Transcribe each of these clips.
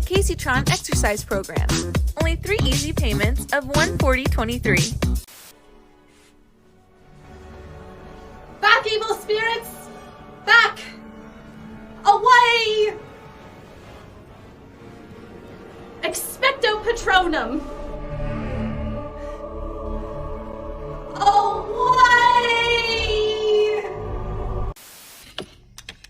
Kaceytron exercise program. Only 3 easy payments of $140.23. Back, evil spirits! Back! Away! Expecto Patronum! Away!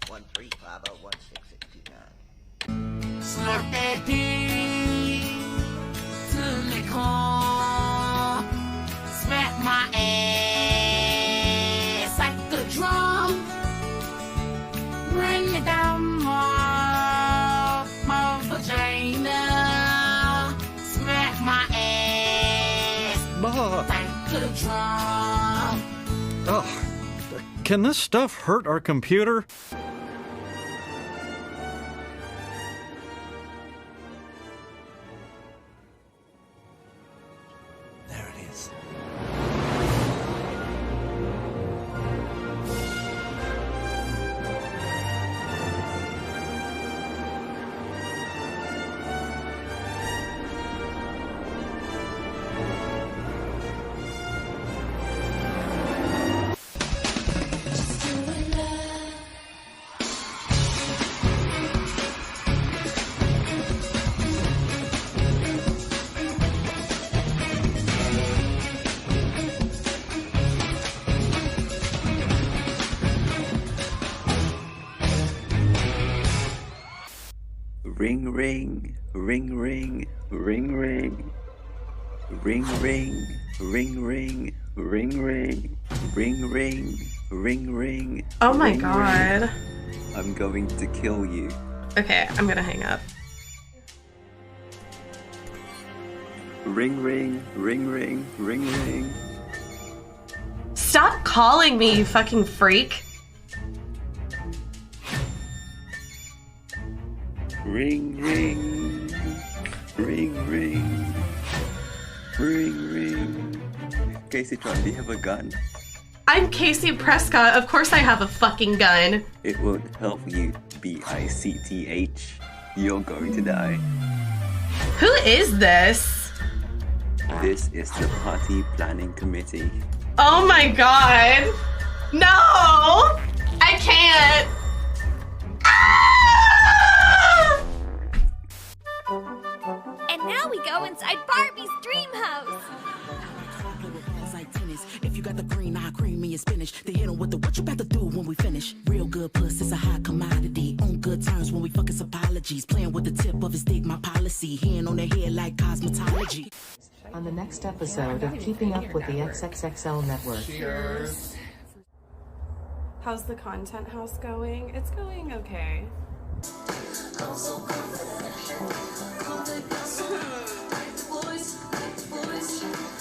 135016629. Slurp that pee to the core. Smack my ass like a drum. Bring it down my vagina. Smack my ass like a drum. Oh, can this stuff hurt our computer? There it is. Ring ring, ring ring, ring ring. Ring ring, ring ring, ring ring, ring ring, ring ring. Oh my ring, god. ring. I'm going to kill you. Okay, I'm gonna hang up. Ring ring, ring ring, ring ring. Stop calling me, you fucking freak. Ring ring, ring ring, ring ring. Kaceytron, do you have a gun? I'm Casey Prescott. Of course I have a fucking gun. It won't help you, BICTH. You're going to die. Who is this? This is the party planning committee. Oh my god. No! I can't. Ah! And now we go inside Barbie's dream house. If you got the green, I'll cream me and spinach. They hit 'em with the what you about to do when we finish. Real good puss is a high commodity. On good terms when we fuck his apologies. Playing with the tip of his dick, my policy. Hand on the head like cosmetology. On the next episode of Keeping Up with the XXXL Network. Cheers. How's the content house going? It's going okay.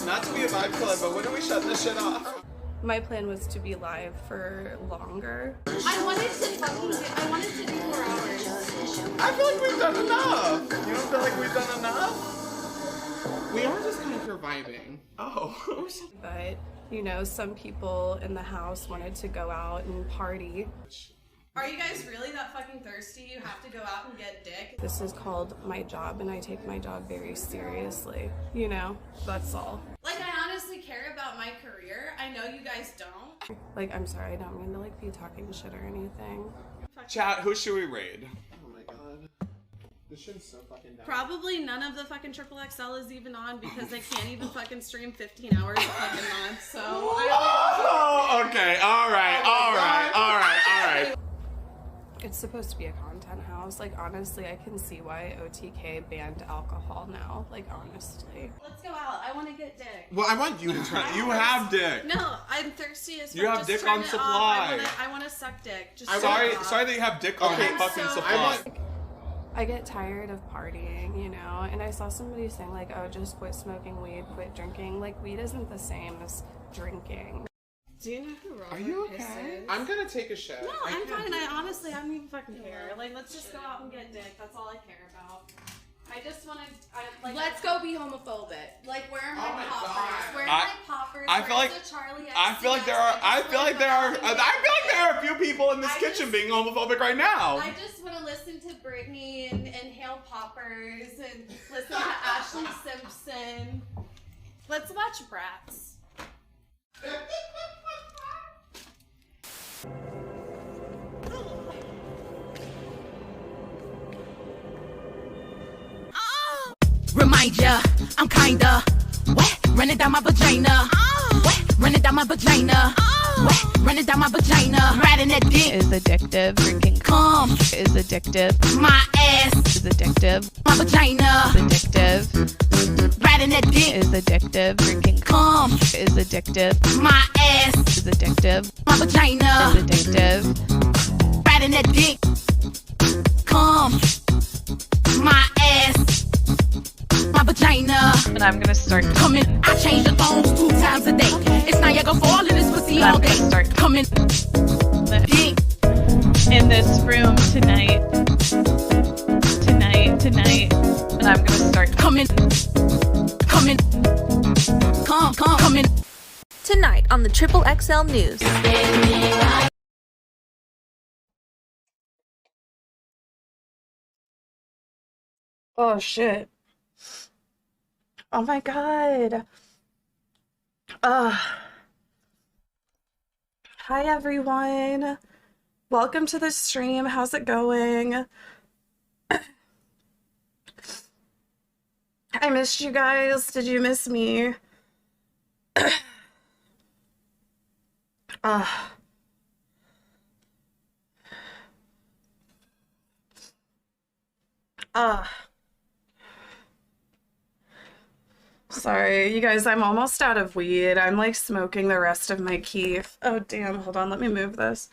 Not to be a vibe killer, but when are we shutting this shit off? My plan was to be live for longer. I wanted to do 4 hours. I feel like we've done enough. You don't feel like we've done enough? We are just kind of here vibing. Oh. But, you know, some people in the house wanted to go out and party. Are you guys really that fucking thirsty? You have to go out and get dick? This is called my job, and I take my job very seriously. You know, that's all. Like, I honestly care about my career. I know you guys don't. Like, I'm sorry, I don't mean to, like, be talking shit or anything. Chat, who should we raid? Oh my god. This shit is so fucking dumb. Probably none of the fucking XXL is even on because they can't even fucking stream 15 hours a fucking month, so Oh, okay, alright. It's supposed to be a content house. Like, honestly, I can see why OTK banned alcohol now. Like, honestly. Let's go out. I want to get dick. Well, I want you to try. You have dick. No, I'm thirsty as fuck. You have Just dick turn on it supply. off. I want to suck dick. Just Sorry suck it off. that you have dick on fucking so supply. I get tired of partying, you know? And I saw somebody saying, like, oh, just quit smoking weed, quit drinking. Like, weed isn't the same as drinking. Do you know who Robert Are you Piss okay? is? I'm gonna take a shit. No, I'm fine. I honestly don't even fucking care. Like, let's just go out and get dick. That's all I care about. I just want to. Like, Let's go be homophobic. Like, where are my Oh my poppers? God. Where are my poppers? I feel like I feel like there are a few people in this kitchen being homophobic right now. I just want to listen to Britney and inhale poppers and listen to Ashley Simpson. Let's watch Bratz. Remind ya, I'm kinda wet, running down my vagina. Wet, running down my vagina. Wet, running down my vagina. Riding that dick Is addictive. Drinking cum is addictive. my ass, Is addictive. my vagina. Addictive. Riding that dick Is addictive. Drinking cum is addictive. my ass, Is addictive. my vagina. Is addictive. Riding that dick cum my ass, my vagina. And I'm gonna start Coming, I change the phones 2 times a day. It's Niagara Fall in this pussy all I'm day. gonna start Coming, dick in this room tonight. Tonight. And I'm gonna start coming, coming, coming. tonight on the Triple XL News. Oh shit. Oh my god. Hi everyone. Welcome to the stream. How's it going? I missed you guys. Did you miss me? Sorry, you guys, I'm almost out of weed. I'm like smoking the rest of my keef. Oh damn, hold on, let me move this.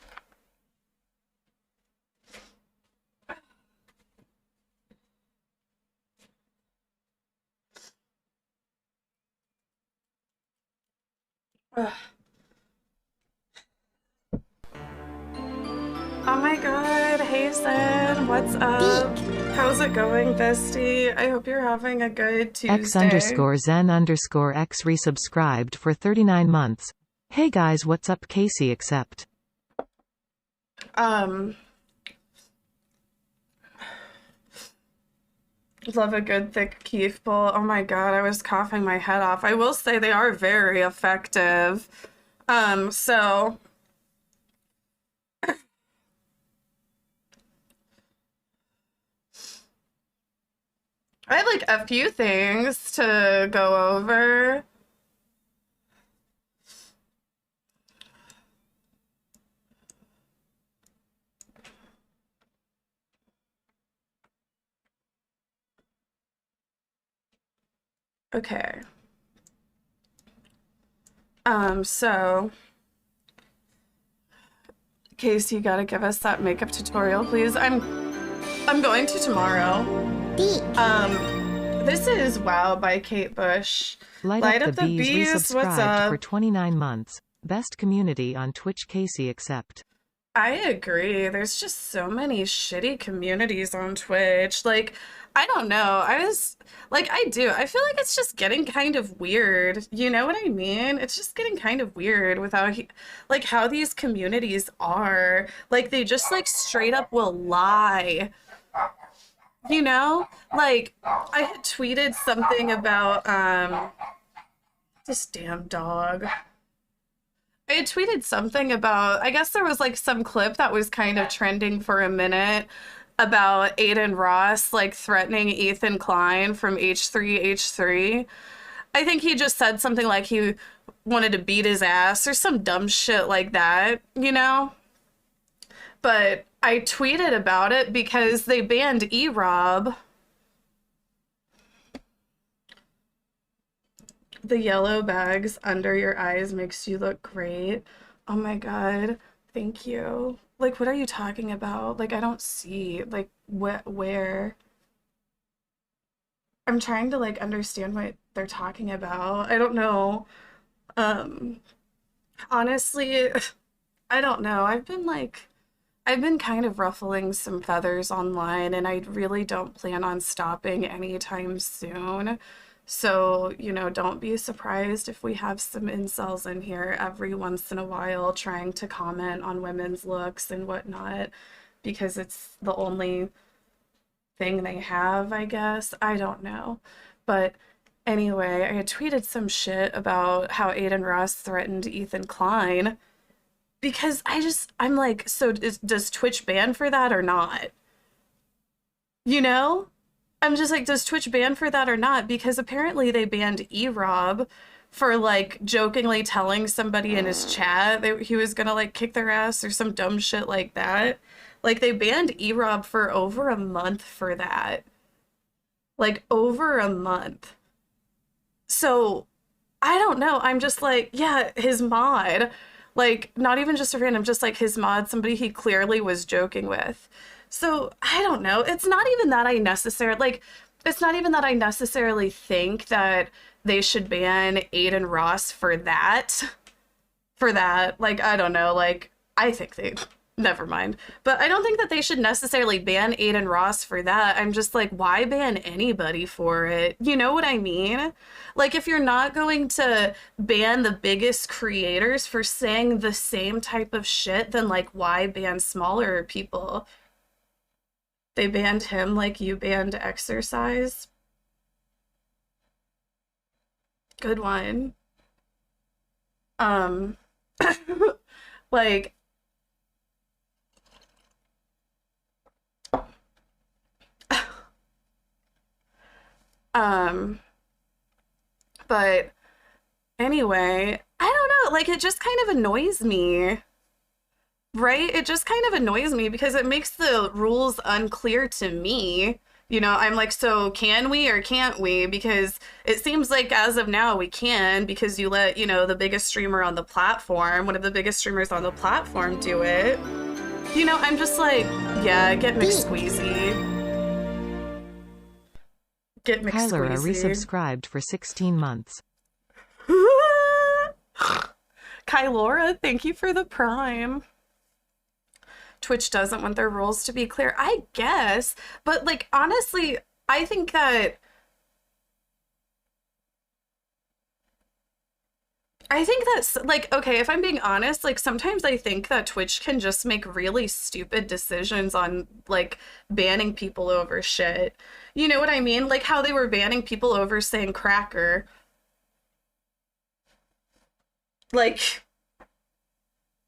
Ugh. Oh my god, hey Zen, what's up? How's it going, bestie? I hope you're having a good Tuesday. X_Zen_X resubscribed for 39 months. Hey guys, what's up, Casey? Accept. Love a good thick keef pull. Oh my god, I was coughing my head off. I will say they are very effective. So I have like a few things to go over. Okay. So Casey, you gotta give us that makeup tutorial, please. I'm going to tomorrow. This is Wow by Kate Bush. Light Up the Bees What's resubscribed up? for 29 months. Best community on Twitch. Casey accept. I agree. There's just so many shitty communities on Twitch. Like, I don't know. I feel like it's just getting kind of weird. You know what I mean? It's just getting kind of weird without, like, how these communities are. Like, they just, like, straight up will lie. You know? Like, I had tweeted something about, this damn dog. I had tweeted something about, I guess there was like some clip that was kind of trending for a minute about Aiden Ross like threatening Ethan Klein from H3H3. I think he just said something like he wanted to beat his ass or some dumb shit like that, you know? But I tweeted about it because they banned E-Rob. The yellow bags under your eyes makes you look great. Oh my god, thank you. Like, what are you talking about? Like, I don't see. Like, where? I'm trying to, like, understand what they're talking about. I don't know. Honestly, I don't know. I've been, like, I've been kind of ruffling some feathers online, and I really don't plan on stopping anytime soon. So, don't be surprised if we have some incels in here every once in a while trying to comment on women's looks and whatnot, because it's the only thing they have, I guess. I don't know. But anyway, I had tweeted some shit about how Aiden Ross threatened Ethan Klein, because I'm like, so does Twitch ban for that or not? I'm just like, does Twitch ban for that or not? Because apparently they banned E-Rob for like jokingly telling somebody in his chat that he was gonna like kick their ass or some dumb shit like that. Like, they banned E-Rob for over a month for that. Like, over a month. So, I don't know. I'm just like, yeah, his mod. Like, not even just a random, just like his mod, somebody he clearly was joking with. So, I don't know. It's not even that I necessarily think that they should ban Aiden Ross for that. Like, I don't know. Like, I think never mind. But I don't think that they should necessarily ban Aiden Ross for that. I'm just like, why ban anybody for it? You know what I mean? Like, if you're not going to ban the biggest creators for saying the same type of shit, then like, why ban smaller people? They banned him like you banned exercise. Good one. Like, but anyway, I don't know, like, it just kind of annoys me, right? It just kind of annoys me because it makes the rules unclear to me. I'm like, so can we or can't we? Because it seems like as of now we can, because you let, the biggest streamer on the platform, one of the biggest streamers on the platform do it. I'm just like, yeah, get McSqueezy. Get McSqueezy. Kylara resubscribed for 16 months. Kylora, thank you for the prime. Twitch doesn't want their rules to be clear. I guess. But, like, honestly, I think that's, like, okay, if I'm being honest, like, sometimes I think that Twitch can just make really stupid decisions on, like, banning people over shit. You know what I mean? Like how they were banning people over saying cracker. Like,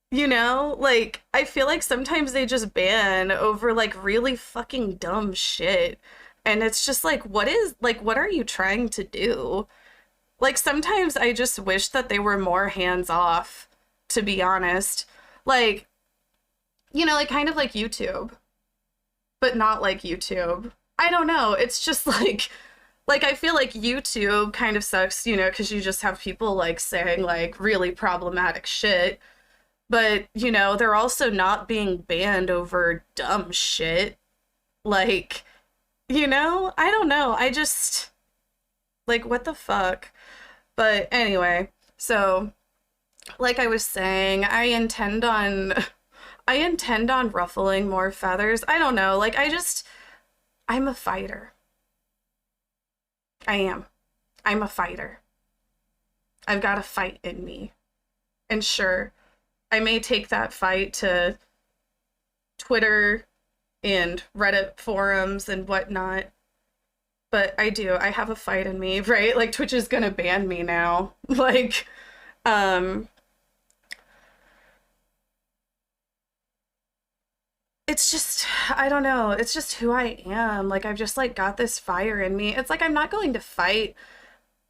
like, I feel like sometimes they just ban over, like, really fucking dumb shit. And it's just like, what are you trying to do? Like, sometimes I just wish that they were more hands-off, to be honest. Like, like, kind of like YouTube. But not like YouTube. I don't know. It's just like, I feel like YouTube kind of sucks, because you just have people, like, saying, like, really problematic shit. But, they're also not being banned over dumb shit. Like, I don't know. I just, like, what the fuck? But anyway, so, like I was saying, I intend on ruffling more feathers. I don't know. Like, I'm a fighter. I am. I'm a fighter. I've got a fight in me. And sure, I may take that fight to Twitter and Reddit forums and whatnot. But I have a fight in me, right? Like, Twitch is gonna ban me now. Like, it's just, I don't know. It's just who I am. Like, I've just, like, got this fire in me. It's like, I'm not going to fight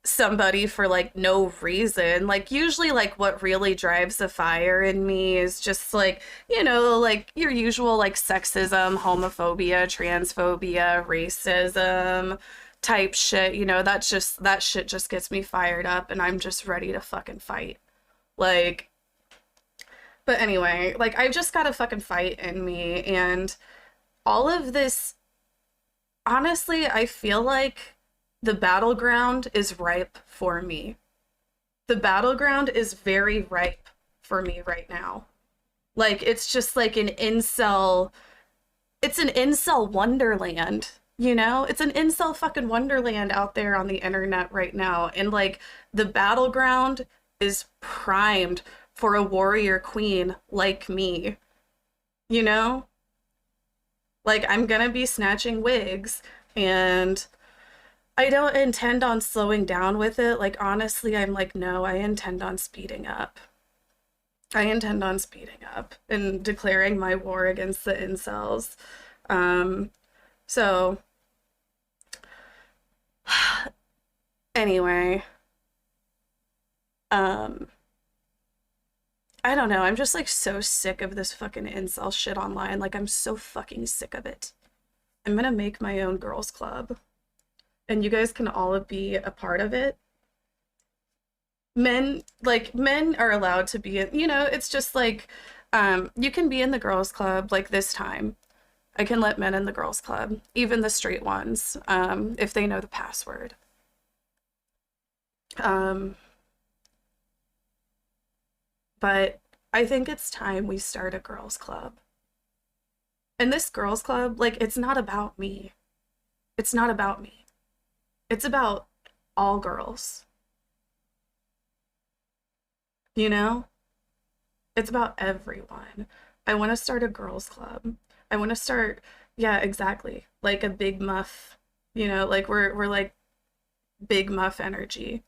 somebody for, like, no reason. Like, usually, like, what really drives the fire in me is just, like, like, your usual, like, sexism, homophobia, transphobia, racism type shit. That shit just gets me fired up, and I'm just ready to fucking fight. Like, but anyway, like, I've just got a fucking fight in me, and all of this, honestly, I feel like the battleground is ripe for me. The battleground is very ripe for me right now. Like, it's just like it's an incel wonderland, you know? It's an incel fucking wonderland out there on the internet right now. And like, the battleground is primed for a warrior queen like me, you know? Like, I'm gonna be snatching wigs, and I don't intend on slowing down with it. Like, honestly, I'm like, no, I intend on speeding up. I intend on speeding up and declaring my war against the incels. So, anyway, I don't know. I'm just like so sick of this fucking incel shit online. Like, I'm so fucking sick of it. I'm gonna make my own girls club, and you guys can all be a part of it. Men are allowed to be in, you know, it's just like, you can be in the girls club. Like, this time I can let men in the girls club, even the straight ones, if they know the password. But I think it's time we start a girls club. And this girls club, like, it's not about me. It's not about me. It's about all girls. You know? It's about everyone. I want to start a girls club. I want to start, yeah, exactly. Like a big muff, you know, like we're like big muff energy.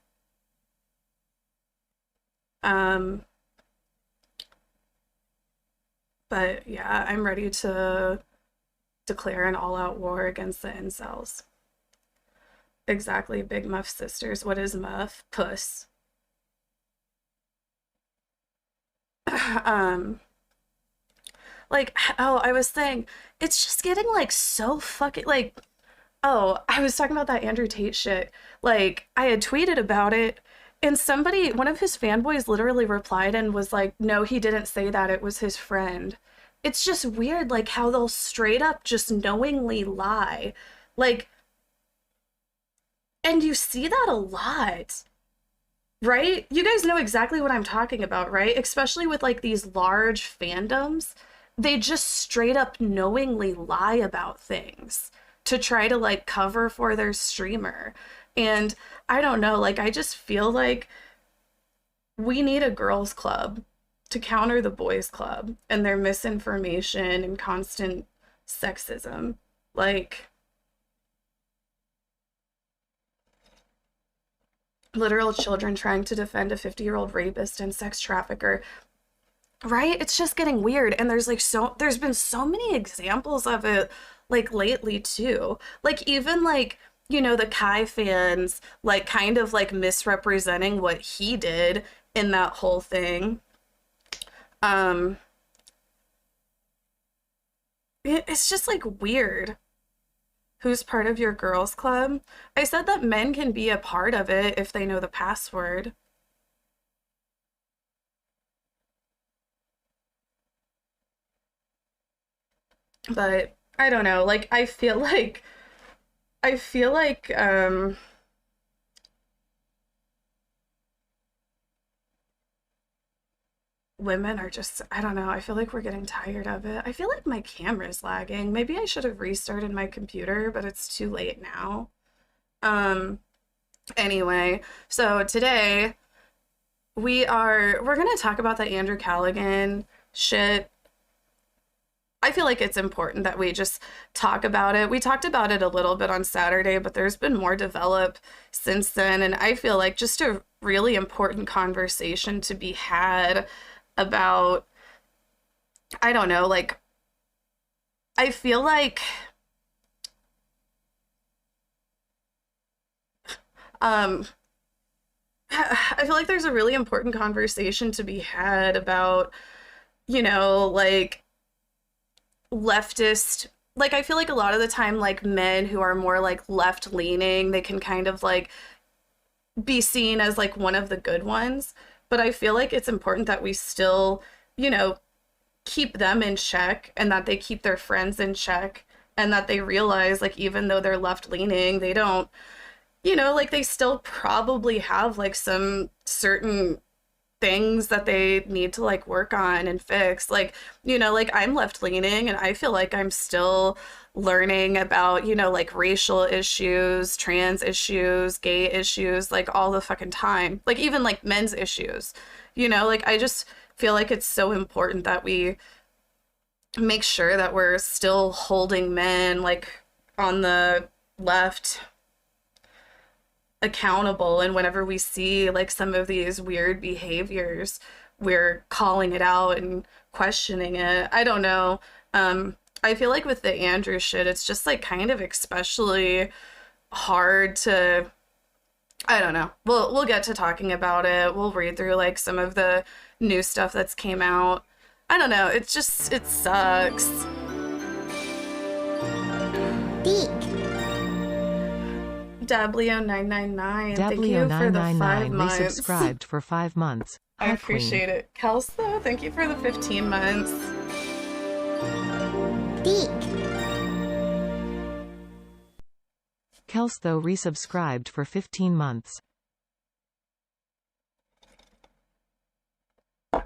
But yeah, I'm ready to declare an all-out war against the incels. Exactly, big muff sisters. What is muff? Puss. Like, oh, I was saying, it's just getting like so fucking like, oh, I was talking about that Andrew Tate shit. Like, I had tweeted about it, and somebody, one of his fanboys literally replied and was like, no, he didn't say that, it was his friend. It's just weird, like, how they'll straight up just knowingly lie. Like, and you see that a lot, right? You guys know exactly what I'm talking about, right? Especially with like these large fandoms. They just straight up knowingly lie about things to try to like cover for their streamer. And I don't know, like, I just feel like we need a girls club to counter the boys club and their misinformation and constant sexism. Like, literal children trying to defend a 50-year-old rapist and sex trafficker. Right? It's just getting weird. And there's been so many examples of it, like, lately too. Like, even like, you know, the Kai fans, like, kind of like misrepresenting what he did in that whole thing. It's just like weird. Who's part of your girls club? I said that men can be a part of it if they know the password. But I don't know, like, I feel like women are just, I don't know, I feel like we're getting tired of it. I feel like my camera's lagging. Maybe I should have restarted my computer, but it's too late now. Anyway, so today we're gonna talk about the Andrew Callaghan shit. I feel like it's important that we just talk about it. We talked about it a little bit on Saturday, but there's been more develop since then, and I feel like just a really important conversation to be had about, I don't know, like, I feel like I feel like there's a really important conversation to be had about, you know, like, leftist, like, I feel like a lot of the time, like, men who are more like left leaning, they can kind of like be seen as like one of the good ones, but I feel like it's important that we still, you know, keep them in check, and that they keep their friends in check, and that they realize, like, even though they're left leaning, they don't, you know, like, they still probably have like some certain things that they need to like work on and fix. Like, you know, like I'm left leaning and I feel like I'm still learning about, you know, like racial issues, trans issues, gay issues, like all the fucking time. Like even like men's issues, you know, like I just feel like it's so important that we make sure that we're still holding men like on the left accountable, and whenever we see like some of these weird behaviors, we're calling it out and questioning it. I don't know. I feel like with the Andrew shit, it's just like kind of especially hard to, I don't know. We'll get to talking about it. We'll read through like some of the new stuff that's came out. I don't know. It's just, it sucks. Deek. Dablio999, thank you for the 5 months. Resubscribed for 5 months. I appreciate it. Kelso, thank you for the 15 months. Deek. Kelso resubscribed for 15 months.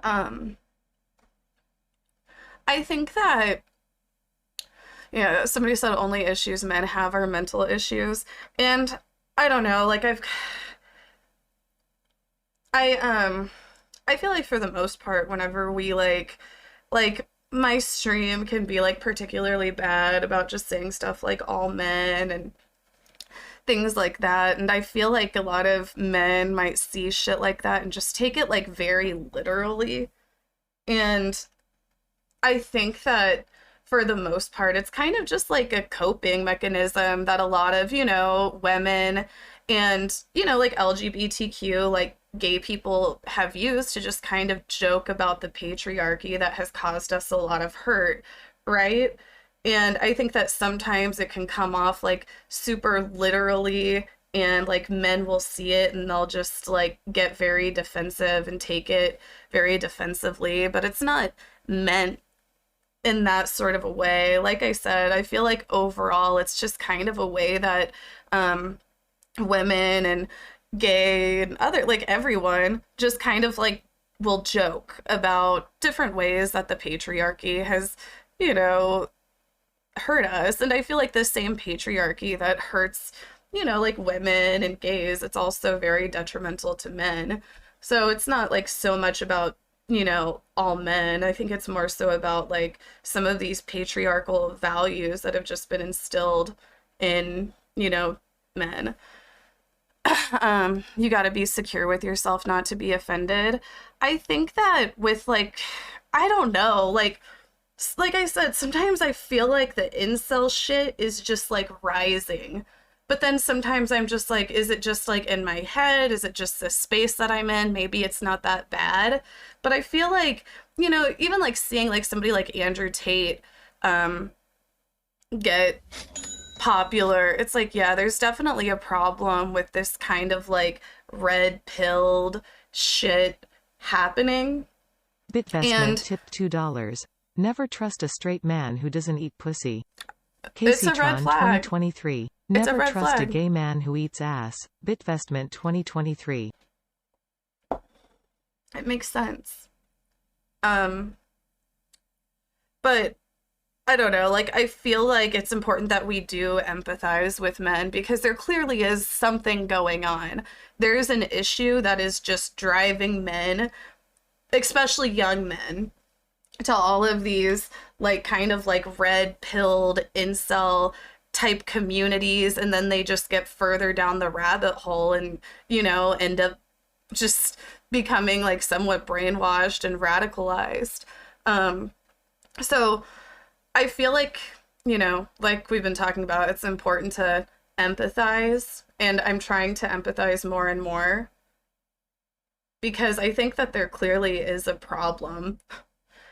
I think that, yeah, somebody said only issues men have are mental issues, and I don't know, like I feel like for the most part, whenever we like my stream can be like particularly bad about just saying stuff like all men and things like that, and I feel like a lot of men might see shit like that and just take it like very literally, and I think that for the most part, it's kind of just like a coping mechanism that a lot of, you know, women and, you know, like LGBTQ, like gay people have used to just kind of joke about the patriarchy that has caused us a lot of hurt, right? And I think that sometimes it can come off like super literally, and like men will see it and they'll just like get very defensive and take it very defensively, but it's not meant in that sort of a way. Like I said, I feel like overall it's just kind of a way that women and gay and other, like everyone, just kind of like will joke about different ways that the patriarchy has, you know, hurt us. And I feel like the same patriarchy that hurts, you know, like women and gays, it's also very detrimental to men. So it's not like so much about, you know, all men. I think it's more so about like some of these patriarchal values that have just been instilled in, you know, men. You got to be secure with yourself not to be offended. I think that with like, I don't know, like I said, sometimes I feel like the incel shit is just like rising. But then sometimes I'm just like, is it just like in my head? Is it just the space that I'm in? Maybe it's not that bad. But I feel like, you know, even like seeing like somebody like Andrew Tate get popular, it's like, yeah, there's definitely a problem with this kind of like red-pilled shit happening. Bitvestment tipped $2. Never trust a straight man who doesn't eat pussy. It's a red Kaceytron flag. 2023. It's a Never red trust a flag. gay man who eats ass. Bitvestment 2023. It makes sense. But I don't know, like I feel like it's important that we do empathize with men because there clearly is something going on. There's an issue that is just driving men, especially young men, to all of these like kind of like red-pilled incel type communities, and then they just get further down the rabbit hole and, you know, end up just becoming like somewhat brainwashed and radicalized. So I feel like, you know, like we've been talking about, it's important to empathize, and I'm trying to empathize more and more because I think that there clearly is a problem.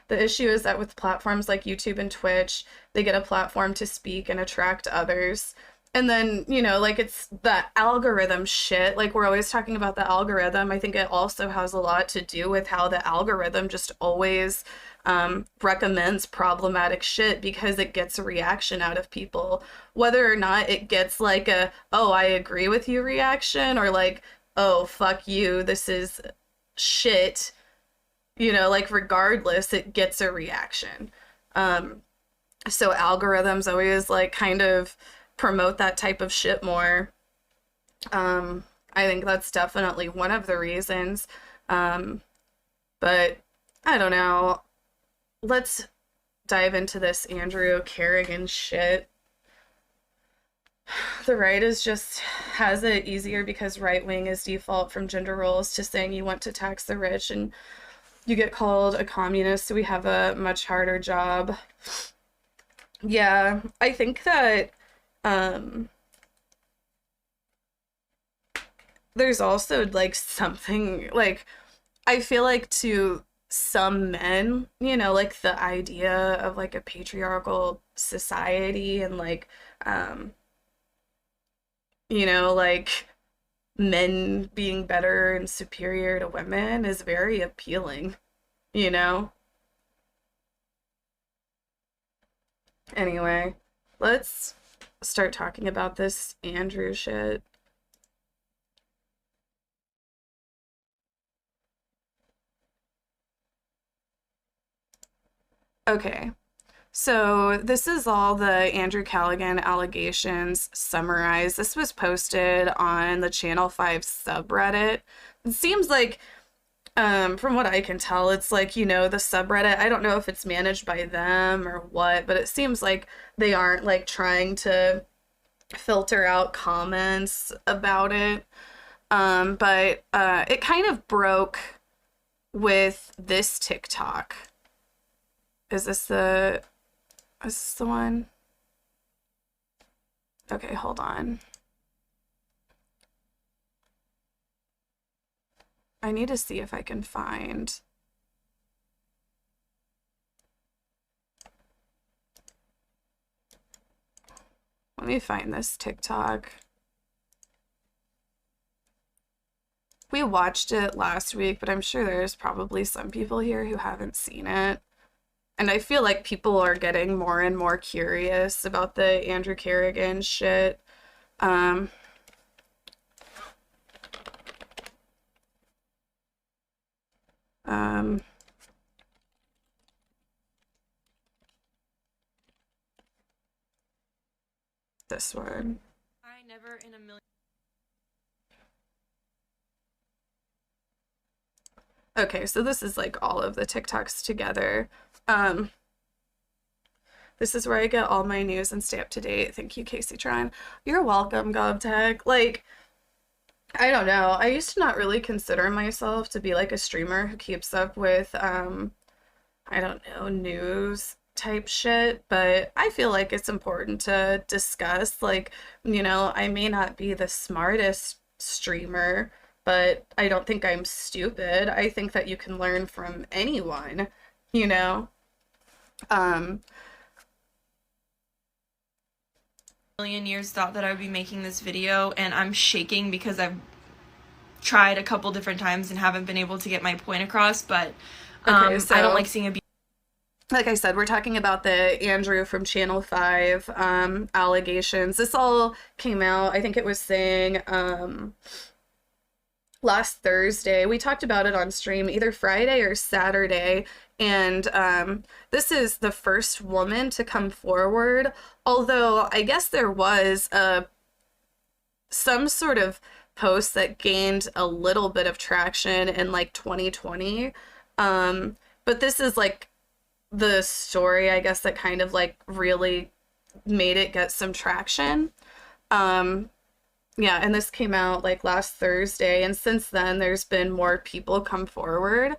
The issue is that with platforms like YouTube and Twitch, they get a platform to speak and attract others. And then, you know, like it's the algorithm shit. Like we're always talking about the algorithm. I think it also has a lot to do with how the algorithm just always recommends problematic shit because it gets a reaction out of people. Whether or not it gets like a, oh, I agree with you reaction, or like, oh, fuck you, this is shit, you know, like regardless, it gets a reaction. So algorithms always like kind of promote that type of shit more. I think that's definitely one of the reasons. But I don't know. Let's dive into this Andrew Callaghan shit. The right has it easier because right wing is default from gender roles to saying you want to tax the rich and you get called a communist, so we have a much harder job. Yeah, I think that there's also like something like, I feel like to some men, you know, like the idea of like a patriarchal society and like you know, like men being better and superior to women is very appealing, you know? Anyway, let's start talking about this Andrew shit. Okay. So this is all the Andrew Callaghan allegations summarized. This was posted on the Channel 5 subreddit. It seems like, from what I can tell, it's like, you know, the subreddit, I don't know if it's managed by them or what, but it seems like they aren't like trying to filter out comments about it. But it kind of broke with this TikTok. Is this the one? Okay, hold on. I need to see if I can find. Let me find this TikTok. We watched it last week, but I'm sure there's probably some people here who haven't seen it. And I feel like people are getting more and more curious about the Andrew Callaghan shit. This one. I never in a million. Okay, so this is like all of the TikToks together. This is where I get all my news and stay up to date. Thank you, Kaceytron. You're welcome, GovTech. Like, I don't know. I used to not really consider myself to be like a streamer who keeps up with, I don't know, news type shit, but I feel like it's important to discuss. Like, you know, I may not be the smartest streamer, but I don't think I'm stupid. I think that you can learn from anyone, you know? Million years thought that I would be making this video, and I'm shaking because I've tried a couple different times and haven't been able to get my point across, but okay, so, I don't like seeing abuse. Like I said, we're talking about the Andrew from Channel 5 allegations. This all came out, I think it was saying last Thursday. We talked about it on stream either Friday or Saturday, and this is the first woman to come forward, although I guess there was some sort of post that gained a little bit of traction in like 2020, but this is like the story, I guess, that kind of like really made it get some traction. Yeah, and this came out like last Thursday, and since then there's been more people come forward,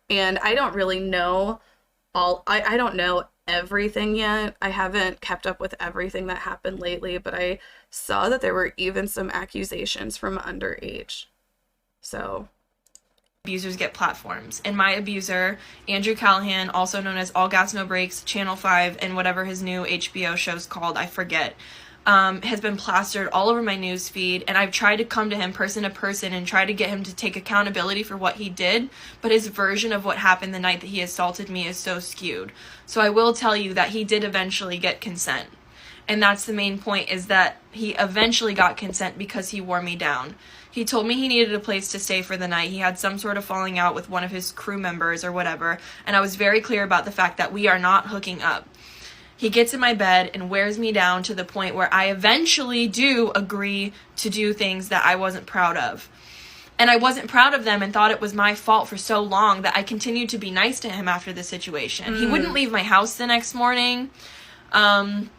and I don't really know I don't know everything yet. I haven't kept up with everything that happened lately, but I saw that there were even some accusations from underage. So abusers get platforms, and my abuser, Andrew Callaghan, also known as All Gas No Breaks, Channel 5, and whatever his new HBO show's called, I forget, has been plastered all over my news feed, and I've tried to come to him person to person and try to get him to take accountability for what he did, but his version of what happened the night that he assaulted me is so skewed. So I will tell you that he did eventually get consent, and that's the main point, is that he eventually got consent because he wore me down. He told me he needed a place to stay for the night. He had some sort of falling out with one of his crew members or whatever, and I was very clear about the fact that we are not hooking up. He gets in my bed and wears me down to the point where I eventually do agree to do things that I wasn't proud of. And I wasn't proud of them and thought it was my fault for so long that I continued to be nice to him after the situation. He wouldn't leave my house the next morning. And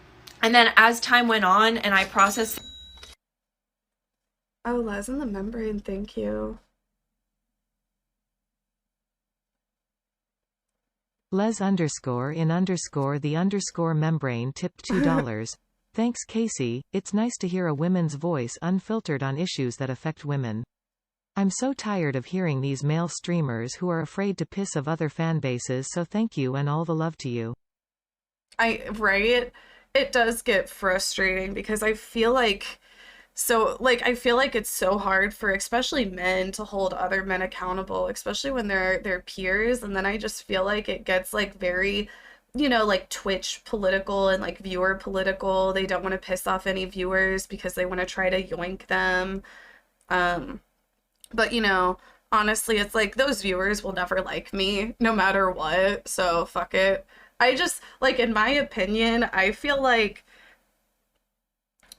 then as time went on and I processed... Oh, Les in the membrane, thank you. Les _in_ the membrane tipped $2. Thanks, Casey. It's nice to hear a woman's voice unfiltered on issues that affect women. I'm so tired of hearing these male streamers who are afraid to piss of other fan bases, so thank you and all the love to you. Right? It does get frustrating because I feel like it's so hard for especially men to hold other men accountable, especially when they're their peers, and then I just feel like it gets like very, like Twitch political and like viewer political. They don't want to piss off any viewers because they want to try to yoink them. But honestly, it's like those viewers will never like me no matter what, so fuck it. I just, like, in my opinion, I feel like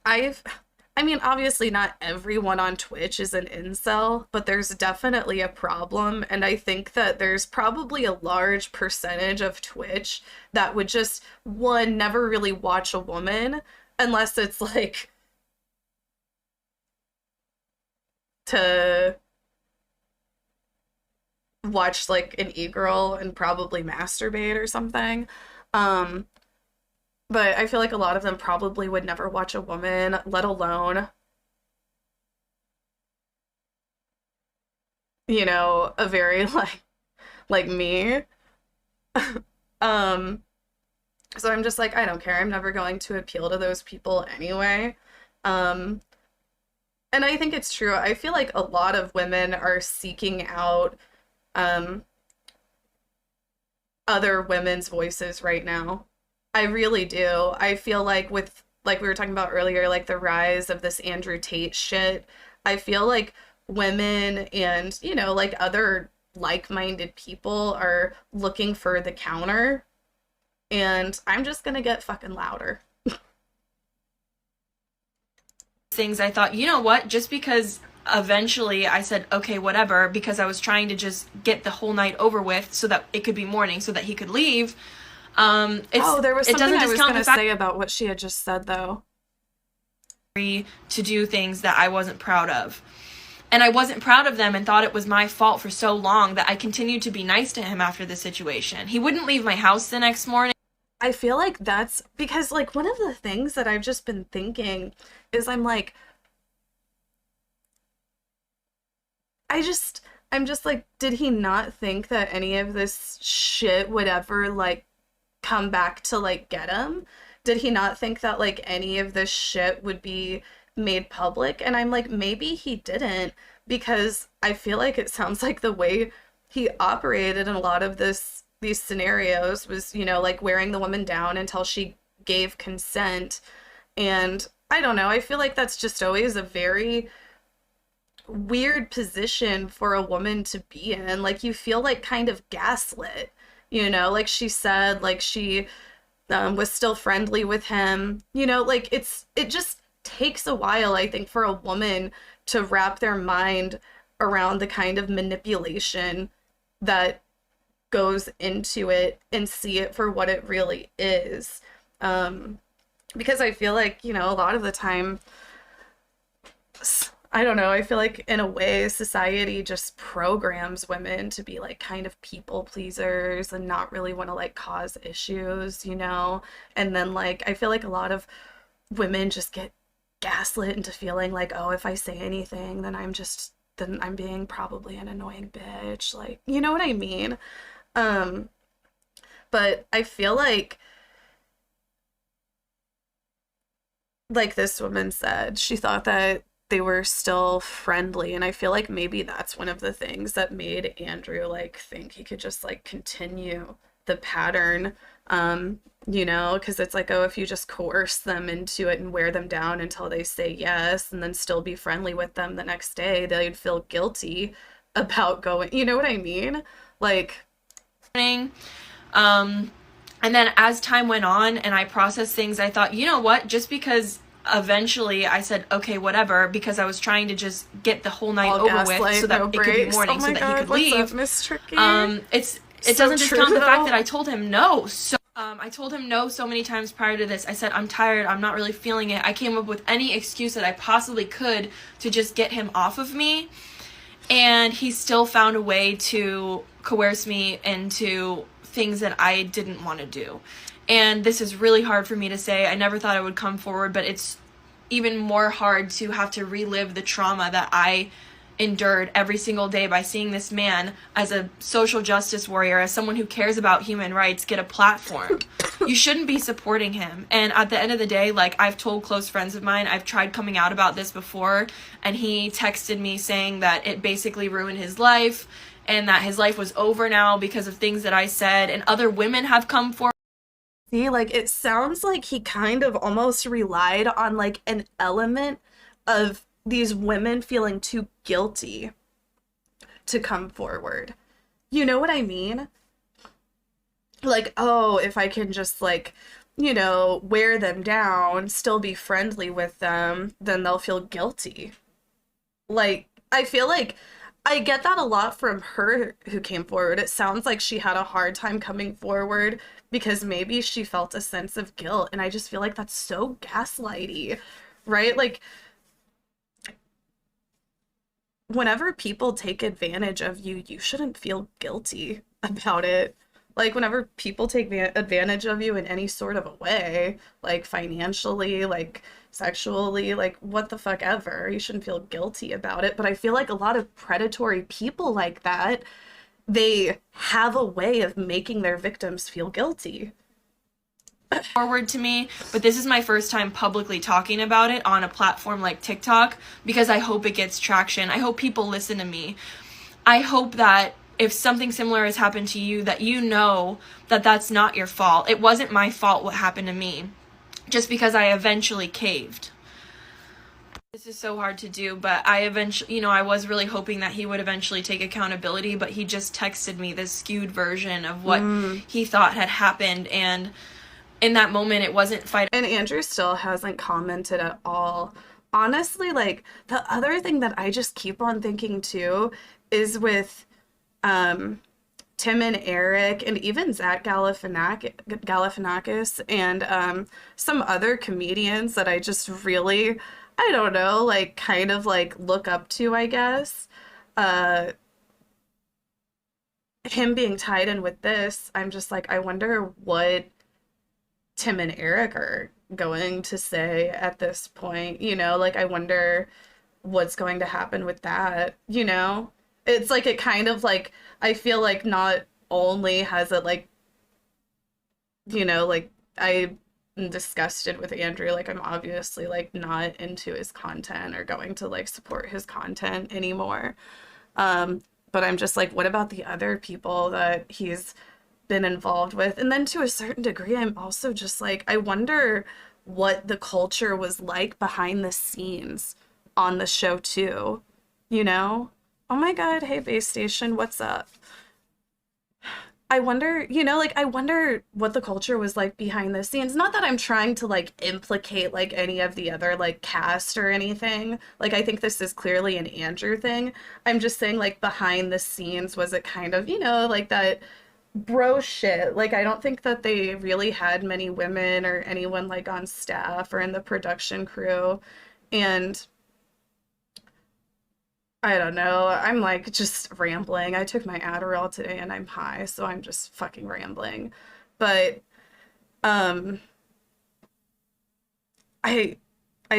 obviously not everyone on Twitch is an incel, but there's definitely a problem, and I think that there's probably a large percentage of Twitch that would just, one, never really watch a woman, unless it's, like, to watch, like, an e-girl and probably masturbate or something. But I feel like a lot of them probably would never watch a woman, let alone, a very, like me. So I'm just like, I don't care. I'm never going to appeal to those people anyway. And I think it's true. I feel like a lot of women are seeking out other women's voices right now. I really do. I feel like with, like we were talking about earlier, like the rise of this Andrew Tate shit, I feel like women and, like other like-minded people are looking for the counter, and I'm just gonna get fucking louder. Things I thought, you know what, just because eventually I said, okay, whatever, because I was trying to just get the whole night over with so that it could be morning so that he could leave. There was something I was going to say about what she had just said, though. To do things that I wasn't proud of. And I wasn't proud of them and thought it was my fault for so long that I continued to be nice to him after the situation. He wouldn't leave my house the next morning. I feel like that's because, like, one of the things that I've just been thinking is I'm like, I'm just like, did he not think that any of this shit would ever, like, come back to, like, get him? Did he not think that, like, any of this shit would be made public? And I'm like, maybe he didn't, because I feel like it sounds like the way he operated in a lot of these scenarios was, like wearing the woman down until she gave consent. And I don't know, I feel like that's just always a very weird position for a woman to be in. Like, you feel like kind of gaslit, like she said, like she was still friendly with him, like it just takes a while, I think, for a woman to wrap their mind around the kind of manipulation that goes into it and see it for what it really is. Because I feel like, a lot of the time, I don't know, I feel like in a way society just programs women to be like kind of people pleasers and not really want to like cause issues, and then like I feel like a lot of women just get gaslit into feeling like, oh, if I say anything then I'm being probably an annoying bitch, like, you know what I mean? But I feel like this woman said, she thought that they were still friendly, and I feel like maybe that's one of the things that made Andrew like think he could just like continue the pattern You know, because it's like, oh, if you just coerce them into it and wear them down until they say yes and then still be friendly with them the next day, they'd feel guilty about going, you know what I mean? Like, and then as time went on and I processed things, I thought, you know what, just because eventually I said, okay, whatever, because I was trying to just get the whole night over with so that it could be morning, so that he could leave. What's up, Miss Tricky? It doesn't discount the fact that I told him no. So I told him no so many times prior to this. I said, I'm tired, I'm not really feeling it. I came up with any excuse that I possibly could to just get him off of me. And he still found a way to coerce me into things that I didn't want to do. And this is really hard for me to say. I never thought I would come forward, but it's even more hard to have to relive the trauma that I endured every single day by seeing this man as a social justice warrior, as someone who cares about human rights, get a platform. You shouldn't be supporting him. And at the end of the day, like, I've told close friends of mine, I've tried coming out about this before, and he texted me saying that it basically ruined his life and that his life was over now because of things that I said, and other women have come forward. See, like, it sounds like he kind of almost relied on, like, an element of these women feeling too guilty to come forward. You know what I mean? Like, oh, if I can just, like, you know, wear them down, still be friendly with them, then they'll feel guilty. Like, I feel like I get that a lot from her who came forward. It sounds like she had a hard time coming forward because maybe she felt a sense of guilt, and I just feel like that's so gaslighty, right? Like, whenever people take advantage of you, you shouldn't feel guilty about it. Like, whenever people take advantage of you in any sort of a way, like financially, like sexually, like what the fuck ever, you shouldn't feel guilty about it. But I feel like a lot of predatory people like that, they have a way of making their victims feel guilty. Forward to me, but this is my first time publicly talking about it on a platform like TikTok because I hope it gets traction. I hope people listen to me. I hope that if something similar has happened to you, that you know that that's not your fault. It wasn't my fault what happened to me, just because I eventually caved. This is so hard to do, but I eventually, you know, I was really hoping that he would eventually take accountability, but he just texted me this skewed version of what he thought had happened, and in that moment, it wasn't fight. And Andrew still hasn't commented at all. Honestly, like, the other thing that I just keep on thinking too is with Tim and Eric and even Zach Galifianakis and some other comedians that I just really, I don't know, like, kind of like look up to, I guess. Him being tied in with this, I'm just like, I wonder what Tim and Eric are going to say at this point, you know, like, I wonder what's going to happen with that, you know? It's like, it kind of like, I feel like not only has it, like, you know, like, I'm disgusted with Andrew, like, I'm obviously, like, not into his content or going to, like, support his content anymore, but I'm just like, what about the other people that he's been involved with? And then to a certain degree, I'm also just like, I wonder what the culture was like behind the scenes on the show too, you know? Oh my god, hey base station, what's up? I wonder, you know, like, I wonder what the culture was like behind the scenes. Not that I'm trying to, like, implicate, like, any of the other, like, cast or anything. Like, I think this is clearly an Andrew thing. I'm just saying, like, behind the scenes, was it kind of, you know, like, that bro shit? Like, I don't think that they really had many women or anyone, like, on staff or in the production crew. And I don't know, I'm, like, just rambling. I took my Adderall today and I'm high, so I'm just fucking rambling. But I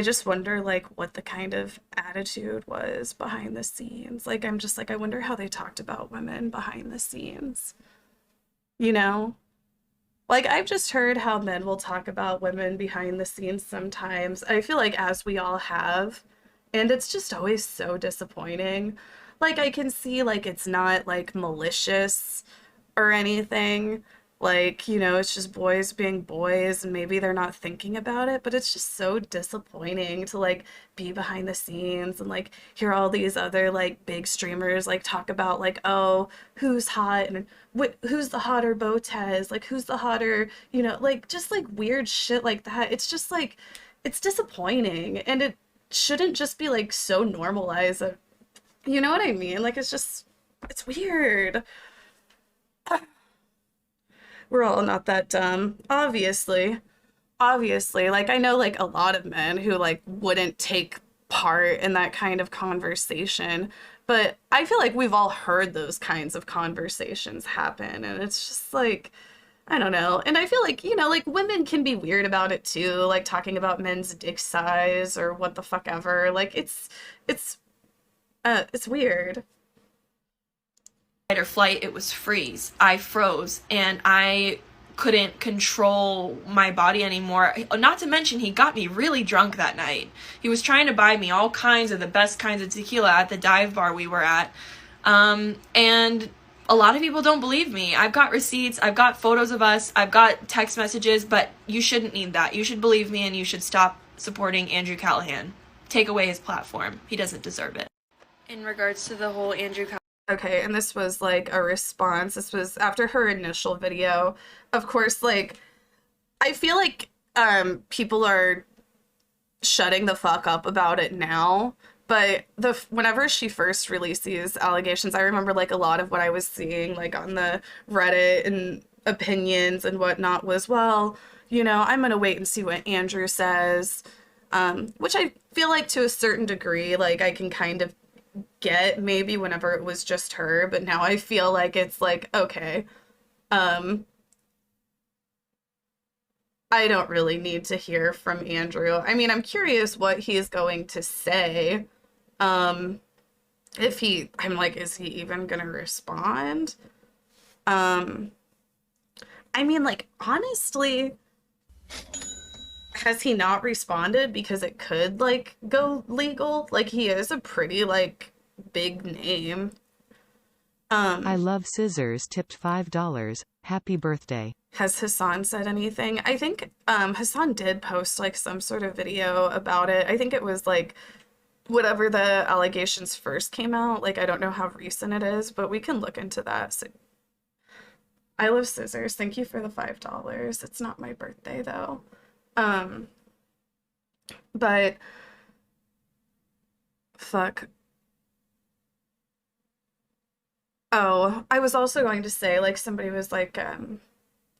just wonder, like, what the kind of attitude was behind the scenes. Like, I'm just like, I wonder how they talked about women behind the scenes. You know? Like, I've just heard how men will talk about women behind the scenes sometimes. I feel like, as we all have, and it's just always so disappointing. Like, I can see, like, it's not, like, malicious or anything, Like, you know, it's just boys being boys and maybe they're not thinking about it, but it's just so disappointing to like be behind the scenes and like hear all these other like big streamers like talk about like, oh, who's hot and who's the hotter Botez, like who's the hotter, you know, like just like weird shit like that. It's just like, it's disappointing and it shouldn't just be like so normalized. You know what I mean? Like, it's just, it's weird. We're all not that dumb, obviously. Obviously, like I know like a lot of men who like wouldn't take part in that kind of conversation, but I feel like we've all heard those kinds of conversations happen, and it's just like, I don't know. And I feel like, you know, like women can be weird about it too, like talking about men's dick size or what the fuck ever. Like it's weird. Fight or flight, it was freeze. I froze and I couldn't control my body anymore. Not to mention, he got me really drunk that night. He was trying to buy me all kinds of the best kinds of tequila at the dive bar we were at. And a lot of people don't believe me. I've got receipts, I've got photos of us, I've got text messages, but you shouldn't need that. You should believe me and you should stop supporting Andrew Callaghan. Take away his platform. He doesn't deserve it. In regards to the whole Andrew Callaghan. Okay, and this was like a response. This was after her initial video. Of course, like, I feel like people are shutting the fuck up about it now, but whenever she first released these allegations, I remember like a lot of what I was seeing like on the Reddit and opinions and whatnot was, well, you know, I'm gonna wait and see what Andrew says, which I feel like to a certain degree, like I can kind of get maybe whenever it was just her, but now I feel like it's like, okay, I don't really need to hear from Andrew. I mean, I'm curious what he's going to say. If he, I'm like, is he even gonna respond? I mean, like, honestly, has he not responded because it could like go legal? Like, he is a pretty like big name. I love scissors tipped $5. Happy birthday. Has Hassan said anything? I think Hassan did post like some sort of video about it. I think it was like whatever the allegations first came out. Like, I don't know how recent it is, but we can look into that. So, I love scissors. Thank you for the $5. It's not my birthday though. But fuck. Oh, I was also going to say, like, somebody was like,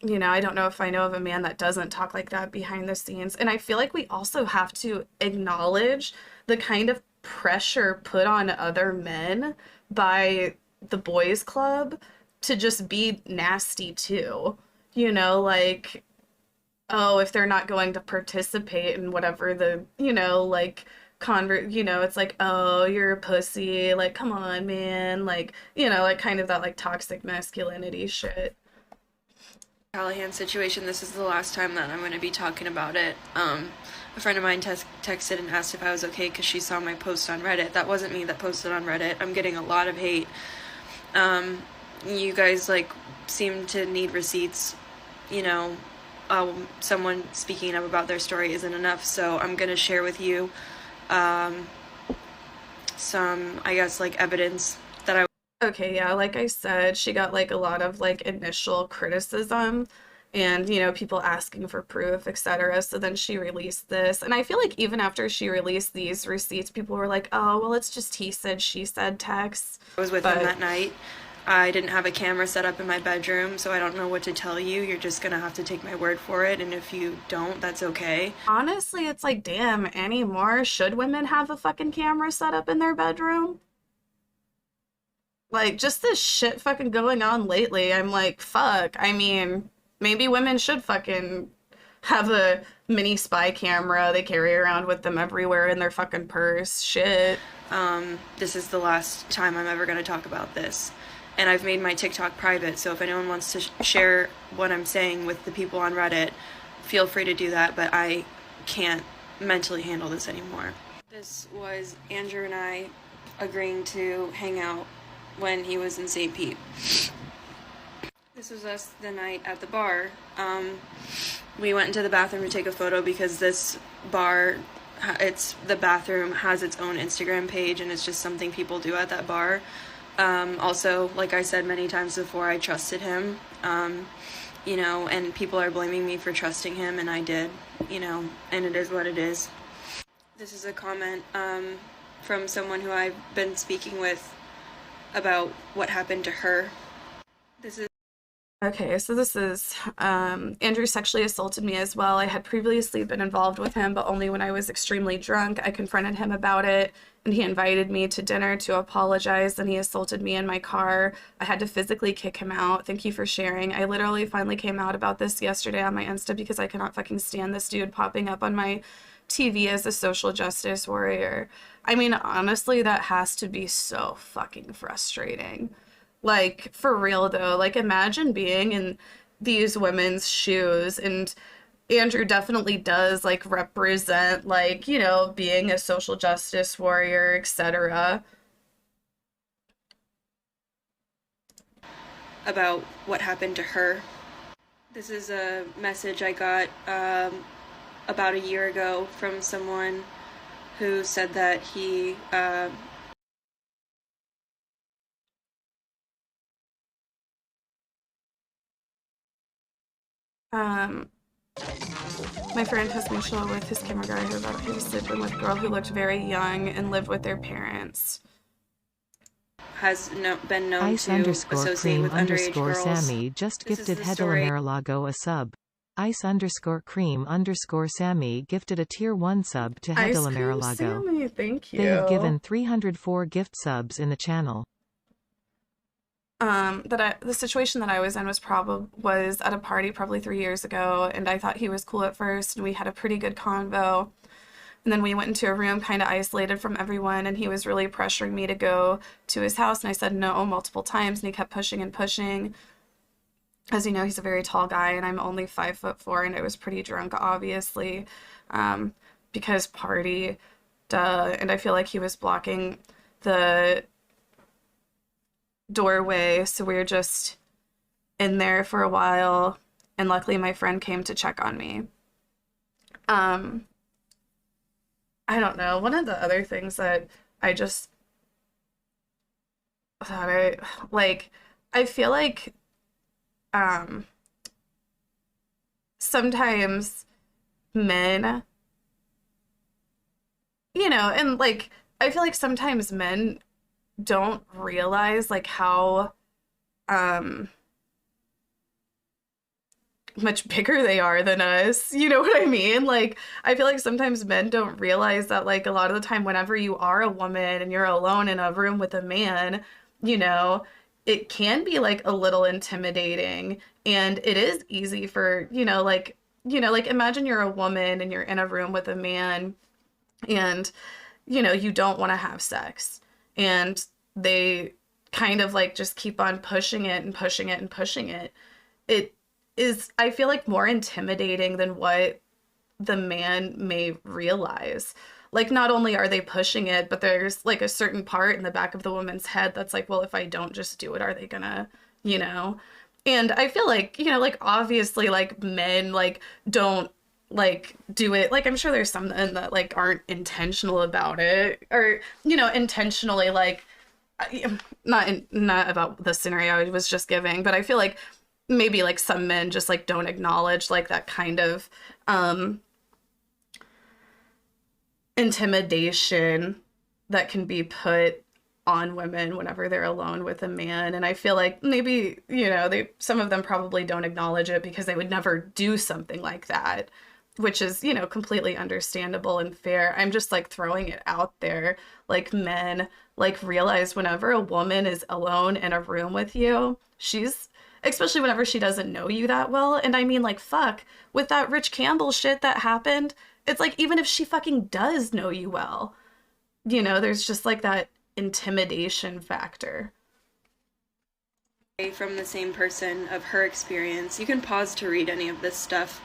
you know, I don't know if I know of a man that doesn't talk like that behind the scenes. And I feel like we also have to acknowledge the kind of pressure put on other men by the boys club to just be nasty too. You know, like, oh, if they're not going to participate in whatever the, you know, like, you know, it's like, oh, you're a pussy, like, come on, man, like, you know, like, kind of that, like, toxic masculinity shit. Callaghan situation, this is the last time that I'm going to be talking about it. A friend of mine texted and asked if I was okay because she saw my post on Reddit. That wasn't me that posted on Reddit. I'm getting a lot of hate. You guys, like, seem to need receipts, you know. Someone speaking up about their story isn't enough, so I'm gonna share with you some, I guess, like, evidence that I... Okay, yeah, like I said, she got like a lot of like initial criticism and, you know, people asking for proof, etc. So then she released this, and I feel like even after she released these receipts, people were like, oh, well, it's just he said, she said texts. I was with him that night. I didn't have a camera set up in my bedroom, so I don't know what to tell you. You're just gonna have to take my word for it, and if you don't, that's okay. Honestly, it's like, damn, anymore, should women have a fucking camera set up in their bedroom? Like, just this shit fucking going on lately, I'm like, fuck, I mean, maybe women should fucking have a mini spy camera they carry around with them everywhere in their fucking purse, shit. This is the last time I'm ever gonna talk about this. And I've made my TikTok private, so if anyone wants to share what I'm saying with the people on Reddit, feel free to do that, but I can't mentally handle this anymore. This was Andrew and I agreeing to hang out when he was in St. Pete. This was us the night at the bar. We went into the bathroom to take a photo because this bar, the bathroom has its own Instagram page, and it's just something people do at that bar. Also, like I said many times before, I trusted him, and people are blaming me for trusting him, and I did, and it is what it is. This is a comment from someone who I've been speaking with about what happened to her. Okay, so this is, Andrew sexually assaulted me as well. I had previously been involved with him, but only when I was extremely drunk. I confronted him about it, and he invited me to dinner to apologize, and he assaulted me in my car. I had to physically kick him out. Thank you for sharing. I literally finally came out about this yesterday on my Insta because I cannot fucking stand this dude popping up on my TV as a social justice warrior. I mean, honestly, that has to be so fucking frustrating. Like, for real though, like, imagine being in these women's shoes, and Andrew definitely does, like, represent, like, being a social justice warrior, etc. About what happened to her. This is a message I got about a year ago from someone who said that he my friend has me show with his camera guy who he was sleeping with a girl who looked very young and lived with their parents. Has been known Ice to underscore associate cream with underage underscore girls. Sammy just This gifted is the Hedela story. Marilago a sub. Ice underscore cream underscore Sammy gifted a tier 1 sub to Ice Hedela cream Marilago. Sammy, thank you. They have given 304 gift subs in the channel. The situation that I was in was at a party probably 3 years ago, and I thought he was cool at first, and we had a pretty good convo. And then we went into a room kind of isolated from everyone, and he was really pressuring me to go to his house, and I said no multiple times, and he kept pushing and pushing. As you know, he's a very tall guy, and I'm only 5'4", and I was pretty drunk, obviously, because party, duh. And I feel like he was blocking the doorway, so we were just in there for a while, and luckily my friend came to check on me. I don't know, one of the other things that I just thought I feel like sometimes men, and like I feel like sometimes men don't realize like how much bigger they are than us. You know what I mean? Like, I feel like sometimes men don't realize that, like, a lot of the time whenever you are a woman and you're alone in a room with a man, it can be like a little intimidating, and it is easy for, like imagine you're a woman and you're in a room with a man, and you don't want to have sex, and they kind of like just keep on pushing it and pushing it and pushing it. It is, I feel like, more intimidating than what the man may realize. Like, not only are they pushing it, but there's like a certain part in the back of the woman's head that's like, well, if I don't just do it, are they gonna, And I feel like, like, obviously, like, men, like, don't, like, do it. Like, I'm sure there's some men that, like, aren't intentional about it, or, intentionally, like, not about the scenario I was just giving, but I feel like maybe, like, some men just, like, don't acknowledge, like, that kind of, intimidation that can be put on women whenever they're alone with a man. And I feel like maybe, some of them probably don't acknowledge it because they would never do something like that, which is, completely understandable and fair. I'm just, like, throwing it out there. Like, men, like, realize whenever a woman is alone in a room with you, especially whenever she doesn't know you that well. And I mean, like, fuck, with that Rich Campbell shit that happened, it's like, even if she fucking does know you well, there's just like that intimidation factor. From the same person of her experience. You can pause to read any of this stuff.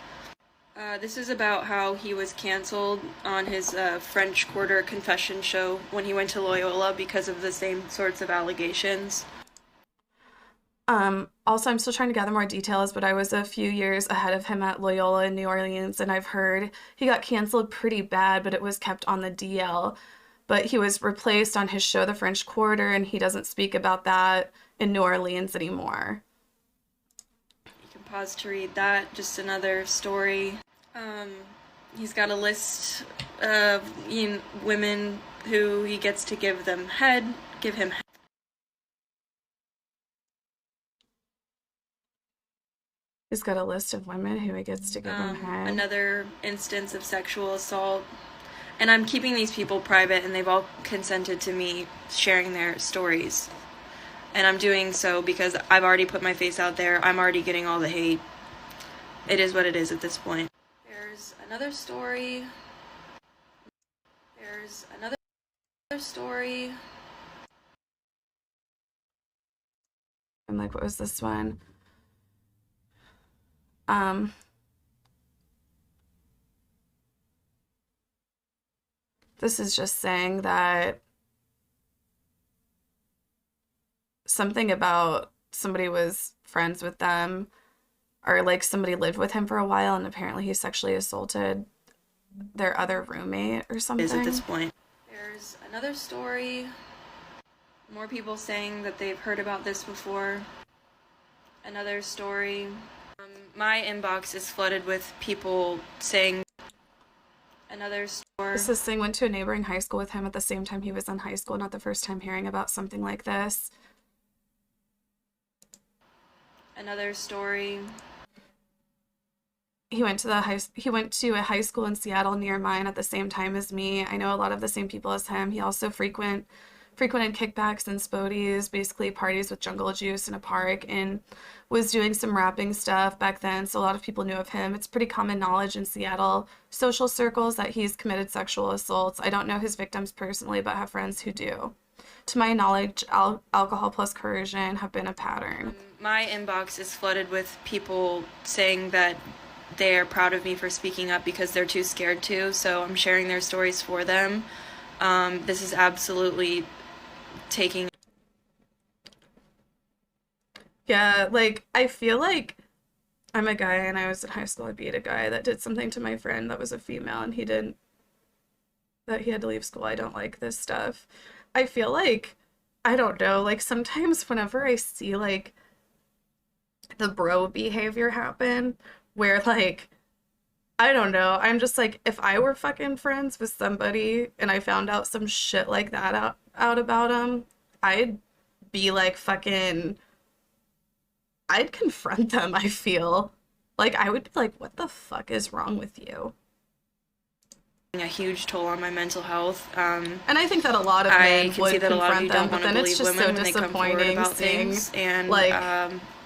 This is about how he was canceled on his French Quarter confession show when he went to Loyola because of the same sorts of allegations. Also, I'm still trying to gather more details, but I was a few years ahead of him at Loyola in New Orleans, and I've heard he got canceled pretty bad, but it was kept on the DL. But he was replaced on his show, The French Quarter, and he doesn't speak about that in New Orleans anymore. You can pause to read that. Just another story. He's got a list of women who he gets to give him head. He's got a list of women who he gets to give him head. Another instance of sexual assault. And I'm keeping these people private, and they've all consented to me sharing their stories. And I'm doing so because I've already put my face out there. I'm already getting all the hate. It is what it is at this point. There's another story. And like, what was this one? This is just saying that something about somebody was friends with them, or like somebody lived with him for a while, and apparently he sexually assaulted their other roommate or something. Is at this point. There's another story. More people saying that they've heard about this before. Another story. My inbox is flooded with people saying another story. This thing went to a neighboring high school with him at the same time he was in high school. Not the first time hearing about something like this. Another story. He went to a high school in Seattle near mine at the same time as me. I know a lot of the same people as him. He also frequented kickbacks and spodies, basically parties with jungle juice in a park, and was doing some rapping stuff back then, so a lot of people knew of him. It's pretty common knowledge in Seattle social circles that he's committed sexual assaults. I don't know his victims personally, but have friends who do. To my knowledge, alcohol plus coercion have been a pattern. My inbox is flooded with people saying that they are proud of me for speaking up because they're too scared to, so I'm sharing their stories for them. This is absolutely taking... Yeah, like, I feel like I'm a guy and I was in high school, I'd be a guy that did something to my friend that was a female and he had to leave school. I don't like this stuff. I feel like, I don't know, like, sometimes whenever I see, like, the bro behavior happen, where, like, I don't know, I'm just like, if I were fucking friends with somebody and I found out some shit like that out about them, I'd be like fucking... I'd confront them, I feel. Like, I would be like, what the fuck is wrong with you? A huge toll on my mental health. And I think that a lot of men would confront them, but then it's just so disappointing seeing, and like,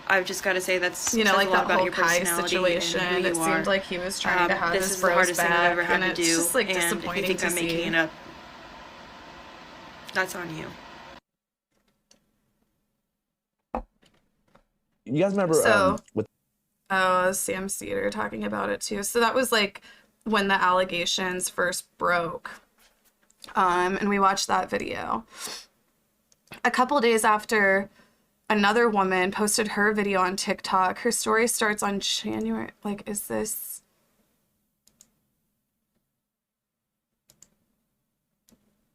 I've just got to say that's you know, like that whole Kai personality situation. And who It you seemed are. like he was trying to have this his is the bros hardest thing I've ever back, had and to it's do. just like And if you disappointing think to I'm see. making it up, that's on you. You guys remember Sam Cedar talking about it too. So that was like when the allegations first broke. And we watched that video. A couple days after, another woman posted her video on TikTok. Her story starts on January. Like, is this...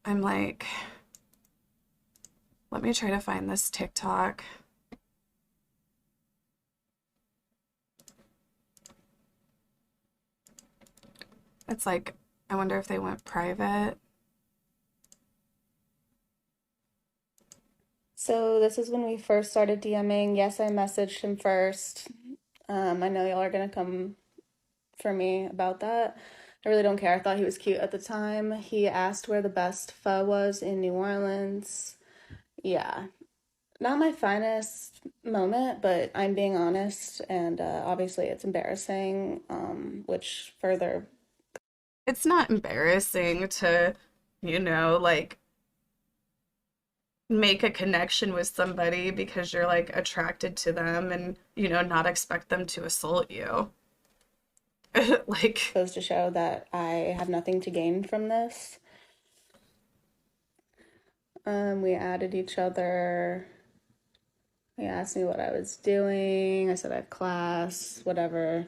I'm like... Let me try to find this TikTok. It's like, I wonder if they went private. So this is when we first started DMing. Yes, I messaged him first. I know y'all are gonna come for me about that. I really don't care. I thought he was cute at the time. He asked where the best pho was in New Orleans. Yeah, not my finest moment, but I'm being honest, and obviously it's embarrassing, which further... It's not embarrassing to, you know, like, make a connection with somebody because you're, like, attracted to them and, you know, not expect them to assault you. Like... Goes to show that I have nothing to gain from this. We added each other He asked me what I was doing. I said I have class, whatever.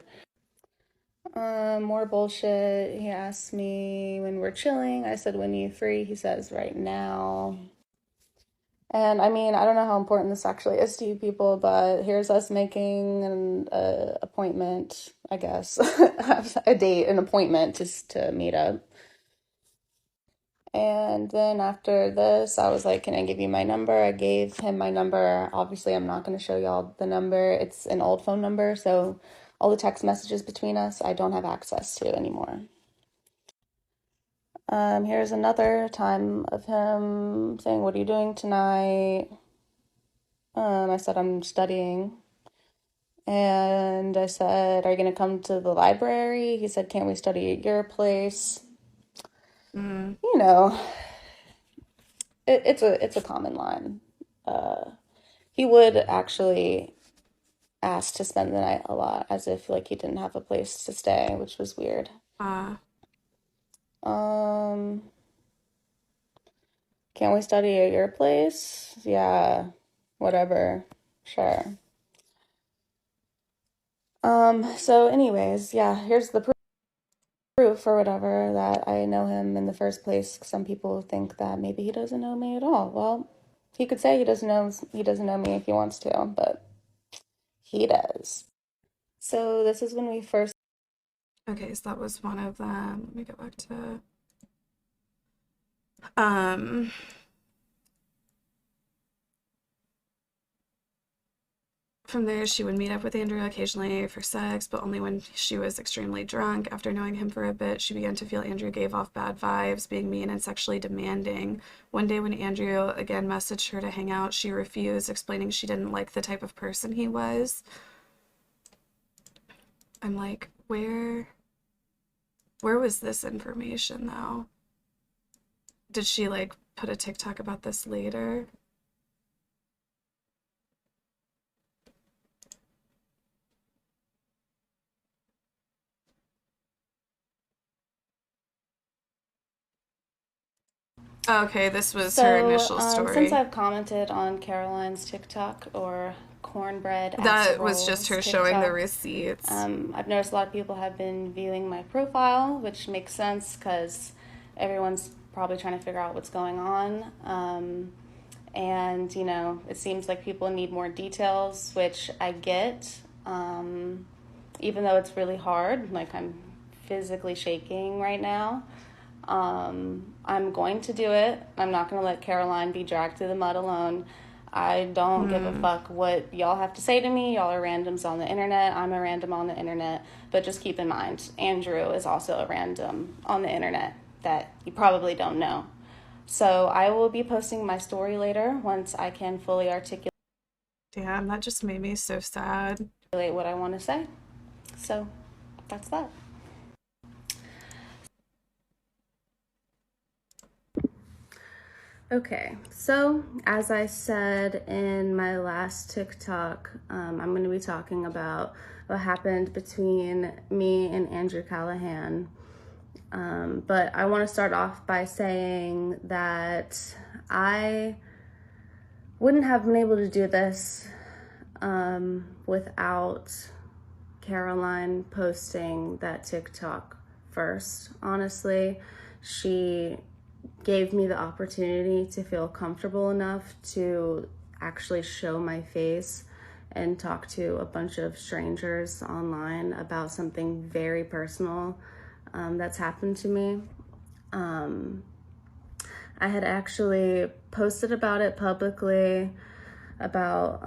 More bullshit. He asked me when we're chilling. I said, when are you free? He says, right now. And I mean, I don't know how important this actually is to you people, but here's us making an appointment, I guess, a date, an appointment just to meet up. And then after this, I was like, can I give you my number? I gave him my number. Obviously, I'm not going to show y'all the number. It's an old phone number, so all the text messages between us, I don't have access to anymore. Here's another time of him saying, what are you doing tonight? I said, I'm studying. And I said, are you going to come to the library? He said, can't we study at your place? You know, it's a common line. He would actually ask to spend the night a lot, as if like he didn't have a place to stay, which was weird. Can we study at your place? Yeah, whatever, sure. So anyways, yeah, here's the proof or whatever that I know him in the first place. Some people think that maybe he doesn't know me at all. Well, he could say he doesn't know me if he wants to, but he does. So this is when we first. Okay, so that was one of them. Let me go back to from there, she would meet up with Andrew occasionally for sex, but only when she was extremely drunk. After knowing him for a bit, she began to feel Andrew gave off bad vibes, being mean and sexually demanding. One day when Andrew again messaged her to hang out, she refused, explaining she didn't like the type of person he was. I'm like, where was this information, though? Did she, like, put a TikTok about this later? Okay, this was her initial story. Since I've commented on Caroline's TikTok or cornbread that was just her TikTok, showing the receipts. I've noticed a lot of people have been viewing my profile, which makes sense because everyone's probably trying to figure out what's going on. And, you know, it seems like people need more details, which I get, even though it's really hard. Like, I'm physically shaking right now. I'm going to do it. I'm not going to let Caroline be dragged through the mud alone. I don't give a fuck what y'all have to say to me. Y'all are randoms on the internet. I'm a random on the internet. But just keep in mind, Andrew is also a random on the internet that you probably don't know. So I will be posting my story later once I can fully articulate. Damn, that just made me so sad. What I want to say. So that's that. Okay, so as I said in my last TikTok, I'm going to be talking about what happened between me and Andrew Callaghan. But I want to start off by saying that I wouldn't have been able to do this without Caroline posting that TikTok first. Honestly, she gave me the opportunity to feel comfortable enough to actually show my face and talk to a bunch of strangers online about something very personal that's happened to me. I had actually posted about it publicly, about,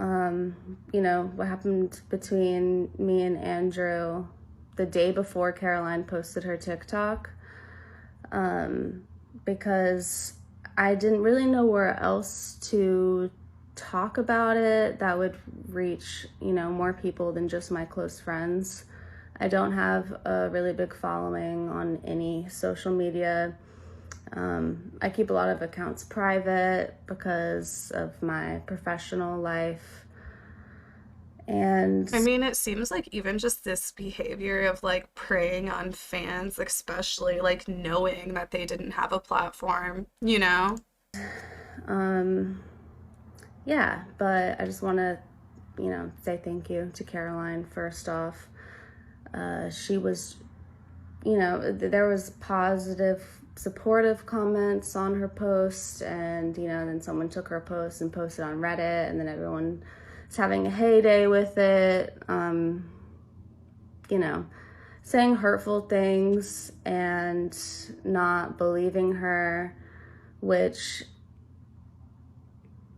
you know, what happened between me and Andrew the day before Caroline posted her TikTok. Because I didn't really know where else to talk about it that would reach, you know, more people than just my close friends. I don't have a really big following on any social media. I keep a lot of accounts private because of my professional life. And I mean, it seems like even just this behavior of like preying on fans, especially like knowing that they didn't have a platform, you know? Yeah, but I just want to say thank you to Caroline first off. She was, there was positive, supportive comments on her post, and, then someone took her post and posted on Reddit, and then everyone is having a heyday with it, saying hurtful things and not believing her, which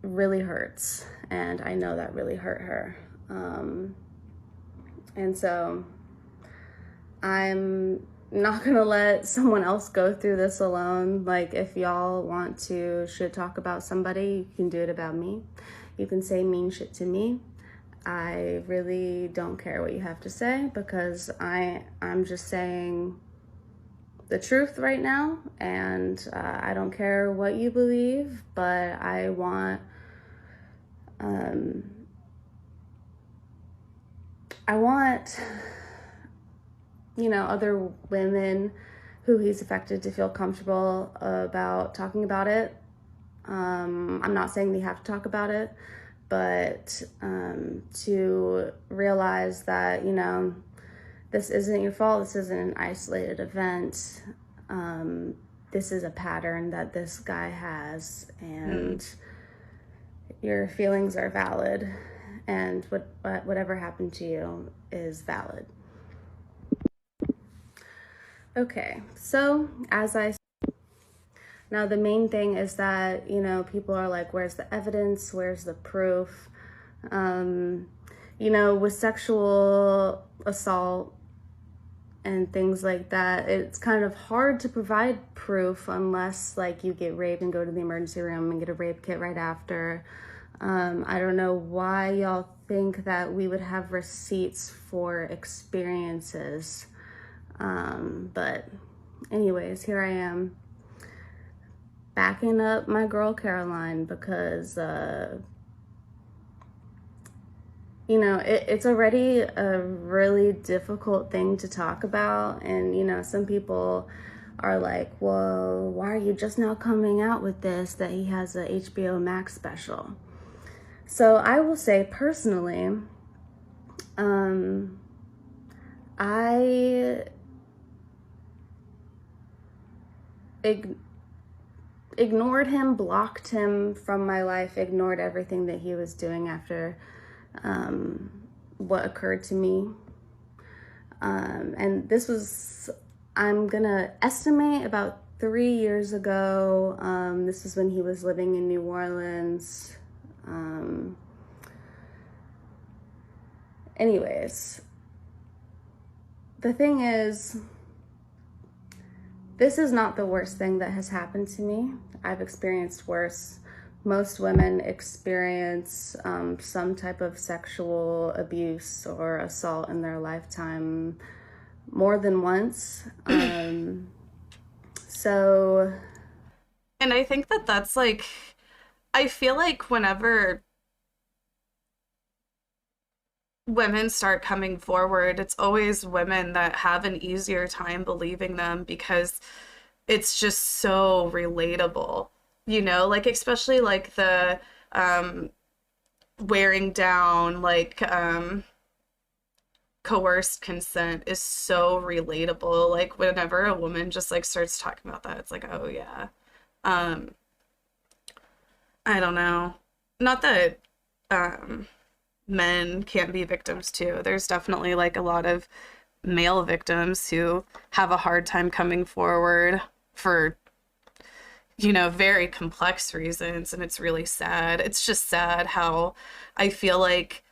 really hurts. And I know that really hurt her. And so I'm not gonna let someone else go through this alone. Like, if y'all want to shit talk about somebody, you can do it about me. You can say mean shit to me. I really don't care what you have to say, because I'm just saying the truth right now, and I don't care what you believe, but I want other women who he's affected to feel comfortable about talking about it. I'm not saying they have to talk about it, but to realize that, this isn't your fault. This isn't an isolated event. This is a pattern that this guy has, and your feelings are valid, and whatever happened to you is valid. Okay, so now the main thing is that, people are like, where's the evidence? Where's the proof? With sexual assault and things like that, it's kind of hard to provide proof unless, like, you get raped and go to the emergency room and get a rape kit right after. I don't know why y'all think that we would have receipts for experiences. But anyways, here I am backing up my girl Caroline, because, it's already a really difficult thing to talk about. And, some people are like, well, why are you just now coming out with this, that he has a HBO Max special? So I will say personally, I ignored him, blocked him from my life, ignored everything that he was doing after what occurred to me. And this was, I'm gonna estimate, about 3 years ago. This is when he was living in New Orleans. Anyways, the thing is, this is not the worst thing that has happened to me. I've experienced worse. Most women experience some type of sexual abuse or assault in their lifetime more than once. So... And I think that that's like... I feel like whenever women start coming forward, it's always women that have an easier time believing them, because it's just so relatable, like, especially like the wearing down, like coerced consent is so relatable. Like, whenever a woman just like starts talking about that, it's like, oh yeah. I don't know. Not that men can't be victims too. There's definitely like a lot of male victims who have a hard time coming forward for, very complex reasons, and it's really sad. It's just sad how I feel like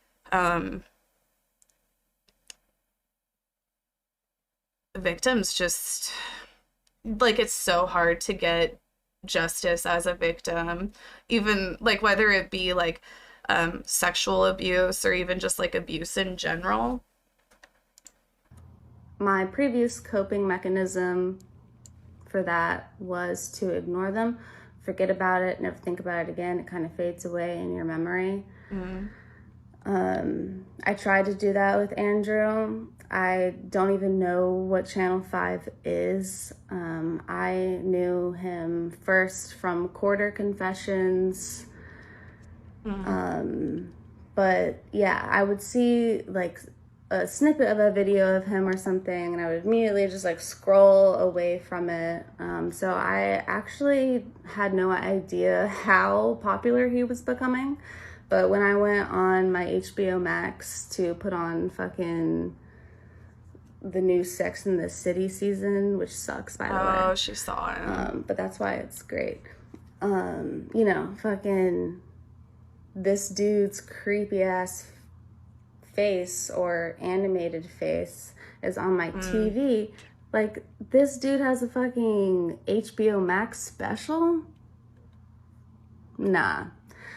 victims just, like, it's so hard to get justice as a victim, even like whether it be like sexual abuse or even just like abuse in general. My previous coping mechanism for that was to ignore them, forget about it, never think about it again. It kind of fades away in your memory. I tried to do that with Andrew. I don't even know what Channel 5 is. I knew him first from Quarter Confessions. But yeah, I would see like a snippet of a video of him or something, and I would immediately just like scroll away from it. So I actually had no idea how popular he was becoming. But when I went on my HBO Max to put on fucking the new Sex and the City season, which sucks, by the way. Oh, she saw it. But that's why it's great. You know, fucking this dude's creepy ass face or animated face is on my TV. Like, this dude has a fucking HBO Max special? Nah.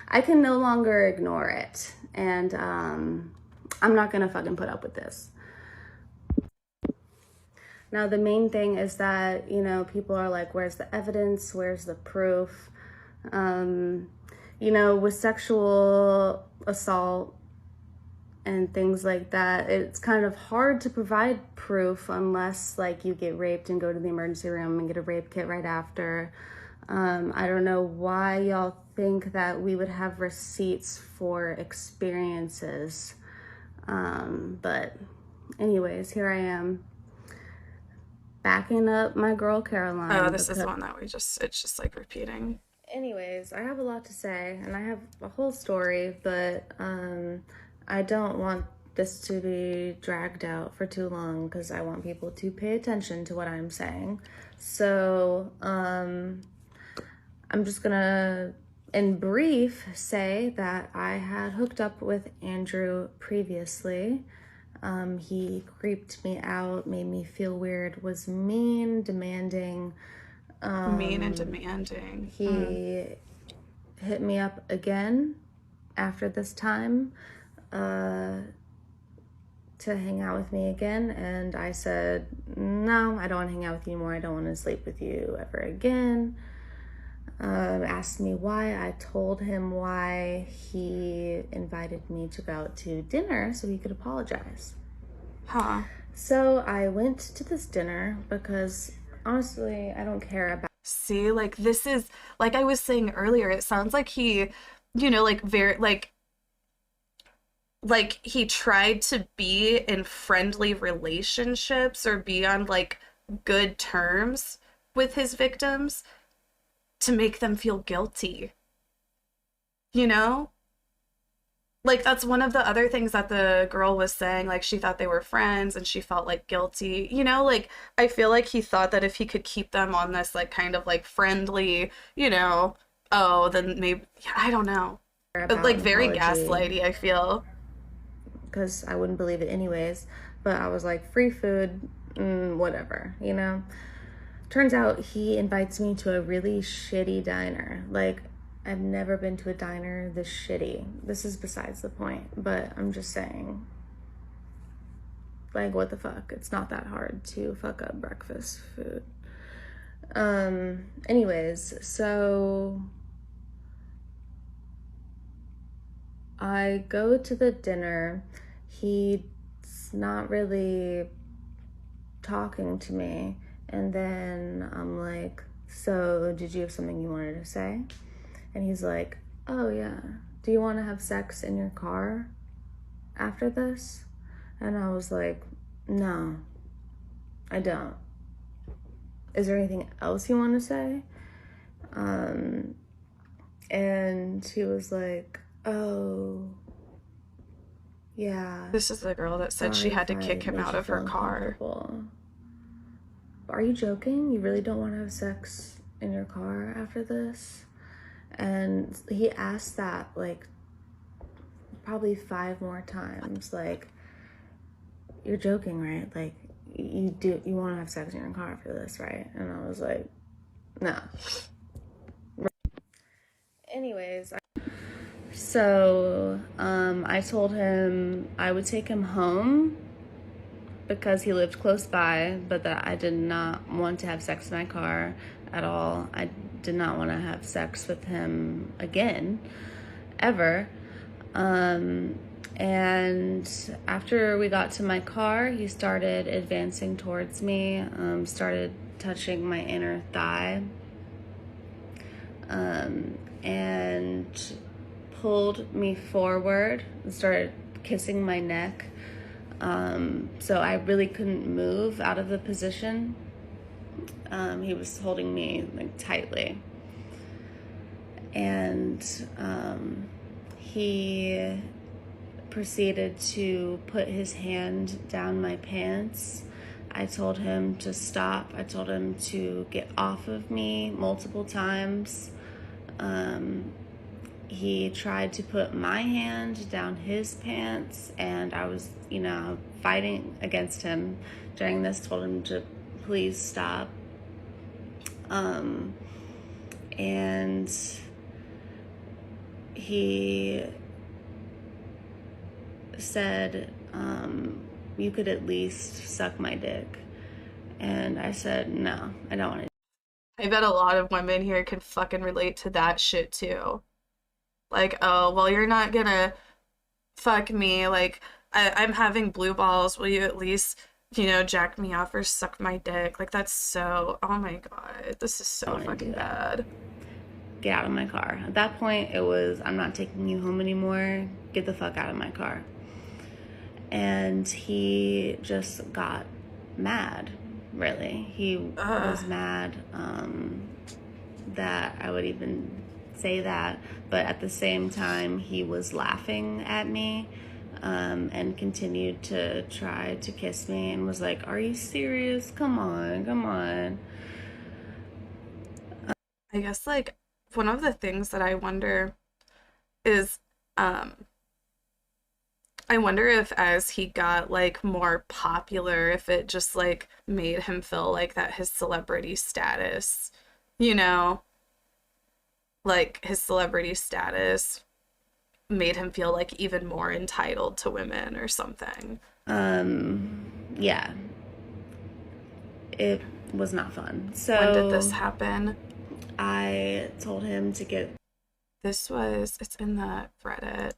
I can no longer ignore it. And I'm not gonna fucking put up with this. Now, the main thing is that, you know, people are like, where's the evidence? Where's the proof? You know, with sexual assault and things like that, it's kind of hard to provide proof unless, like, you get raped and go to the emergency room and get a rape kit right after. I don't know why y'all think that we would have receipts for experiences. But anyways, here I am, backing up my girl Caroline. Oh, this is one that it's just like repeating. Anyways, I have a lot to say, and I have a whole story, but I don't want this to be dragged out for too long because I want people to pay attention to what I'm saying. So, I'm just gonna, in brief, say that I had hooked up with Andrew previously. He creeped me out, made me feel weird, was mean, demanding. Mean and demanding. He hit me up again after this time to hang out with me again, and I said, no, I don't want to hang out with you anymore. I don't want to sleep with you ever again. Asked me why. I told him why. He invited me to go out to dinner so he could apologize. Huh. So I went to this dinner because honestly, I don't care about. See, like, this is, like I was saying earlier, it sounds like he, you know, like, very, like he tried to be in friendly relationships or be on, like, good terms with his victims to make them feel guilty. You know? Like, that's one of the other things that the girl was saying. Like, she thought they were friends and she felt, like, guilty. You know, like, I feel like he thought that if he could keep them on this, like, kind of, like, friendly, you know, oh, then maybe, yeah, I don't know. But, like, very gaslighty, I feel. Because I wouldn't believe it anyways. But I was like, free food, whatever, you know? Turns out he invites me to a really shitty diner. Like, I've never been to a diner this shitty. This is besides the point, but I'm just saying, like, what the fuck? It's not that hard to fuck up breakfast food. Anyways, so I go to the dinner. He's not really talking to me. And then I'm like, so did you have something you wanted to say? And he's like, oh yeah, do you want to have sex in your car after this? And I was like, no, I don't. Is there anything else you want to say? And he was like, oh, yeah. This is the girl that said she had to kick him out of her car. Are you joking? You really don't want to have sex in your car after this? And he asked that like probably 5 more times. Like, you're joking, right? Like, you want to have sex in your car after this, right? And I was like, no. Anyways, so I told him I would take him home because he lived close by, but that I did not want to have sex in my car at all. I did not want to have sex with him again, ever. And after we got to my car, he started advancing towards me, started touching my inner thigh, and pulled me forward and started kissing my neck. So I really couldn't move out of the position. He was holding me like tightly. And he proceeded to put his hand down my pants. I told him to stop. I told him to get off of me multiple times. He tried to put my hand down his pants, and I was, fighting against him during this, told him to please stop. And he said, you could at least suck my dick. And I said, no, I don't want to. I bet a lot of women here can fucking relate to that shit too. Like, oh, well, you're not gonna fuck me. Like, I'm having blue balls. Will you at least, jack me off or suck my dick? Like, that's so, oh my God, this is so fucking bad. Get out of my car. At that point, it was, I'm not taking you home anymore. Get the fuck out of my car. And he just got mad, really. He was mad that I would even say that, but at the same time, he was laughing at me and continued to try to kiss me and was like, are you serious? Come on, come on. I guess, like, one of the things that I wonder is, I wonder if as he got, like, more popular, if it just, like, made him feel like that his celebrity status, like, his celebrity status made him feel, like, even more entitled to women or something. Yeah. It was not fun. So when did this happen? I told him to get... It's in the Reddit.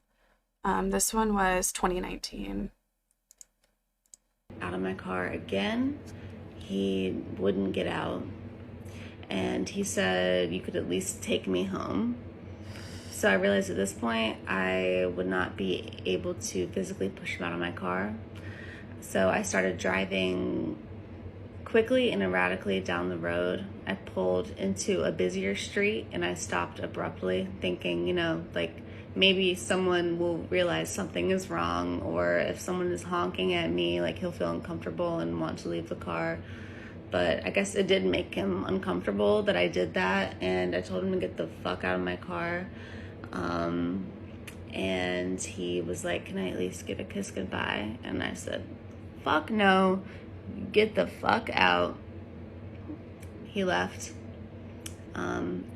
This one was 2019. Out of my car again. He wouldn't get out. And he said, you could at least take me home. So I realized at this point, I would not be able to physically push him out of my car. So I started driving quickly and erratically down the road. I pulled into a busier street and I stopped abruptly, thinking, like, maybe someone will realize something is wrong, or if someone is honking at me, like, he'll feel uncomfortable and want to leave the car. But I guess it did make him uncomfortable that I did that, and I told him to get the fuck out of my car. And he was like, can I at least get a kiss goodbye? And I said, fuck no, get the fuck out. He left.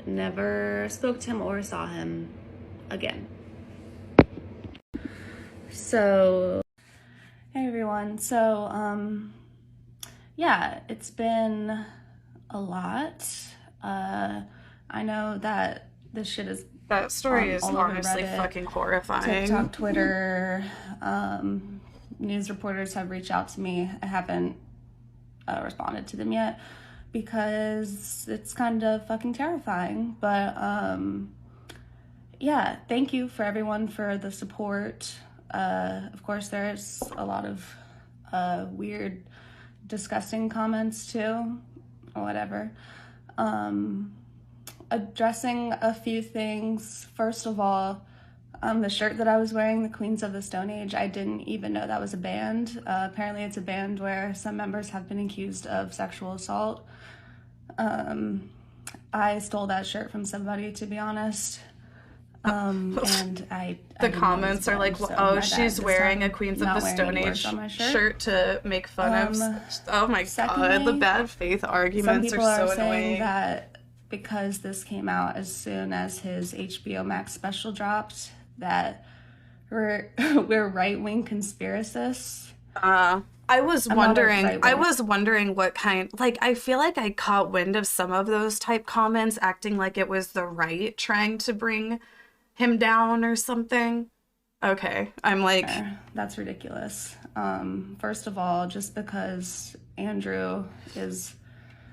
Never spoke to him or saw him again. So, hey everyone. So, yeah, it's been a lot. I know that this shit is... That story is honestly Reddit, fucking horrifying. TikTok, Twitter, news reporters have reached out to me. I haven't responded to them yet because it's kind of fucking terrifying. But yeah, thank you for everyone for the support. Of course, there's a lot of weird, disgusting comments too, or whatever. Addressing a few things. First of all, the shirt that I was wearing, the Queens of the Stone Age, I didn't even know that was a band. Apparently it's a band where some members have been accused of sexual assault. I stole that shirt from somebody, to be honest. And the comments are like, so oh, she's wearing a Queens of the Stone Age shirt to make fun of. Oh my God, the bad faith arguments are so annoying. That because this came out as soon as his HBO Max special dropped, that we're right-wing conspiracists. I was wondering what kind, like, I feel like I caught wind of some of those type comments acting like it was the right trying to bring him down or something. Okay, I'm like... That's ridiculous. First of all, just because Andrew is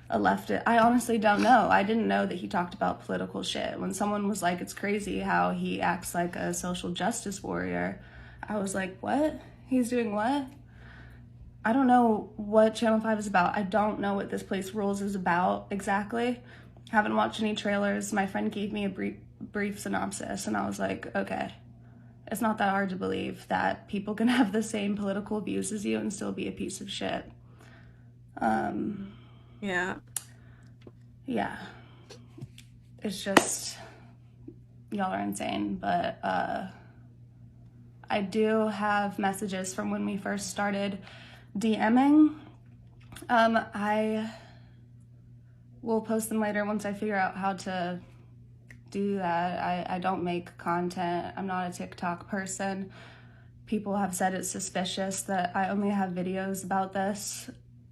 a leftist. I honestly don't know. I didn't know that he talked about political shit. When someone was like, it's crazy how he acts like a social justice warrior, I was like, what? He's doing what? I don't know what Channel 5 is about. I don't know what This Place Rules is about exactly. Haven't watched any trailers. My friend gave me a brief synopsis, and I was like, okay. It's not that hard to believe that people can have the same political views as you and still be a piece of shit. Yeah. Yeah. It's just, y'all are insane, but I do have messages from when we first started DMing. I will post them later once I figure out how to do that. I don't make content. I'm not a TikTok person. People have said it's suspicious that I only have videos about this.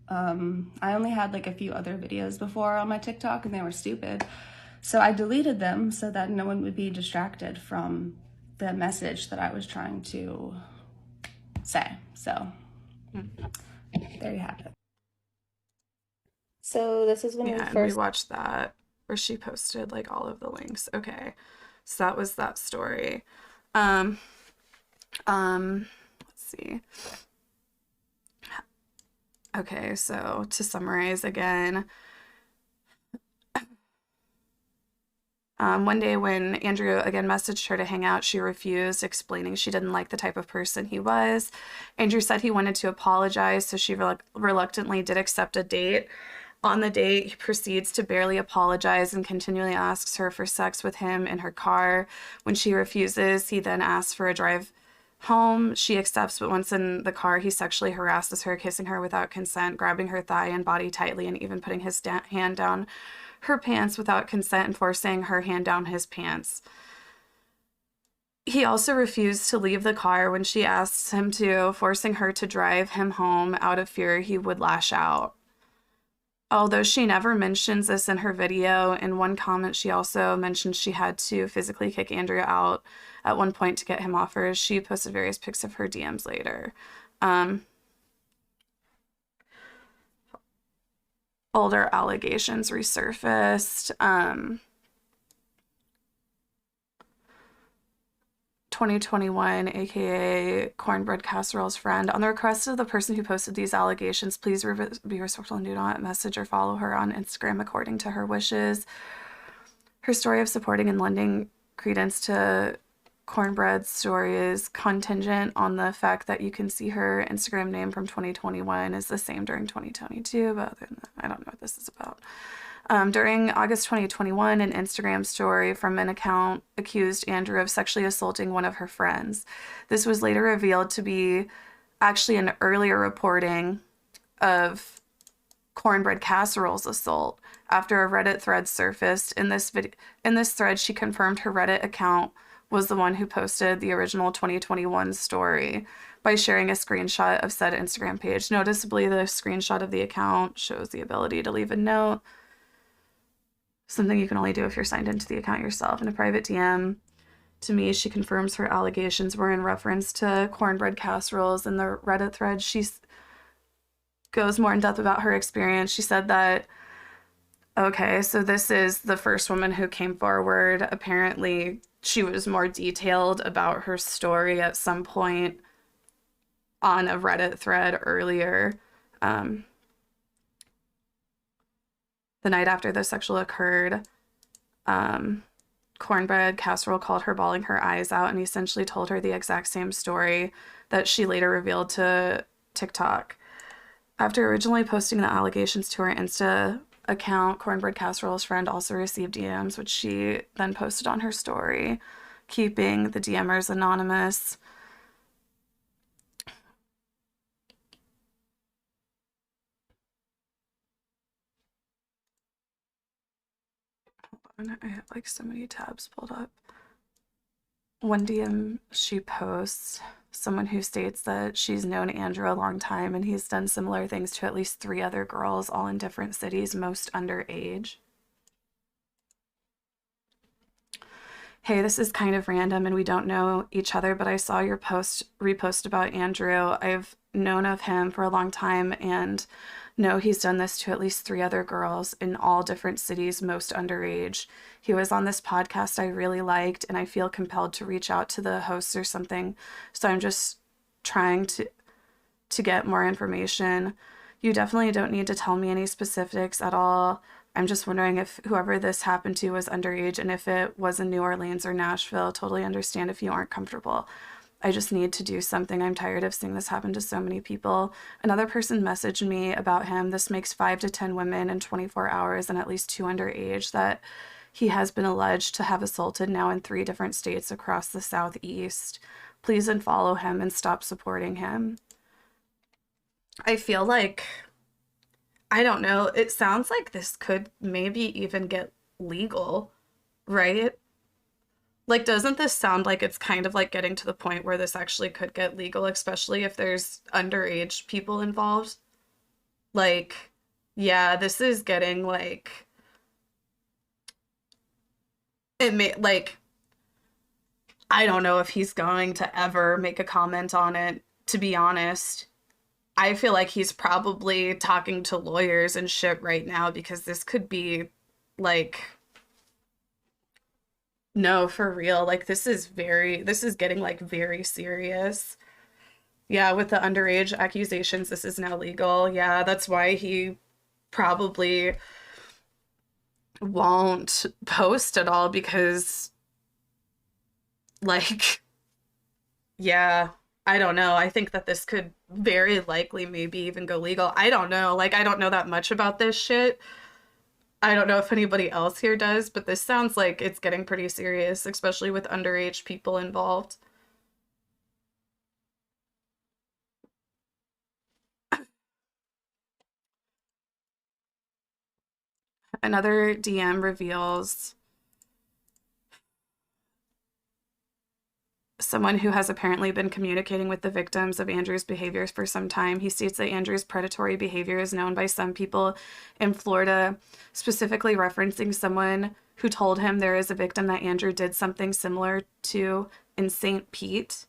I only had like a few other videos before on my TikTok and they were stupid. So I deleted them so that no one would be distracted from the message that I was trying to say. So there you have it. So this is when we watched that where she posted like all of the links. Okay. So that was that story. Let's see. Okay, so to summarize again, one day when Andrew again messaged her to hang out, she refused, explaining she didn't like the type of person he was. Andrew said he wanted to apologize, so she reluctantly did accept a date. On the date, he proceeds to barely apologize and continually asks her for sex with him in her car. When she refuses, he then asks for a drive home. She accepts, but once in the car, he sexually harasses her, kissing her without consent, grabbing her thigh and body tightly, and even putting his hand down her pants without consent and forcing her hand down his pants. He also refused to leave the car when she asks him to, forcing her to drive him home out of fear he would lash out. Although she never mentions this in her video, in one comment she also mentioned she had to physically kick Andrea out at one point to get him off her. She posted various pics of her DMs later. Older allegations resurfaced. 2021, aka Cornbread Casserole's friend. On the request of the person who posted these allegations, please be respectful and do not message or follow her on Instagram according to her wishes. Her story of supporting and lending credence to Cornbread's story is contingent on the fact that you can see her Instagram name from 2021 is the same during 2022, but other than that, I don't know what this is about. During August 2021, an Instagram story from an account accused Andrew of sexually assaulting one of her friends. This was later revealed to be actually an earlier reporting of Cornbread Casserole's assault after a Reddit thread surfaced. In this thread, she confirmed her Reddit account was the one who posted the original 2021 story by sharing a screenshot of said Instagram page. Noticeably, the screenshot of the account shows the ability to leave a note, something you can only do if you're signed into the account yourself. In a private DM to me, she confirms her allegations were in reference to Cornbread Casseroles. In the Reddit thread, she goes more in depth about her experience. She said that, okay, so this is the first woman who came forward. Apparently, she was more detailed about her story at some point on a Reddit thread earlier. The night after the sexual occurred, Cornbread Casserole called her bawling her eyes out and essentially told her the exact same story that she later revealed to TikTok. After originally posting the allegations to her Insta account, Cornbread Casserole's friend also received DMs, which she then posted on her story, keeping the DMers anonymous. I have like so many tabs pulled up. One DM she posts, someone who states that she's known Andrew a long time and he's done similar things to at least 3 other girls, all in different cities, most underage. Hey, this is kind of random and we don't know each other, but I saw your repost about Andrew. I've known of him for a long time and know he's done this to at least 3 other girls in all different cities, most underage. He was on this podcast I really liked, and I feel compelled to reach out to the hosts or something. So I'm just trying to get more information. You definitely don't need to tell me any specifics at all. I'm just wondering if whoever this happened to was underage, and if it was in New Orleans or Nashville. Totally understand if you aren't comfortable. I just need to do something. I'm tired of seeing this happen to so many people. Another person messaged me about him. This makes 5 to 10 women in 24 hours and at least 2 underage that he has been alleged to have assaulted now in 3 different states across the Southeast. Please unfollow him and stop supporting him. I feel like, I don't know, it sounds like this could maybe even get legal, right? Like, doesn't this sound like it's kind of like getting to the point where this actually could get legal, especially if there's underage people involved? Like, yeah, this is getting like, it may, like, I don't know if he's going to ever make a comment on it, to be honest. I feel like he's probably talking to lawyers and shit right now because this could be like, no, for real. Like, this is getting like very serious. Yeah, with the underage accusations, this is now legal. Yeah, that's why he probably won't post at all because, like, yeah, I don't know. I think that this could very likely maybe even go legal. I don't know. Like, I don't know that much about this shit. I don't know if anybody else here does, but this sounds like it's getting pretty serious, especially with underage people involved. Another DM reveals someone who has apparently been communicating with the victims of Andrew's behaviors for some time. He states that Andrew's predatory behavior is known by some people in Florida, specifically referencing someone who told him there is a victim that Andrew did something similar to in St. Pete.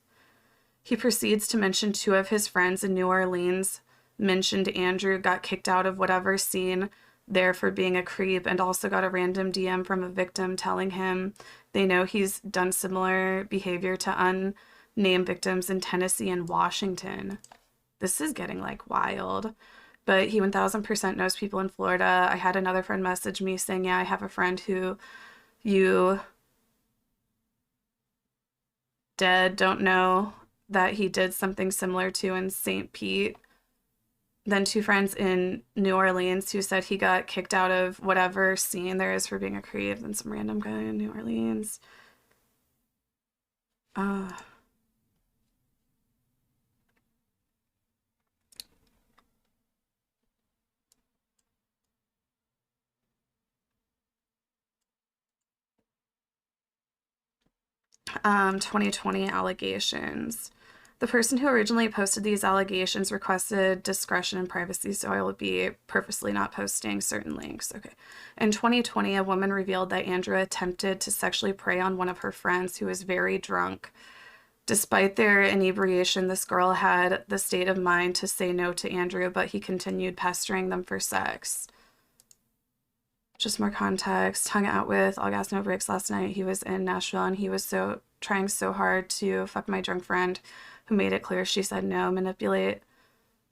He proceeds to mention 2 of his friends in New Orleans mentioned Andrew got kicked out of whatever scene there for being a creep, and also got a random DM from a victim telling him they know he's done similar behavior to unnamed victims in Tennessee and Washington. This is getting like wild. But he 1000% knows people in Florida. I had another friend message me saying, yeah, I have a friend who you don't know that he did something similar to in St. Pete. Then 2 friends in New Orleans who said he got kicked out of whatever scene there is for being a creep. Then some random guy in New Orleans. 2020 allegations. The person who originally posted these allegations requested discretion and privacy, so I will be purposely not posting certain links. Okay. In 2020, a woman revealed that Andrew attempted to sexually prey on one of her friends who was very drunk. Despite their inebriation, this girl had the state of mind to say no to Andrew, but he continued pestering them for sex. Just more context. Hung out with All Gas No Breaks last night. He was in Nashville and he was trying so hard to fuck my drunk friend who made it clear she said no. Manipulate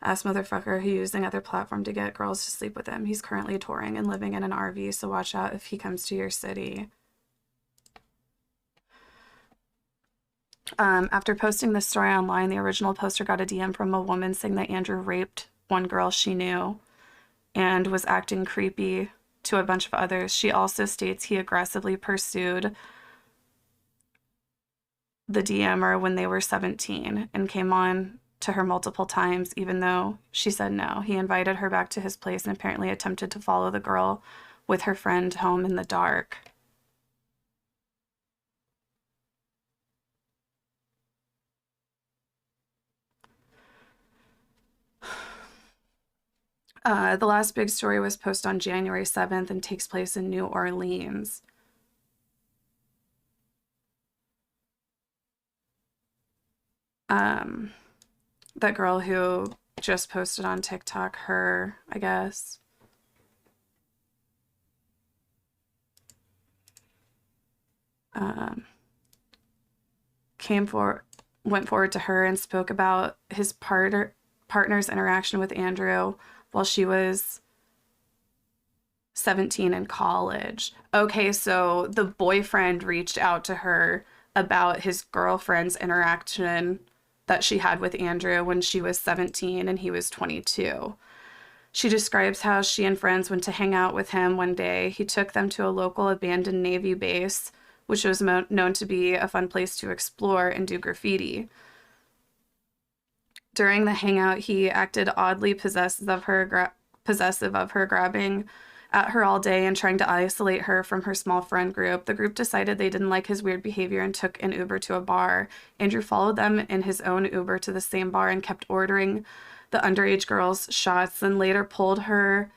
ass motherfucker who using other platform to get girls to sleep with him. He's currently touring and living in an RV, so watch out if he comes to your city. After posting this story online, the original poster got a DM from a woman saying that Andrew raped one girl she knew and was acting creepy to a bunch of others. She also states he aggressively pursued the DMer when they were 17 and came on to her multiple times, even though she said no. He invited her back to his place and apparently attempted to follow the girl with her friend home in the dark. The last big story was posted on January 7th and takes place in New Orleans. That girl who just posted on TikTok, her, I guess. Went forward to her and spoke about his partner's interaction with Andrew while she was 17 in college. Okay, so the boyfriend reached out to her about his girlfriend's interaction that she had with Andrew when she was 17 and he was 22. She describes how she and friends went to hang out with him one day. He took them to a local abandoned Navy base, which was known to be a fun place to explore and do graffiti. During the hangout, he acted oddly possessive of her, grabbing at her all day and trying to isolate her from her small friend group. The group decided they didn't like his weird behavior and took an Uber to a bar. Andrew followed them in his own Uber to the same bar and kept ordering the underage girl's shots, then later pulled her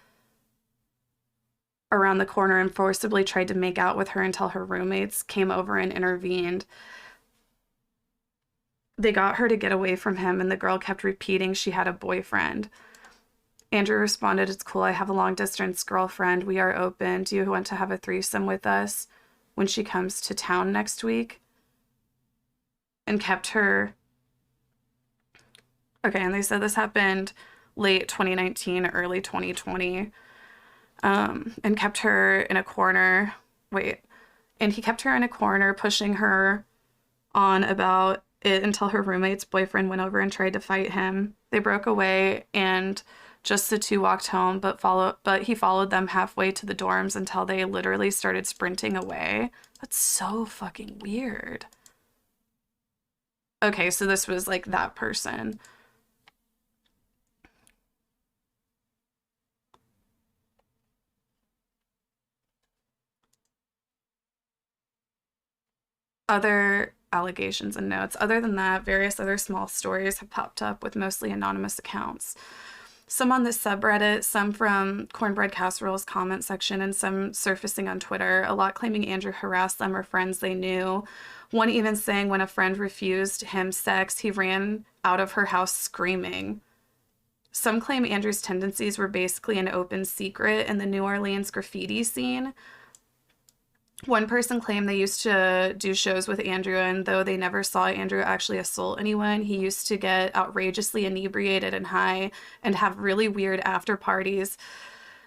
around the corner and forcibly tried to make out with her until her roommates came over and intervened. They got her to get away from him, and the girl kept repeating she had a boyfriend. Andrew responded, "It's cool, I have a long-distance girlfriend. We are open. Do you want to have a threesome with us when she comes to town next week?" And kept her... Okay, and they said this happened late 2019, early 2020. And kept her in a corner. And he kept her in a corner, pushing her on about it until her roommate's boyfriend went over and tried to fight him. They broke away and just the two walked home, but he followed them halfway to the dorms until they literally started sprinting away. That's so fucking weird. Okay, so this was like that person. Other allegations and notes. Other than that, various other small stories have popped up with mostly anonymous accounts. Some on this subreddit, some from Cornbread Casserole's comment section, and some surfacing on Twitter, a lot claiming Andrew harassed them or friends they knew. One even saying when a friend refused him sex, he ran out of her house screaming. Some claim Andrew's tendencies were basically an open secret in the New Orleans graffiti scene. One person claimed they used to do shows with Andrew, and though they never saw Andrew actually assault anyone, he used to get outrageously inebriated and high and have really weird after parties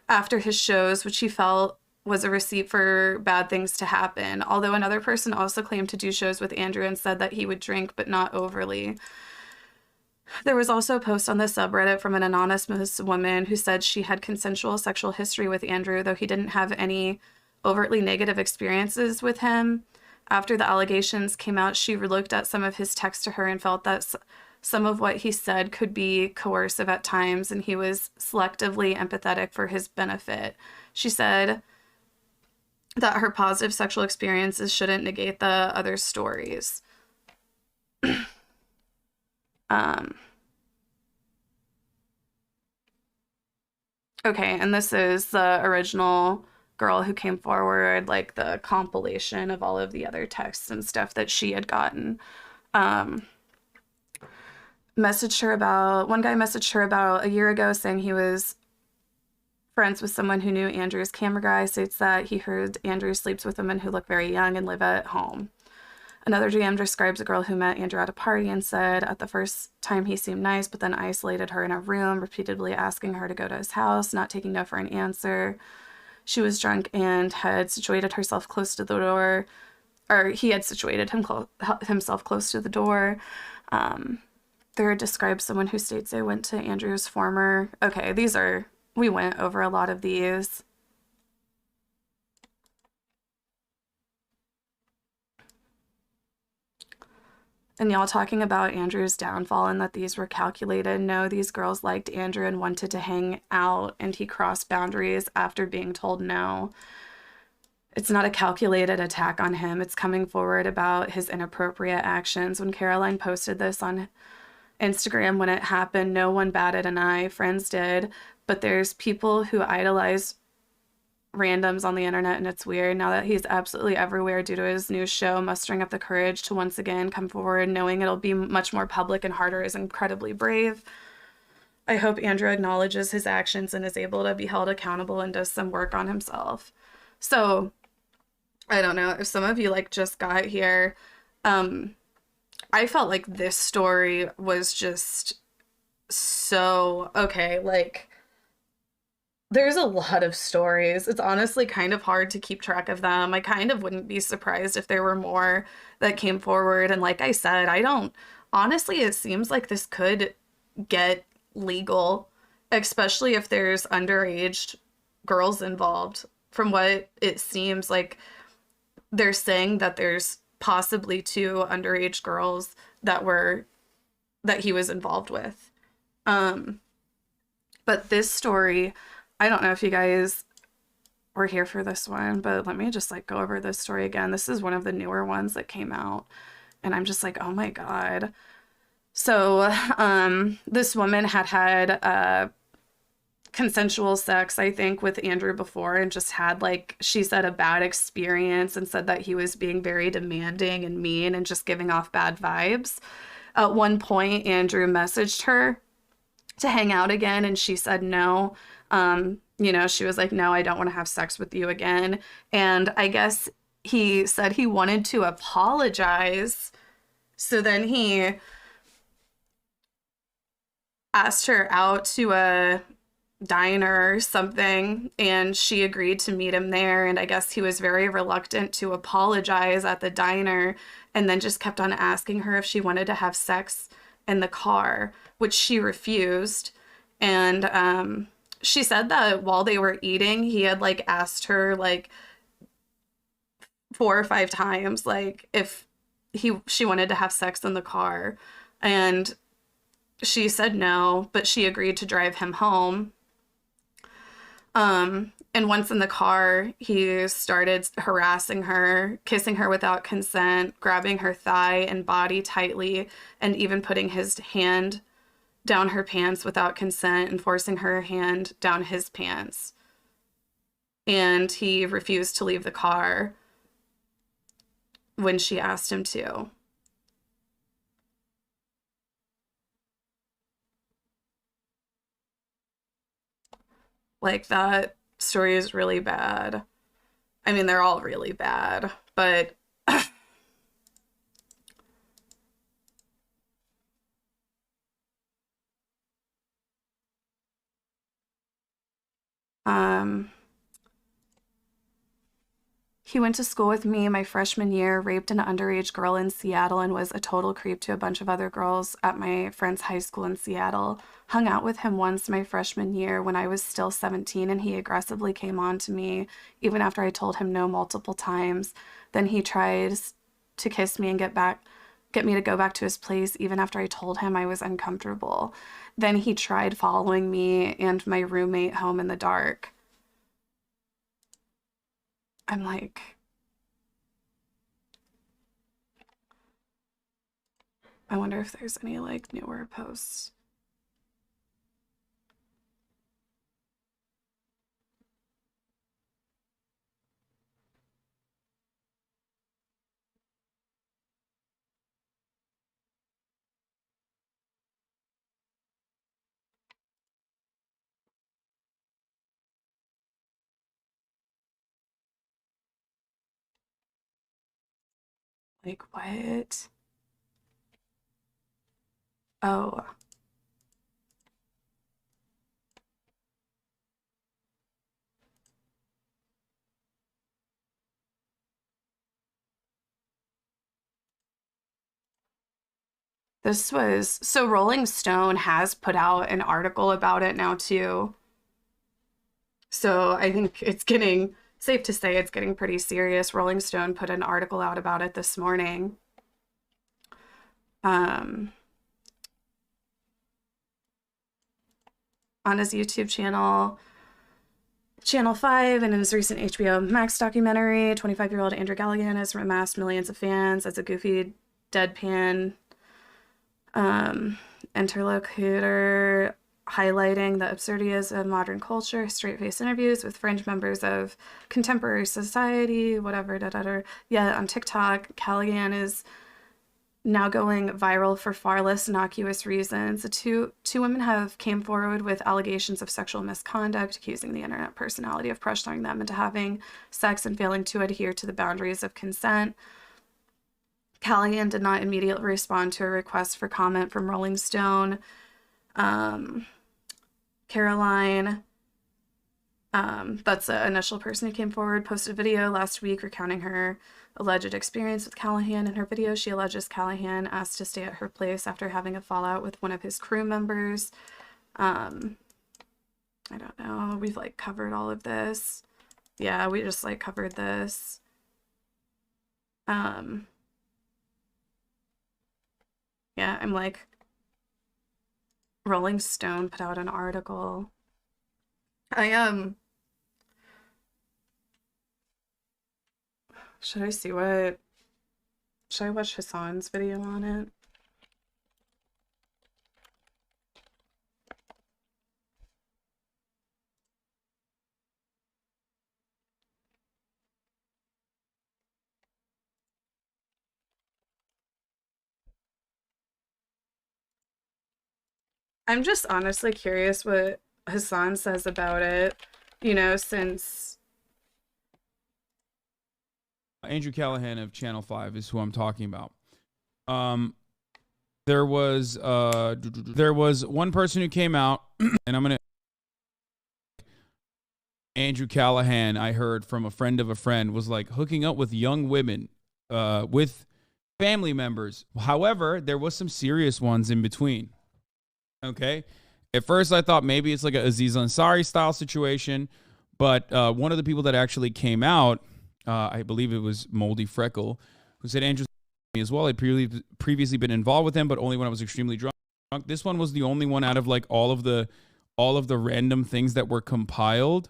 after his shows, which he felt was a receipt for bad things to happen. Although another person also claimed to do shows with Andrew and said that he would drink, but not overly. There was also a post on the subreddit from an anonymous woman who said she had consensual sexual history with Andrew, though he didn't have any overtly negative experiences with him. After the allegations came out, she looked at some of his texts to her and felt that some of what he said could be coercive at times, and he was selectively empathetic for his benefit. She said that her positive sexual experiences shouldn't negate the other stories. Okay, and this is the original girl who came forward, like the compilation of all of the other texts and stuff that she had gotten. Messaged her about, one guy messaged her about a year ago saying he was friends with someone who knew Andrew's camera guy, states that he heard Andrew sleeps with women who look very young and live at home. Another GM describes a girl who met Andrew at a party and said at the first time he seemed nice, but then isolated her in a room, repeatedly asking her to go to his house, not taking no for an answer. She was drunk and had situated herself close to the door, or he had situated himself close to the door. There describes someone who states they went to Andrew's former... Okay, we went over a lot of these. And y'all talking about Andrew's downfall and that these were calculated. No, these girls liked Andrew and wanted to hang out, and he crossed boundaries after being told no. It's not a calculated attack on him. It's coming forward about his inappropriate actions. When Caroline posted this on Instagram when it happened, no one batted an eye. Friends did. But there's people who idolize randoms on the internet, and it's weird now that he's absolutely everywhere due to his new show, mustering up the courage to once again come forward, knowing it'll be much more public and harder, is incredibly brave. I hope Andrew acknowledges his actions and is able to be held accountable and does some work on himself. So, I don't know, if some of you like just got here, I felt like this story was just so, okay, like, there's a lot of stories. It's honestly kind of hard to keep track of them. I kind of wouldn't be surprised if there were more that came forward. And like I said, honestly, it seems like this could get legal, especially if there's underage girls involved. From what it seems like, they're saying that there's possibly 2 underage girls that he was involved with. But this story, I don't know if you guys were here for this one, but let me just like go over this story again. This is one of the newer ones that came out, and I'm just like, oh my God. So, this woman had consensual sex, I think, with Andrew before, and just had, like, she said, a bad experience, and said that he was being very demanding and mean and just giving off bad vibes. At one point, Andrew messaged her to hang out again, and she said no. She was like, no, I don't want to have sex with you again. And I guess he said he wanted to apologize. So then he asked her out to a diner or something, and she agreed to meet him there. And I guess he was very reluctant to apologize at the diner, and then just kept on asking her if she wanted to have sex in the car, which she refused. And she said that while they were eating, he had like asked her like 4 or 5 times like if she wanted to have sex in the car, and she said no, but she agreed to drive him home. And once in the car, he started harassing her, kissing her without consent, grabbing her thigh and body tightly, and even putting his hand down her pants without consent and forcing her hand down his pants. And he refused to leave the car when she asked him to. Like, that story is really bad. I mean, they're all really bad, but he went to school with me my freshman year, raped an underage girl in Seattle, and was a total creep to a bunch of other girls at my friend's high school in Seattle. Hung out with him once my freshman year when I was still 17, and he aggressively came on to me even after I told him no multiple times. Then he tries to kiss me and get me to go back to his place even after I told him I was uncomfortable. Then he tried following me and my roommate home in the dark. I'm like, I wonder if there's any like newer posts. Like, what? Oh. So Rolling Stone has put out an article about it now too. So I think it's getting, safe to say it's getting pretty serious. Rolling Stone put an article out about it this morning. On his YouTube channel, Channel 5, and in his recent HBO Max documentary, 25-year-old Andrew Callaghan has amassed millions of fans as a goofy, deadpan interlocutor highlighting the absurdities of modern culture, straight-face interviews with fringe members of contemporary society, whatever, Yeah, on TikTok, Callaghan is now going viral for far less innocuous reasons. The two women have came forward with allegations of sexual misconduct, accusing the internet personality of pressuring them into having sex and failing to adhere to the boundaries of consent. Callaghan did not immediately respond to a request for comment from Rolling Stone. Caroline, that's the initial person who came forward, posted a video last week recounting her alleged experience with Callaghan. In her video, she alleges Callaghan asked to stay at her place after having a fallout with one of his crew members. I don't know. We've like covered all of this. Yeah, we just like covered this. Yeah, I'm like, Rolling Stone put out an article. Should I watch Hassan's video on it? I'm just honestly curious what Hassan says about it, you know, since Andrew Callaghan of Channel 5 is who I'm talking about. There was one person who came out, and I'm gonna Andrew Callaghan, I heard from a friend of a friend, was like hooking up with young women, with family members. However, there was some serious ones in between. Okay. At first, I thought maybe it's like a Aziz Ansari style situation, but one of the people that actually came out, I believe it was Moldy Freckle, who said Andrew me as well. I'd previously been involved with him, but only when I was extremely drunk. This one was the only one out of like all of the random things that were compiled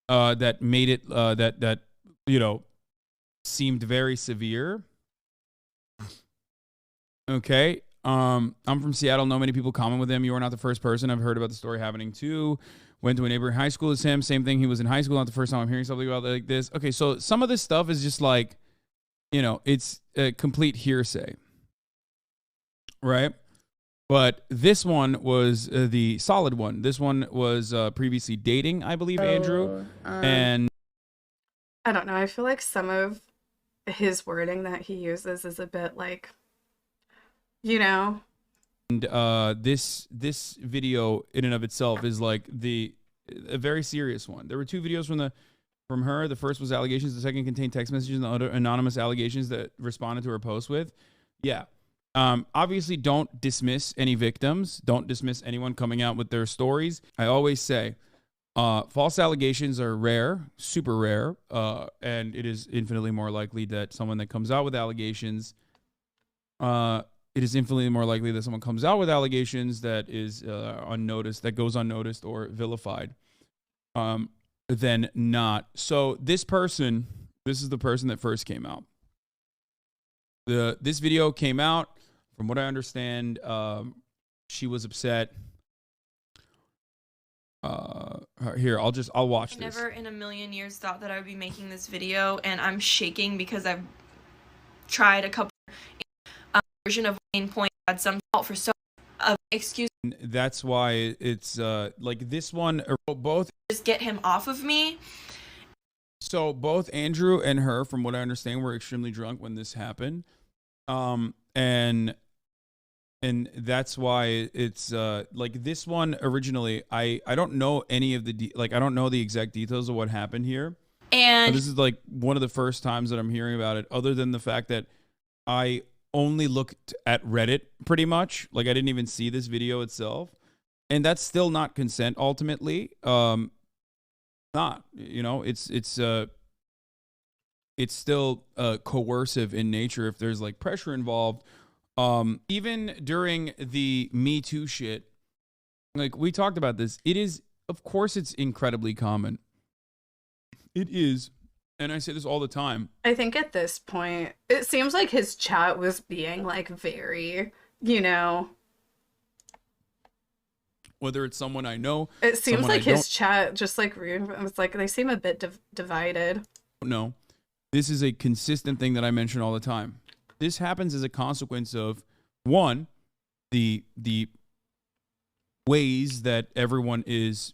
that made it that you know seemed very severe. Okay. I'm from Seattle. Know many people comment with him. You are not the first person. I've heard about the story happening too. Went to a neighboring high school as him. Same thing. He was in high school. Not the first time I'm hearing something about like this. Okay, so some of this stuff is just like, you know, it's a complete hearsay, right? But this one was the solid one. This one was previously dating, I believe, Andrew. And I don't know. I feel like some of his wording that he uses is a bit like, you know. And this video in and of itself is like a very serious one. There were two videos from her. The first was allegations. The second contained text messages and other anonymous allegations that responded to her post with. Yeah. Obviously, don't dismiss any victims. Don't dismiss anyone coming out with their stories. I always say, false allegations are rare, super rare, and it is infinitely more likely that someone that comes out with allegations, it is infinitely more likely that someone comes out with allegations that is unnoticed, that goes unnoticed or vilified, than not. So this is the person that first came out. This video came out. From what I understand, she was upset. Here, I'll watch this. I never in a million years thought that I would be making this video, and I'm shaking because I've tried a couple version of Wayne Point had some fault for so excuse. That's why it's like this one, both just get him off of me. So both Andrew and her, from what I understand, were extremely drunk when this happened, and that's why it's like this one originally. I don't know any of the I don't know the exact details of what happened here, and this is like one of the first times that I'm hearing about it. Other than the fact that I only looked at Reddit pretty much, like I didn't even see this video itself, and that's still not consent ultimately. Not, you know, it's still coercive in nature if there's like pressure involved. Even during the Me Too shit, like we talked about this, it is, of course, it's incredibly common. It is. And I say this all the time. I think at this point, it seems like his chat was being like very, you know, whether it's someone I know. It seems someone like I his chat, just like it's like they seem a bit divided. No, this is a consistent thing that I mention all the time. This happens as a consequence of, one, the ways that everyone is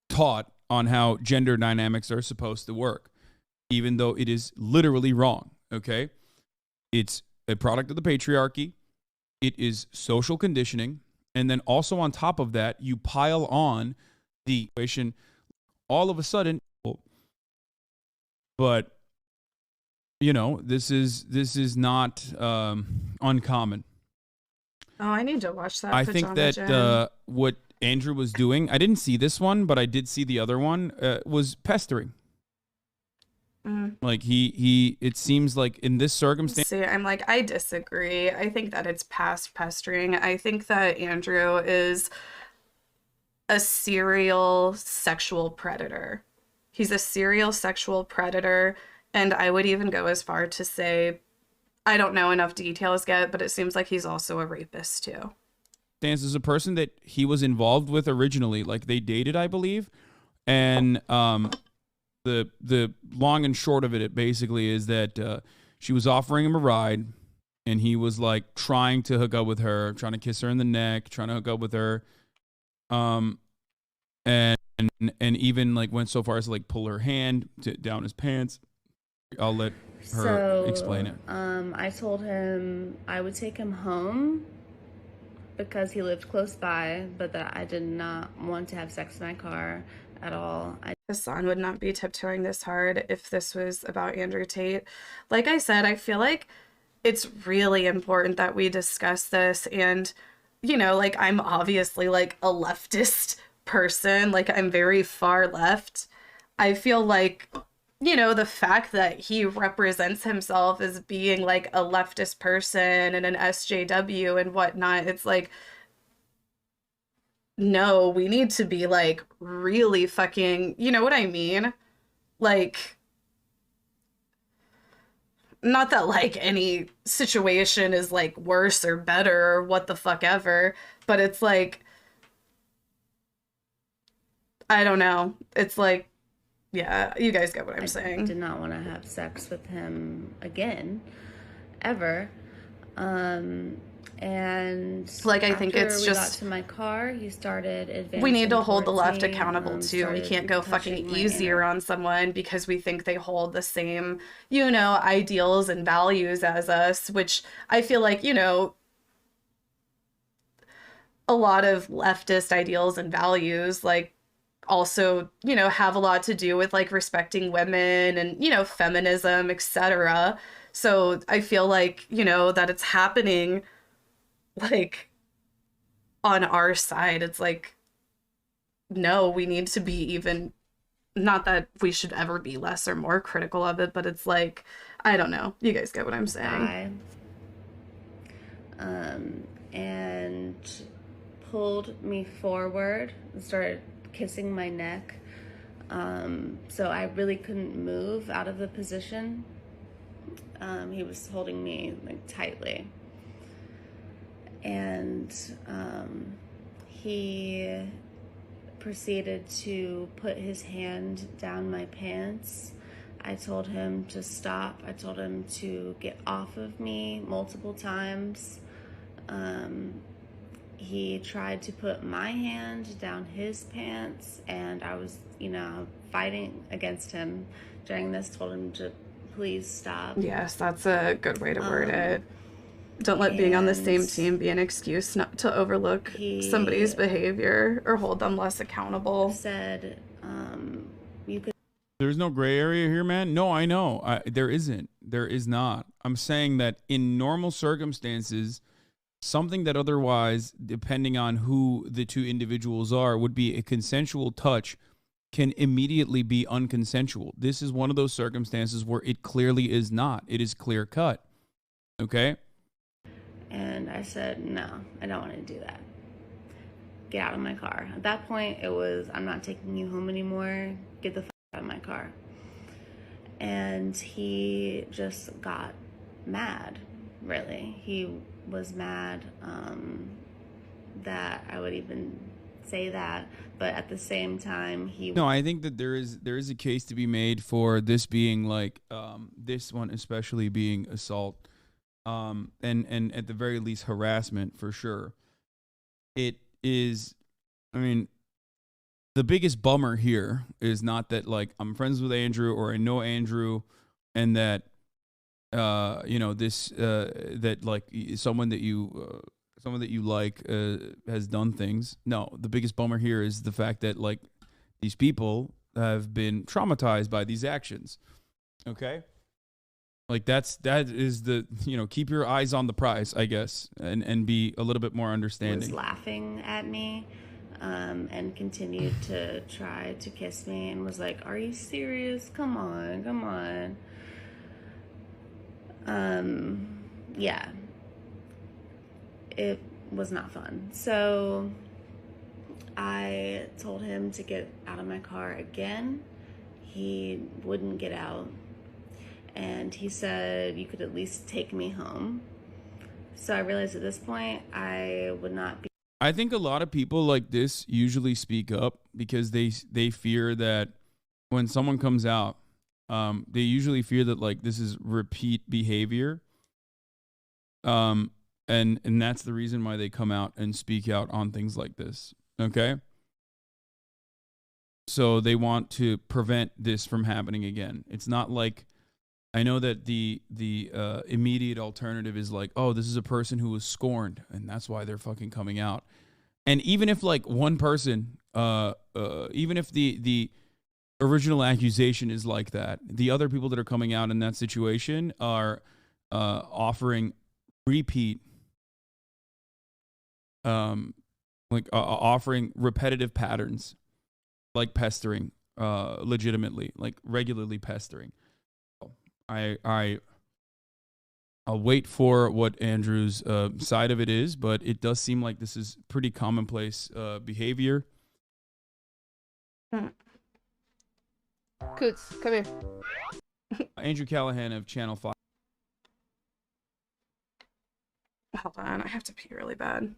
taught on how gender dynamics are supposed to work, even though it is literally wrong. Okay, it's a product of the patriarchy. It is social conditioning. And then also on top of that, you pile on the situation all of a sudden. But, you know, this is not uncommon. Oh, I need to watch that. I think that what Andrew was doing, I didn't see this one, but I did see the other one, was pestering. Like it seems like in this circumstance. See, I'm like, I disagree. I think that it's past pestering. I think that Andrew is a serial sexual predator. He's a serial sexual predator. And I would even go as far to say, I don't know enough details yet, but it seems like he's also a rapist too. Stands as a person that he was involved with originally. Like they dated, I believe. And, the long and short of it basically is that she was offering him a ride, and he was like trying to hook up with her, trying to kiss her in the neck, trying to hook up with her, and even like went so far as to like pull her hand down his pants. I'll let her explain it. I told him I would take him home because he lived close by, but that I did not want to have sex in my car at all. Hassan would not be tiptoeing this hard if this was about Andrew Tate. Like I said, I feel like it's really important that we discuss this. And, you know, like I'm obviously like a leftist person. Like I'm very far left. I feel like, you know, the fact that he represents himself as being like a leftist person and an SJW and whatnot, it's like, no, we need to be like really fucking, you know what I mean? Like, not that like any situation is like worse or better or what the fuck ever, but it's like, I don't know. It's like, yeah, you guys get what I'm saying. I did not want to have sex with him again, ever. And like I think it's we just got to my car, he started advancing. We need to hold the left me, accountable too. We can't go fucking easier on someone because we think they hold the same, you know, ideals and values as us, which I feel like, you know, a lot of leftist ideals and values like also, you know, have a lot to do with like respecting women and, you know, feminism, etc. So I feel like, you know, that it's happening like on our side. It's like, no, we need to be even, not that we should ever be less or more critical of it, but it's like, I don't know, you guys get what I'm saying. And pulled me forward and started kissing my neck, so I really couldn't move out of the position. He was holding me like tightly, and he proceeded to put his hand down my pants. I told him to stop. I told him to get off of me multiple times. He tried to put my hand down his pants, and I was, you know, fighting against him during this, told him to please stop. Yes, that's a good way to word it. Don't let being on the same team be an excuse not to overlook somebody's behavior or hold them less accountable. Said, you could. There's no gray area here, man. No, I know. There isn't. There is not. I'm saying that in normal circumstances, something that otherwise, depending on who the two individuals are, would be a consensual touch can immediately be unconsensual. This is one of those circumstances where it clearly is not. It is clear cut. Okay? And I said, no, I don't want to do that. Get out of my car. At that point, it was, I'm not taking you home anymore. Get the fuck out of my car. And he just got mad, really. He was mad. that I would even say that, but at the same time, No, I think that there is a case to be made for this being like this one especially being assault, and at the very least harassment for sure. It is, I mean, the biggest bummer here is not that like I'm friends with Andrew or I know Andrew, and that this that like someone that you like has done things. No, the biggest bummer here is the fact that like these people have been traumatized by these actions. Okay? Like that is the, keep your eyes on the prize, I guess, and be a little bit more understanding. Was laughing at me and continued to try to kiss me and was like, "Are you serious? Come on, come on." Yeah. It was not fun. So I told him to get out of my car again. He wouldn't get out. And he said, "You could at least take me home." So I realized at this point I would not be. I think a lot of people like this usually speak up because they fear that when someone comes out, they usually fear that like this is repeat behavior. And that's the reason why they come out and speak out on things like this. Okay? So they want to prevent this from happening again. It's not like, I know that the immediate alternative is like, oh, this is a person who was scorned, and that's why they're fucking coming out. And even if like one person, even if the original accusation is like that, the other people that are coming out in that situation are offering repeat, offering repetitive patterns, like pestering, legitimately, like regularly pestering. I'll wait for what Andrew's side of it is, but it does seem like this is pretty commonplace behavior. Coots, come here. Andrew Callaghan of Channel 5. Hold on, I have to pee really bad.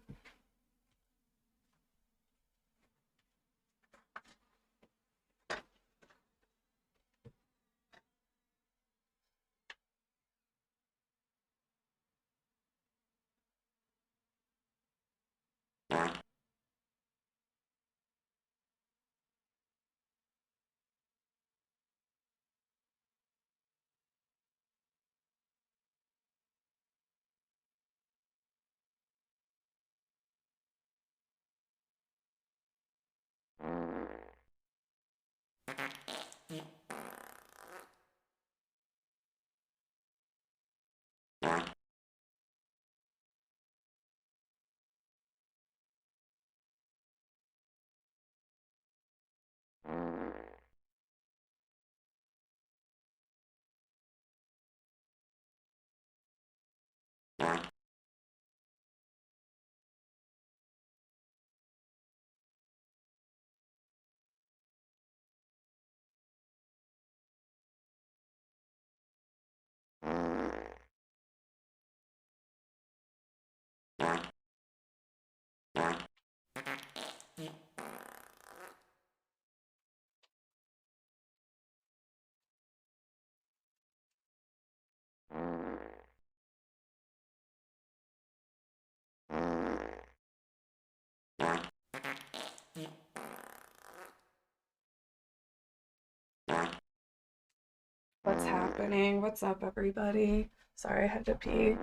What's happening? What's up, everybody? Sorry, I had to pee.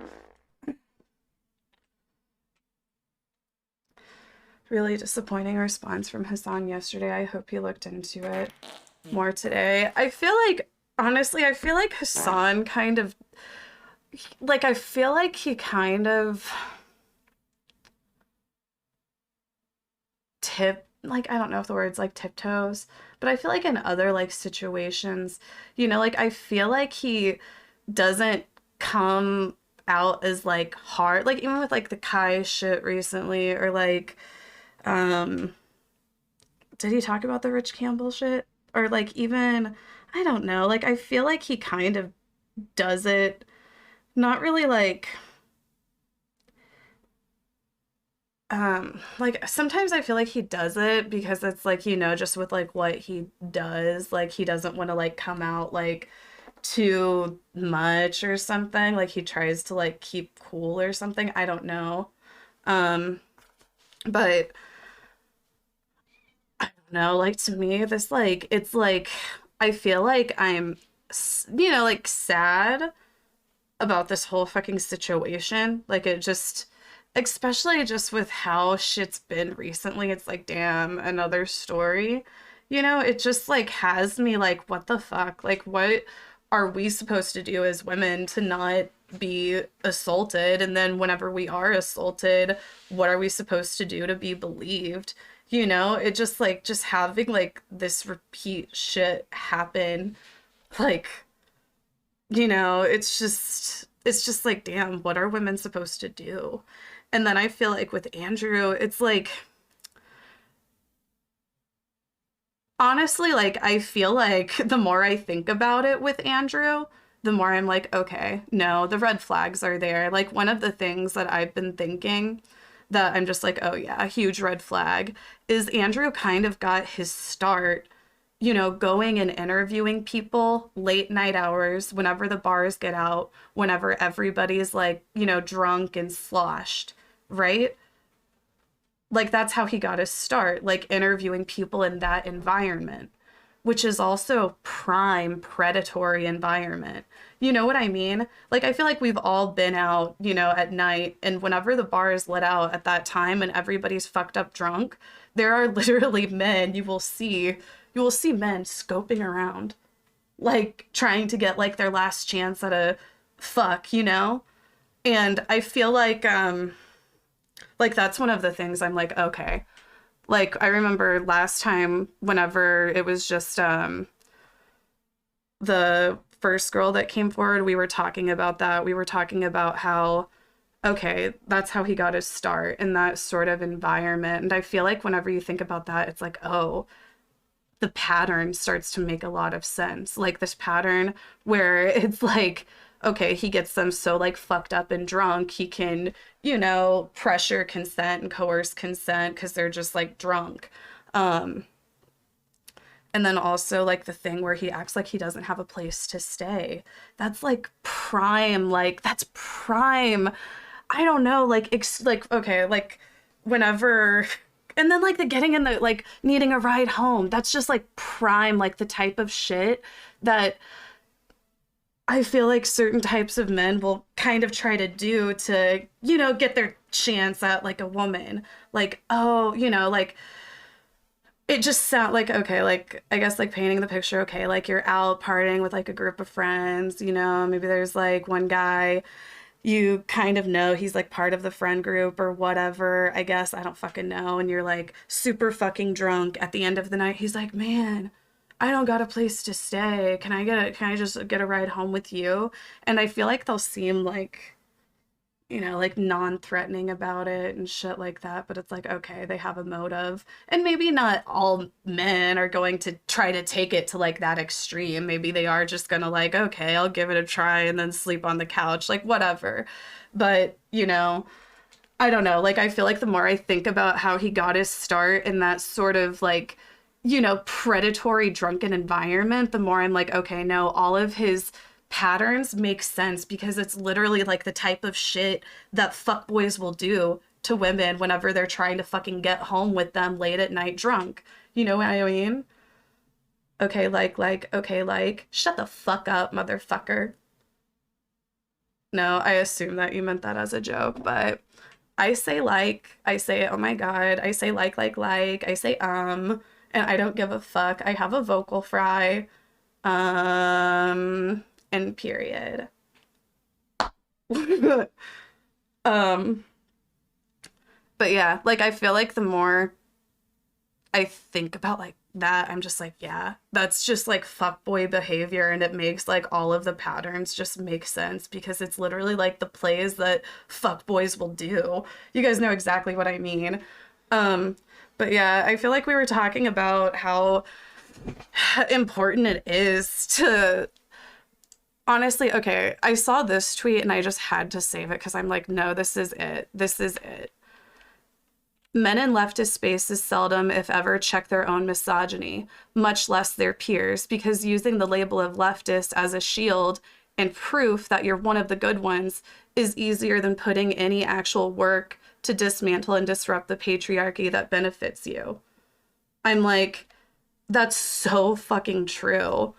Really disappointing response from Hassan yesterday. I hope he looked into it more today. I feel like, honestly, I feel like Hassan kind of, like, I feel like he kind of I don't know if the word's like tiptoes, but I feel like in other like situations, like I feel like he doesn't come out as like hard, like even with like the Kai shit recently, or like, did he talk about the Rich Campbell shit? Or like even, I don't know, like I feel like he kind of does it, not really like, like sometimes I feel like he does it because it's like, you know, just with like what he does, like he doesn't want to like come out like too much or something. Like he tries to like keep cool or something. I don't know. But I don't know, like to me this like it's like I feel like I'm you know, like sad about this whole fucking situation. Like it just, especially just with how shit's been recently, it's like, damn, another story. You know, it just like has me like, what the fuck? Like, what are we supposed to do as women to not be assaulted? And then whenever we are assaulted, what are we supposed to do to be believed? You know, it just like, just having like this repeat shit happen, like, you know, it's just like, damn, what are women supposed to do? And then I feel like with Andrew, it's like, honestly, like, I feel like the more I think about it with Andrew, the more I'm like, okay, no, the red flags are there. Like, one of the things that I've been thinking that I'm just like, oh yeah, a huge red flag is Andrew kind of got his start, you know, going and interviewing people late night hours, whenever the bars get out, whenever everybody's like, you know, drunk and sloshed, right? Like that's how he got his start, like interviewing people in that environment, which is also prime predatory environment. You know what I mean? Like I feel like we've all been out, you know, at night, and whenever the bar is let out at that time and everybody's fucked up drunk, there are literally men you will see men scoping around, like trying to get like their last chance at a fuck, you know? And I feel like that's one of the things I'm like, okay. Like I remember last time whenever it was just the first girl that came forward, we were talking about that. We were talking about how, okay, that's how he got his start in that sort of environment. And I feel like whenever you think about that, it's like, oh, the pattern starts to make a lot of sense. Like this pattern where it's like, okay, he gets them so like fucked up and drunk, he can, you know, pressure consent and coerce consent because they're just like drunk. And then also like the thing where he acts like he doesn't have a place to stay. That's like prime, like that's prime. I don't know, like okay, like whenever. And then like the getting in the like needing a ride home, that's just like prime, like the type of shit that I feel like certain types of men will kind of try to do to, you know, get their chance at like a woman. Like, oh, you know, like it just sound like, okay, like I guess like painting the picture, okay, like you're out partying with like a group of friends, you know, maybe there's like one guy you kind of know he's like part of the friend group or whatever, I guess, I don't fucking know, and you're like super fucking drunk at the end of the night. He's like, man, I don't got a place to stay. Can I just get a ride home with you? And I feel like they'll seem like, you know, like non-threatening about it and shit like that, but it's like, okay, they have a motive. And maybe not all men are going to try to take it to like that extreme. Maybe they are just gonna like, okay, I'll give it a try and then sleep on the couch, like whatever. But, you know, I don't know, like I feel like the more I think about how he got his start in that sort of like, you know, predatory drunken environment, the more I'm like, okay, no, all of his patterns make sense because it's literally like the type of shit that fuckboys will do to women whenever they're trying to fucking get home with them late at night drunk. You know what I mean? Okay, like, shut the fuck up, motherfucker. No, I assume that you meant that as a joke, but I say like, I say, oh my God, I say like, I say, and I don't give a fuck. I have a vocal fry, and period. But yeah, like I feel like the more I think about like that, I'm just like, yeah, that's just like fuckboy behavior, and it makes like all of the patterns just make sense because it's literally like the plays that fuckboys will do. You guys know exactly what I mean. But yeah, I feel like we were talking about how important it is to honestly, okay, I saw this tweet and I just had to save it because I'm like, no, this is it. This is it. Men in leftist spaces seldom, if ever, check their own misogyny, much less their peers, because using the label of leftist as a shield and proof that you're one of the good ones is easier than putting any actual work to dismantle and disrupt the patriarchy that benefits you. I'm like, that's so fucking true.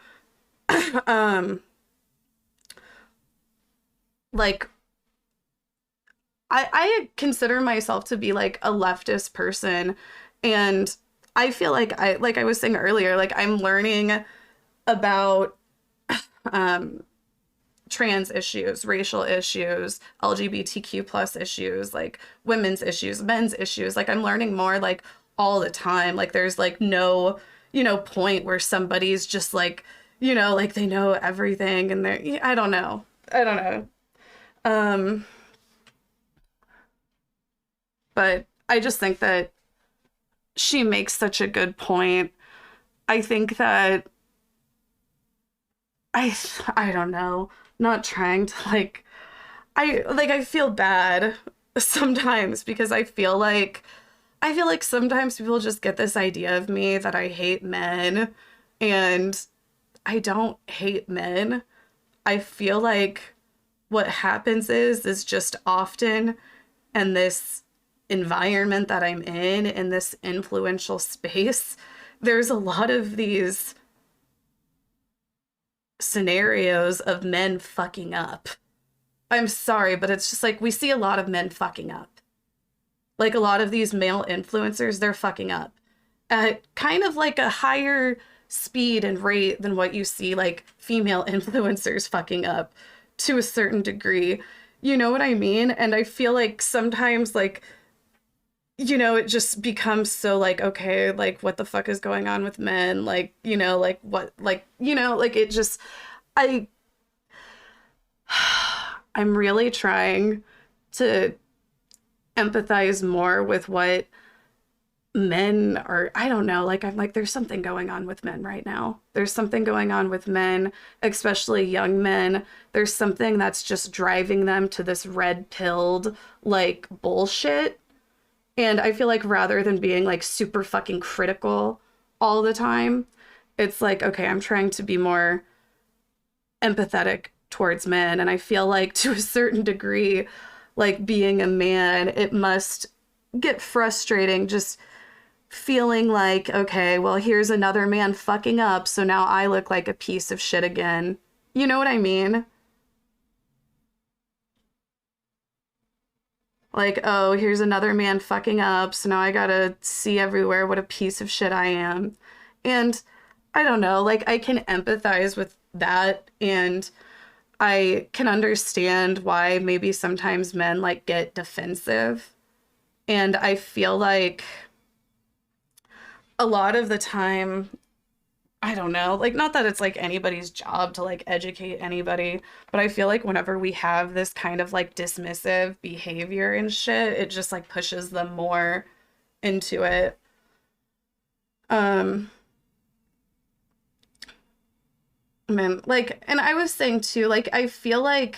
Like, I consider myself to be like a leftist person, and I feel like I was saying earlier, like I'm learning about trans issues, racial issues, LGBTQ plus issues, like women's issues, men's issues. Like I'm learning more like all the time. Like there's like no, point where somebody's just like, like they know everything and they're, I don't know. But I just think that she makes such a good point. I think that I don't know, not trying to I feel bad sometimes because I feel like sometimes people just get this idea of me that I hate men, and I don't hate men. I feel like what happens is just often in this environment that I'm in this influential space, there's a lot of these scenarios of men fucking up. I'm sorry, but it's just like we see a lot of men fucking up. Like a lot of these male influencers, they're fucking up at kind of like a higher speed and rate than what you see like female influencers fucking up to a certain degree. You know what I mean? And I feel like sometimes like, it just becomes so like, okay, like what the fuck is going on with men? Like, like what, like, like it just, I'm really trying to empathize more with what men are. I don't know, like I'm like, there's something going on with men right now. There's something going on with men, especially young men. There's something that's just driving them to this red-pilled like bullshit. And I feel like rather than being like super fucking critical all the time, it's like, okay, I'm trying to be more empathetic towards men. And I feel like to a certain degree, like being a man, it must get frustrating just feeling like, okay, well, here's another man fucking up, so now I look like a piece of shit again. You know what I mean? Like, oh, here's another man fucking up, so now I gotta see everywhere what a piece of shit I am. And I don't know, like, I can empathize with that, and I can understand why maybe sometimes men, like, get defensive. And I feel like a lot of the time, I don't know, like, not that it's like anybody's job to like educate anybody, but I feel like whenever we have this kind of like dismissive behavior and shit, it just like pushes them more into it. Man, like, and I was saying too, like, I feel like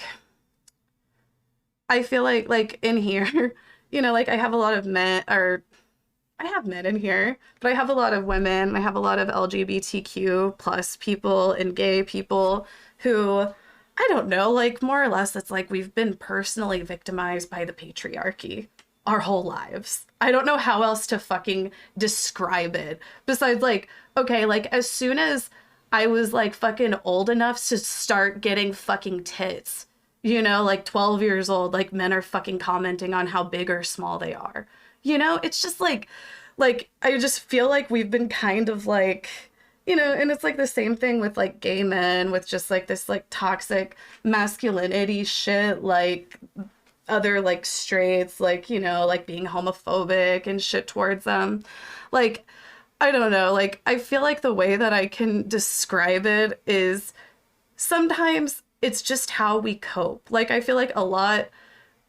like in here, like I have a lot of men, or I have men in here, but I have a lot of women. I have a lot of LGBTQ plus people and gay people who, I don't know, like more or less it's like we've been personally victimized by the patriarchy our whole lives. I don't know how else to fucking describe it besides like, okay, like as soon as I was like fucking old enough to start getting fucking tits, like 12 years old, like men are fucking commenting on how big or small they are. It's just like I just feel like we've been kind of like, and it's like the same thing with like gay men with just like this like toxic masculinity shit, like other like straights, like, like being homophobic and shit towards them. Like, I don't know, like I feel like the way that I can describe it is sometimes it's just how we cope. Like, I feel like a lot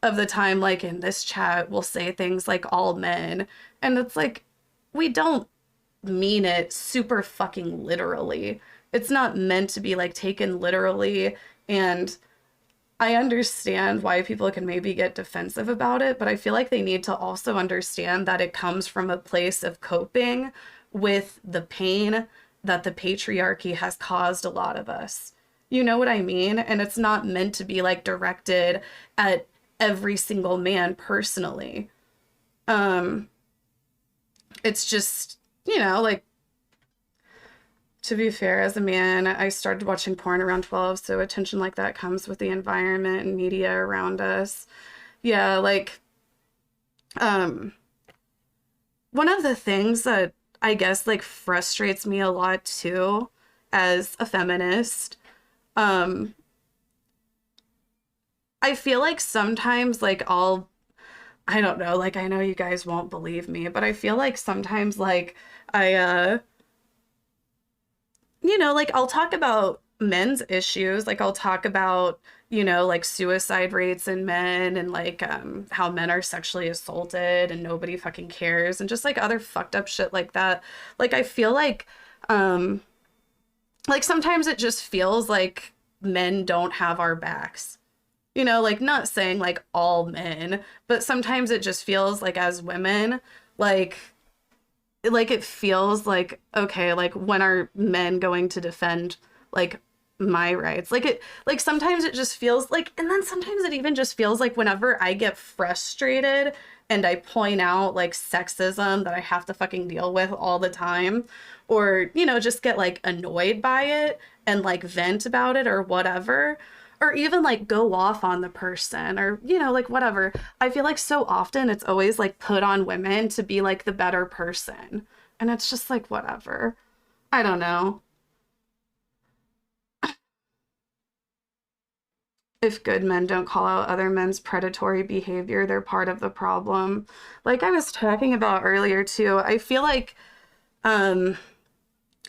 of the time, like in this chat, we'll say things like all men, and it's like we don't mean it super fucking literally. It's not meant to be like taken literally, and I understand why people can maybe get defensive about it, but I feel like they need to also understand that it comes from a place of coping with the pain that the patriarchy has caused a lot of us. You know what I mean? And it's not meant to be like directed at every single man personally. It's just, you know, like, to be fair, as a man, I started watching porn around 12, so attention like that comes with the environment and media around us. Yeah, like, one of the things that I guess, like, frustrates me a lot, too, as a feminist, I feel like sometimes, like, I don't know, like, I know you guys won't believe me, but I feel like sometimes, like, you know, like, I'll talk about men's issues. Like, I'll talk about, you know, like, suicide rates in men and, like, how men are sexually assaulted and nobody fucking cares and just, like, other fucked up shit like that. Like, I feel like sometimes it just feels like men don't have our backs. You know, like, not saying, like, all men, but sometimes it just feels like as women, like it feels like, okay, like, when are men going to defend, like, my rights? Like, sometimes it just feels like, and then sometimes it even just feels like whenever I get frustrated and I point out, like, sexism that I have to fucking deal with all the time, or, you know, just get, like, annoyed by it and, like, vent about it or whatever, or even, like, go off on the person or, you know, like, whatever. I feel like so often it's always, like, put on women to be, like, the better person. And it's just, like, whatever. I don't know. If good men don't call out other men's predatory behavior, they're part of the problem. Like I was talking about earlier, too, I feel like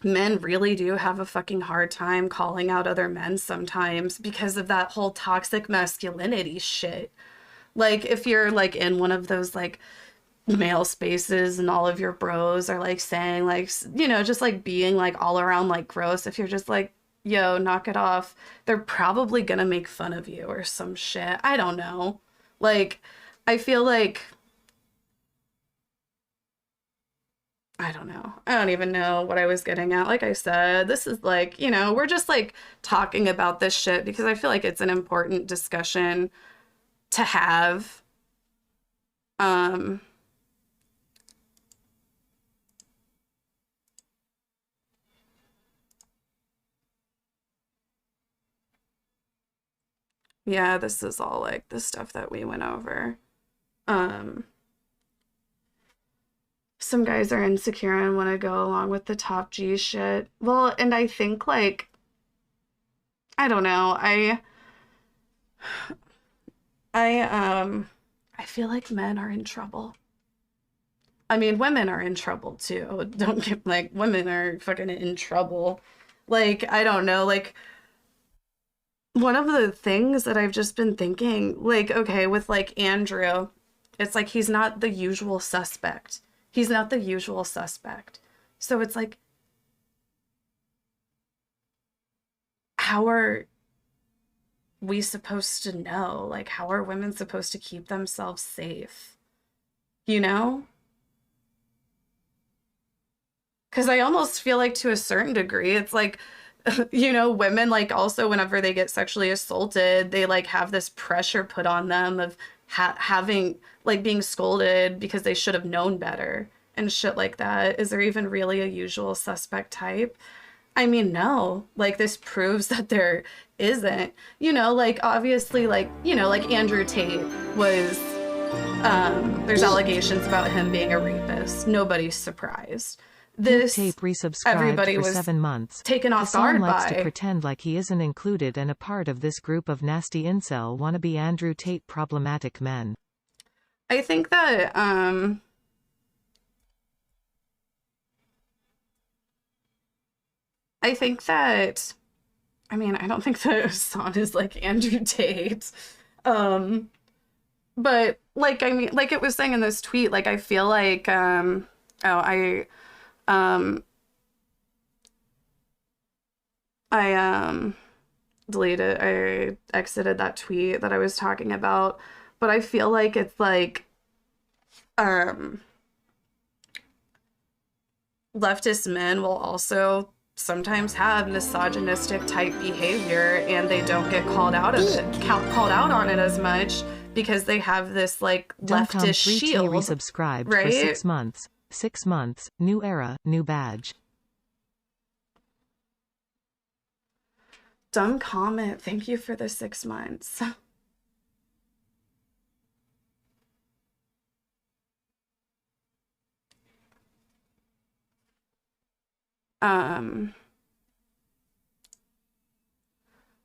men really do have a fucking hard time calling out other men sometimes because of that whole toxic masculinity shit. Like, if you're, like, in one of those, like, male spaces and all of your bros are, like, saying, like, you know, just, like, being, like, all around, like, gross, if you're just, like, yo, knock it off, they're probably gonna make fun of you or some shit. I don't know. Like, I feel like, I don't know. I don't even know what I was getting at. Like I said, this is like, you know, we're just like talking about this shit because I feel like it's an important discussion to have. Yeah, this is all like the stuff that we went over. Some guys are insecure and want to go along with the top G shit. Well, and I think, like, I don't know. I feel like men are in trouble. I mean, women are in trouble too. Don't get, like, women are fucking in trouble. Like, I don't know, like, one of the things that I've just been thinking, like, okay, with, like, Andrew, it's like he's not the usual suspect. He's not the usual suspect. So it's like, how are we supposed to know? Like, how are women supposed to keep themselves safe? You know? Because I almost feel like, to a certain degree, it's like, you know, women, like, also whenever they get sexually assaulted, they, like, have this pressure put on them of having, like, being scolded because they should have known better and shit like that. Is there even really a usual suspect type? I mean, no. Like, this proves that there isn't. You know, like, obviously, like, you know, like, Andrew Tate was, there's allegations about him being a rapist. Nobody's surprised. This Tape resubscribed everybody for was 7 months. taken off Hassan guard likes by. to pretend like he isn't included and a part of this group of nasty incel wannabe Andrew Tate problematic men. I think that I mean, I don't think that Hassan is like Andrew Tate. But, like, I mean, like it was saying in this tweet, like, I feel like deleted, I exited that tweet that I was talking about, but I feel like it's like, leftist men will also sometimes have misogynistic type behavior, and they don't get called out on it as much because they have this like Duncom leftist 3T shield, resubscribed right? for 6 months. 6 months, new era, new badge. Dumb comment. Thank you for the 6 months.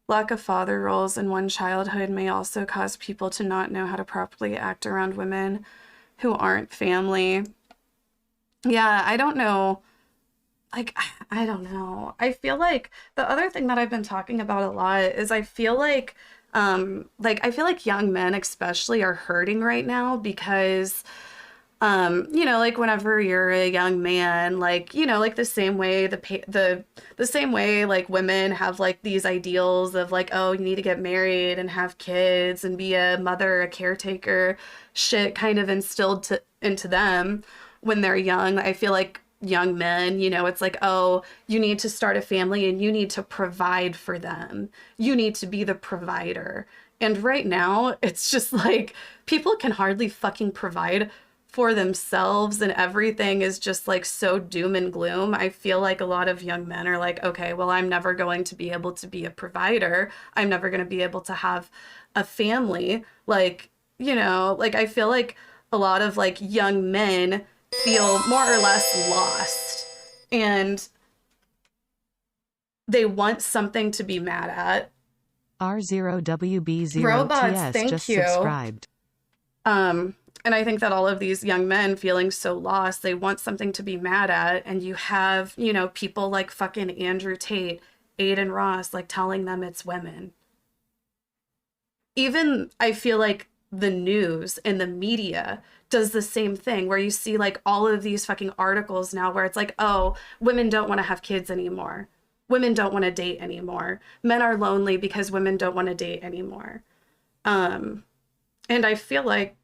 Lack of father roles in one childhood may also cause people to not know how to properly act around women who aren't family. Yeah, I don't know. Like, I don't know. I feel like the other thing that I've been talking about a lot is I feel like young men especially are hurting right now because like whenever you're a young man, like, like the same way the same way like women have like these ideals of like, oh, you need to get married and have kids and be a mother, a caretaker, shit kind of instilled into them when they're young. I feel like young men, it's like, oh, you need to start a family and you need to provide for them. You need to be the provider. And right now, it's just like people can hardly fucking provide for themselves, and everything is just like so doom and gloom. I feel like a lot of young men are like, okay, well, I'm never going to be able to be a provider. I'm never going to be able to have a family. Like, like I feel like a lot of like young men feel more or less lost, and they want something to be mad at. R0WB0TS Robots, thank just you. subscribed. And I think that all of these young men feeling so lost, they want something to be mad at. And you have, people like fucking Andrew Tate, Aiden Ross, like telling them it's women. Even I feel like the news and the media does the same thing, where you see like all of these fucking articles now where it's like, oh, women don't want to have kids anymore. Women don't want to date anymore. Men are lonely because women don't want to date anymore. And I feel like,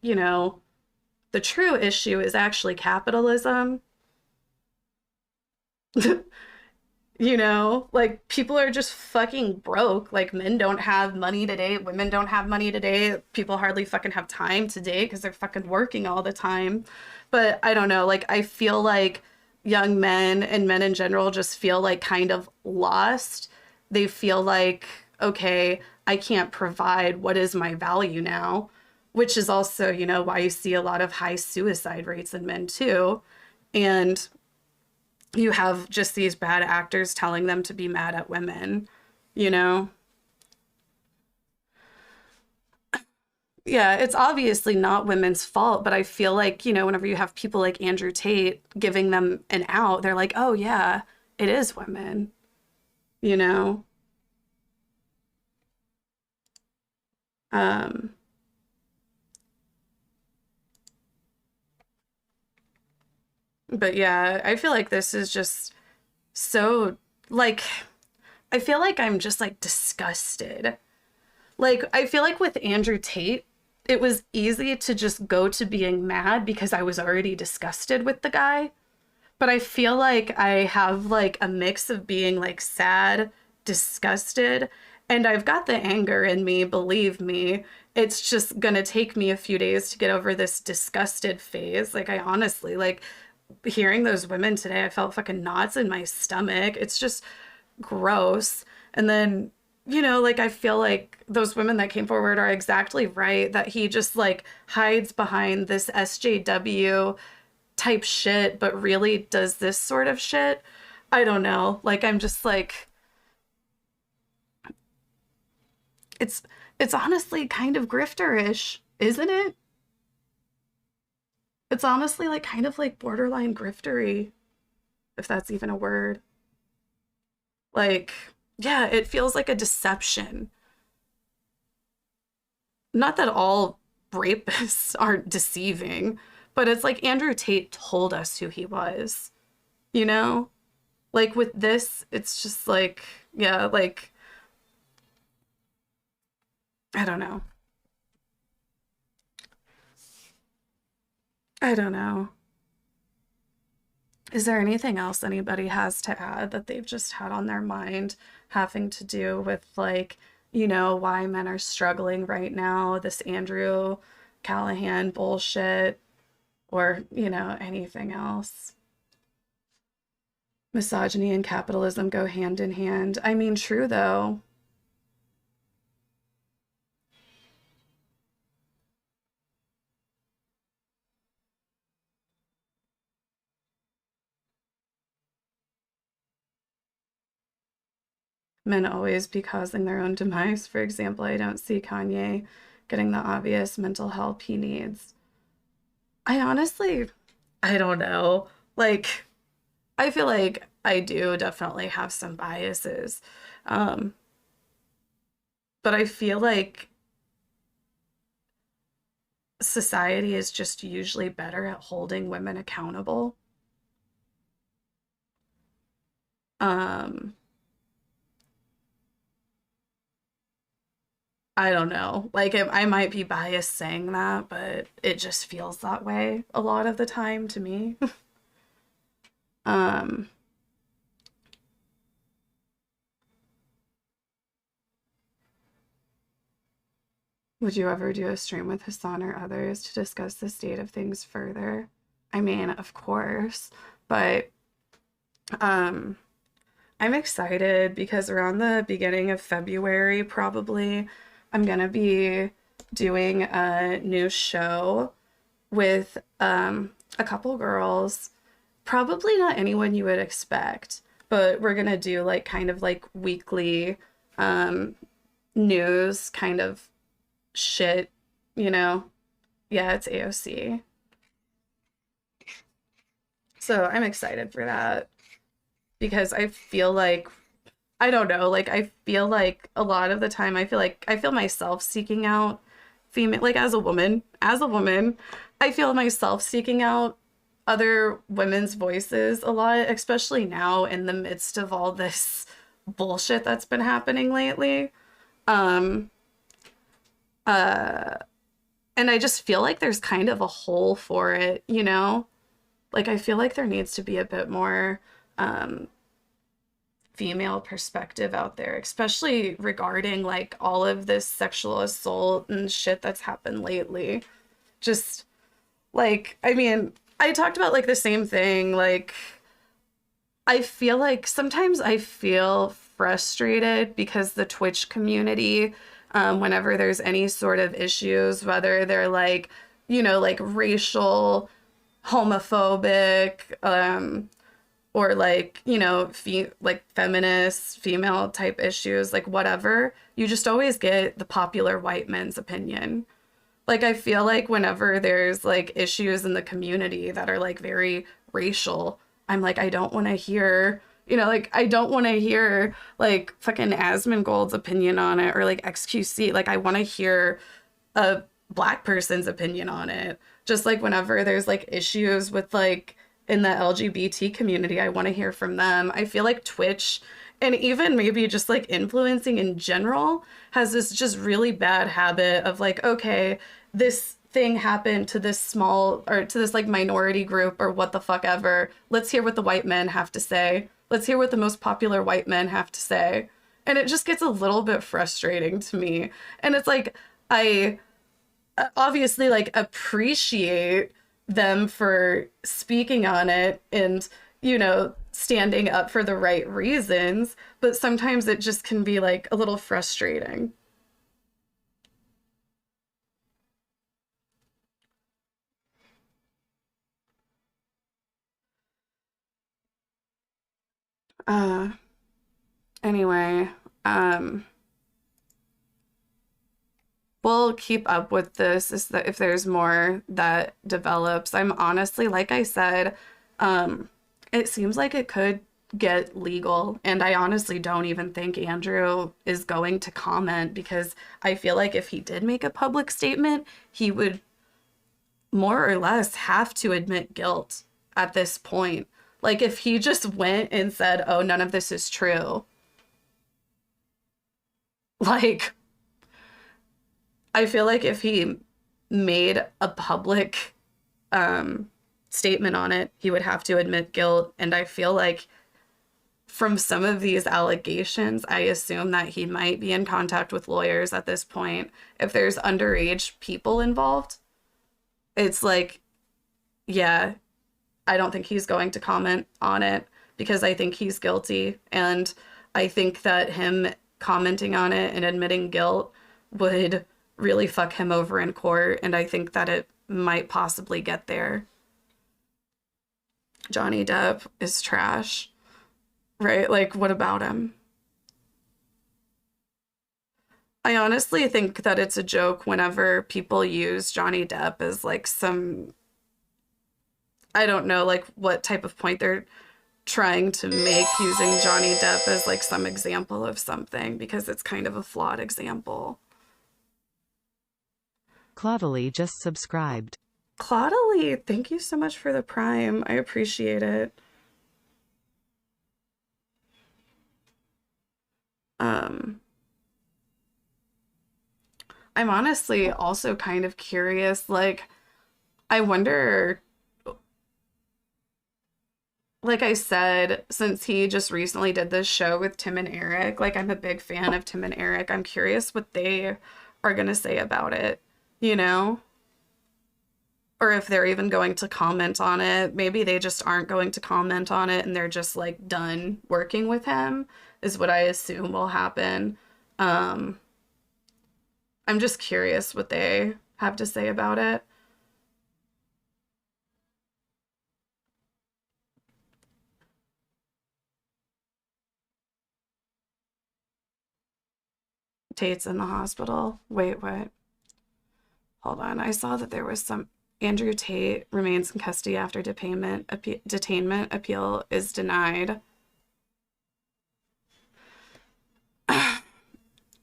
the true issue is actually capitalism. Like people are just fucking broke. Like men don't have money to date. Women don't have money to date. People hardly fucking have time to date because they're fucking working all the time. But I don't know. Like I feel like young men and men in general just feel like kind of lost. They feel like, okay, I can't provide. What is my value now? Which is also, why you see a lot of high suicide rates in men too. And you have just these bad actors telling them to be mad at women, Yeah, it's obviously not women's fault, but I feel like, whenever you have people like Andrew Tate giving them an out, they're like, oh yeah, it is women, But yeah, I feel like this is just so, like, I feel like I'm just, like, disgusted. Like, I feel like with Andrew Tate, it was easy to just go to being mad because I was already disgusted with the guy. But I feel like I have, like, a mix of being, like, sad, disgusted, and I've got the anger in me, believe me. It's just gonna take me a few days to get over this disgusted phase. Like, I honestly, like, hearing those women today, I felt fucking knots in my stomach. It's just gross. And then, like, I feel like those women that came forward are exactly right, that he just, like, hides behind this SJW type shit, but really does this sort of shit. I don't know. Like, I'm just like, it's honestly kind of grifter-ish, isn't it? It's honestly like kind of like borderline griftery, if that's even a word. Like, yeah, it feels like a deception. Not that all rapists aren't deceiving, but it's like Andrew Tate told us who he was, Like with this, it's just like, yeah, like I don't know. I don't know. Is there anything else anybody has to add that they've just had on their mind having to do with, like, you know, why men are struggling right now, this Andrew Callaghan bullshit, or, you know, anything else? Misogyny and capitalism go hand in hand. I mean, true though. Men always be causing their own demise. For example, I don't see Kanye getting the obvious mental help he needs. I honestly, I don't know. Like, I feel like I do definitely have some biases. But I feel like society is just usually better at holding women accountable. I don't know. Like, I might be biased saying that, but it just feels that way a lot of the time to me. Would you ever do a stream with Hassan or others to discuss the state of things further? I mean, of course, but I'm excited because around the beginning of February, probably, I'm gonna be doing a new show with a couple girls. Probably not anyone you would expect, but we're gonna do like kind of like weekly news kind of shit, you know? Yeah, it's AOC. So I'm excited for that because I feel like, I don't know, like I feel like a lot of the time I feel myself seeking out female, like as a woman, I feel myself seeking out other women's voices a lot, especially now in the midst of all this bullshit that's been happening lately. And I just feel like there's kind of a hole for it, you know? Like I feel like there needs to be a bit more female perspective out there, especially regarding like all of this sexual assault and shit that's happened lately. Just like, I mean, I talked about like the same thing. Like, I feel like sometimes I feel frustrated because the Twitch community, whenever there's any sort of issues, whether they're like, you know, like racial, homophobic, or like, you know, like feminist, female type issues, like whatever, you just always get the popular white men's opinion. Like, I feel like whenever there's like issues in the community that are like very racial, I'm like, I don't want to hear, you know, like, I don't want to hear like fucking Asmongold's opinion on it or like XQC. Like, I want to hear a Black person's opinion on it. Just like whenever there's like issues with like in the LGBT community, I want to hear from them. I feel like Twitch and even maybe just like influencing in general has this just really bad habit of like, okay, this thing happened to this small or to this like minority group or what the fuck ever. Let's hear what the white men have to say. Let's hear what the most popular white men have to say. And it just gets a little bit frustrating to me. And it's like, I obviously like appreciate them for speaking on it and, you know, standing up for the right reasons, but sometimes it just can be like a little frustrating. Anyway, we'll keep up with this if there's more that develops. I'm honestly, like I said, it seems like it could get legal, and I honestly don't even think Andrew is going to comment because I feel like if he did make a public statement, he would more or less have to admit guilt at this point. Like if he just went and said, oh, none of this is true, like I feel like if he made a public statement on it, he would have to admit guilt. And I feel like from some of these allegations, I assume that he might be in contact with lawyers at this point. If there's underage people involved, it's like, yeah, I don't think he's going to comment on it because I think he's guilty. And I think that him commenting on it and admitting guilt would really fuck him over in court. And I think that it might possibly get there. Johnny Depp is trash, right? Like, what about him? I honestly think that it's a joke whenever people use Johnny Depp as like some, I don't know, like what type of point they're trying to make using Johnny Depp as like some example of something, because it's kind of a flawed example. Claudely just subscribed. Claudely, thank you so much for the Prime. I appreciate it. I'm honestly also kind of curious, like, I wonder, like I said, since he just recently did this show with Tim and Eric, like, I'm a big fan of Tim and Eric. I'm curious what they are going to say about it, you know? Or if they're even going to comment on it. Maybe they just aren't going to comment on it and they're just, like, done working with him, is what I assume will happen. I'm just curious what they have to say about it. Tate's in the hospital. Wait, what? Hold on. I saw that there was some... Andrew Tate remains in custody after detainment appeal is denied.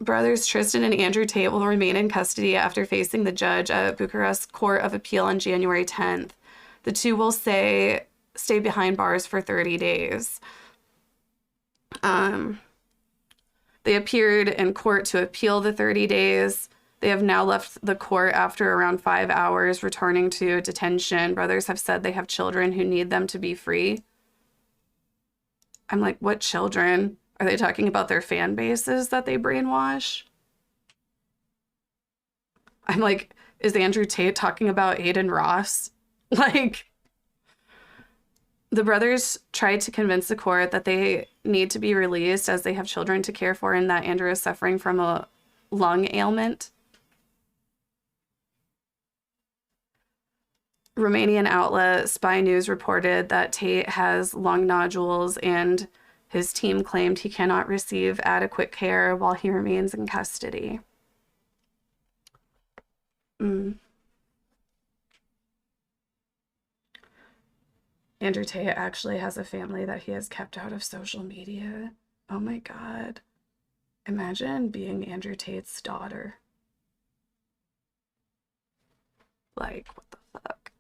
Brothers Tristan and Andrew Tate will remain in custody after facing the judge at Bucharest Court of Appeal on January 10th. The two will stay behind bars for 30 days. They appeared in court to appeal the 30 days. They have now left the court after around 5 hours, returning to detention. Brothers have said they have children who need them to be free. I'm like, what children? Are they talking about their fan bases that they brainwash? I'm like, is Andrew Tate talking about Aiden Ross? Like, the brothers tried to convince the court that they need to be released as they have children to care for and that Andrew is suffering from a lung ailment. Romanian outlet Spy News reported that Tate has lung nodules and his team claimed he cannot receive adequate care while he remains in custody. Andrew Tate actually has a family that he has kept out of social media. Oh my God. Imagine being Andrew Tate's daughter. Like, what the fuck?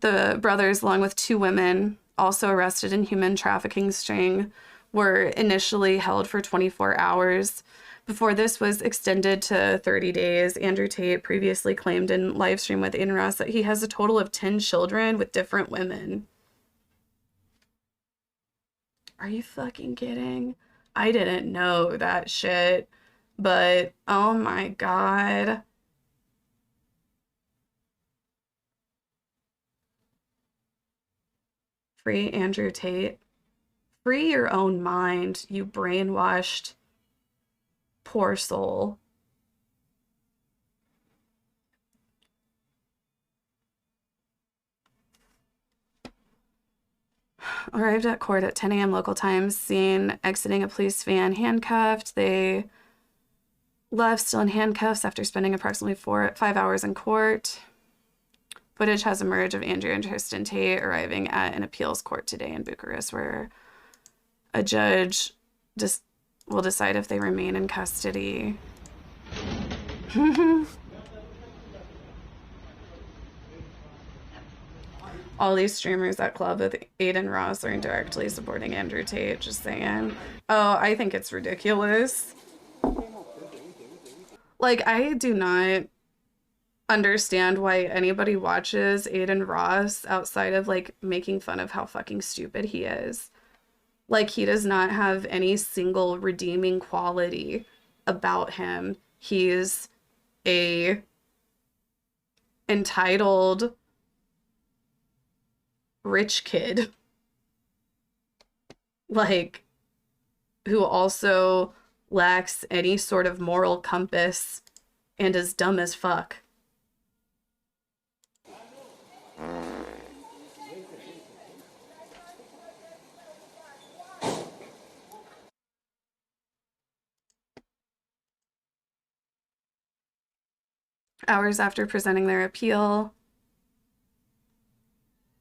The brothers, along with 2 women, also arrested in human trafficking string, were initially held for 24 hours. Before this was extended to 30 days, Andrew Tate previously claimed in livestream with Aiden Ross that he has a total of 10 children with different women. Are you fucking kidding? I didn't know that shit, but oh my God. Free Andrew Tate. Free your own mind, you brainwashed poor soul. Arrived at court at 10 a.m. local time, seen exiting a police van handcuffed. They left still in handcuffs after spending approximately 5 hours in court. Footage has emerged of Andrew and Tristan Tate arriving at an appeals court today in Bucharest, where a judge will decide if they remain in custody. All these streamers at Club with Aiden Ross are indirectly supporting Andrew Tate, just saying. Oh, I think it's ridiculous. Like, I do not understand why anybody watches Aiden Ross outside of, like, making fun of how fucking stupid he is. Like, he does not have any single redeeming quality about him. He's a entitled rich kid, like, who also lacks any sort of moral compass and is dumb as fuck. Hours after presenting their appeal,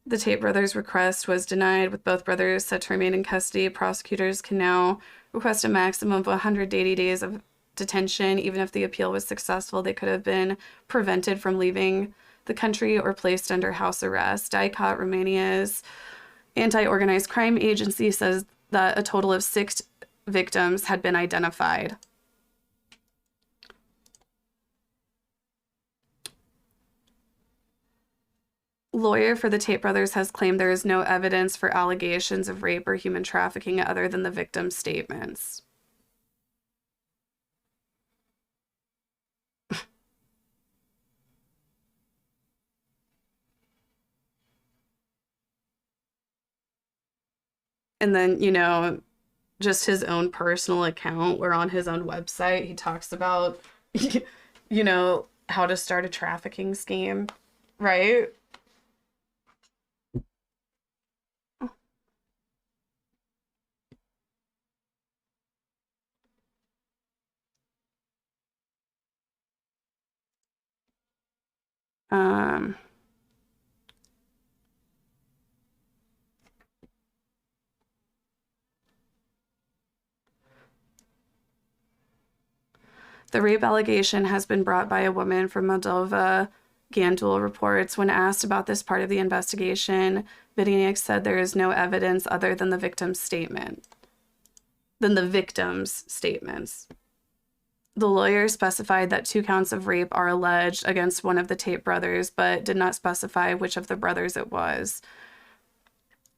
the Tate brothers' request was denied, with both brothers set to remain in custody. Prosecutors can now request a maximum of 180 days of detention. Even if the appeal was successful, they could have been prevented from leaving the country or placed under house arrest. DICOT, Romania's anti-organized crime agency, says that a total of 6 victims had been identified. Lawyer for the Tate brothers has claimed there is no evidence for allegations of rape or human trafficking other than the victims' statements. And then, you know, just his own personal account, where on his own website, he talks about, you know, how to start a trafficking scheme, right? The rape allegation has been brought by a woman from Moldova, Gandul reports. When asked about this part of the investigation, Bidiniak said there is no evidence other than the victim's statements. The lawyer specified that 2 counts of rape are alleged against one of the Tate brothers, but did not specify which of the brothers it was.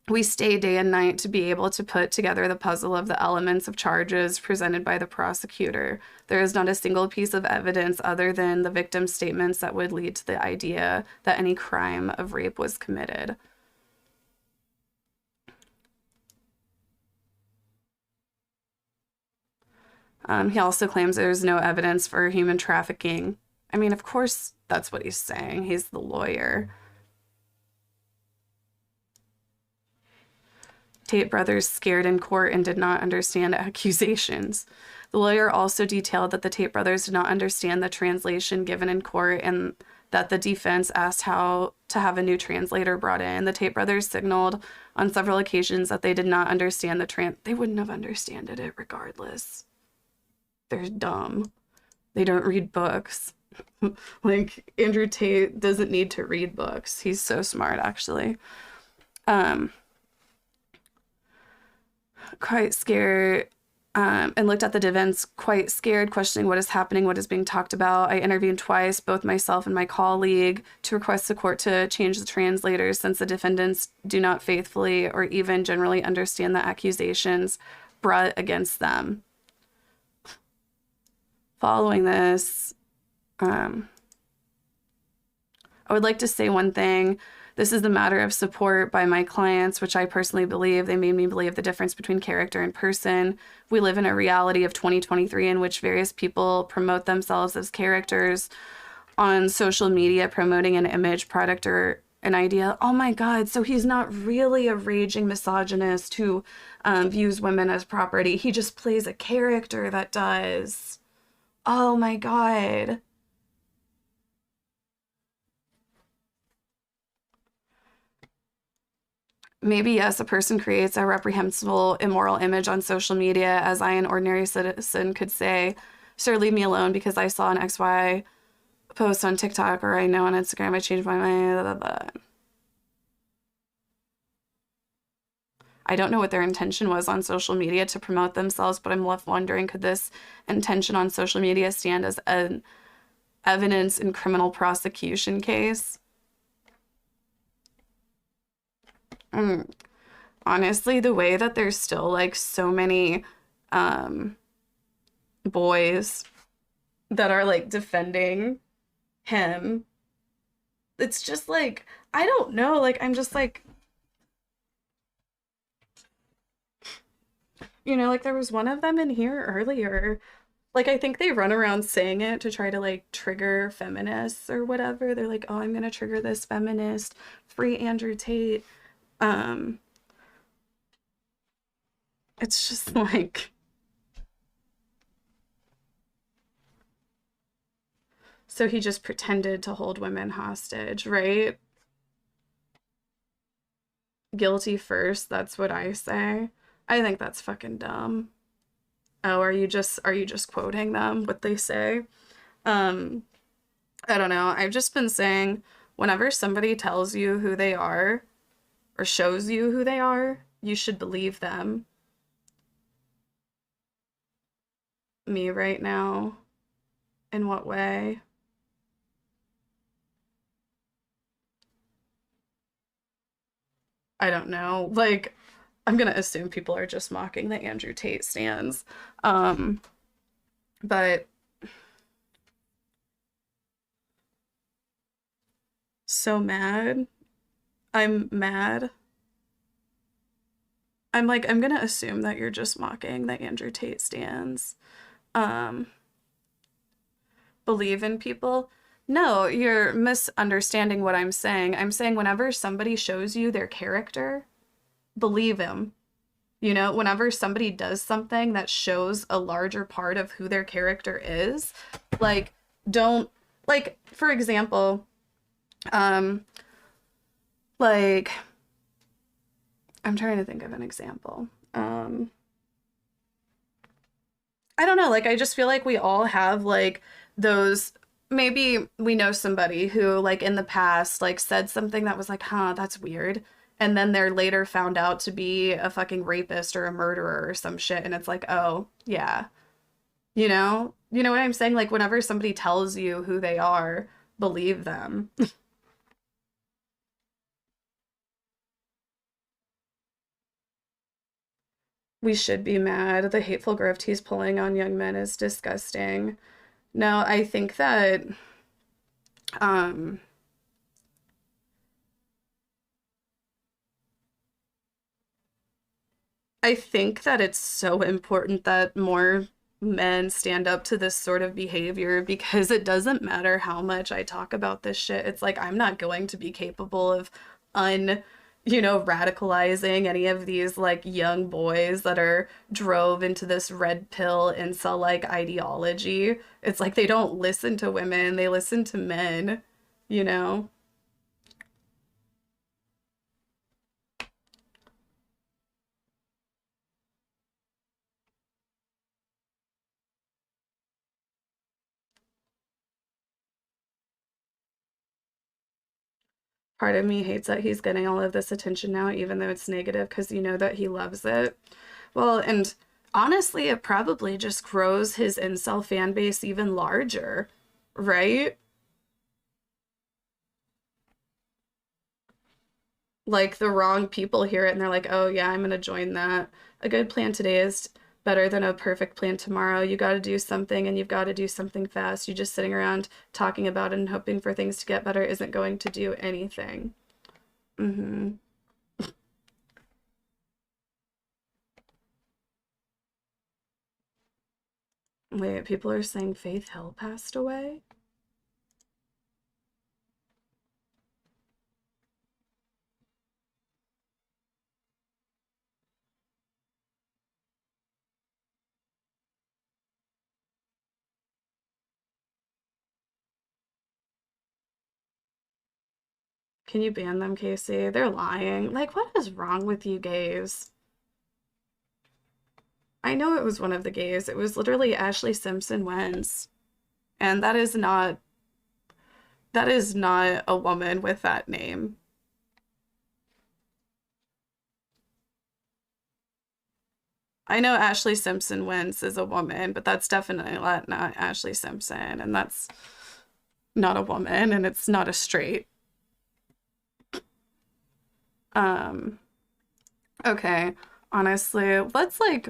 We stay day and night to be able to put together the puzzle of the elements of charges presented by the prosecutor. There is not a single piece of evidence other than the victim's statements that would lead to the idea that any crime of rape was committed. He also claims there's no evidence for human trafficking. I mean, of course, that's what he's saying. He's the lawyer. Tate brothers scared in court and did not understand accusations. The lawyer also detailed that the Tate brothers did not understand the translation given in court and that the defense asked how to have a new translator brought in. The Tate brothers signaled on several occasions that they did not understand they wouldn't have understood it regardless. They're dumb. They don't read books. Like, Andrew Tate doesn't need to read books. He's so smart, actually. Quite scared, and looked at the defense quite scared, questioning what is happening, what is being talked about. I intervened twice, both myself and my colleague, to request the court to change the translators since the defendants do not faithfully or even generally understand the accusations brought against them. Following this, I would like to say one thing. This is a matter of support by my clients, which I personally believe. They made me believe the difference between character and person. We live in a reality of 2023 in which various people promote themselves as characters on social media, promoting an image, product, or an idea. Oh my God, so he's not really a raging misogynist who views women as property. He just plays a character that does. Oh my God. Maybe, yes, a person creates a reprehensible, immoral image on social media, as I, an ordinary citizen, could say, sir, leave me alone because I saw an XY post on TikTok, or I know on Instagram I changed my mind, blah, blah, blah. I don't know what their intention was on social media to promote themselves, but I'm left wondering, could this intention on social media stand as an evidence in criminal prosecution case? Honestly, the way that there's still like so many boys that are like defending him, it's just like, I don't know, like I'm just like, you know, like there was one of them in here earlier, like I think they run around saying it to try to like trigger feminists or whatever. They're like, oh, I'm gonna trigger this feminist, free Andrew Tate. It's just like, so he just pretended to hold women hostage, right? Guilty first, that's what I say. I think that's fucking dumb. Oh, are you just quoting them, what they say? I don't know. I've just been saying, whenever somebody tells you who they are or shows you who they are, you should believe them. Me right now? In what way? I don't know. Like, I'm gonna assume people are just mocking the Andrew Tate stans. But so mad. I'm mad. I'm like, I'm gonna assume that you're just mocking the Andrew Tate stans. Believe in people. No, you're misunderstanding what I'm saying. I'm saying whenever somebody shows you their character, believe him. You know, whenever somebody does something that shows a larger part of who their character is, like, don't, like, for example, like, I'm trying to think of an example. I don't know, like, I just feel like we all have, like, those, maybe we know somebody who, like, in the past, like, said something that was like, huh, that's weird. And then they're later found out to be a fucking rapist or a murderer or some shit. And it's like, oh, yeah. You know? You know what I'm saying? Like, whenever somebody tells you who they are, believe them. We should be mad. The hateful grift he's pulling on young men is disgusting. No, I think that, I think that it's so important that more men stand up to this sort of behavior, because it doesn't matter how much I talk about this shit. It's like, I'm not going to be capable of radicalizing any of these like young boys that are drove into this red pill incel like ideology. It's like they don't listen to women, they listen to men, you know? Part of me hates that he's getting all of this attention now, even though it's negative, because you know that he loves it. Well, and honestly, it probably just grows his incel fan base even larger, right? Like, the wrong people hear it and they're like, oh yeah, I'm gonna join that. A good plan today is better than a perfect plan tomorrow. You got to do something, and you've got to do something fast. You just sitting around talking about it and hoping for things to get better isn't going to do anything. Wait, people are saying Faith Hill passed away? Can you ban them, Casey? They're lying. Like, what is wrong with you gays? I know it was one of the gays. It was literally Ashley Simpson Wentz. And that is not a woman with that name. I know Ashley Simpson wins as a woman, but that's definitely not Ashley Simpson, and that's not a woman, and it's not a straight. Okay, honestly, let's like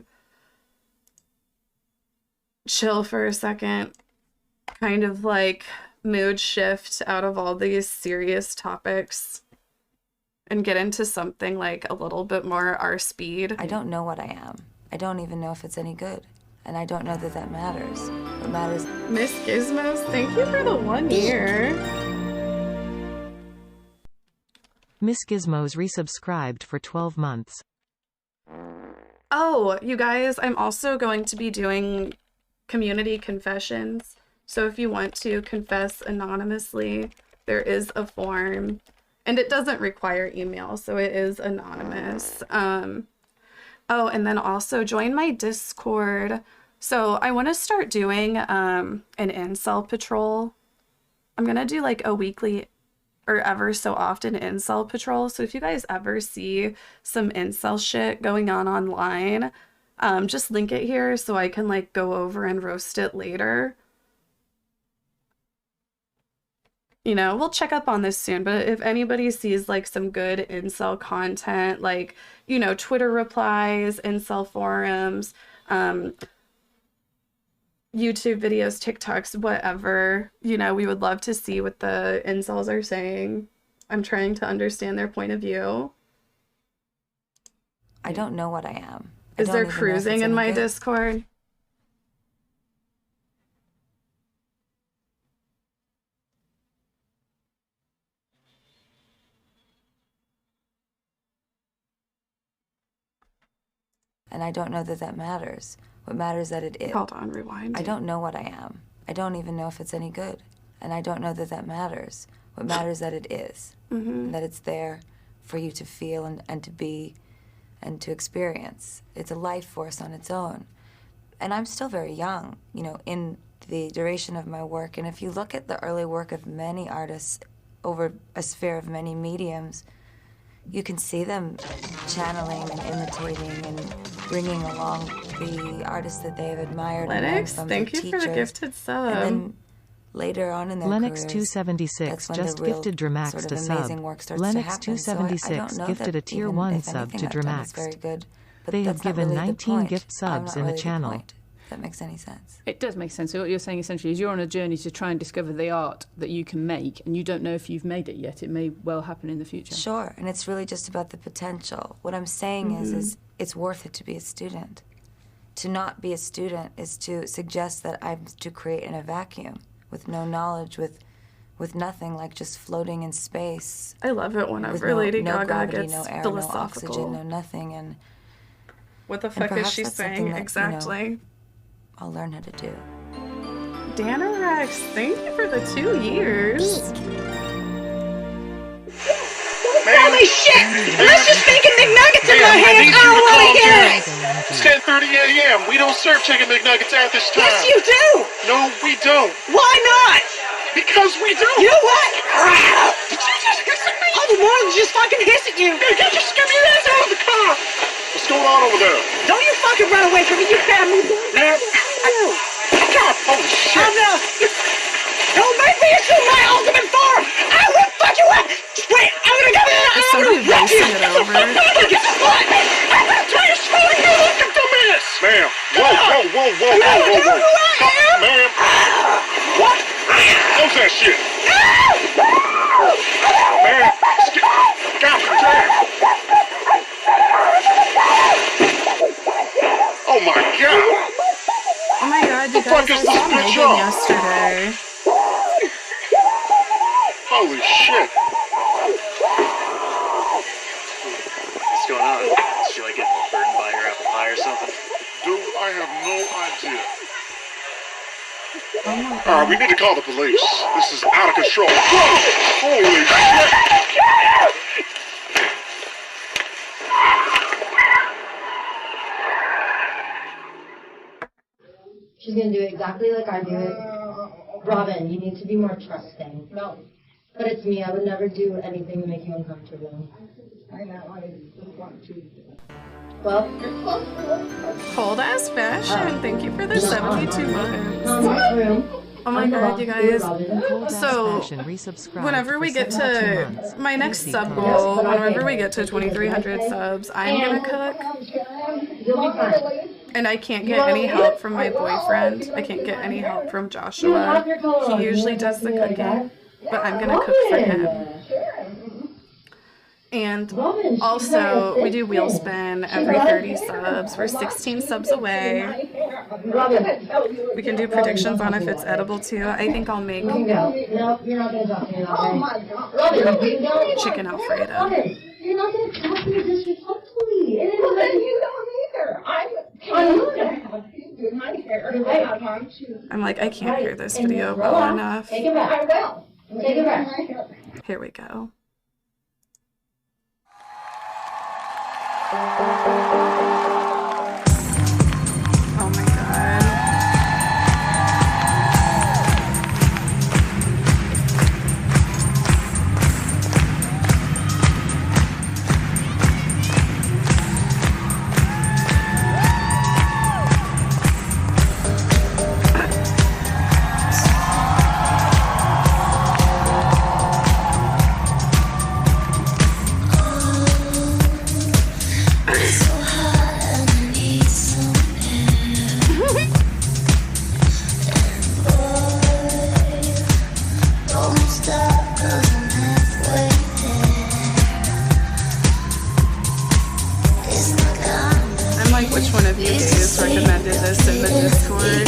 chill for a second, kind of like mood shift out of all these serious topics and get into something like a little bit more our speed. I don't know what I am. I don't even know if it's any good. And I don't know that that matters. What matters... Miss Gizmos, thank you for the 1 year. Miss Gizmos resubscribed for 12 months. Oh, you guys, I'm also going to be doing community confessions. So if you want to confess anonymously, there is a form. And it doesn't require email, so it is anonymous. Oh, and then also join my Discord. So I want to start doing an incel patrol. I'm going to do like a weekly or ever so often incel patrol. So if you guys ever see some incel shit going on online, just link it here so I can like go over and roast it later. You know, we'll check up on this soon, but if anybody sees like some good incel content, like, you know, Twitter replies, incel forums, YouTube videos, TikToks, whatever, you know, we would love to see what the incels are saying. I'm trying to understand their point of view. I don't know what I am. Is there cruising in my Discord? And I don't know that that matters. What matters that it is. Hold on, rewind. I don't know what I am. I don't even know if it's any good. And I don't know that that matters. What matters that it is. And that it's there for you to feel and to be and to experience. It's a life force on its own. And I'm still very young, you know, in the duration of my work. And if you look at the early work of many artists over a sphere of many mediums, you can see them channeling and imitating and bringing along the artists that they have admired. Lennox, and thank you for the gifted sub. And then later on in their Lennox careers, 276 just real gifted Dramax sort of to amazing sub. work starts Lennox to happen. So I 276 don't know gifted that a tier even 1 if sub to anything I've done is Dramax. very good, but They have that's not given really the 19 point. gift I'm subs not in really the the channel. point. If that makes any sense. It does make sense. So what you're saying essentially is you're on a journey to try and discover the art that you can make, and you don't know if you've made it yet. It may well happen in the future. Sure, and it's really just about the potential. What I'm saying is it's worth it to be a student. To not be a student is to suggest that I'm to create in a vacuum with no knowledge, with nothing, like just floating in space. I love it whenever no, Lady no Gaga gravity, gets no air, philosophical. no oxygen, no nothing, and what the fuck is she saying exactly? You know, I'll learn how to do. Danarex, thank you for the 2 years. Holy shit! Let's just making McNuggets in my hand. I don't want to hear it. It's 10:30 a.m. We don't serve chicken McNuggets at this time. Yes, you do. No, we don't. Why not? Because we do. You know what? Did you just hiss at me? I'm more than just fucking hiss at you. Hey, just get your ass out of the car. What's going on over there? Don't you fucking run away from me, you family. Man. God, holy shit. Oh, no. Don't make me assume my ultimate form. I will fuck you up. Wait, I'm gonna come in. Is somebody voicing it over? I'm gonna try to show you like a dumbass. Ma'am. Whoa. Stop, ma'am. What? Close that shit. Man. God damn. Oh my god. Oh my god, you The fuck guys, is I this saw bitch Megan on? yesterday. Holy shit. What's going on? Did she like get burned by her apple pie or something? Dude, I have no idea. Alright, we need to call the police. This is out of control. Whoa! Holy shit! She's gonna do exactly like I do it. Robin, you need to be more trusting. No. But it's me. I would never do anything to make you uncomfortable. I know. I want to. Well, Cold ass fashion. Thank you for the 72 months. my room. Oh my god, you guys. So, Fashion resubscribed whenever we for get 72 to months. my next Casey sub Combs. goal, whenever we get to 2,300 subs, I'm gonna cook. You'll be fine. And I can't get any help from my boyfriend. I can't get any help from Joshua. He usually does the cooking, but I'm gonna cook for him. And also, we do wheel spin every 30 subs. We're 16 subs away. We can do predictions on if it's edible too. I think I'll make No, you're not gonna talk to me that way. Oh my god. chicken Alfredo. You're not gonna talk to me disrespectfully. Well, then you don't either. I'm doing my hair. I have time to. I'm like, I can't hear this video well enough. Take it back. I will. Take it back. Here we go. Oh my god. I'm like, which one of you guys recommended this in the Discord?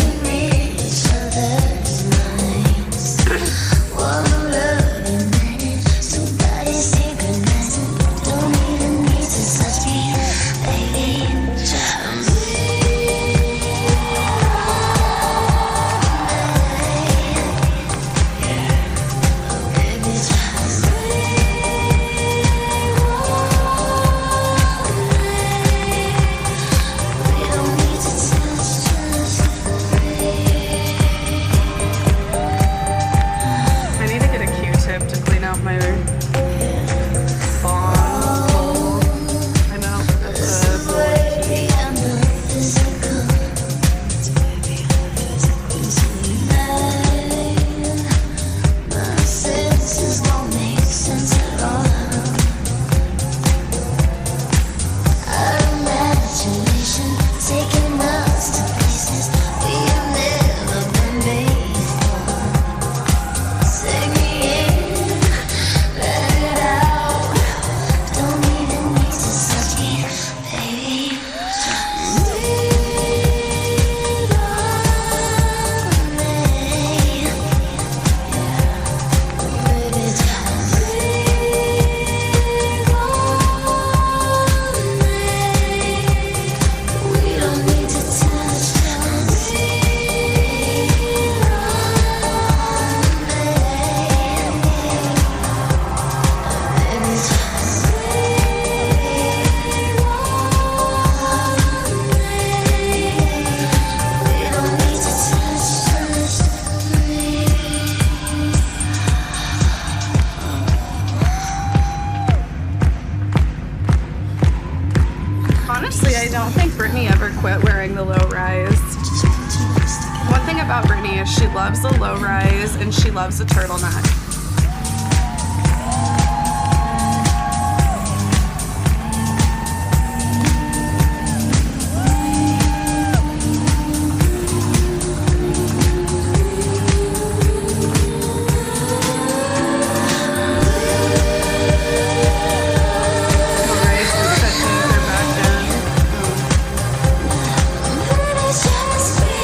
I need to get a Q-tip to clean out my bong hole. I know that's a bullet key. Honestly, I don't think Brittany ever quit wearing the low rise. One thing about Brittany is she loves the low rise and she loves the turtleneck.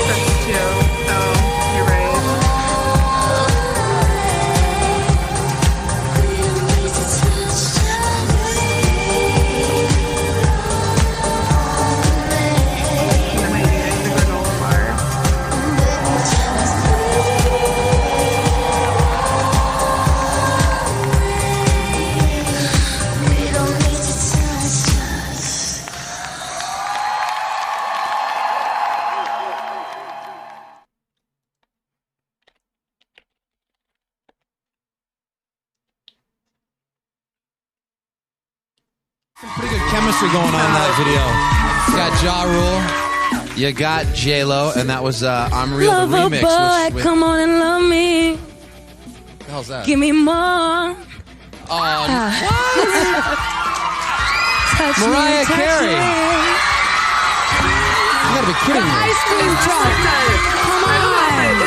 That's cute. Oh, you're right. Pretty good chemistry going on in that video. You got Ja Rule, you got J-Lo, and that was I'm Real the Lover remix. boy, Which, come on and love me. what the hell's that? Give me more. Touch Mariah me, touch Carey. me. You gotta be kidding me. Ice cream truck. Come on.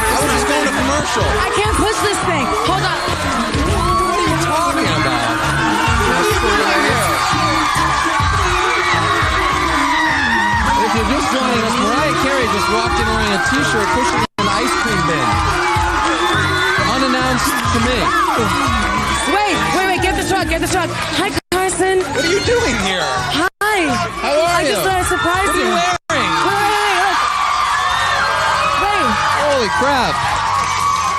I was just going to commercial. I can't push this thing. Hold on. What are you talking about? If you're just joining us, Mariah Carey just walked in wearing a t-shirt pushing an ice cream bin. Unannounced to me. Wait, get the truck. Hi, Carson. What are you doing here? Hi. How are you? I just thought I'd surprise What are you wearing? Wait. Holy crap.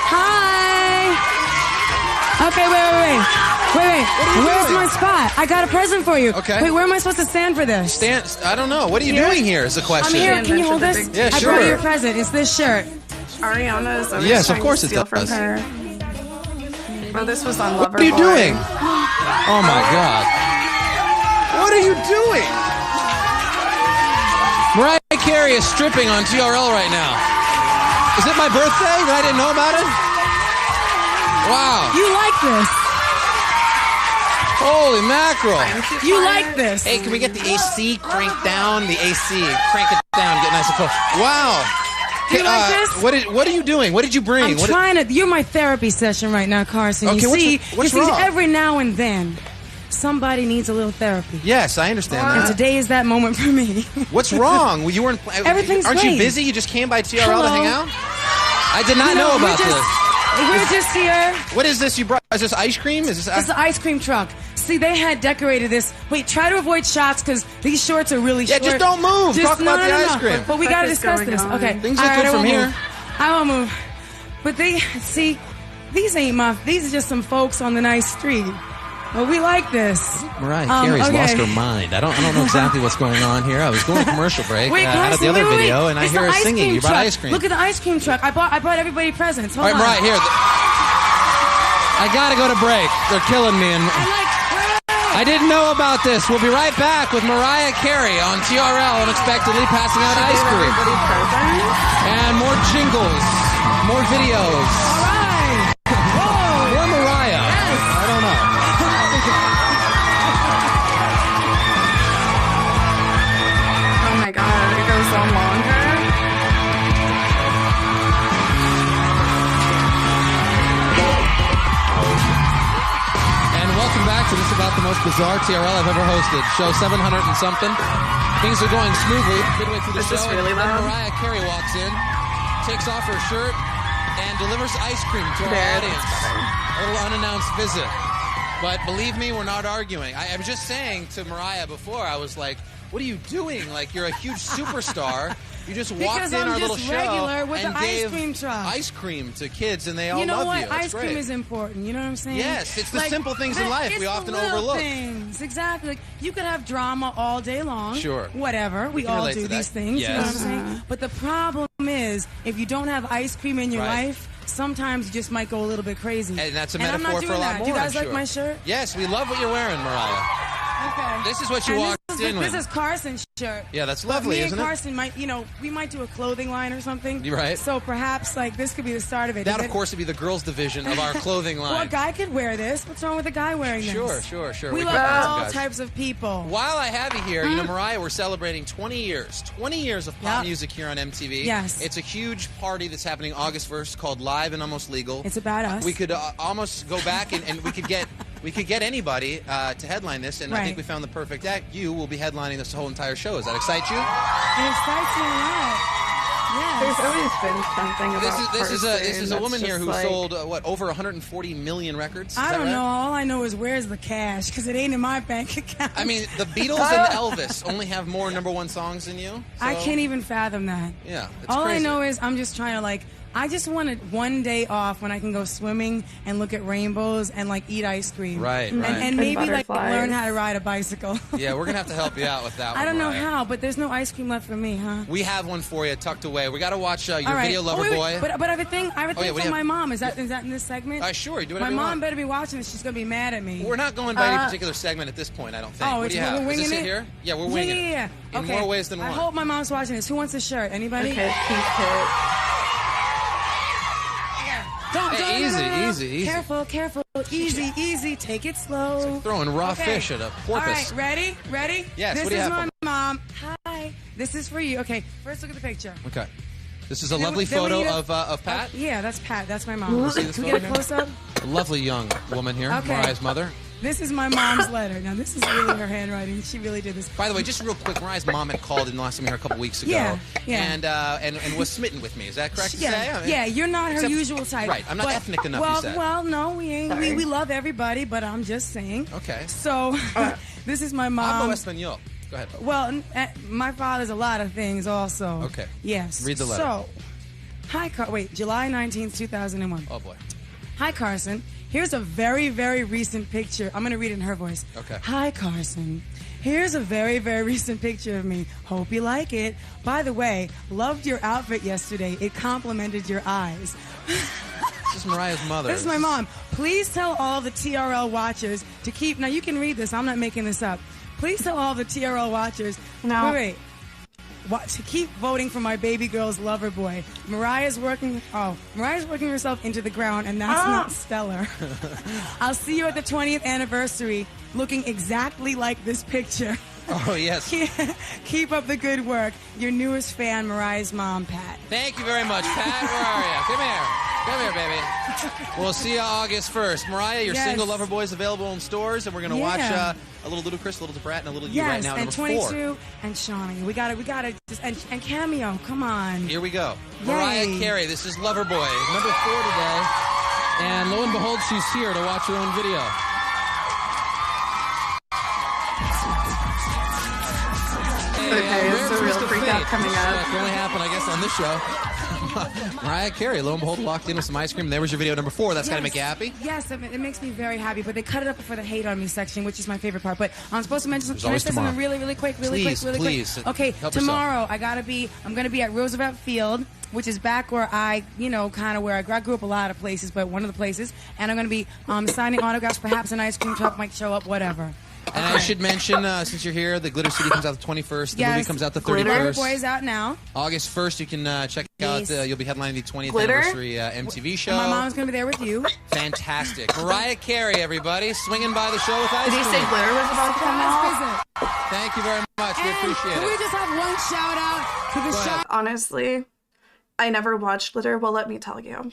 Hi. Okay, wait. Where's my spot? I got a present for you. Okay. Wait, where am I supposed to stand for this? I don't know. What are you doing here is the question. I'm here. Can you hold this? Yeah, I sure. brought you a present. It's this shirt. Ariana's always Yes, of trying course to it steal does. from her. Oh, this was on Loverboy. What are you doing? Oh my God. What are you doing? Mariah Carey is stripping on TRL right now. Is it my birthday that I didn't know about it? Wow. You like this? Holy mackerel. You like this? Hey, can we get the AC cranked down? The AC, crank it down, get nice and close. Wow. You like this? What are you doing? What did you bring? I'm trying to. You're my therapy session right now, Carson. Okay, what's you see, wrong? every now and then, somebody needs a little therapy. Yes, I understand And that. today is that moment for me. What's wrong? Well, you weren't. Everything's Aren't you great. busy? You just came by TRL to Hello. hang out? I did not know about this. We're just here. What is this you brought? Is this ice cream? Is this? It's the ice cream truck. See, they had decorated this. Wait, try to avoid shots because these shorts are really short. just don't move. Talk about the ice cream. But we What got to is discuss going this. on? Okay. Things All look right, good I from won't here. move. I won't move. But these ain't these are just some folks on the nice street. But we like this. Mariah Carey's okay. lost her mind. I don't know exactly what's going on here. I was going to commercial break Wait, out of the Carson, other wait. video, and I It's hear the her ice singing. cream You brought truck. ice cream. Look at the ice cream truck. I bought everybody presents. Hold All right, on. Mariah, here. I got to go to break. They're killing me. I didn't know about this. We'll be right back with Mariah Carey on TRL, unexpectedly passing out ice cream. And more jingles, more videos. All right. Whoa. More Mariah. Yes. I don't know. Oh my God, it goes on longer. And welcome back to this about the most bizarre TRL I've ever hosted. Show 700 and something. Things are going smoothly. Midway through the Is show, this really and then loud? Mariah Carey walks in, takes off her shirt, and delivers ice cream to our There, audience. that's better. A little unannounced visit. But believe me, we're not arguing. I was just saying to Mariah before, I was like, what are you doing? Like, you're a huge superstar. You just walked Because in I'm our just little show regular with and the ice gave cream truck. ice cream to kids, and they all You know love what? you. That's Ice great. cream is important. You know what I'm saying? Yes, it's the simple things in life it's we the often little overlook. Things. Exactly. Like, you could have drama all day long. Sure. Whatever. We can all relate do to that. these things. You know what I'm Yes. saying? But the problem is, if you don't have ice cream in your Right. life, sometimes you just might go a little bit crazy. And that's a I'm not metaphor doing for a lot that. more. Do you guys I'm like sure. my shirt? Yes, we love what you're wearing, Mariah. Okay. This is what you And walked in This with. is Carson's shirt. Yeah, that's But lovely, me isn't and it? Carson might, we might do a clothing line or something. You're right. So perhaps, this could be the start of it. That, Is of it- course, would be the girls' division of our clothing Well, a line. guy could wear this. What's wrong with a guy wearing this? Sure. We could love find some all guys. types of people. While I have you here, Mariah, we're celebrating 20 years. 20 years of pop Yep. music here on MTV. Yes. It's a huge party that's happening August 1st called Live and Almost Legal. It's about us. We could almost go back and we could get anybody to headline this, and I think Right. we found the perfect act. You will be headlining this whole entire show. Does that excite you? It excites me a lot. Yes. There's always been something about This is a Carson woman that's here just who like- sold over 140 million records. Is I that don't right? know. All I know is where's the cash because it ain't in my bank account. I mean, the Beatles and Elvis only have more #1 songs than you. I so- can't even fathom that. Yeah, it's All crazy. I know is I'm just trying to I just wanted one day off when I can go swimming and look at rainbows and like eat ice cream. Right, And, right. and And maybe like butterflies. learn how to ride a bicycle. Yeah, we're gonna have to help you out with that one. I don't know Mariah. how, but there's no ice cream left for me, huh? We have one for you tucked away. We got to watch your All right. video, Lover wait, Boy. But I have a thing. I have a Oh, yeah, thing what do from you my have? mom. Is that in this segment? Sure, do whatever My you mom want. better be watching this. She's gonna be mad at me. We're not going by any particular segment at this point, I don't think. Oh, what it's do you have? we're winging Is this it it here? Yeah, we're winging it. Yeah. In Okay. more ways than I one. hope my mom's watching this. Who wants a shirt? Anybody? Okay, keep it. Hey, easy. Careful. Easy. Take it slow. Throwing raw fish at a porpoise. All right, ready? Yes, This what do you is have my mom. Hi. This is for you. Okay, first look at the picture. Okay. This is a Then lovely then we photo need a- of Pat. Yeah, that's Pat. That's my mom. Let's see this Can we photo get a close up? A lovely young woman here, Okay. Mariah's mother. This is my mom's letter. Now, this is really her handwriting. She really did this. By the way, just real quick, Mariah's mom had called in the last time we were here a couple weeks ago. Yeah. And was smitten with me. Is that correct to Yeah, say? I mean, yeah, you're not her except- usual type. Right, I'm not But- ethnic enough, well, you said. Well, no, we ain't. Sorry. We love everybody, but I'm just saying. Okay. So, this is my mom. Hablo español. Go ahead. Well, my father's a lot of things also. Okay. Yes. Read the letter. So, hi, July 19th, 2001. Oh, boy. Hi, Carson. Here's a very, very recent picture. I'm going to read it in her voice. Okay. Hi, Carson. Here's a very, very recent picture of me. Hope you like it. By the way, loved your outfit yesterday. It complimented your eyes. This is Mariah's mother. This is my mom. Please tell all the TRL watchers to keep... Now, you can read this. I'm not making this up. Please tell all the TRL watchers... No. Wait. To keep voting for my baby girl's lover boy. Mariah's working herself into the ground, and that's not stellar. I'll see you at the 20th anniversary, looking exactly like this picture. Oh, yes. Keep up the good work. Your newest fan, Mariah's mom, Pat. Thank you very much, Pat. Where are you? Come here, baby. We'll see you August 1st. Mariah, your Yes. single Lover Boy is available in stores, and we're going to watch Yeah. a little Ludacris, a little Debrat, and a little you right Yes, now, and number 22 4. and Shawnee. We gotta just and Cameo. Come on. Here we go. Yay. Mariah Carey, this is Lover Boy, number 4 today. And lo and behold, she's here to watch her own video. Okay, it's a real freak out coming up. Can only happen, I guess, on this show. Mariah Carey, lo and behold, walked in with some ice cream. There was your video number 4. That's got to make you happy. Yes, it makes me very happy. But they cut it up for the hate on me section, which is my favorite part. But I'm supposed to mention. There's Can I always say something tomorrow. really quick? Please. Okay, Help tomorrow I'm gonna be at Roosevelt Field, which is back where I grew up a lot of places, but one of the places, and I'm gonna be signing autographs. Perhaps an ice cream truck might show up. Whatever. And I should mention, since you're here, the Glitter CD comes out the 21st. The movie comes out the 31st. Glitter Boy is out now. August 1st, you can check out. Yes. You'll be headlining the 20th Glitter? anniversary MTV show. And my mom's gonna be there with you. Fantastic. Mariah Carey, everybody, swinging by the show with ice Did you cream. say Glitter was about to come out? Thank you very much. We appreciate Can we it. just have one shout out to the Go ahead. Honestly, I never watched Glitter. Well, let me tell you.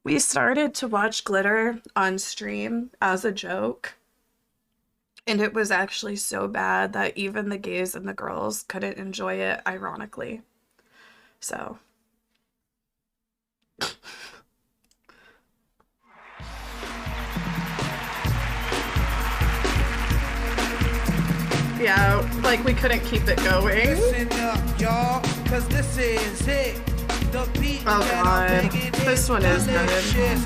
We started to watch Glitter on stream as a joke. And it was actually so bad that even the gays and the girls couldn't enjoy it, ironically. So. Yeah, like we couldn't keep it going. Listen up, y'all, 'cause this is it. The beat Oh god, this one is good.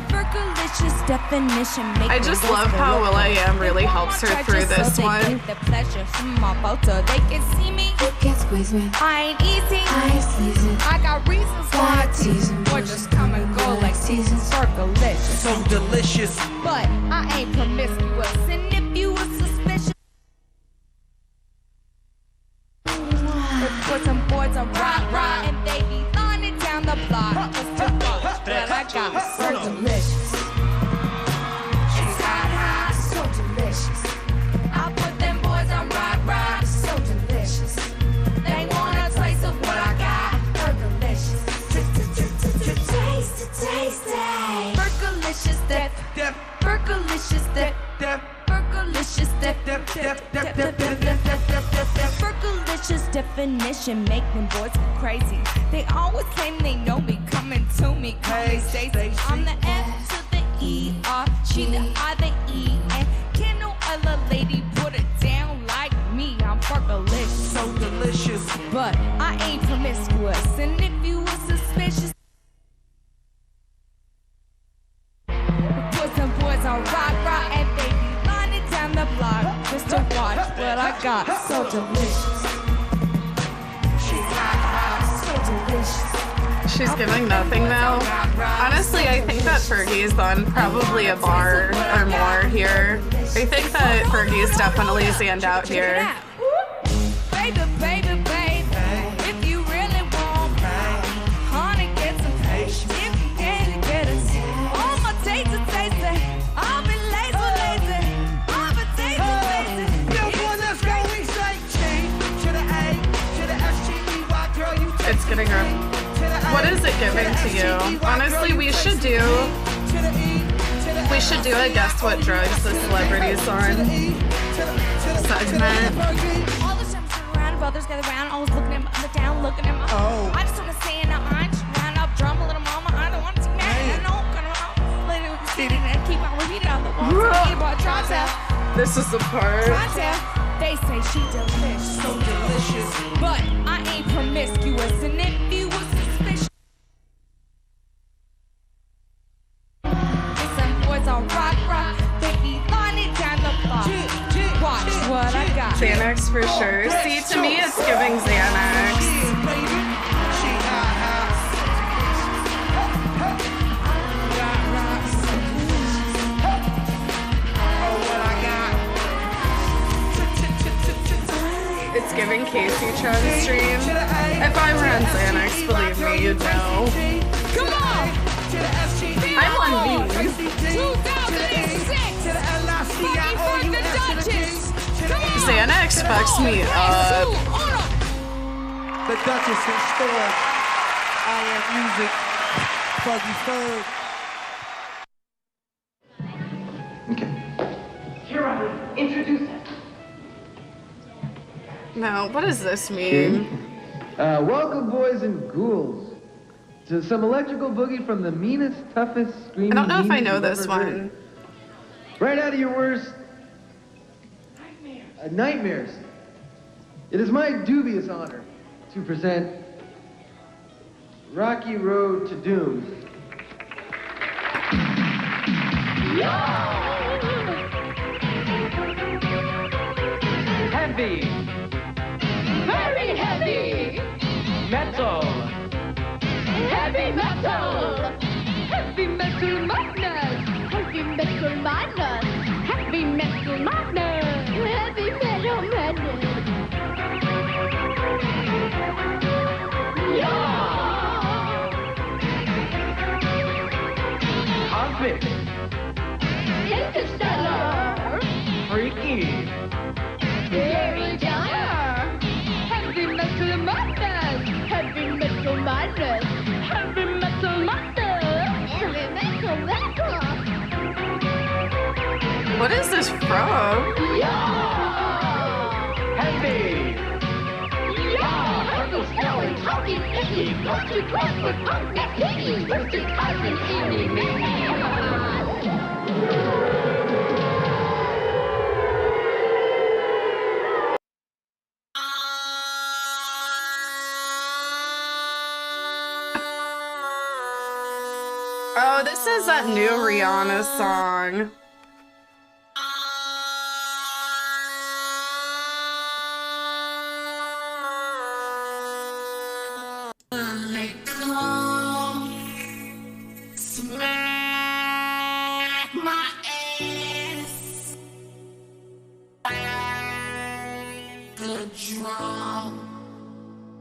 Fergalicious definition. I just love how will.i.am really helps her through this one. The pleasure from my photo, they can see me. You can squeeze me. I ain't easy. I ain't season. I got reasons why I tease them. Or just come and go like seasons. Fergalicious. So delicious. But I ain't promiscuous. And if you were suspicious, put some boys on rock, and they be throwing it down the block. It's too much, but I got so delicious. It's hot, so delicious. I put them boys on rock, so delicious. They want a taste of what I got. Fergalicious, taste. Fergalicious, Fergalicious, Fergalicious definition make them boys go crazy. They always claim they know me, coming to me, call me Stacey. I'm the F to the E, R, G the I, the E, and can no other lady put it down like me? I'm Fergalicious, so delicious. But I ain't promiscuous, and if you were suspicious. She's giving nothing though. Honestly, I think that Fergie's on probably a bar or more here. I think that Fergie's definitely stand out here. Baby, baby, baby, if you really want honey, get some taste. If you can't get it, all my taste is tasty. I'll be lazy, lazy. I'll be tasty, tasty. Let's go. We say G to the A to the S-G-E-Y, girl, you It's getting rough. What is it giving to you? Honestly, we should do a guess what drugs the celebrity's on segment. All the time turn around, brothers gather around, always looking at my down, looking at my. Oh. I just wanna say now, I just round up, drum a little mama. I don't want to see that. I know, gonna let it sit and keep on repeating on the wall. This is the part. They say she delicious, so delicious, but I ain't promiscuous, and if you was suspicious. Some boys on rock, they be lining down the block. Watch what I got. Xanax for sure. See, to me, it's giving Xanax. It's giving Kaceytron stream. If I were on Xanax, believe me, you'd know. Come on! I'm on V. 2006! Fucking for the Duchess! Come on! Xanax fucks me up. The Duchess in store. I am music. Foggy Ferg. Here I introduce it. No, what does this mean? Welcome, boys and ghouls, to some electrical boogie from the meanest, toughest, screaming. I don't know if I demons know you've this ever one. heard. Right out of your worst nightmares. It is my dubious honor to present Rocky Road to Doom. Heavy. Very heavy. Metal. Heavy metal. Heavy metal madness. Heavy metal madness. Heavy metal madness. Heavy metal madness. Yeah. Cosmic. Interstellar. Freaky. Very dire. Heavy metal madness. Heavy metal madness. Heavy metal madness. Heavy metal madness. What is this from? Heavy. Yeah. Heavy snowing, talking, icky, musty, crossword, punk, that piggy, twisted, cousin, eeny, meeny. Oh, this is that new Rihanna song.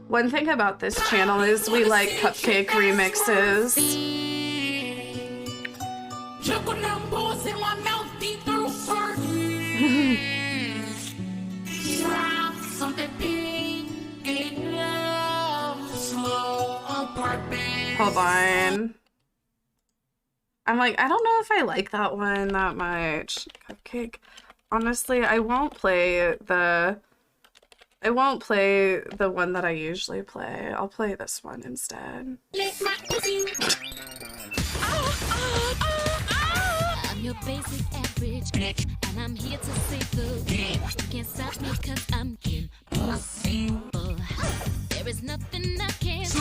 One thing about this channel is we like cupcake remixes. Hold on. I'm like, I don't know if I like that one that much. Cupcake. Honestly, I won't play the one that I usually play. I'll play this one instead. I'm your basic average bitch, and I'm here to save the day. You can't stop me cause I'm impossible. There is nothing I can't do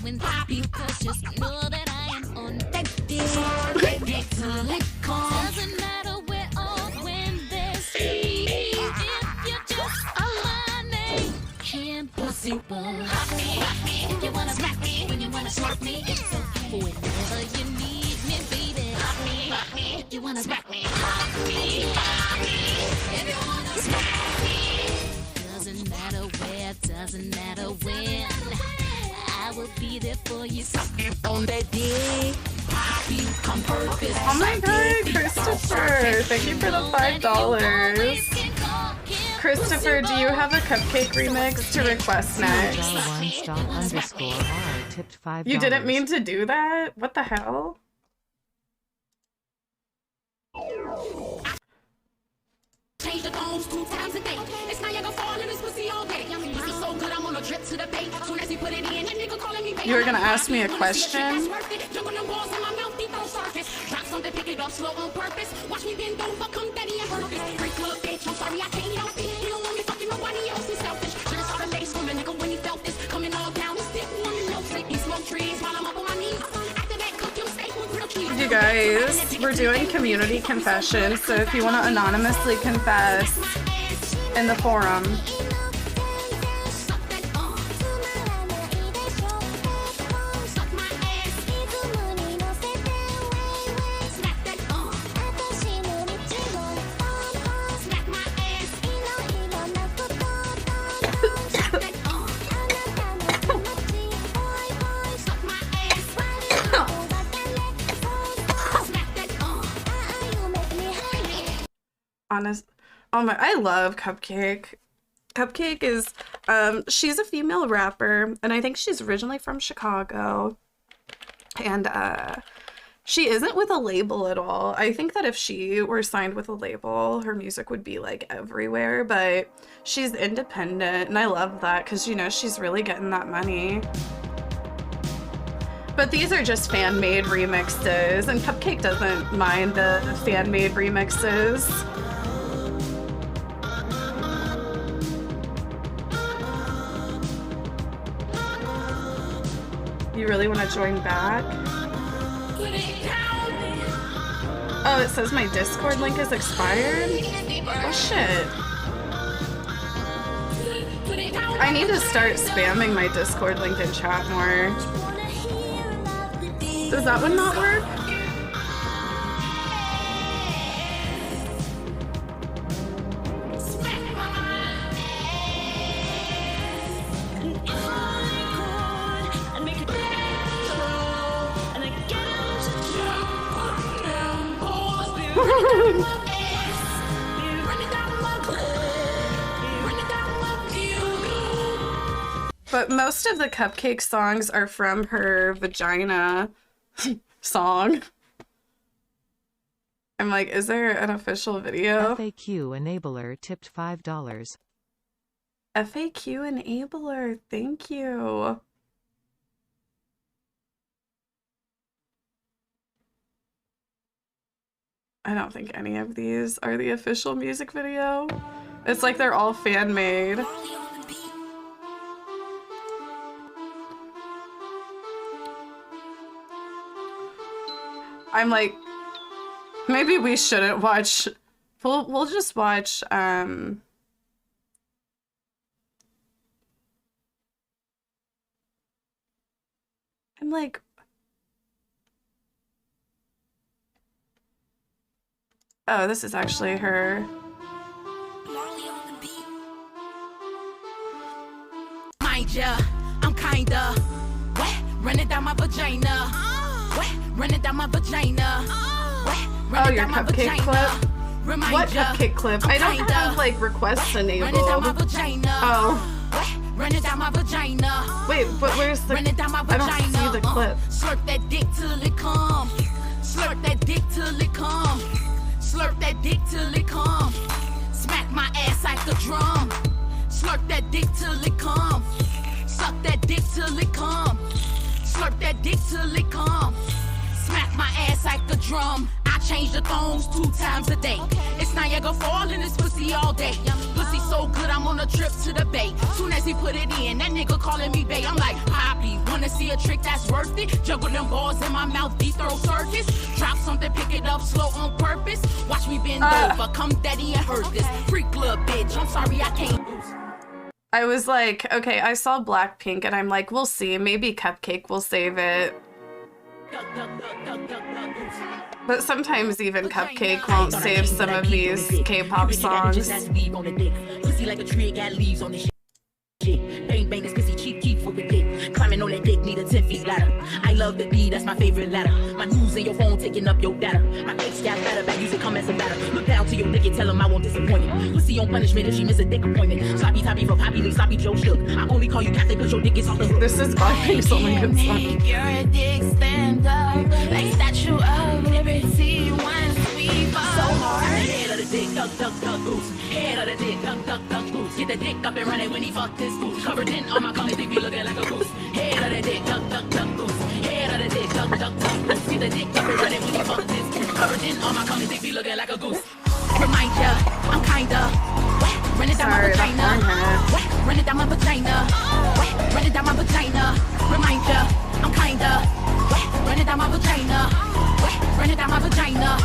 when because just know that I am on that day. Doesn't matter where or when there's if you just my name. Impossible. If you wanna smack me when you wanna slurp me? It's okay. Whenever you need me, baby. Lock me. You wanna smack me? Lock me. If you wanna smack me. Doesn't matter where, doesn't matter when. I will be there for you. On that day, poppy on purpose. Oh my god, Christopher! Thank you for the $5. Christopher, do you have a cupcake remix to request next? $1._R tipped $5. You didn't mean to do that? What the hell? Change the tones 2 times a day. It's not gonna fall in this pussy all day. Pussy so good, I'm on a drip to the bait. Soon as he put it in, that nigga calling me. You were gonna ask me a question? Drop something, pick it up slow on purpose. Watch me bend over, come daddy and hurt this. Freak little bitch, I'm sorry, I can't help it. He don't want me fucking nobody else, he's selfish. Should've saw the face from a nigga when he felt this. Coming all down, his dick on the nose. He smoke trees while I'm up on my knees. After that, cook your steak with real cheese. You guys, we're doing community confessions, so if you want to anonymously confess in the forum, oh my, I love Cupcake. Cupcake is, she's a female rapper, and I think she's originally from Chicago, and she isn't with a label at all. I think that if she were signed with a label, her music would be like everywhere, but she's independent, and I love that because, you know, she's really getting that money. But these are just fan-made remixes, and Cupcake doesn't mind the fan-made remixes. You really want to join back? Oh, it says my Discord link is expired? Oh shit. I need to start spamming my Discord link in chat more. Does that one not work? But most of the Cupcake songs are from her Vagina song. I'm like, is there an official video? FAQ enabler tipped $5. FAQ enabler, thank you. I don't think any of these are the official music video. It's like they're all fan-made. I'm like, maybe we shouldn't watch. We'll just watch I'm like, oh, this is actually her. Mind ya, I'm kinda wet, running down my vagina. Wet, running down my vagina. Wet, Oh, your Cupcake clip? What Cupcake clip? I don't have like requests enabled. Oh. Running down my vagina. Wait, but where's the? I don't see the clip. Slurp that dick till it come. Slurp that dick till it come. Slurp that dick till it come. Smack my ass like a drum. Slurp that dick till it come. Suck that dick till it come. Slurp that dick till it come. Smack my ass like a drum. I change the thongs 2 times a day. It's Niagara Fall in this pussy all day. Pussy so good, I'm on a trip to the bay. Soon as he put it in, that nigga calling me bae. I'm like, Poppy, wanna see a trick that's worth it? Juggle them balls in my mouth, deep throw circus. Drop something, pick it up slow on purpose. Watch me bend over, come daddy and hurt this. Freak little bitch, I'm sorry I can't. I was like, okay, I saw Blackpink and I'm like, we'll see. Maybe Cupcake will save it. But sometimes even Cupcake won't save some of these K-pop songs. Bang bang is busy cheap keep for the dick. Climbing on that dick need a 10 feet ladder. I love the D, that's my favorite ladder. My news in your phone taking up your data. My ex got better, bad use it come as a matter. Look down to your dick and tell him I won't disappoint him. Pussy on punishment if she miss a dick appointment. Sloppy toppy for poppy, leave sloppy Joe shook. I only call you Catholic cause your dick is off the hook. This is Blackpink's only good song. Your dick stand up like Statue of Liberty once we fall. So hard. Head of the dick, duck, duck, duck, goose. Head of the dick, duck, duck, duck, goose. Get the dick up and running when he fuck this goose. Covered in all my colors, they be looking like a goose. Head of the dick, duck, duck, duck, goose. Head of the dick, duck, duck, duck, goose. Get the dick up and running when he fuck this goose. Covered in all my colors, they be looking like a goose. Remind ya, I'm kinda wet. Run it down my vagina. Wet. Run it down my vagina. Wet. Run it down my vagina. Remind ya, I'm kinda wet. Run it down my vagina. Wet. Run it down my vagina.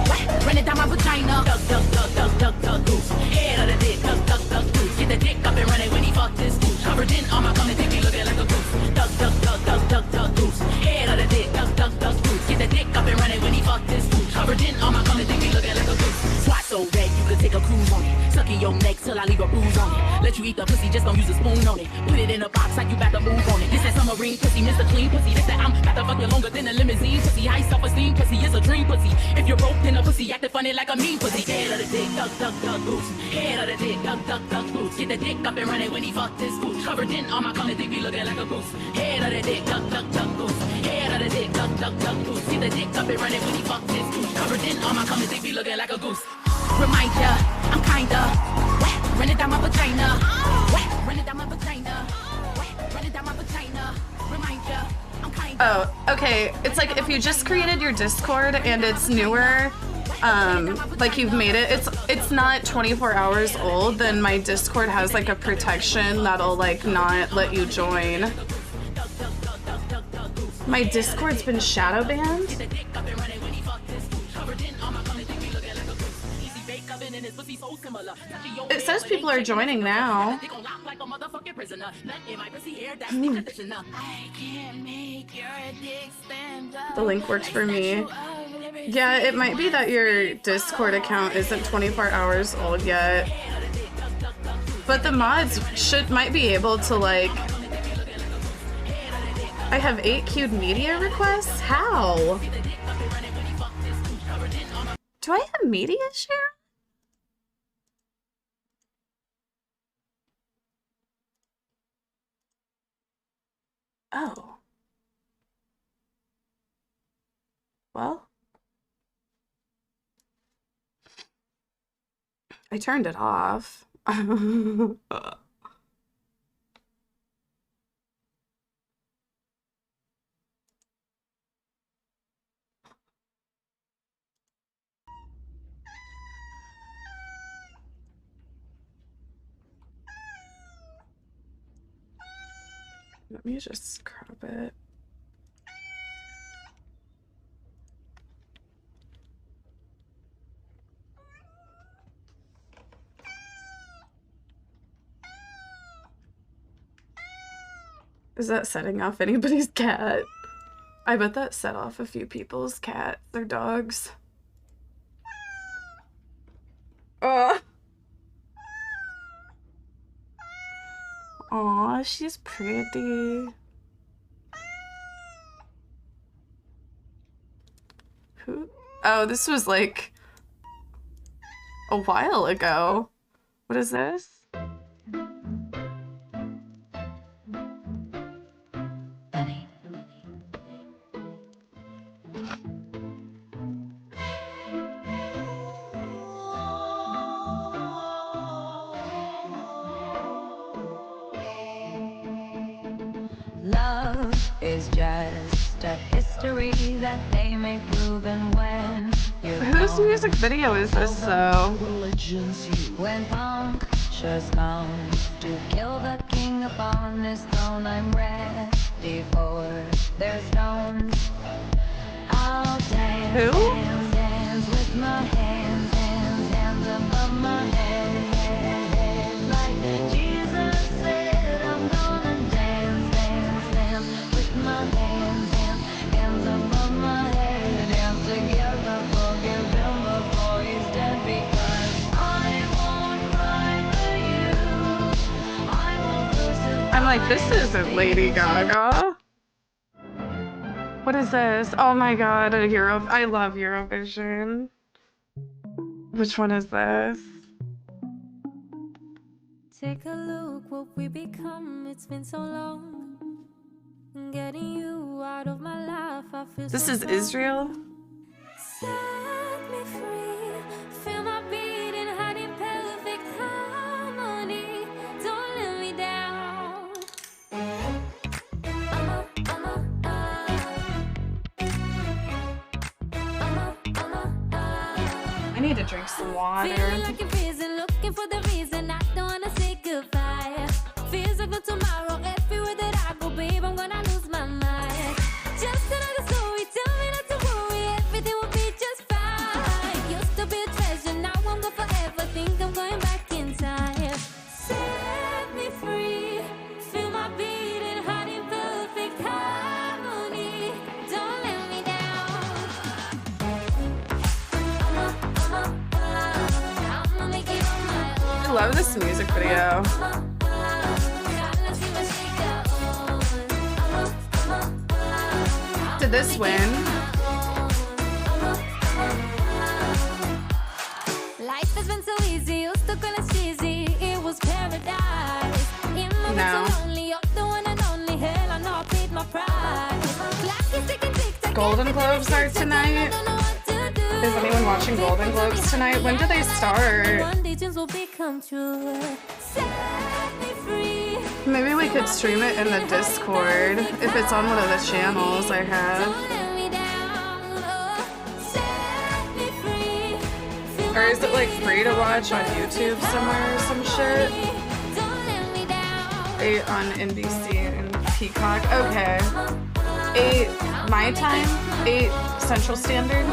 Wet. Run it down my vagina. Duck, duck, duck, duck, duck, duck, goose. Head of the dick, duck, duck, duck, goose. Get the dick up and run it when he fuck this goose. Covered in all my colors, they be looking like a goose. Duck, duck, duck, duck, duck, duck, goose. Head of the dick, duck, duck, duck, goose. Get the dick up and run it when he fuck this goose. Covered in all my colors, they be looking like a goose. Swat so red you could take a cruise on it. Suck in your neck till I leave a bruise on it. Let you eat the pussy, just don't use a spoon on it. Put it in a box like you bout to move on it. This that submarine pussy, Mr. Clean pussy. This that I'm bout to fuck you longer than a limousine pussy. High self-esteem pussy is a dream pussy. If you're broke, then a pussy acting funny like a mean pussy. Head of the dick, duck, duck, duck, goose. Head of the dick, duck, duck, duck, goose. Get the dick up and run it when he fuck this goose. Covered in all my colors, they be looking like a goose. Head of the dick, duck, duck, duck, goose. Head of the dick, duck, duck, duck, goose. Get the dick up and run it when he fuck this goose. Covered in all my colors, they be looking like a goose. Remind ya, I'm kinda wet. Run it down my vagina. Wet. Run it down my vagina. Wet. Run it down my vagina. Remind ya, I'm kinda. Oh, okay. It's like if you just created your Discord and it's newer, like you've made it, it's not 24 hours old, then my Discord has like a protection that'll like not let you join. My Discord's been shadow banned? It says people are joining now. The link works for me. Yeah, it might be that your Discord account isn't 24 hours old yet. But the mods might be able to like... I have 8 queued media requests? How? Do I have media share? Oh. Well. I turned it off. Let me just crop it. Is that setting off anybody's cat? I bet that set off a few people's cats or dogs. Aw, she's pretty. Who? Oh, this was like a while ago. What is this? Love is just a history that they may prove, and when Whose music video is this though? when punctures come to kill the king upon his throne, I'm ready for their stones. I'll dance, Who? dance, dance with my hands above my head, like Jesus like, this isn't Lady Gaga. What is this? Oh my god, I love Eurovision. Which one is this? Take a look what we become. It's been so long. Getting you out of my life. I feel This so is strong. Israel? Set me free. Feel my beating heart in perfect harmony. Don't let me down. I need to drink some water. Feeling like a reason, looking for the reason. I don't wanna say goodbye. Feels like no tomorrow. Everywhere that I go, babe, I'm gonna lose my mind. Just another story. Tell me not to worry. Everything will be just fine. Used to be a treasure, now I'm gone forever. Think I'm going back in time. Set me free. Feel my beating heart in perfect harmony. Don't let me down. I'ma make it on my own. I love this music video. Did this win? Life has been so easy, used to call it cheesy. It was paradise. In moments No. so lonely, you're the one and only. Hell, I know I paid my price. Clock is ticking, tick-tock. Golden Globes are tonight. Is anyone watching Golden Globes tonight? When do they start? One day dreams will become true. Set me free. Maybe we could stream it in the Discord if it's on one of the channels I have. Or is it like free to watch on YouTube somewhere or some shit? 8 on NBC and Peacock. Okay. 8 my time, 8 Central Standard.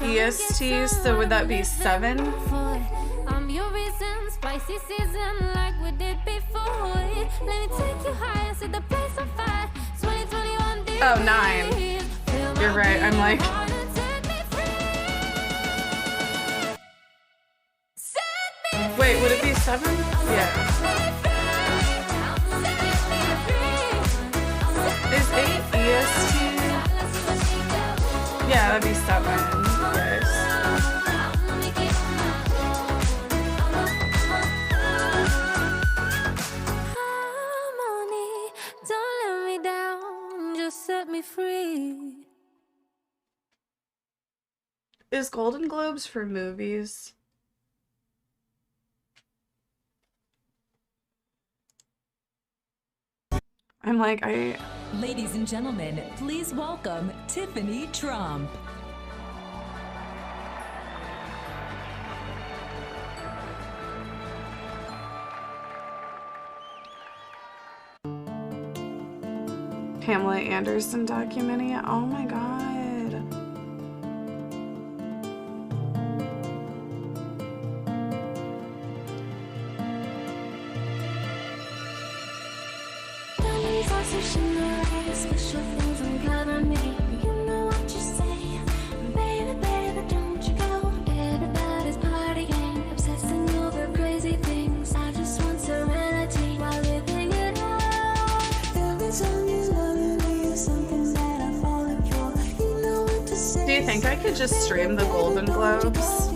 EST, so would that be 7? I'm your reason, spicy season like we did before. Let me take you high and set the place on fire. 2021 days. Oh, 9. You're right, I'm like... Wait, would it be 7? Yeah. Is 8 EST? Yeah, that'd be 7. Yes. Harmony, don't let me down, just set me free. Is Golden Globes for movies? I'm like, Ladies and gentlemen, please welcome Tiffany Trump. Pamela Anderson documentary. Oh my god. Special things I'm gonna make. You know what you say, baby, baby, don't you go. Everybody's partying, obsessing over crazy things. I just want serenity while living it out. Every time you love me is something that I'm falling for. You know what to say. Do you think I could just stream the Golden Globes?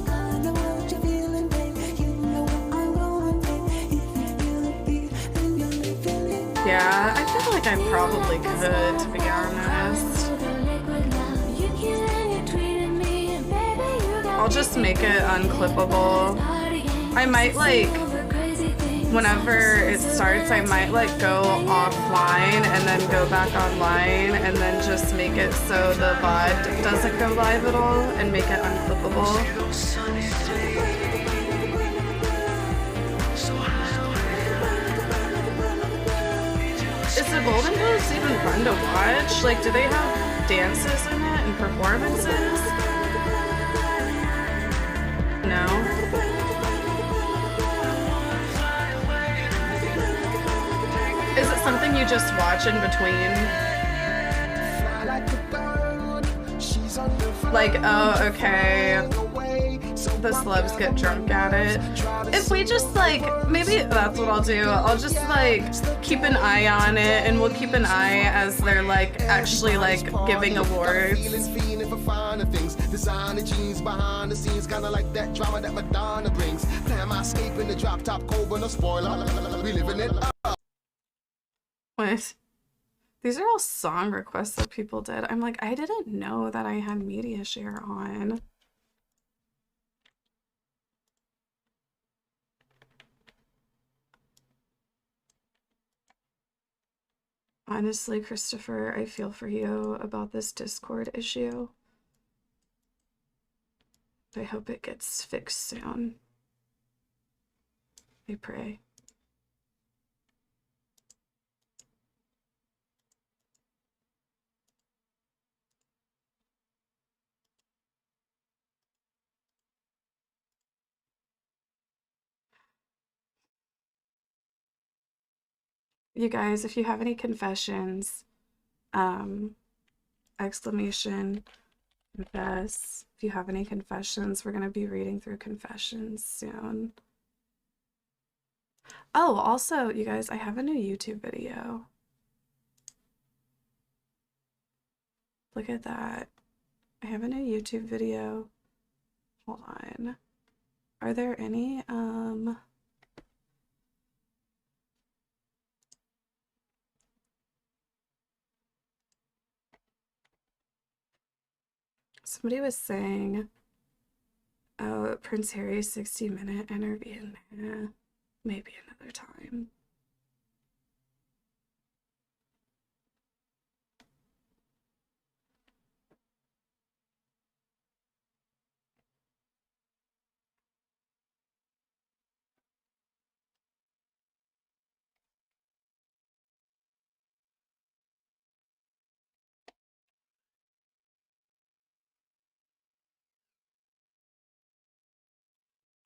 Yeah, I feel like I probably could, to be honest. I'll just make it unclippable. I might like, whenever it starts, I might like go offline and then go back online and then just make it so the VOD doesn't go live at all and make it unclippable. Is the Golden Globes even fun to watch? Like, do they have dances in it and performances? No? Is it something you just watch in between like, oh, okay, the celebs get drunk at it. If we just, like, maybe that's what I'll do. I'll just, like, keep an eye on it, and we'll keep an eye as they're, like, actually, like, giving awards. Designer jeans behind the scenes, kinda like that drama that Madonna brings. Plan my escape in the drop top Cobra, no spoiler. We living it up. What? These are all song requests that people did. I'm like, I didn't know that I had media share on. Honestly, Christopher, I feel for you about this Discord issue. I hope it gets fixed soon. I pray. You guys, if you have any confessions, exclamation, confess. If you have any confessions, we're going to be reading through confessions soon. Oh, also, you guys, I have a new YouTube video. Look at that. I have a new YouTube video. Hold on. Are there any, somebody was saying, oh, Prince Harry's 60-minute interview. Nah, maybe another time.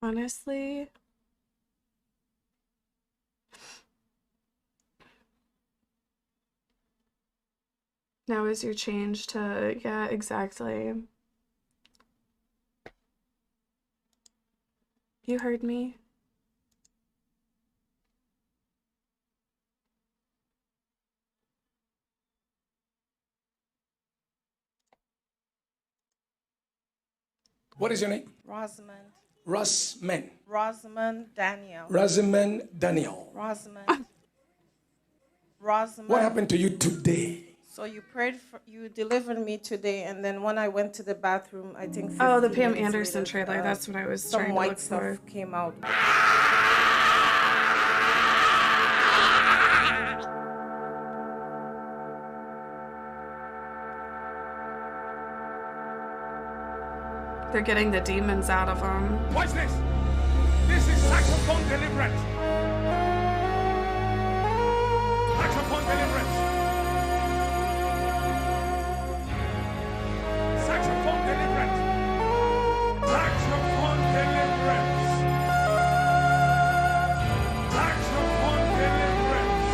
Honestly, now is your change to, yeah, exactly. You heard me. What is your name? Rosamond. Rosamond. Rosamond Daniel. Rosamond Daniel. Rosamond. Rosamond. What happened to you today? So you prayed for, you delivered me today, and then when I went to the bathroom, I think. Oh, the 15 Pam minutes Anderson later, trailer. That's what I was some trying to white look stuff for. came out. They're getting the demons out of them. Watch this. This is saxophone deliverance. Saxophone deliverance. Saxophone deliverance. Saxophone deliverance. Saxophone deliverance.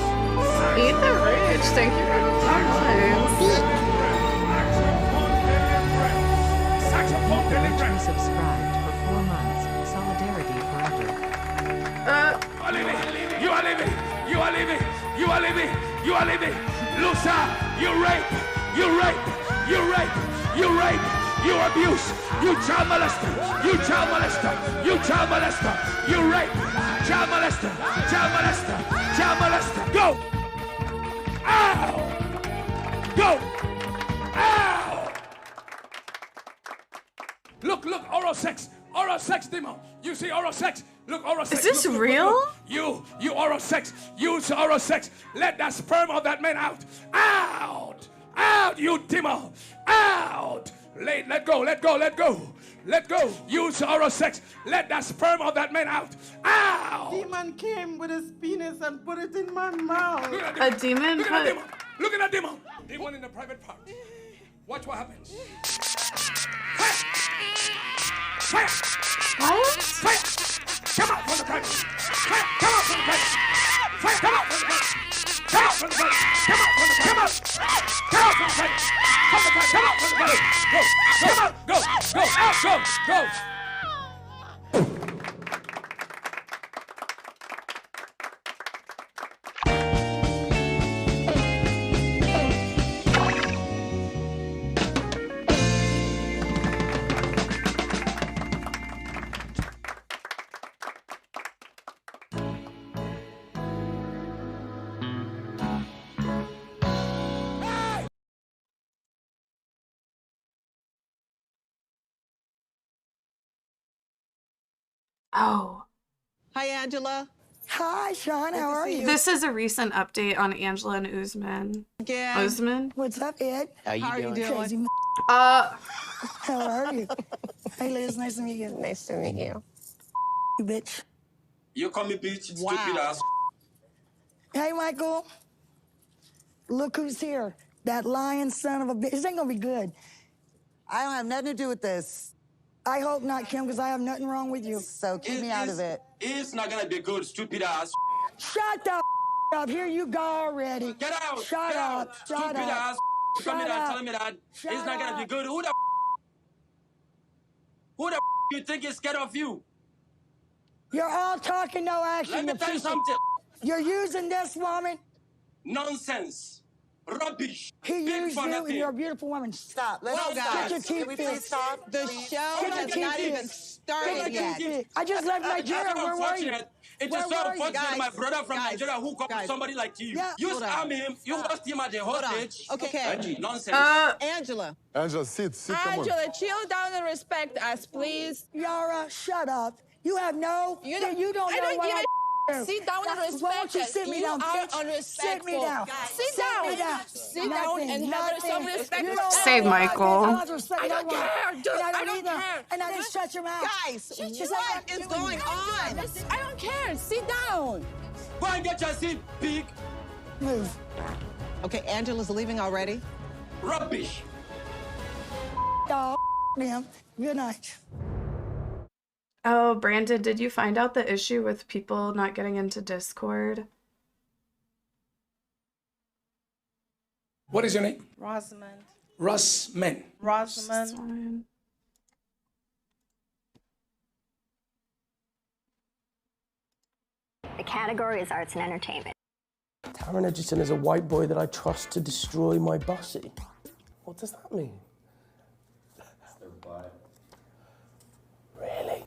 Eat the rich. Thank you for the comments. Saxophone deliverance. Subscribed for 4 months. Solidarity forever. You are leaving. You are leaving. You are leaving. You are leaving. Lusa, you rape. You rape. You rape. You rape. You abuse. You child molester. You child molester. You child molester. You rape. Child molester. Child molester. Child molester. Go. Ow. Go. Ow. Look, oral sex demon. You see oral sex? Look, oral sex. Is this look, real? Look. You oral sex. Use oral sex. Let that sperm of that man out. Out, you demon. Out. Let go. Let go. Use oral sex. Let that sperm of that man out. Out. Demon came with his penis and put it in my mouth. A demon? Look at that demon. Look at that demon. Demon in the private part. Watch what happens. Fire! What? Fire! Come out from the private. Fire! Come out from the private. Fire! Come out from the private. Come out from the private. Come out from the private. Come out from the private. Come out from the private. Come out from the private. Go. Come out. Go! Oh. Hi, Angela. Hi, Sean. How are you? This is a recent update on Angela and Usman. Again. Usman? What's up, Ed? How you doing? Crazy How are you? Hey, Liz. Nice to meet you. Nice to meet you. You bitch. You call me bitch, Wow. stupid ass. Hey, Michael. Look who's here. That lying son of a bitch. This ain't gonna be good. I don't have nothing to do with this. I hope not, Kim, because I have nothing wrong with you. So keep me out of it. It's not gonna be good, stupid ass. Shut the up. Here you go already. Get out! Shut Get up. out! Shut Stupid up. ass! Tell me Shut that, up. telling me that Shut it's not gonna be up. good. Who the you think is scared of you? You're all talking, no action. Let me tell you something. You're using this woman. Nonsense. Rubbish. He Big used for you, nothing. and you're a beautiful woman. Stop. Let's Well, go, guys, guys. Can we Can we please please stop? The show Get has your not teeth even in. started yet. I just left Nigeria. Where were you? It Where is so were you? unfortunate my brother from Guys, Nigeria who got somebody like you. Yeah. You Hold on. scam him, you lost him at the hostage. Okay. Nonsense. Angela. Angela, sit, come on. Angela, chill down and respect us, please. Yara, shut up. You have no. You don't know I don't what give I a sit down and respect Why don't you us. sit me You down, are bitch? unrespectful. Sit me down. Sit Sit down. me down. Sit down and have some respect. You don't Save know Michael. I I don't care. Dude, I I don't either. care. And I didn't shut your mouth. Guys, what is going on? I don't care. Sit down. Go and get your seat, pig. Move. Okay, Angela's leaving already. Rubbish. Oh, ma'am. Good night. Oh, Brandon, did you find out the issue with people not getting into Discord? What is your name? Rosamond. Rossman. Rosamond. The category is arts and entertainment. Taron Egerton is a white boy that I trust to destroy my bossy. What does that mean? Really?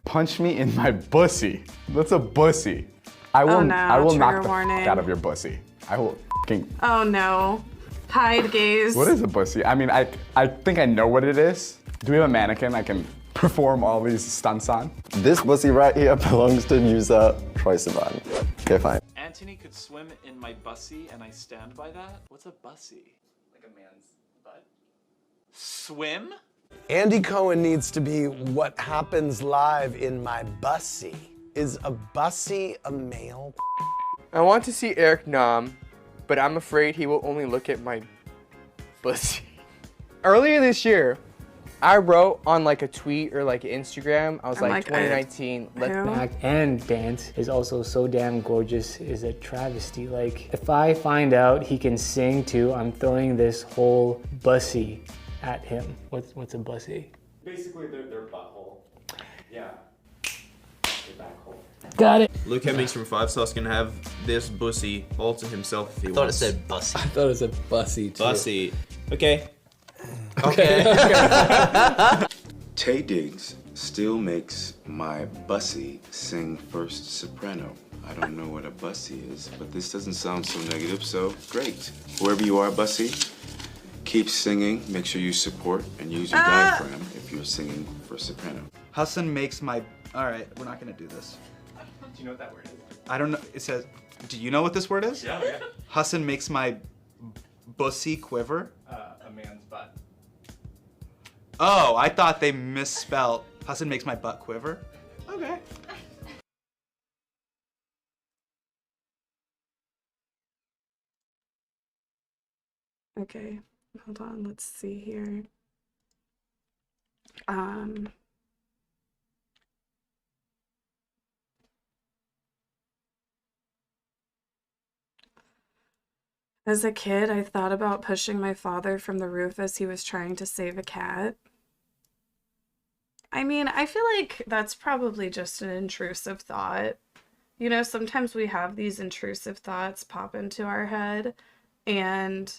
Punch me in my bussy. That's a bussy. I will no, I will knock trigger the warning. f out of your bussy. I will fucking. Oh no. Hide gaze. What is a bussy? I mean, I think I know what it is. Do we have a mannequin I can perform all these stunts on? This pussy right here belongs to user Troye Sivan. Okay, fine. Anthony could swim in my bussy, and I stand by that. What's a bussy? Like a man's butt? Swim? Andy Cohen needs to be what happens live in my bussy. Is a bussy a male? I want to see Eric Nam, but I'm afraid he will only look at my bussy. Earlier this year, I wrote on like a tweet or like Instagram, I was like 2019, Left Back and dance is also so damn gorgeous is a travesty. Like, if I find out he can sing too, I'm throwing this whole bussy at him. What's a bussy? Basically, their butthole. Yeah. Their back hole. Got it. Luke Hemmings from 5 Sauce can have this bussy all to himself if he thought it wants. said bussy. I thought it said bussy too. Bussy. Okay. Tay Diggs still makes my bussy sing first soprano. I don't know what a bussy is, but this doesn't sound so negative, so great. Whoever you are, bussy, keep singing. Make sure you support and use your diaphragm if you're singing for soprano. Hassan makes my... All right, we're not gonna do this. Do you know what that word is? I don't know, it says... Do you know what this word is? Yeah. Hassan makes my bussy quiver. A man's butt. Oh, I thought they misspelled. Hassan makes my butt quiver. Okay. Okay, hold on, let's see here. As a kid, I thought about pushing my father from the roof as he was trying to save a cat. I mean, I feel like that's probably just an intrusive thought. You know, sometimes we have these intrusive thoughts pop into our head, and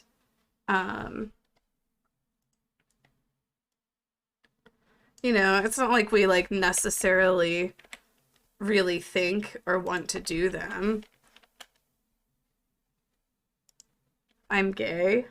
you know, it's not like we like necessarily really think or want to do them. I'm gay.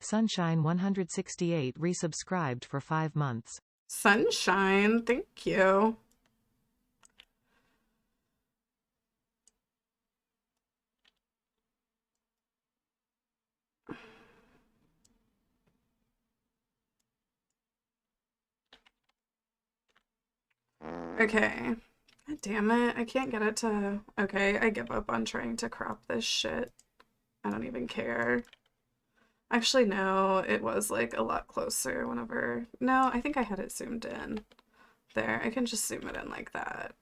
Sunshine 168 resubscribed for 5 months. Sunshine, thank you. Okay. God damn it. I can't get it to... Okay, I give up on trying to crop this shit. I don't even care. Actually, no, it was like a lot closer whenever... No, I think I had it zoomed in. There, I can just zoom it in like that.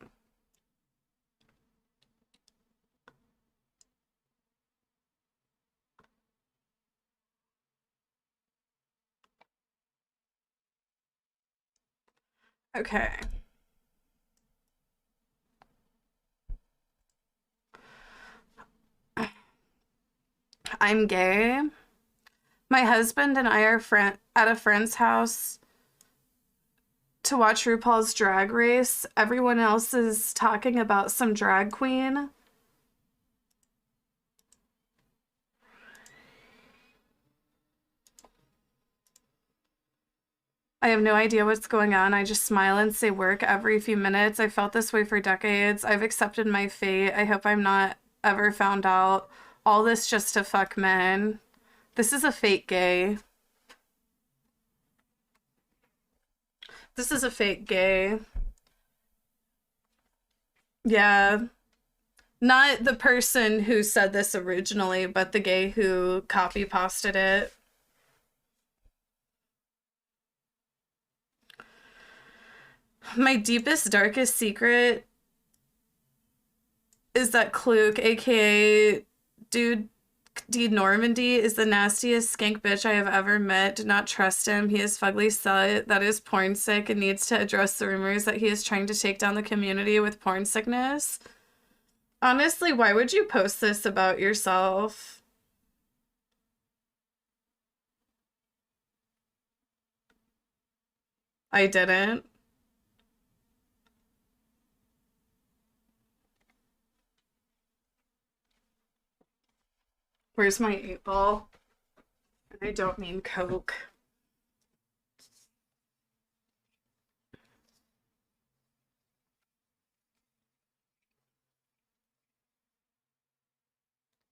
Okay. I'm gay. My husband and I are at a friend's house to watch RuPaul's Drag Race. Everyone else is talking about some drag queen. I have no idea what's going on. I just smile and say work every few minutes. I felt this way for decades. I've accepted my fate. I hope I'm not ever found out. All this just to fuck men. This is a fake gay. This is a fake gay. Yeah. Not the person who said this originally, but the gay who copy pasted it. My deepest, darkest secret is that Kluke, aka Dude D Normandy, is the nastiest skank bitch I have ever met. Do not trust him. He is fugly slut that is porn sick and needs to address the rumors that he is trying to take down the community with porn sickness. Honestly, why would you post this about yourself? I didn't. Where's my 8-ball? And I don't mean Coke.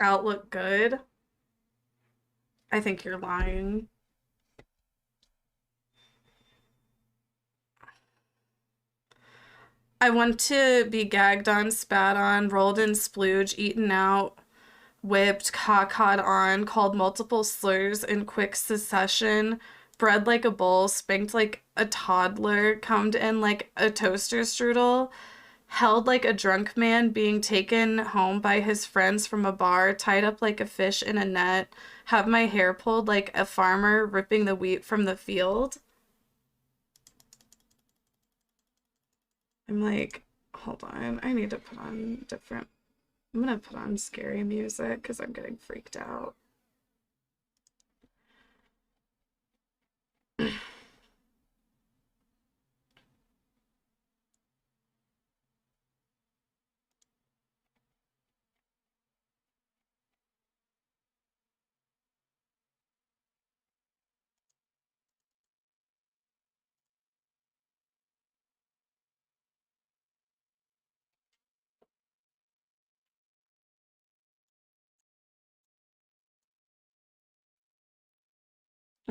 Outlook good? I think you're lying. I want to be gagged on, spat on, rolled in splooge, eaten out, whipped, cock-hawed on, called multiple slurs in quick succession, bred like a bull, spanked like a toddler, cummed in like a toaster strudel, held like a drunk man being taken home by his friends from a bar, tied up like a fish in a net, have my hair pulled like a farmer ripping the wheat from the field. I'm like, hold on, I need to put on different... I'm gonna put on scary music because I'm getting freaked out.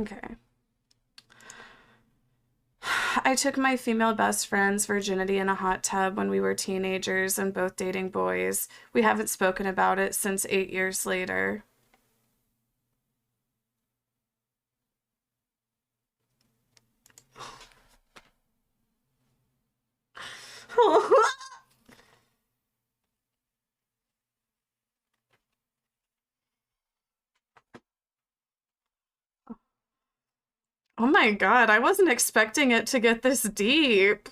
Okay. I took my female best friend's virginity in a hot tub when we were teenagers and both dating boys. We haven't spoken about it since 8 years later. Oh my God, I wasn't expecting it to get this deep.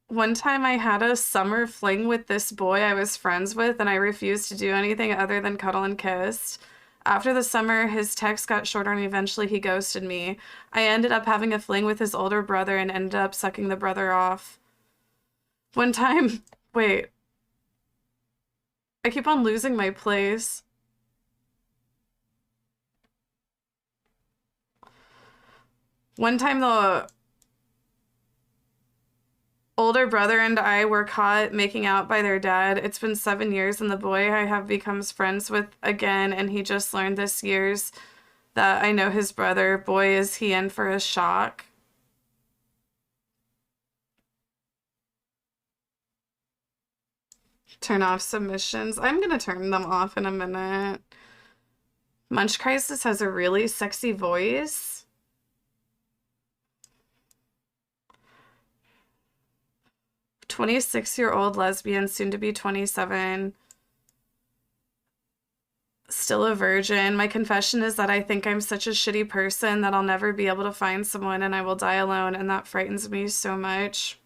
One time I had a summer fling with this boy I was friends with, and I refused to do anything other than cuddle and kiss. After the summer, his texts got shorter and eventually he ghosted me. I ended up having a fling with his older brother and ended up sucking the brother off. One time, wait. I keep on losing my place. One time the older brother and I were caught making out by their dad. It's been 7 years and the boy I have becomes friends with again, and he just learned this year's that I know his brother. Boy, is he in for a shock. Turn off submissions. I'm gonna turn them off in a minute. Munch Crisis has a really sexy voice. 26-year-old lesbian, soon to be 27. Still a virgin. My confession is that I think I'm such a shitty person that I'll never be able to find someone and I will die alone, and that frightens me so much.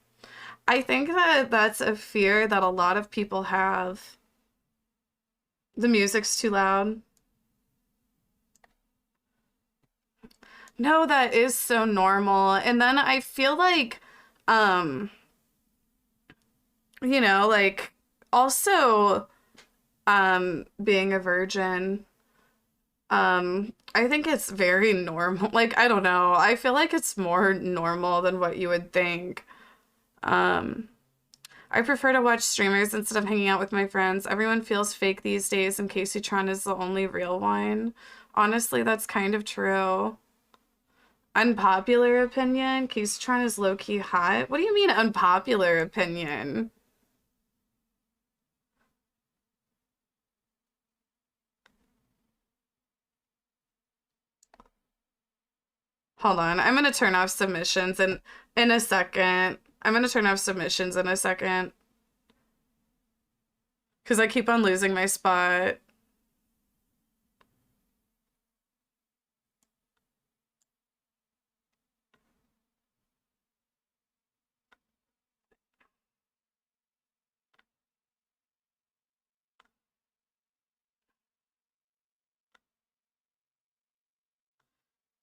I think that that's a fear that a lot of people have. The music's too loud. No, that is so normal. And then I feel like, you know, like, also, being a virgin, I think it's very normal. Like, I don't know. I feel like it's more normal than what you would think. I prefer to watch streamers instead of hanging out with my friends. Everyone feels fake these days, and Kaceytron is the only real one. Honestly, that's kind of true. Unpopular opinion, Kaceytron is low-key hot. What do you mean unpopular opinion? Hold on, I'm gonna turn off submissions in a second. I'm gonna turn off submissions in a second. Because I keep on losing my spot.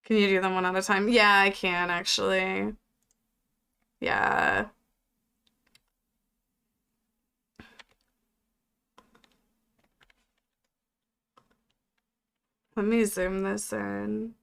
Can you do them one at a time? Yeah, I can actually. Yeah. Let me zoom this in.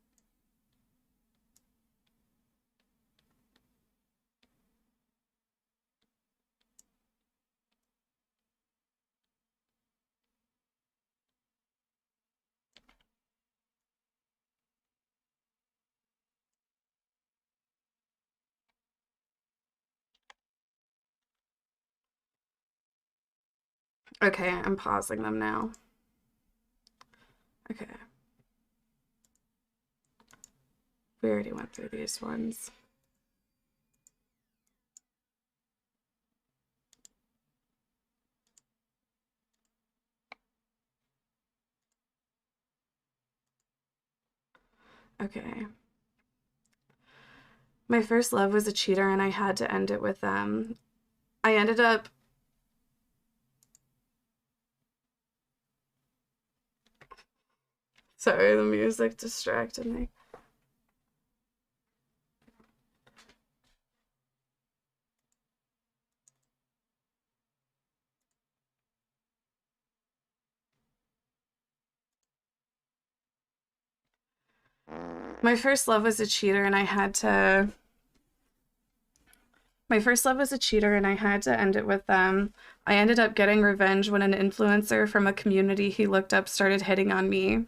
Okay, I'm pausing them now. Okay. We already went through these ones. Okay. My first love was a cheater and I had to end it with them. I ended up... Sorry, the music distracted me. My first love was a cheater and I had to My first love was a cheater and I had to end it with them. I ended up getting revenge when an influencer from a community he looked up started hitting on me.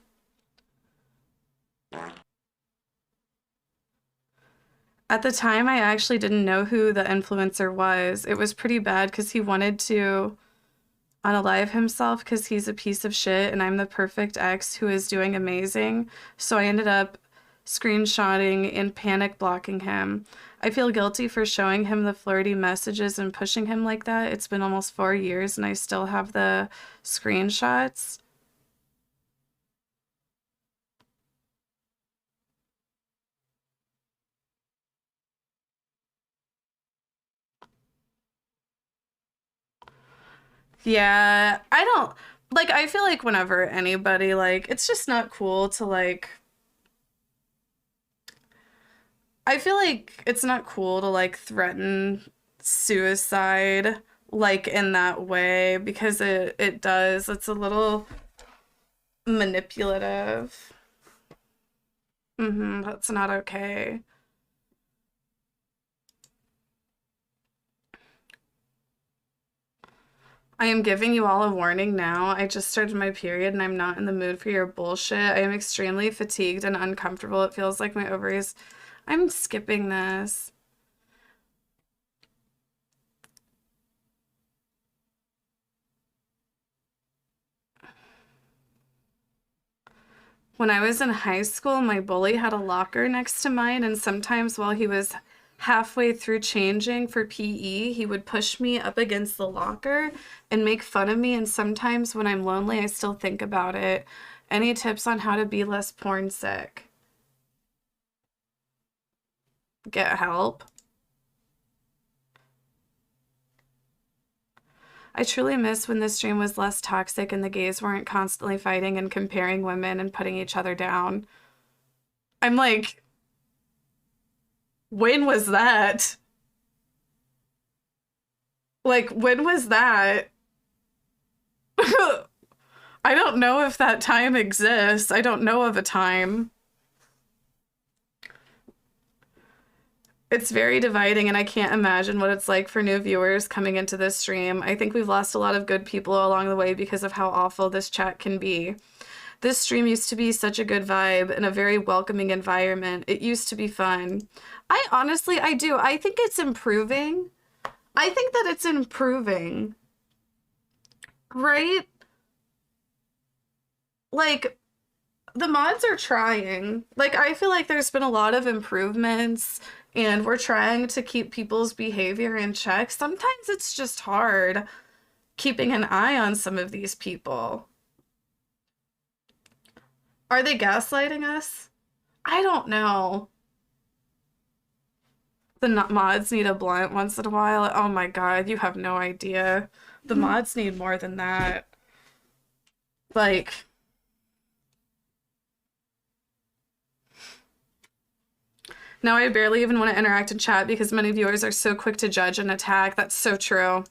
At the time, I actually didn't know who the influencer was. It was pretty bad because he wanted to unalive himself because he's a piece of shit and I'm the perfect ex who is doing amazing. So I ended up screenshotting and panic blocking him. I feel guilty for showing him the flirty messages and pushing him like that. It's been almost 4 years and I still have the screenshots. Yeah, I don't like I feel like whenever anybody like it's just not cool to like I feel like it's not cool to like threaten suicide like in that way because it does. It's a little manipulative. That's not okay. I am giving you all a warning now. I just started my period and I'm not in the mood for your bullshit. I am extremely fatigued and uncomfortable. It feels like my ovaries. I'm skipping this. When I was in high school, my bully had a locker next to mine, and sometimes while he was halfway through changing for PE, he would push me up against the locker and make fun of me, and sometimes when I'm lonely, I still think about it. Any tips on how to be less porn sick? Get help. I truly miss when this stream was less toxic and the gays weren't constantly fighting and comparing women and putting each other down. I'm like, when was that? Like, when was that? I don't know if that time exists. I don't know of a time. It's very dividing, and I can't imagine what it's like for new viewers coming into this stream. I think we've lost a lot of good people along the way because of how awful this chat can be. This stream used to be such a good vibe and a very welcoming environment. It used to be fun. I do. I think it's improving. I think that it's improving. Right? Like, the mods are trying. Like, I feel like there's been a lot of improvements and we're trying to keep people's behavior in check. Sometimes it's just hard keeping an eye on some of these people. Are they gaslighting us? I don't know. The mods need a blunt once in a while. Oh my god, you have no idea. The mods need more than that. Like... Now I barely even want to interact in chat because many viewers are so quick to judge and attack. That's so true.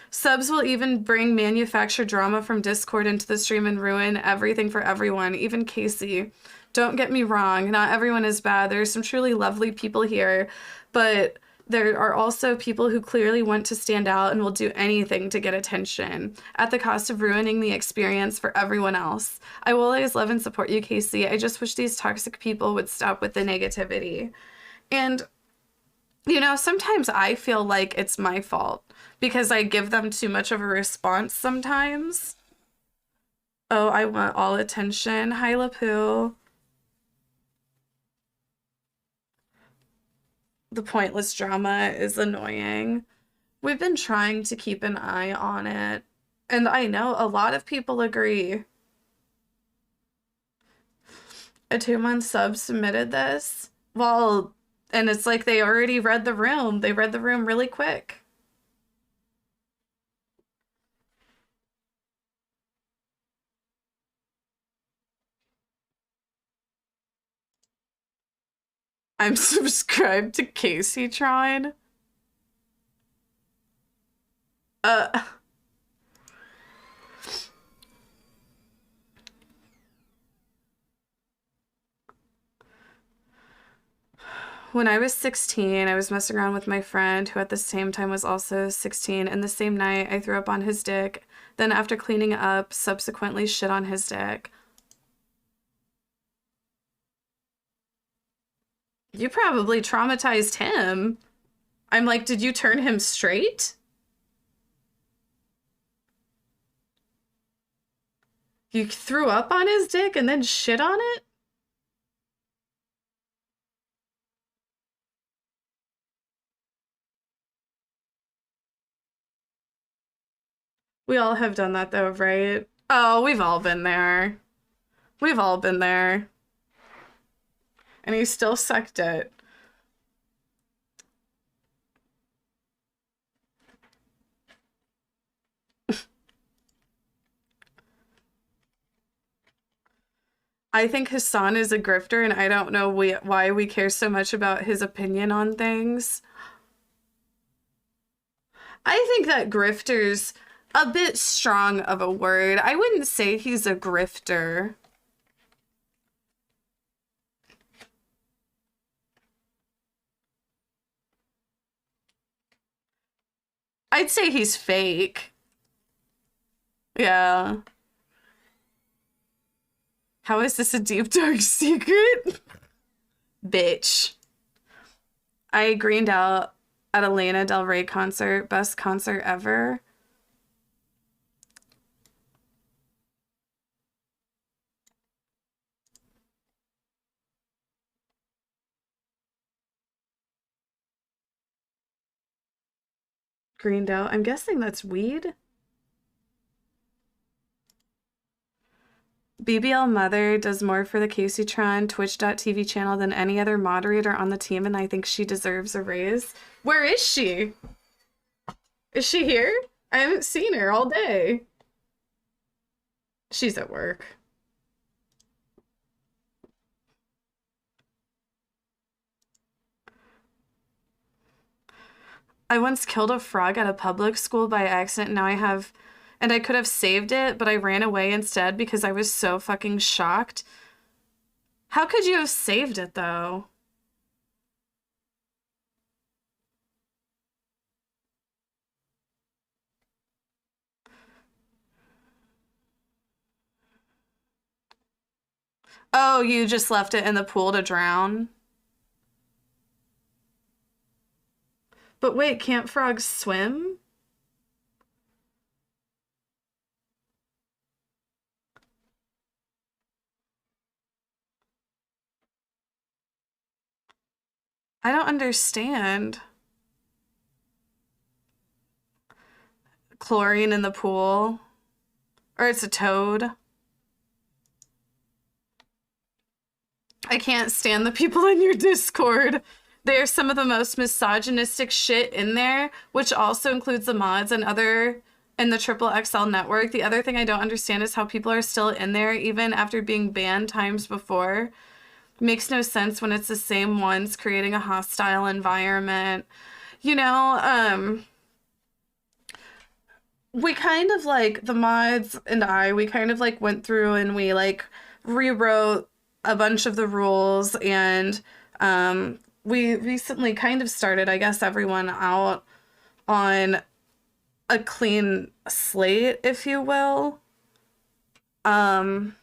Subs will even bring manufactured drama from Discord into the stream and ruin everything for everyone, even Casey. Don't get me wrong, not everyone is bad. There's some truly lovely people here, but there are also people who clearly want to stand out and will do anything to get attention at the cost of ruining the experience for everyone else. I will always love and support you, Casey. I just wish these toxic people would stop with the negativity. And, you know, sometimes I feel like it's my fault because I give them too much of a response sometimes. Oh, I want all attention. Hi, Lapoo. The pointless drama is annoying. We've been trying to keep an eye on it, and I know a lot of people agree. A 2-month sub submitted this? Well, and it's like they already read the room. They read the room really quick. I'm subscribed to Kaceytron. When I was 16, I was messing around with my friend who at the same time was also 16, and the same night I threw up on his dick. Then after cleaning up, subsequently shit on his dick. You probably traumatized him. I'm like, did you turn him straight? You threw up on his dick and then shit on it? We all have done that though, right? Oh, we've all been there. We've all been there. And he still sucked it. I think Hassan is a grifter, and I don't know why we care so much about his opinion on things. I think that grifter's a bit strong of a word. I wouldn't say he's a grifter. I'd say he's fake. Yeah. How is this a deep, dark secret? Bitch. I greened out at a Lana Del Rey concert. Best concert ever. Greened out. I'm guessing that's weed. BBL Mother does more for the Kaceytron Twitch.tv channel than any other moderator on the team, and I think she deserves a raise. Where is she? Is she here? I haven't seen her all day. She's at work. I once killed a frog at a public school by accident. Now I could have saved it, but I ran away instead because I was so fucking shocked. How could you have saved it, though? Oh, you just left it in the pool to drown? But wait, can't frogs swim? I don't understand. Chlorine in the pool? Or it's a toad? I can't stand the people in your Discord. They're some of the most misogynistic shit in there, which also includes the mods and the Triple XL network. The other thing I don't understand is how people are still in there even after being banned times before. Makes no sense when it's the same ones creating a hostile environment. You know, we kind of like, the mods and we kind of like went through and we like rewrote a bunch of the rules, and we recently kind of started, I guess, everyone out on a clean slate, if you will. And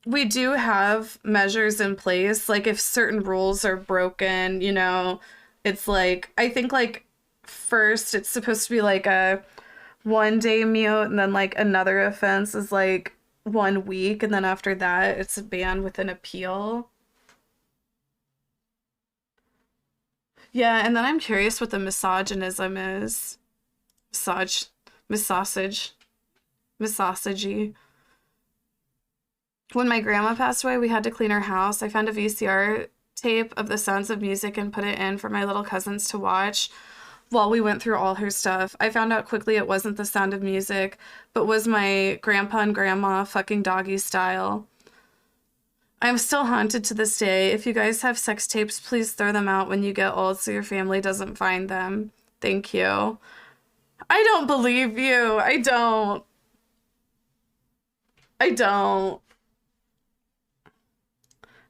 we do have measures in place, like if certain rules are broken, you know, it's like, I think like first it's supposed to be like a 1-day mute, and then like another offense is like 1 week, and then after that it's a ban with an appeal. Yeah, and then I'm curious what the misogynism is. Misogyny. When my grandma passed away, we had to clean her house. I found a VCR tape of The Sounds of Music and put it in for my little cousins to watch while we went through all her stuff. I found out quickly it wasn't The Sound of Music, but was my grandpa and grandma fucking doggy style. I'm still haunted to this day. If you guys have sex tapes, please throw them out when you get old so your family doesn't find them. Thank you. I don't believe you. I don't.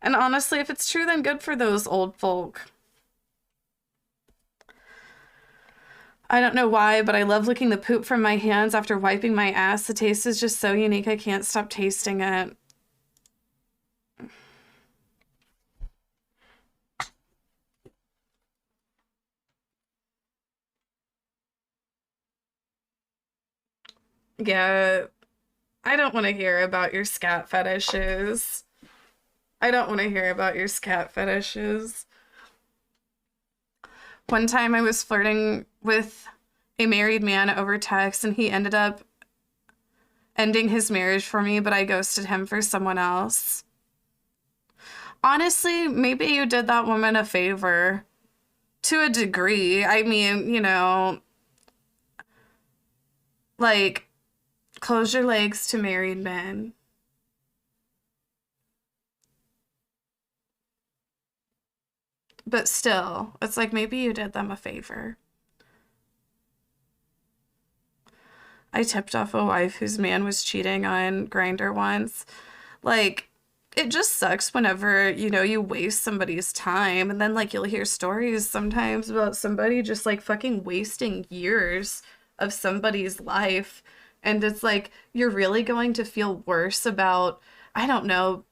And honestly, if it's true, then good for those old folk. I don't know why, but I love licking the poop from my hands after wiping my ass. The taste is just so unique, I can't stop tasting it. Yeah, I don't want to hear about your scat fetishes. I don't want to hear about your scat fetishes. One time I was flirting with a married man over text, and he ended up ending his marriage for me, but I ghosted him for someone else. Honestly, maybe you did that woman a favor. To a degree. I mean, you know, like, close your legs to married men. But still, it's like maybe you did them a favor. I tipped off a wife whose man was cheating on Grindr once. Like, it just sucks whenever, you know, you waste somebody's time, and then, like, you'll hear stories sometimes about somebody just, like, fucking wasting years of somebody's life. And it's like, you're really going to feel worse about, I don't know.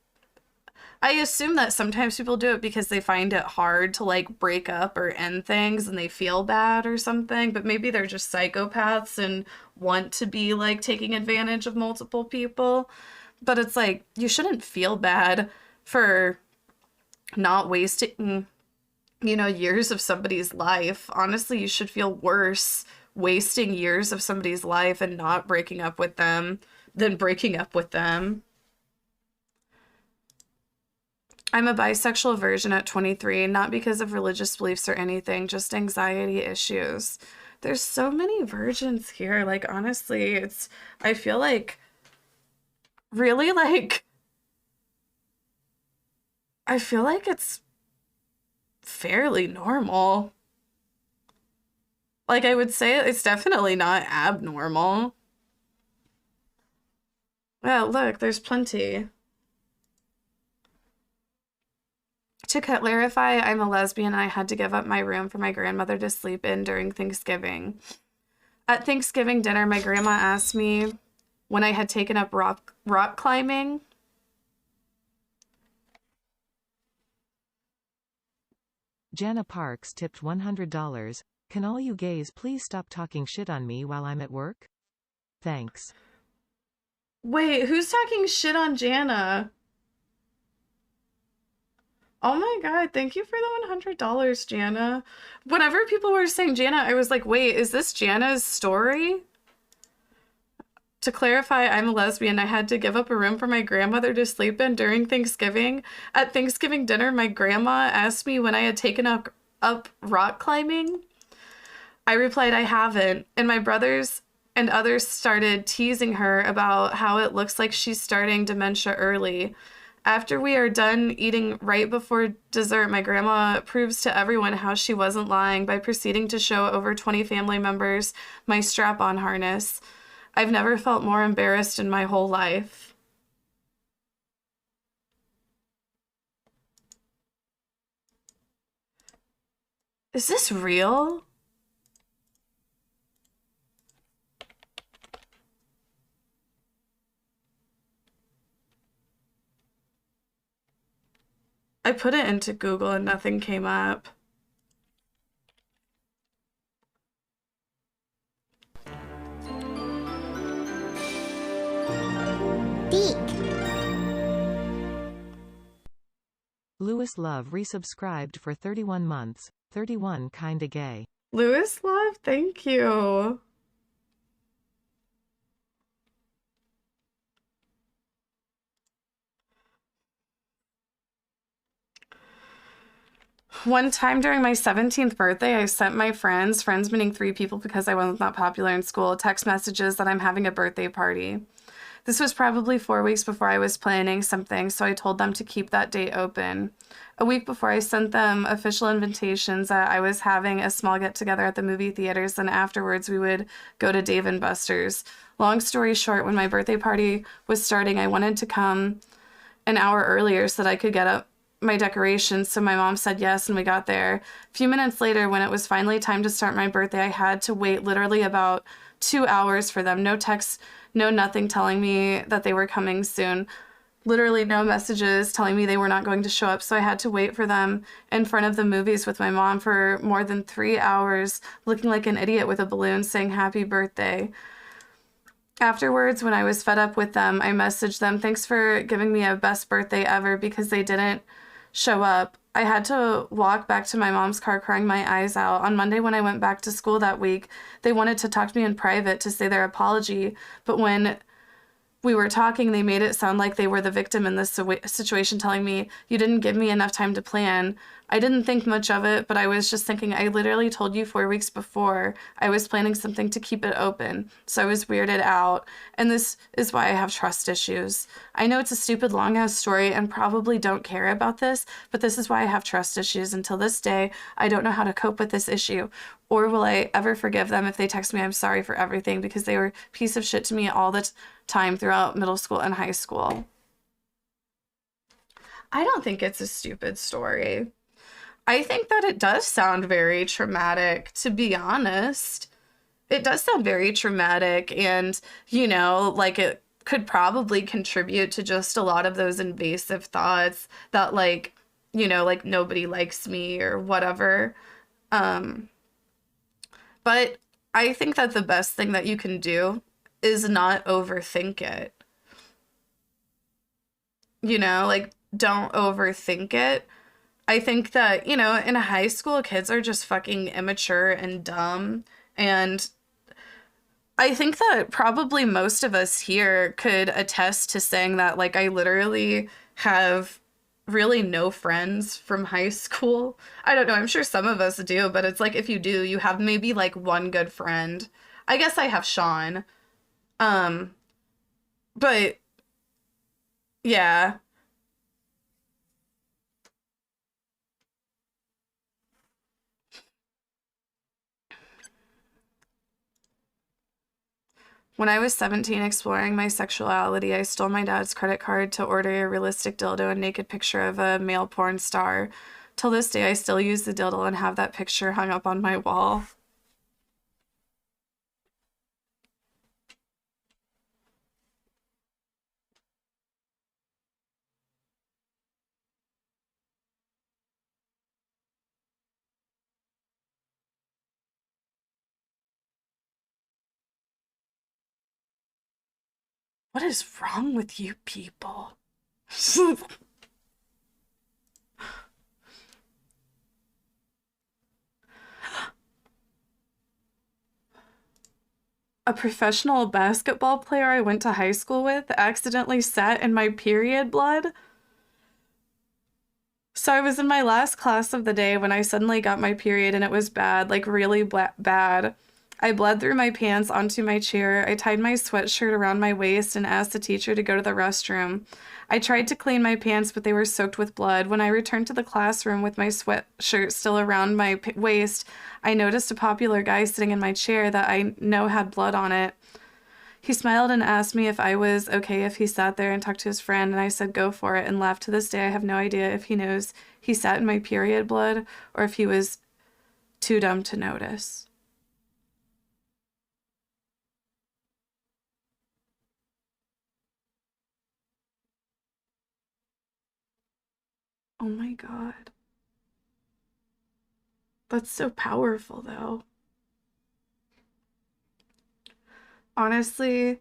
I assume that sometimes people do it because they find it hard to, like, break up or end things and they feel bad or something, but maybe they're just psychopaths and want to be, like, taking advantage of multiple people. But it's like, you shouldn't feel bad for not wasting, you know, years of somebody's life. Honestly, you should feel worse wasting years of somebody's life and not breaking up with them than breaking up with them. I'm a bisexual virgin at 23, not because of religious beliefs or anything, just anxiety issues. There's so many virgins here. Like, honestly, I feel like, really, like, I feel like it's fairly normal. Like, I would say it's definitely not abnormal. Well, look, there's plenty. To clarify, I'm a lesbian and I had to give up my room for my grandmother to sleep in during Thanksgiving. At Thanksgiving dinner, my grandma asked me when I had taken up rock climbing. Jana Parks tipped $100. Can all you gays please stop talking shit on me while I'm at work? Thanks. Wait, who's talking shit on Jana? Oh my god, thank you for the $100, Jana. Whenever people were saying Jana, I was like, wait, is this Jana's story? To clarify, I'm a lesbian. I had to give up a room for my grandmother to sleep in during Thanksgiving. At Thanksgiving dinner, my grandma asked me when I had taken up rock climbing. I replied, I haven't. And my brothers and others started teasing her about how it looks like she's starting dementia early. After we are done eating right before dessert, my grandma proves to everyone how she wasn't lying by proceeding to show over 20 family members my strap-on harness. I've never felt more embarrassed in my whole life. Is this real? I put it into Google and nothing came up. Lewis Love resubscribed for 31 months. 31 kinda gay. Lewis Love, thank you. One time during my 17th birthday, I sent my friends meaning 3 people because I was not popular in school, text messages that I'm having a birthday party. This was probably 4 weeks before I was planning something, so I told them to keep that date open. A week before, I sent them official invitations that I was having a small get-together at the movie theaters, and afterwards we would go to Dave & Buster's. Long story short, when my birthday party was starting, I wanted to come an hour earlier so that I could get up my decorations, so my mom said yes, and we got there. A few minutes later, when it was finally time to start my birthday, I had to wait literally about 2 hours for them. No text, no nothing telling me that they were coming soon. Literally no messages telling me they were not going to show up, so I had to wait for them in front of the movies with my mom for more than 3 hours, looking like an idiot with a balloon saying happy birthday. Afterwards, when I was fed up with them, I messaged them, thanks for giving me a best birthday ever, because they didn't show up. I had to walk back to my mom's car crying my eyes out. On Monday, when I went back to school that week, they wanted to talk to me in private to say their apology, but when we were talking, they made it sound like they were the victim in this situation, telling me, you didn't give me enough time to plan. I didn't think much of it, but I was just thinking, I literally told you 4 weeks before I was planning something to keep it open. So I was weirded out. And this is why I have trust issues. I know it's a stupid long ass story and probably don't care about this, but this is why I have trust issues. Until this day, I don't know how to cope with this issue. Or will I ever forgive them if they text me I'm sorry for everything, because they were a piece of shit to me all the time throughout middle school and high school. I don't think it's a stupid story. I think that it does sound very traumatic, to be honest. It does sound very traumatic, and, you know, like it could probably contribute to just a lot of those invasive thoughts that, like, you know, like nobody likes me or whatever. But I think that the best thing that you can do is not overthink it. You know, like, don't overthink it. I think that, you know, in high school, kids are just fucking immature and dumb. And I think that probably most of us here could attest to saying that, like, I literally have really no friends from high school. I don't know, I'm sure some of us do, but it's like, if you do, you have maybe like one good friend. I guess I have Sean. But yeah. When I was 17 exploring my sexuality, I stole my dad's credit card to order a realistic dildo and naked picture of a male porn star. Till this day, I still use the dildo and have that picture hung up on my wall. What is wrong with you people? A professional basketball player I went to high school with accidentally sat in my period blood. So I was in my last class of the day when I suddenly got my period, and it was bad, like really bad. I bled through my pants onto my chair. I tied my sweatshirt around my waist and asked the teacher to go to the restroom. I tried to clean my pants, but they were soaked with blood. When I returned to the classroom with my sweatshirt still around my waist, I noticed a popular guy sitting in my chair that I know had blood on it. He smiled and asked me if I was okay if he sat there and talked to his friend, and I said go for it and left. To this day, I have no idea if he knows he sat in my period blood or if he was too dumb to notice. Oh my God. That's so powerful, though. Honestly,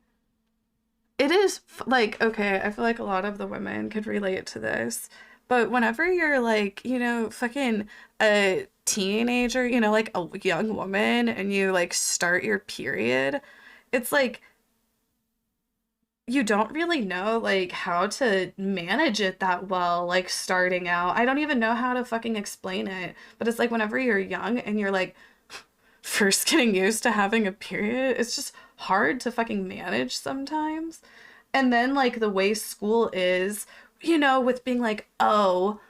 it is like, okay, I feel like a lot of the women could relate to this, but whenever you're like, you know, fucking a teenager, you know, like a young woman, and you like start your period, it's like, you don't really know like how to manage it that well, like starting out. I don't even know how to fucking explain it, but it's like whenever you're young and you're like first getting used to having a period, it's just hard to fucking manage sometimes. And then like the way school is, you know, with being like, oh,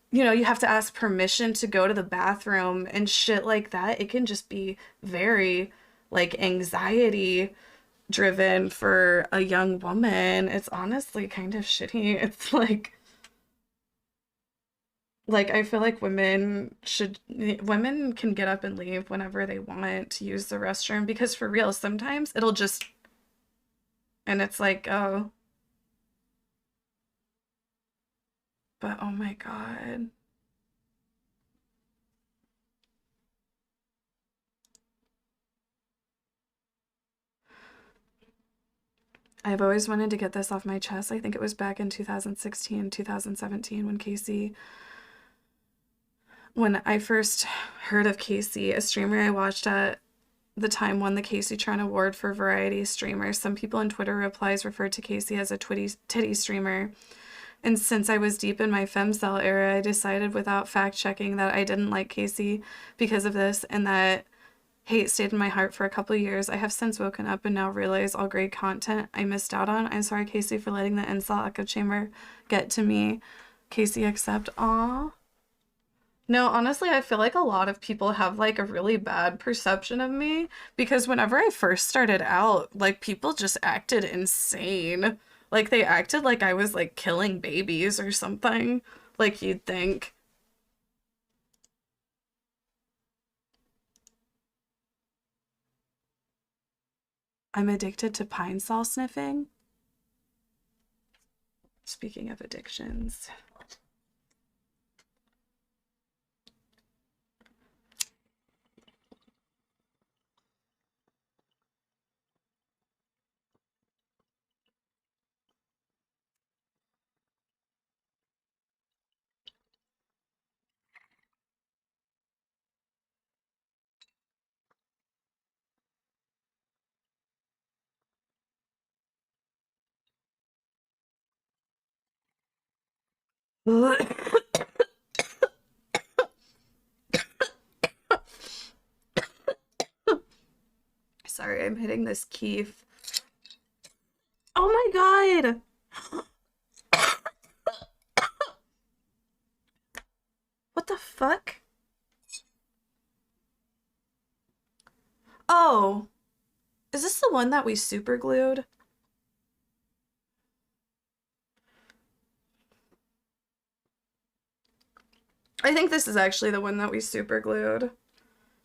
you know, you have to ask permission to go to the bathroom and shit like that, it can just be very like anxiety driven for a young woman. It's honestly kind of shitty. It's like, Like, I feel like women can get up and leave whenever they want to use the restroom, because for real, sometimes it'll just, and it's like, oh, but oh my God. I've always wanted to get this off my chest. I think it was back in 2016, 2017 when I first heard of Casey, a streamer I watched at the time won the Kaceytron award for variety streamer. Some people in Twitter replies referred to Casey as a titty streamer. And since I was deep in my femcel era, I decided without fact checking that I didn't like Casey because of this, and that hate stayed in my heart for a couple of years. I have since woken up and now realize all great content I missed out on. I'm sorry, Casey, for letting the incel echo chamber get to me. Casey, accept. Aw. No, honestly, I feel like a lot of people have like a really bad perception of me, because whenever I first started out, like people just acted insane. Like they acted like I was like killing babies or something, like you'd think. I'm addicted to pine sol sniffing. Speaking of addictions. Sorry, I'm hitting this keef. Oh my God! What the fuck? Oh, is this the one that we super glued? I think this is actually the one that we super glued.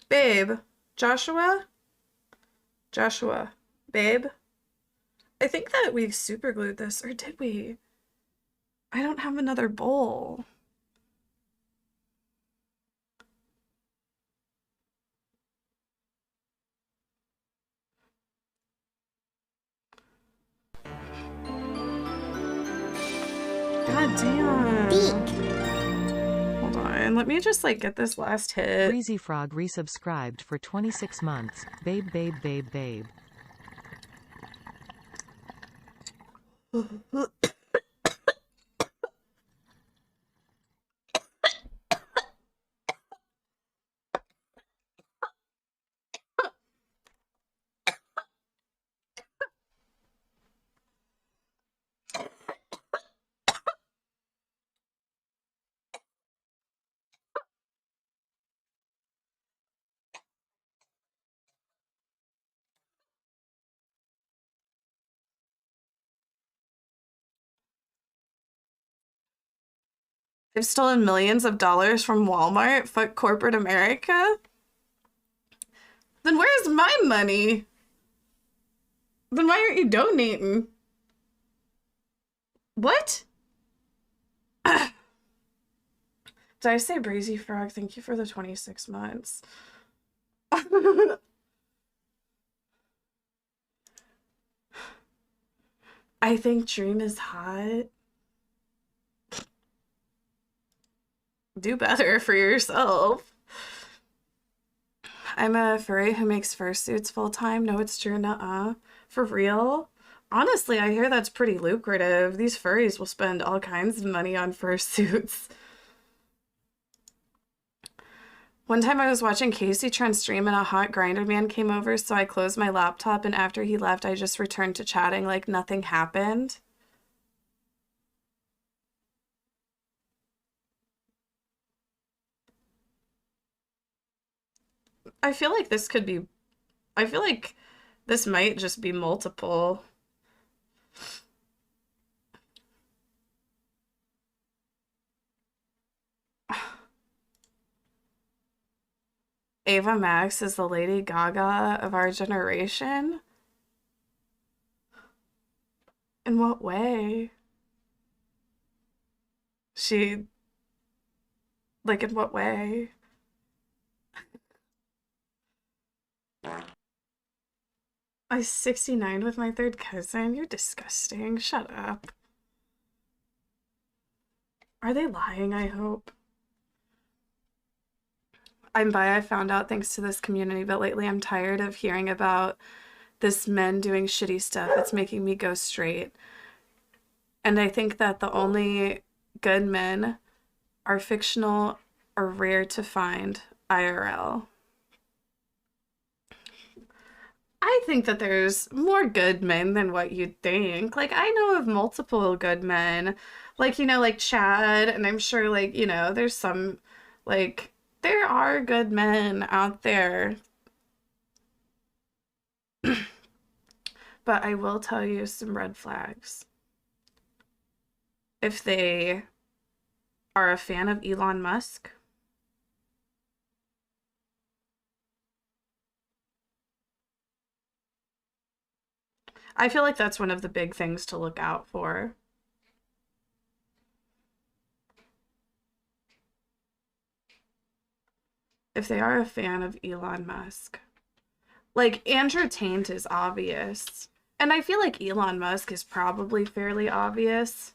Babe, Joshua, babe. I think that we super glued this, or did we? I don't have another bowl. God damn. Hold on, let me just like get this last hit. Breezy Frog resubscribed for 26 months. Babe, babe, babe, babe. They've stolen millions of dollars from Walmart. Fuck corporate America. Then where's my money? Then why aren't you donating? What? Did I say Breezy Frog? Thank you for the 26 months. I think Dream is hot. Do better for yourself. I'm a furry who makes fursuits full-time. No, it's true. Nuh-uh. For real? Honestly, I hear that's pretty lucrative. These furries will spend all kinds of money on fursuits. One time I was watching Kaceytron stream and a hot grinder man came over, so I closed my laptop, and after he left, I just returned to chatting like nothing happened. I feel like this could be... I feel like this might just be multiple. Ava Max is the Lady Gaga of our generation? In what way? She, like, in what way? I was 69 with my third cousin? You're disgusting. Shut up. Are they lying, I hope? I found out thanks to this community, but lately I'm tired of hearing about this men doing shitty stuff. It's making me go straight. And I think that the only good men are fictional or rare to find IRL. I think that there's more good men than what you'd think. Like, I know of multiple good men. Like, you know, like Chad, and I'm sure, like, you know, there's some, like, there are good men out there. But I will tell you some red flags. If they are a fan of Elon Musk, I feel like that's one of the big things to look out for. If they are a fan of Elon Musk. Like, Andrew Tate is obvious. And I feel like Elon Musk is probably fairly obvious.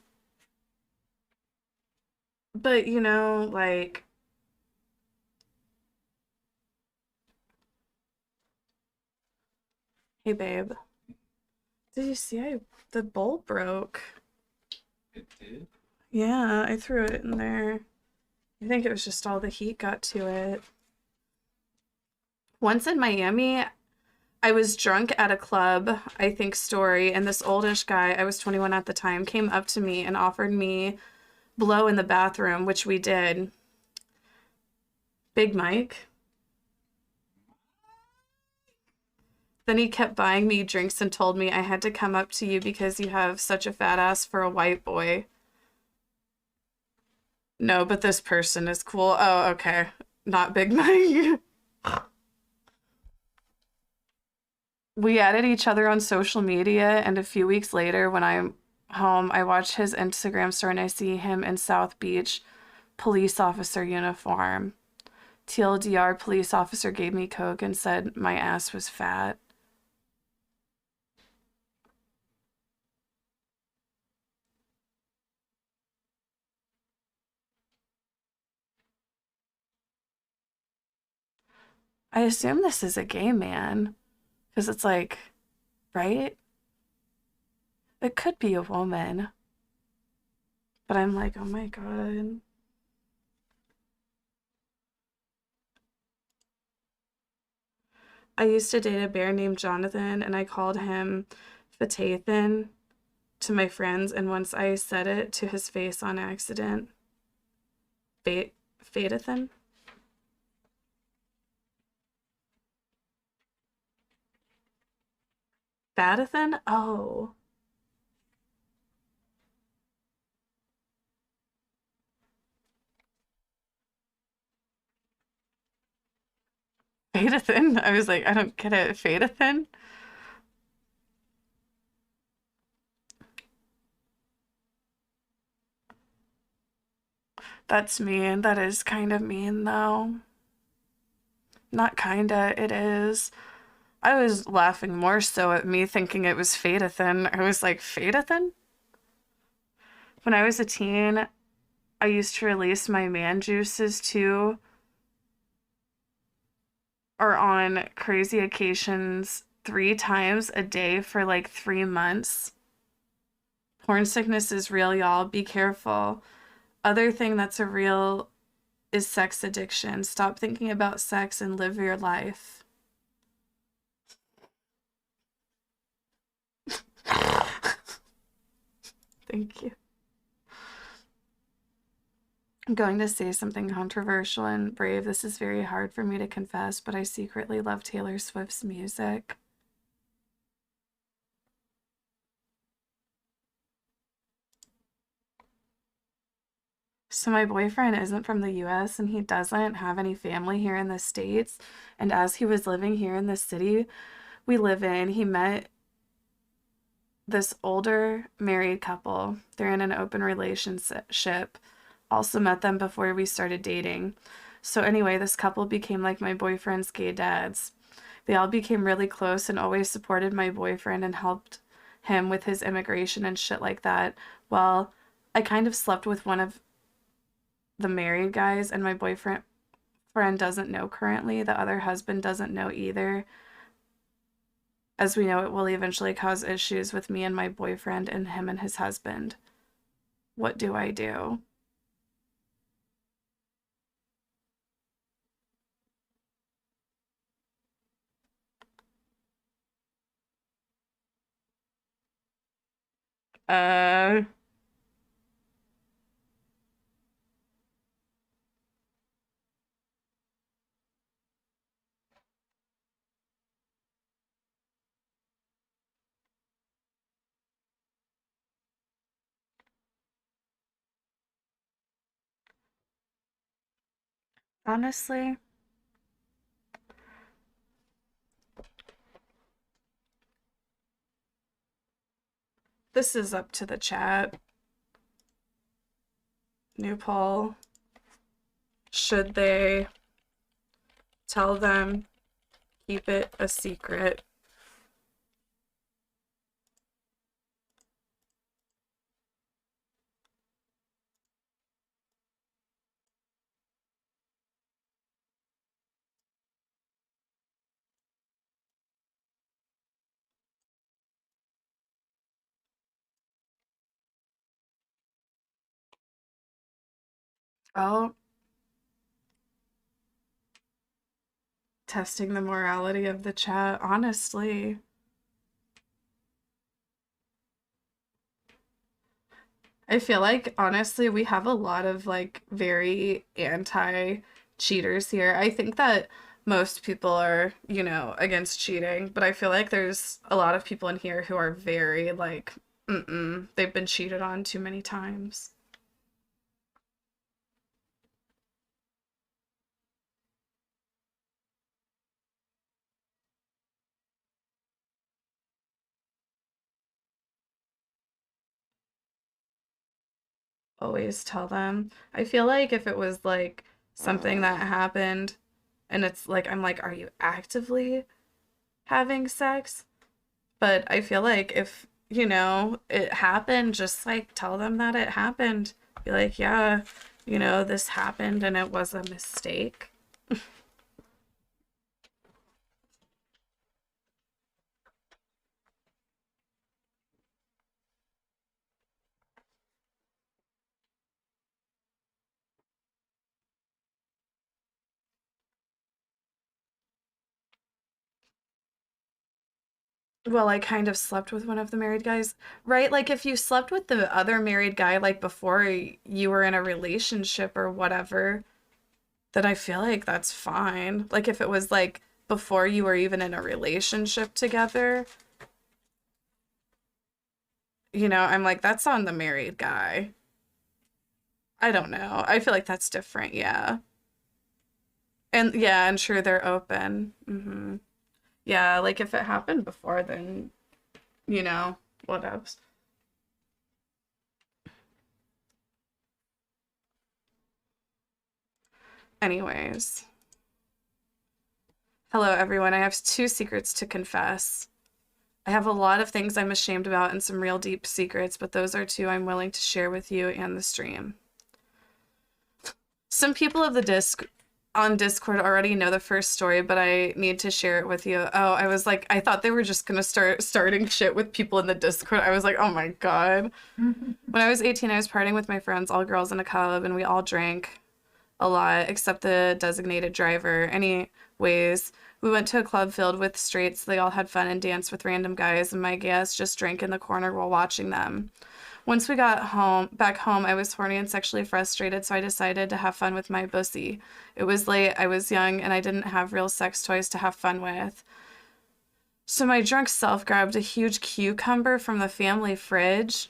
But, you know, like... Hey, babe. Did you see the bowl broke? It did? Yeah, I threw it in there. I think it was just all the heat got to it. Once in Miami, I was drunk at a club, I think Story, and this oldish guy, I was 21 at the time, came up to me and offered me blow in the bathroom, which we did. Big Mike. Then he kept buying me drinks and told me I had to come up to you because you have such a fat ass for a white boy. No, but this person is cool. Oh, okay. Not Big Mike. We added each other on social media, and a few weeks later, when I'm home, I watch his Instagram story and I see him in South Beach police officer uniform. TLDR, police officer gave me coke and said my ass was fat. I assume this is a gay man, because it's like, right? It could be a woman. But I'm like, oh my god. I used to date a bear named Jonathan, and I called him Fatathan to my friends, and once I said it to his face on accident. Fatathan? Fatathan? Oh. Fatathan? I was like, I don't get it. Fatathan? That's mean. That is kind of mean, though. Not kinda, it is. I was laughing more so at me thinking it was Fatathan. I was like, Fatathan? When I was a teen, I used to release my man juices too, or on crazy occasions 3 times a day for like 3 months. Porn sickness is real, y'all. Be careful. Other thing that's a real is sex addiction. Stop thinking about sex and live your life. Thank you. I'm going to say something controversial and brave. This is very hard for me to confess, but I secretly love Taylor Swift's music. So my boyfriend isn't from the US and he doesn't have any family here in the States. And as he was living here in the city we live in, he met this older married couple. They're in an open relationship. Also met them before we started dating. So anyway, this couple became like my boyfriend's gay dads. They all became really close and always supported my boyfriend and helped him with his immigration and shit like that. Well, I kind of slept with one of the married guys and my boyfriend doesn't know currently. The other husband doesn't know either. As we know, it will eventually cause issues with me and my boyfriend and him and his husband. What do I do? Uh... Honestly, this is up to the chat. New poll. Should they tell them, keep it a secret? Oh, testing the morality of the chat, honestly. I feel like, honestly, we have a lot of, like, very anti-cheaters here. I think that most people are, you know, against cheating, but I feel like there's a lot of people in here who are very, like, they've been cheated on too many times. Always tell them. I feel like if it was like something that happened and it's like, I'm like, are you actively having sex? But I feel like if, you know, it happened, just like tell them that it happened. Be like, yeah, you know, this happened and it was a mistake. Well, I kind of slept with one of the married guys, right? Like if you slept with the other married guy like before you were in a relationship or whatever, then I feel like that's fine. Like if it was like before you were even in a relationship together, you know, I'm like, that's on the married guy. I don't know. I feel like that's different, yeah. And yeah, I'm sure they're open. Yeah, like if it happened before, then, you know, what else? Anyways. Hello, everyone. I have 2 secrets to confess. I have a lot of things I'm ashamed about and some real deep secrets, but those are 2 I'm willing to share with you and the stream. Some people of the Discord already know the first story, but I need to share it with you. Oh, I was like, I thought they were just gonna starting shit with people in the Discord. I was like, oh my god. When I was 18, I was partying with my friends, all girls in a club, and we all drank a lot, except the designated driver. Anyways, we went to a club filled with straights. They all had fun and danced with random guys, and my guests just drank in the corner while watching them. Once we got back home, I was horny and sexually frustrated, so I decided to have fun with my pussy. It was late, I was young, and I didn't have real sex toys to have fun with. So my drunk self grabbed a huge cucumber from the family fridge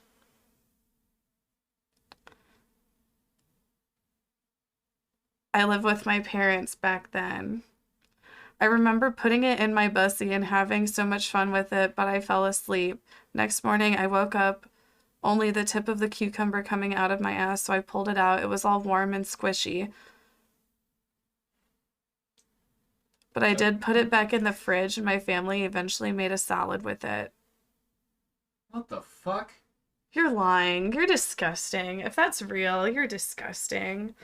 I lived with my parents back then. I remember putting it in my bussy and having so much fun with it, but I fell asleep. Next morning, I woke up only the tip of the cucumber coming out of my ass, so I pulled it out. It was all warm and squishy. But I did put it back in the fridge, and my family eventually made a salad with it. What the fuck? You're lying. You're disgusting. If that's real, you're disgusting.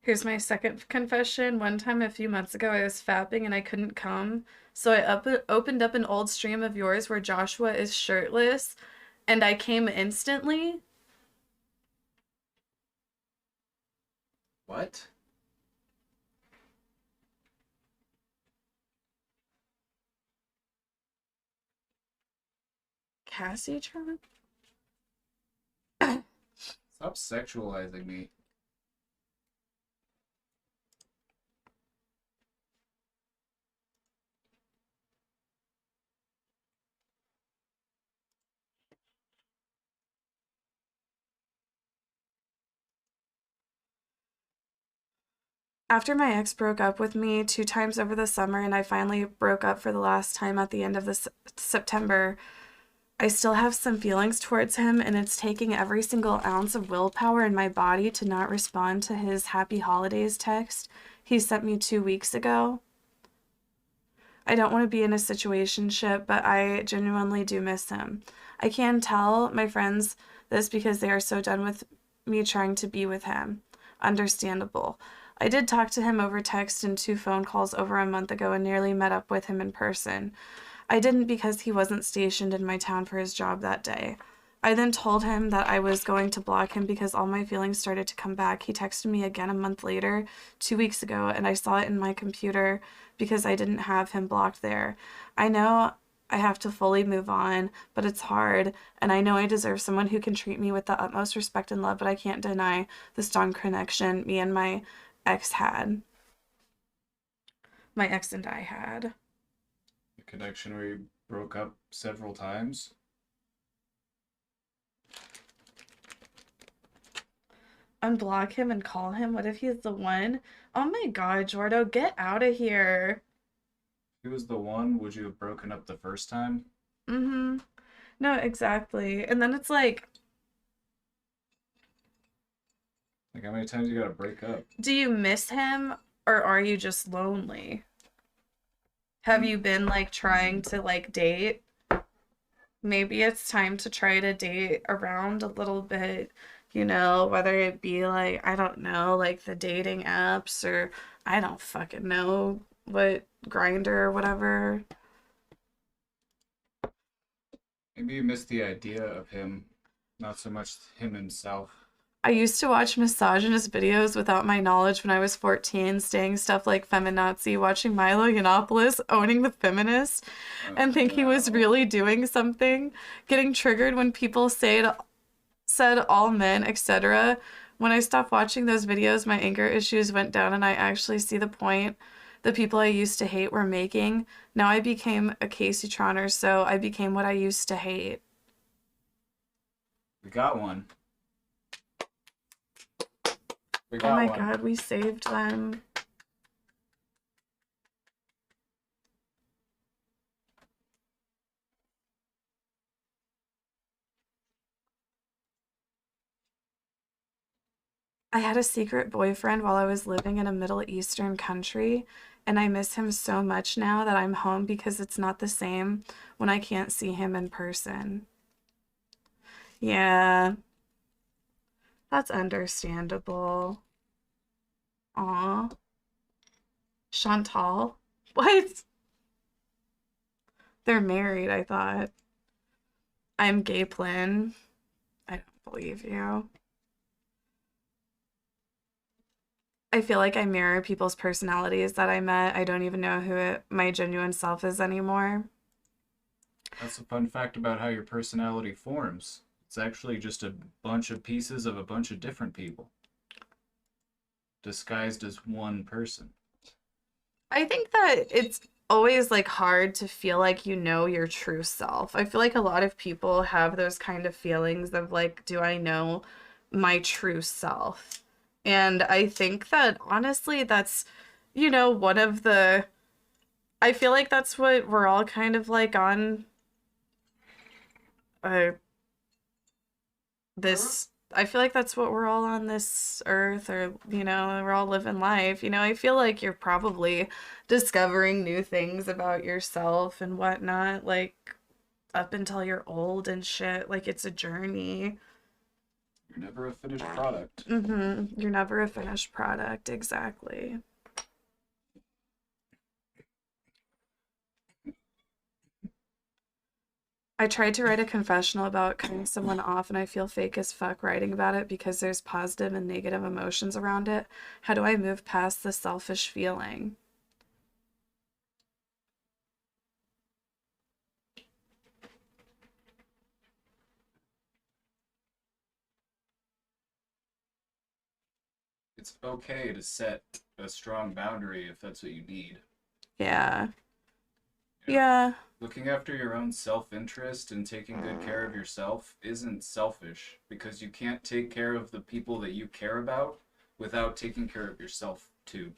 Here's my second confession. One time a few months ago, I was fapping and I couldn't come. So I opened up an old stream of yours where Joshua is shirtless, and I came instantly. What? Kaceytron? Stop sexualizing me. After my ex broke up with me 2 times over the summer and I finally broke up for the last time at the end of the September, I still have some feelings towards him, and it's taking every single ounce of willpower in my body to not respond to his happy holidays text he sent me 2 weeks ago. I don't want to be in a situationship, but I genuinely do miss him. I can tell my friends this because they are so done with me trying to be with him. Understandable. I did talk to him over text and 2 phone calls over a month ago and nearly met up with him in person. I didn't because he wasn't stationed in my town for his job that day. I then told him that I was going to block him because all my feelings started to come back. He texted me again a month later, 2 weeks ago, and I saw it in my computer because I didn't have him blocked there. I know I have to fully move on, but it's hard, and I know I deserve someone who can treat me with the utmost respect and love, but I can't deny the strong connection me and my ex had. My ex and I had. The connection where you broke up several times? Unblock him and call him? What if he's the one? Oh my god, Jordo, get out of here. If he was the one, would you have broken up the first time? Mm-hmm. No, exactly. And then it's like, how many times you gotta break up? do you miss him or are you just lonely? Have you been like trying to like date? Maybe it's time to try to date around a little bit, you know, whether it be like, I don't know, like the dating apps, or I don't fucking know what, Grindr or whatever. Maybe you missed the idea of him, not so much him himself. I used to watch misogynist videos without my knowledge when I was 14, saying stuff like feminazi, watching Milo Yiannopoulos owning the feminist, and think he was really doing something, getting triggered when people said all men, etc. When I stopped watching those videos, my anger issues went down and I actually see the point the people I used to hate were making. Now I became a Kaceytroner, so I became what I used to hate. We got one. Oh my god, we saved them. I had a secret boyfriend while I was living in a Middle Eastern country, and I miss him so much now that I'm home because it's not the same when I can't see him in person. Yeah. That's understandable. Aw. Chantal? What? They're married, I thought. I'm Gayplin. I don't believe you. I feel like I mirror people's personalities that I met. I don't even know who my genuine self is anymore. That's a fun fact about how your personality forms. It's actually just a bunch of pieces of a bunch of different people, disguised as one person. I think that it's always like hard to feel like you know your true self. I feel like a lot of people have those kind of feelings of like, do I know my true self? And I think that honestly, that's, you know, one of the, I feel like that's what we're all kind of like on this, I feel like that's what we're all on this earth, or, you know, we're all living life. You know, I feel like you're probably discovering new things about yourself and whatnot, like up until you're old and shit. Like it's a journey. You're never a finished product. You're never a finished product, exactly. I tried to write a confessional about cutting someone off, and I feel fake as fuck writing about it because there's positive and negative emotions around it. How do I move past the selfish feeling? It's okay to set a strong boundary if that's what you need. Yeah. Yeah. Looking after your own self-interest and taking good care of yourself isn't selfish, because you can't take care of the people that you care about without taking care of yourself too.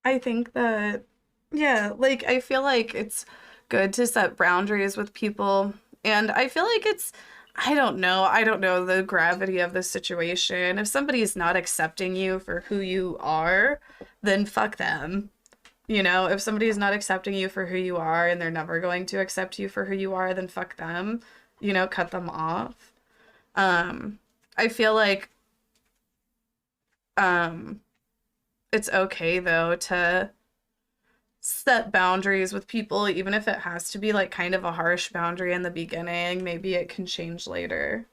I think that, yeah, like I feel like it's good to set boundaries with people. And I feel like it's, I don't know the gravity of the situation. If somebody is not accepting you for who you are, then fuck them. You know, if somebody is not accepting you for who you are and they're never going to accept you for who you are, then fuck them. You know, cut them off. I feel like it's okay though to set boundaries with people, even if it has to be like kind of a harsh boundary in the beginning. Maybe it can change later.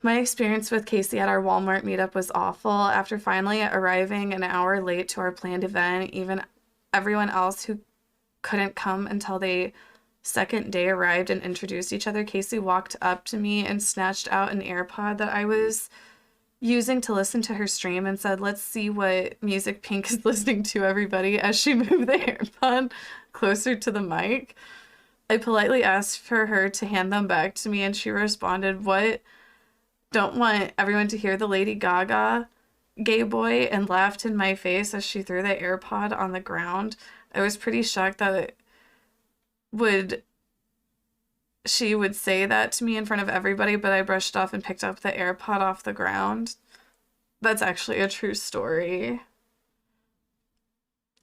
My experience with Casey at our Walmart meetup was awful. After finally arriving an hour late to our planned event, even everyone else who couldn't come until they second day arrived and introduced each other, Casey walked up to me and snatched out an AirPod that I was using to listen to her stream and said, "Let's see what music Pink is listening to, everybody," as she moved the AirPod closer to the mic. I politely asked for her to hand them back to me, and she responded, "What? Don't want everyone to hear the Lady Gaga gay boy," and laughed in my face as she threw the AirPod on the ground. I was pretty shocked that she would say that to me in front of everybody, but I brushed off and picked up the AirPod off the ground. That's actually a true story.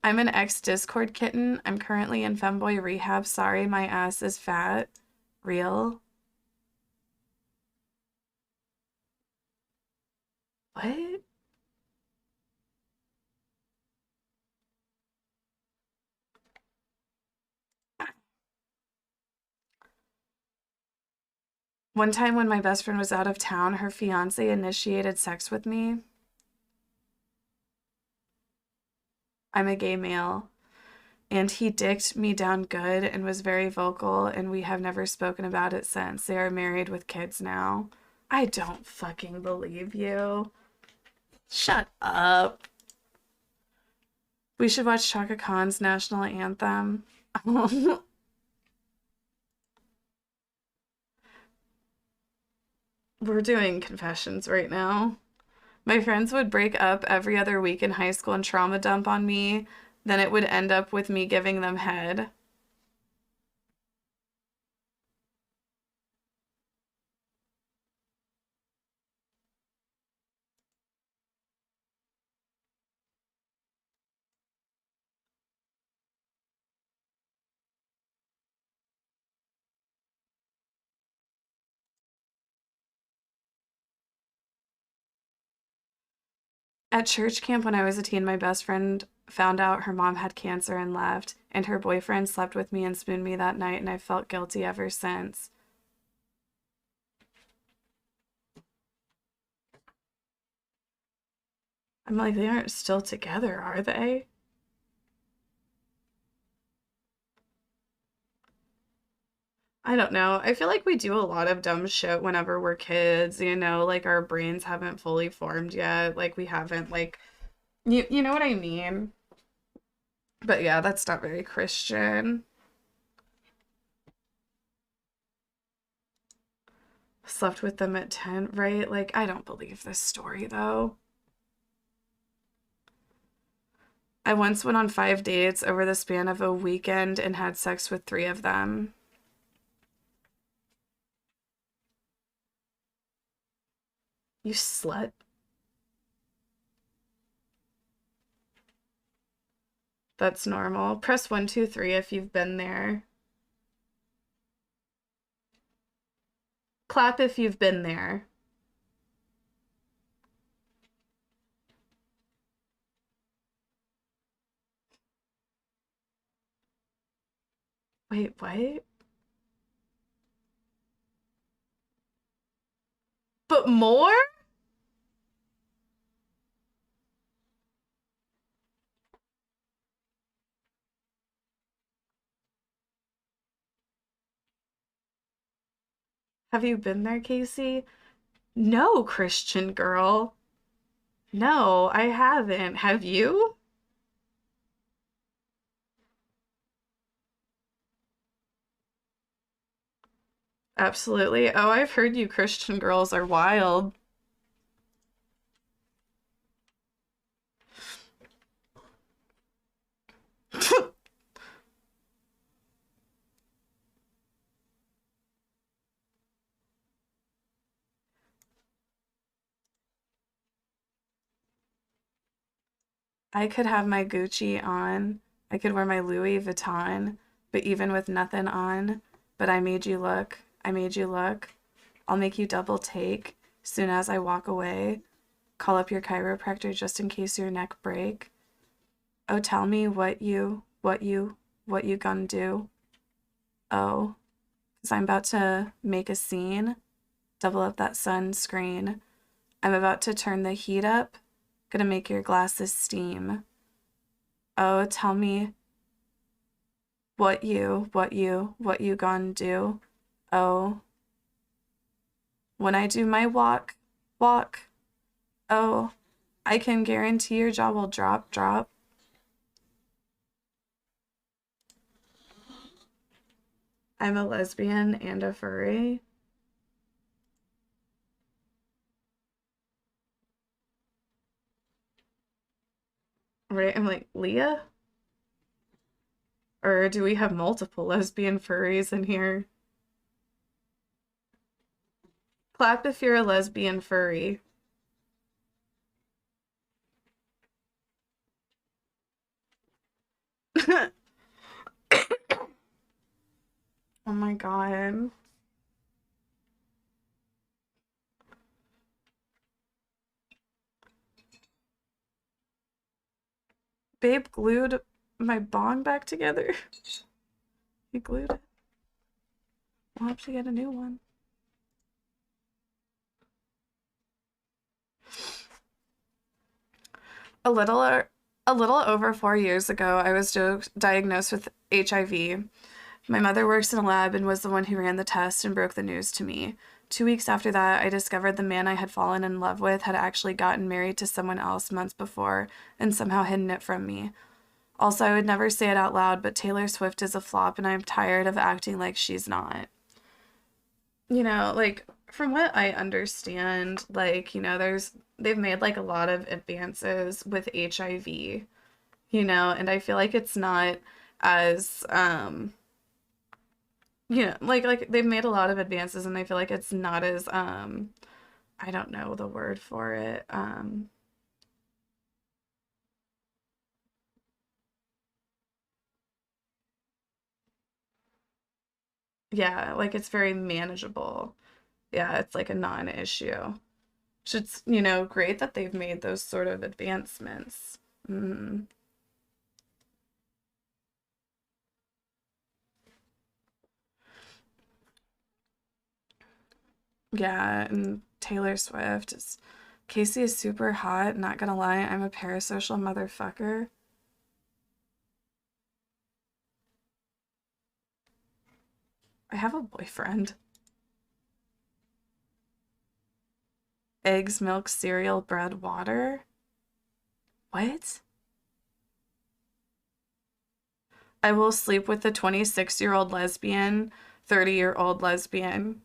I'm an ex-Discord kitten. I'm currently in femboy rehab. Sorry, my ass is fat. Real? What? One time when my best friend was out of town, her fiance initiated sex with me. I'm a gay male. And he dicked me down good and was very vocal, and we have never spoken about it since. They are married with kids now. I don't fucking believe you. Shut up. We should watch Chaka Khan's national anthem. We're doing confessions right now. My friends would break up every other week in high school and trauma dump on me. Then it would end up with me giving them head. At church camp when I was a teen, my best friend found out her mom had cancer and left, and her boyfriend slept with me and spooned me that night, and I felt guilty ever since. I'm like, they aren't still together, are they? I don't know. I feel like we do a lot of dumb shit whenever we're kids, you know, like our brains haven't fully formed yet. Like we haven't like you know what I mean? But yeah, that's not very Christian. Slept with them at 10, right? Like I don't believe this story though. I once went on 5 dates over the span of a weekend and had sex with 3 of them. You slut. That's normal. Press 1, 2, 3 if you've been there. Clap if you've been there. Wait, what? But more? Have you been there, Casey? No, Christian girl. No, I haven't. Have you? Absolutely. Oh, I've heard you Christian girls are wild. I could have my Gucci on. I could wear my Louis Vuitton, but even with nothing on. But I made you look. I made you look. I'll make you double take soon as I walk away. Call up your chiropractor just in case your neck break. Oh, tell me what you gonna do. Oh, 'cause I'm about to make a scene. Double up that sunscreen. I'm about to turn the heat up. Gonna make your glasses steam. Oh, tell me what you gonna do. Oh, when I do my walk. Oh, I can guarantee your jaw will drop. I'm a lesbian and a furry. Right, I'm like, Leah? Or do we have multiple lesbian furries in here? Clap if you're a lesbian furry. Oh my god. Babe glued my bong back together. He glued it. We'll have to get a new one. A little over 4 years ago, I was diagnosed with HIV. My mother works in a lab and was the one who ran the test and broke the news to me. 2 weeks after that, I discovered the man I had fallen in love with had actually gotten married to someone else months before and somehow hidden it from me. Also, I would never say it out loud, but Taylor Swift is a flop and I'm tired of acting like she's not. You know, like, from what I understand, like, you know, they've made like a lot of advances with HIV, you know, and I feel like it's not as, you know, like they've made a lot of advances and I feel like it's not as, I don't know the word for it, yeah, like it's very manageable. Yeah, it's like a non-issue. It's, you know, great that they've made those sort of advancements. Yeah, and Taylor Swift is... Casey is super hot, not gonna lie, I'm a parasocial motherfucker. I have a boyfriend. Eggs, milk, cereal, bread, water. What? I will sleep with a 26-year-old lesbian, 30-year-old lesbian.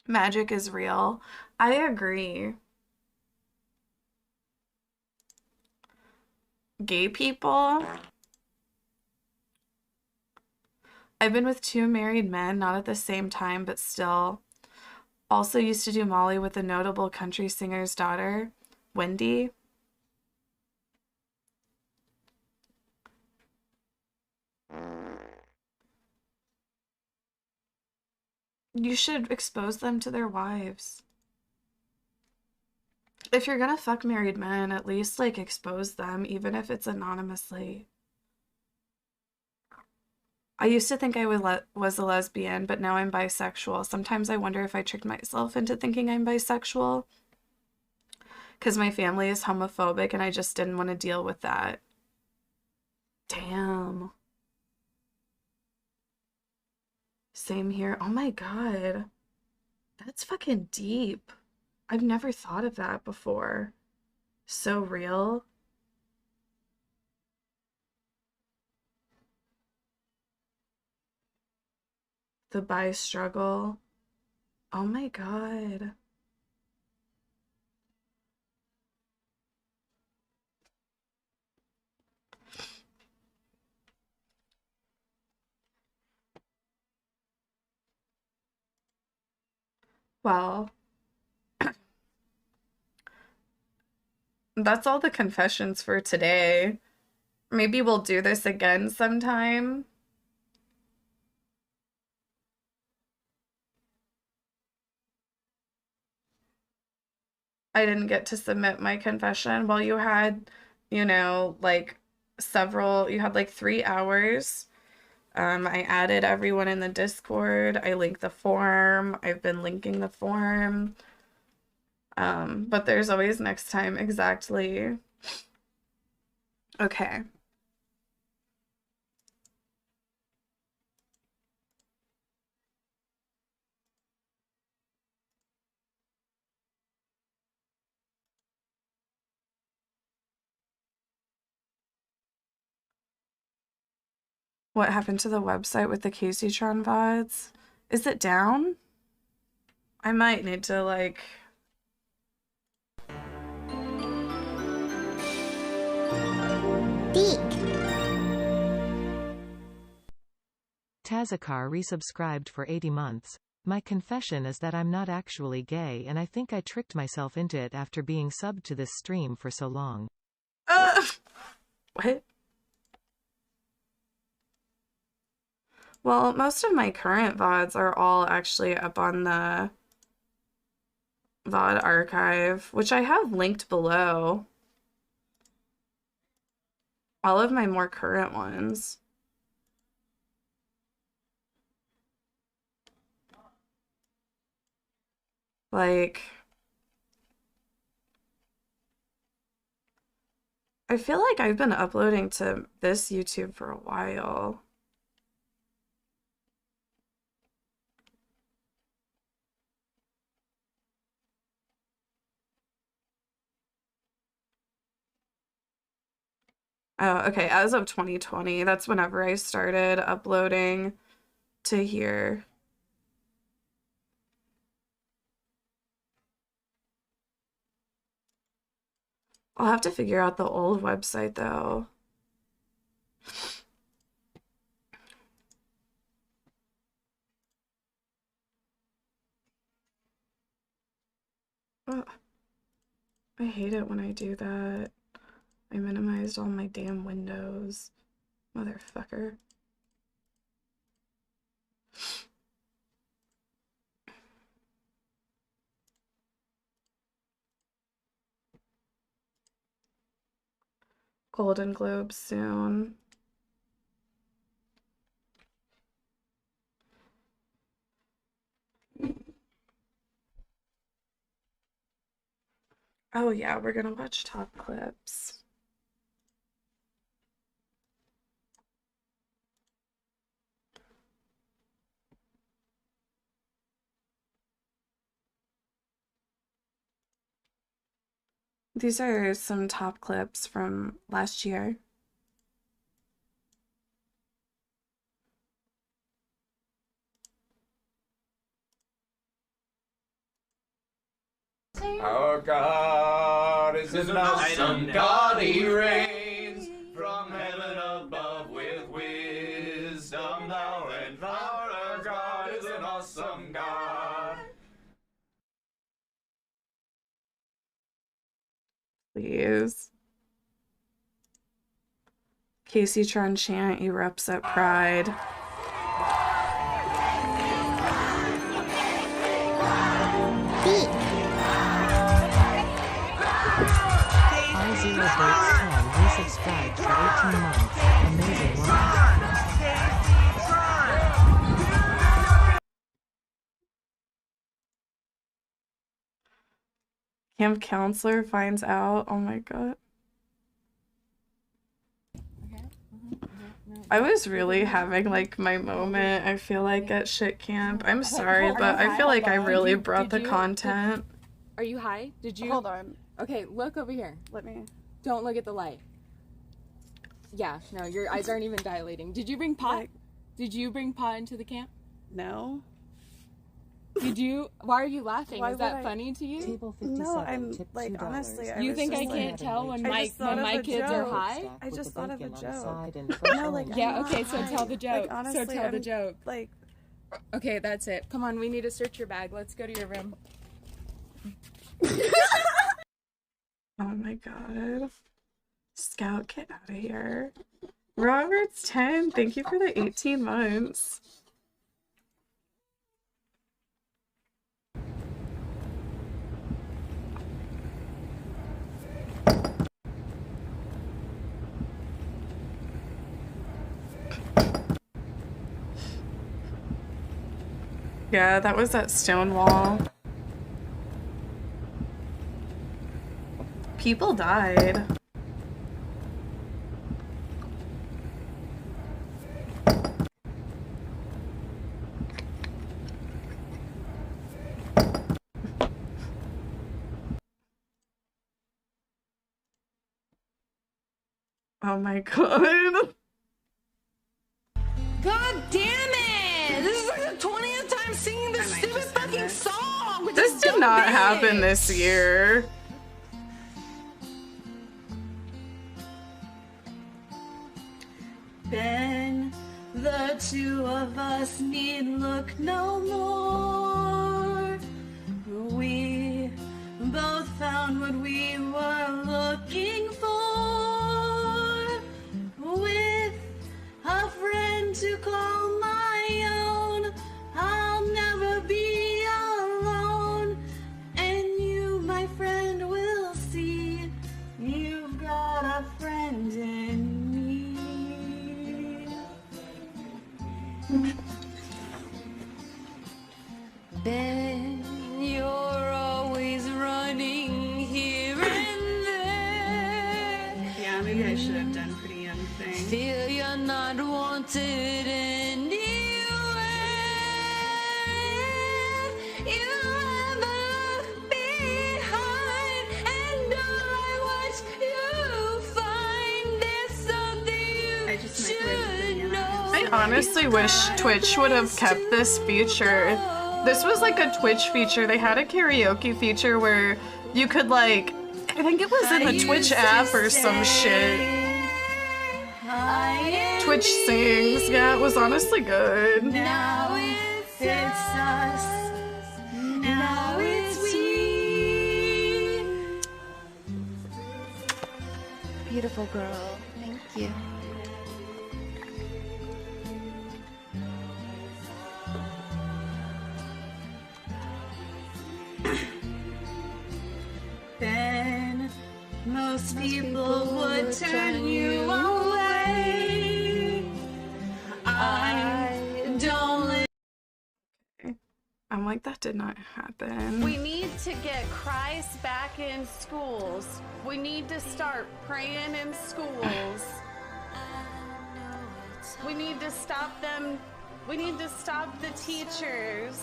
Magic is real. I agree. Gay people. I've been with 2 married men, not at the same time, but still. Also used to do Molly with a notable country singer's daughter, Wendy. You should expose them to their wives. If you're gonna fuck married men, at least, like, expose them, even if it's anonymously. I used to think I was a lesbian, but now I'm bisexual. Sometimes I wonder if I tricked myself into thinking I'm bisexual. Because my family is homophobic and I just didn't want to deal with that. Damn. Same here. Oh my god. That's fucking deep. I've never thought of that before. So real. The bi struggle. Oh my god. Well, that's all the confessions for today. Maybe we'll do this again sometime. I didn't get to submit my confession. Well, you had, you know, like you had like 3 hours. I added everyone in the Discord. I linked the form. I've been linking the form. But there's always next time. Exactly. Okay. What happened to the website with the Kaceytron VODs? Is it down? I might need to, like... Tazakar resubscribed for 80 months. My confession is that I'm not actually gay and I think I tricked myself into it after being subbed to this stream for so long. What? Well, most of my current VODs are all actually up on the VOD archive, which I have linked below. All of my more current ones. Like, I feel like I've been uploading to this YouTube for a while. Oh, okay, as of 2020, that's whenever I started uploading to here. I'll have to figure out the old website though. Oh, I hate it when I do that. I minimized all my damn windows. Motherfucker. Golden Globes soon. Oh yeah, we're gonna watch top clips. These are some top clips from last year. Our God is an awesome God. He reigns from heaven above with wisdom, power, and power. Our God is an awesome God. Please. Kaceytron chant erupts at Pride. R0Bates10 resubscribed for 18 months. Amazing work. Camp counselor finds out. Oh my god. I was really having like my moment, I feel like, at shit camp. I'm sorry, but I feel like I really brought the content. Are you high? Did you? Hold on. Okay, look over here. Let me. Don't look at the light. Yeah, no, your eyes aren't even dilating. Did you bring pot? Did you bring pot into the camp? No. Did you? Why are you laughing? Why Is that would I- funny to you? Table 57, No, I'm tip like, $2. honestly, I You was think I just can't like- tell when I my just thought when of my a kids are joke. high? I just thought of a joke. No, like, Yeah, I'm okay, not so tell the high. joke. Like, honestly, so tell the I'm, joke. Like, okay, that's it. Come on, we need to search your bag. Let's go to your room. oh my god. Scout, get out of here. Robert's 10, thank you for the 18 months. Yeah, that was at Stonewall. People died. Oh my god. God damn it! This is like the 20th time singing this stupid fucking song! with This did dumb not bitch. happen this year. Ben, the two of us need look no more. We both found what we were looking for. With a friend to call my own, I'll never be alone. And you, my friend, will see you've got a friend in me. Ben, you're always running here and there. Yeah, maybe I should have done Pretty Young Thing. Feel you're not wanted anywhere. You ever look behind and all I watch you find there's something you should know. I honestly wish Twitch would have kept this feature. This was like a Twitch feature. They had a karaoke feature where you could like, I think it was in the Twitch app or some shit. Twitch sings. Yeah, it was honestly good. Now it's us. Now it's we. Beautiful girl. Thank you. Ben, most most people would turn you away. I don't live. I'm like, that did not happen. We need to get Christ back in schools. We need to start praying in schools. We need to stop them. We need to stop the teachers.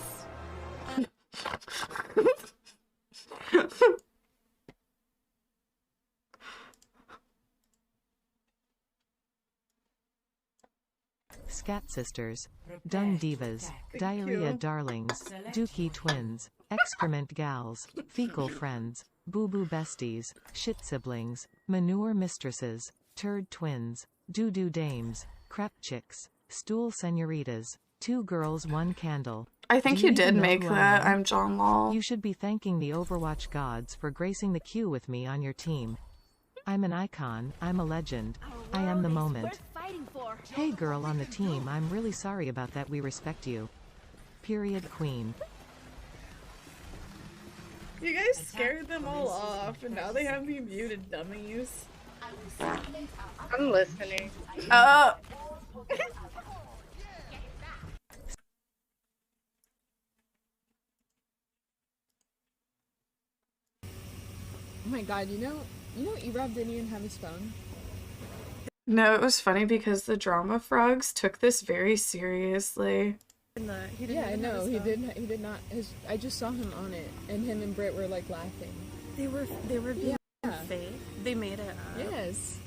Scat Sisters, Dung Divas, Diarrhea Darlings, Dookie Twins, Excrement Gals, Fecal Friends, Boo Boo Besties, Shit Siblings, Manure Mistresses, Turd Twins, Doo Doo Dames, Crep Chicks, Stool Senoritas, Two Girls One Candle. I think Do you even did know make who I that. am? I'm John Law. You should be thanking the Overwatch gods for gracing the queue with me on your team. I'm an icon, I'm a legend, I am the moment. Hey girl on the team, I'm really sorry about that, we respect you. Period queen. You guys scared them all off, and now they have me muted, dummies. I'm listening. Oh my god, you know Erob didn't even have his phone? no, it was funny because the Drama Frogs took this very seriously. Yeah, I know. He did not. I just saw him on it, and him and Britt were like laughing. They were being fake. They made it up. Yes.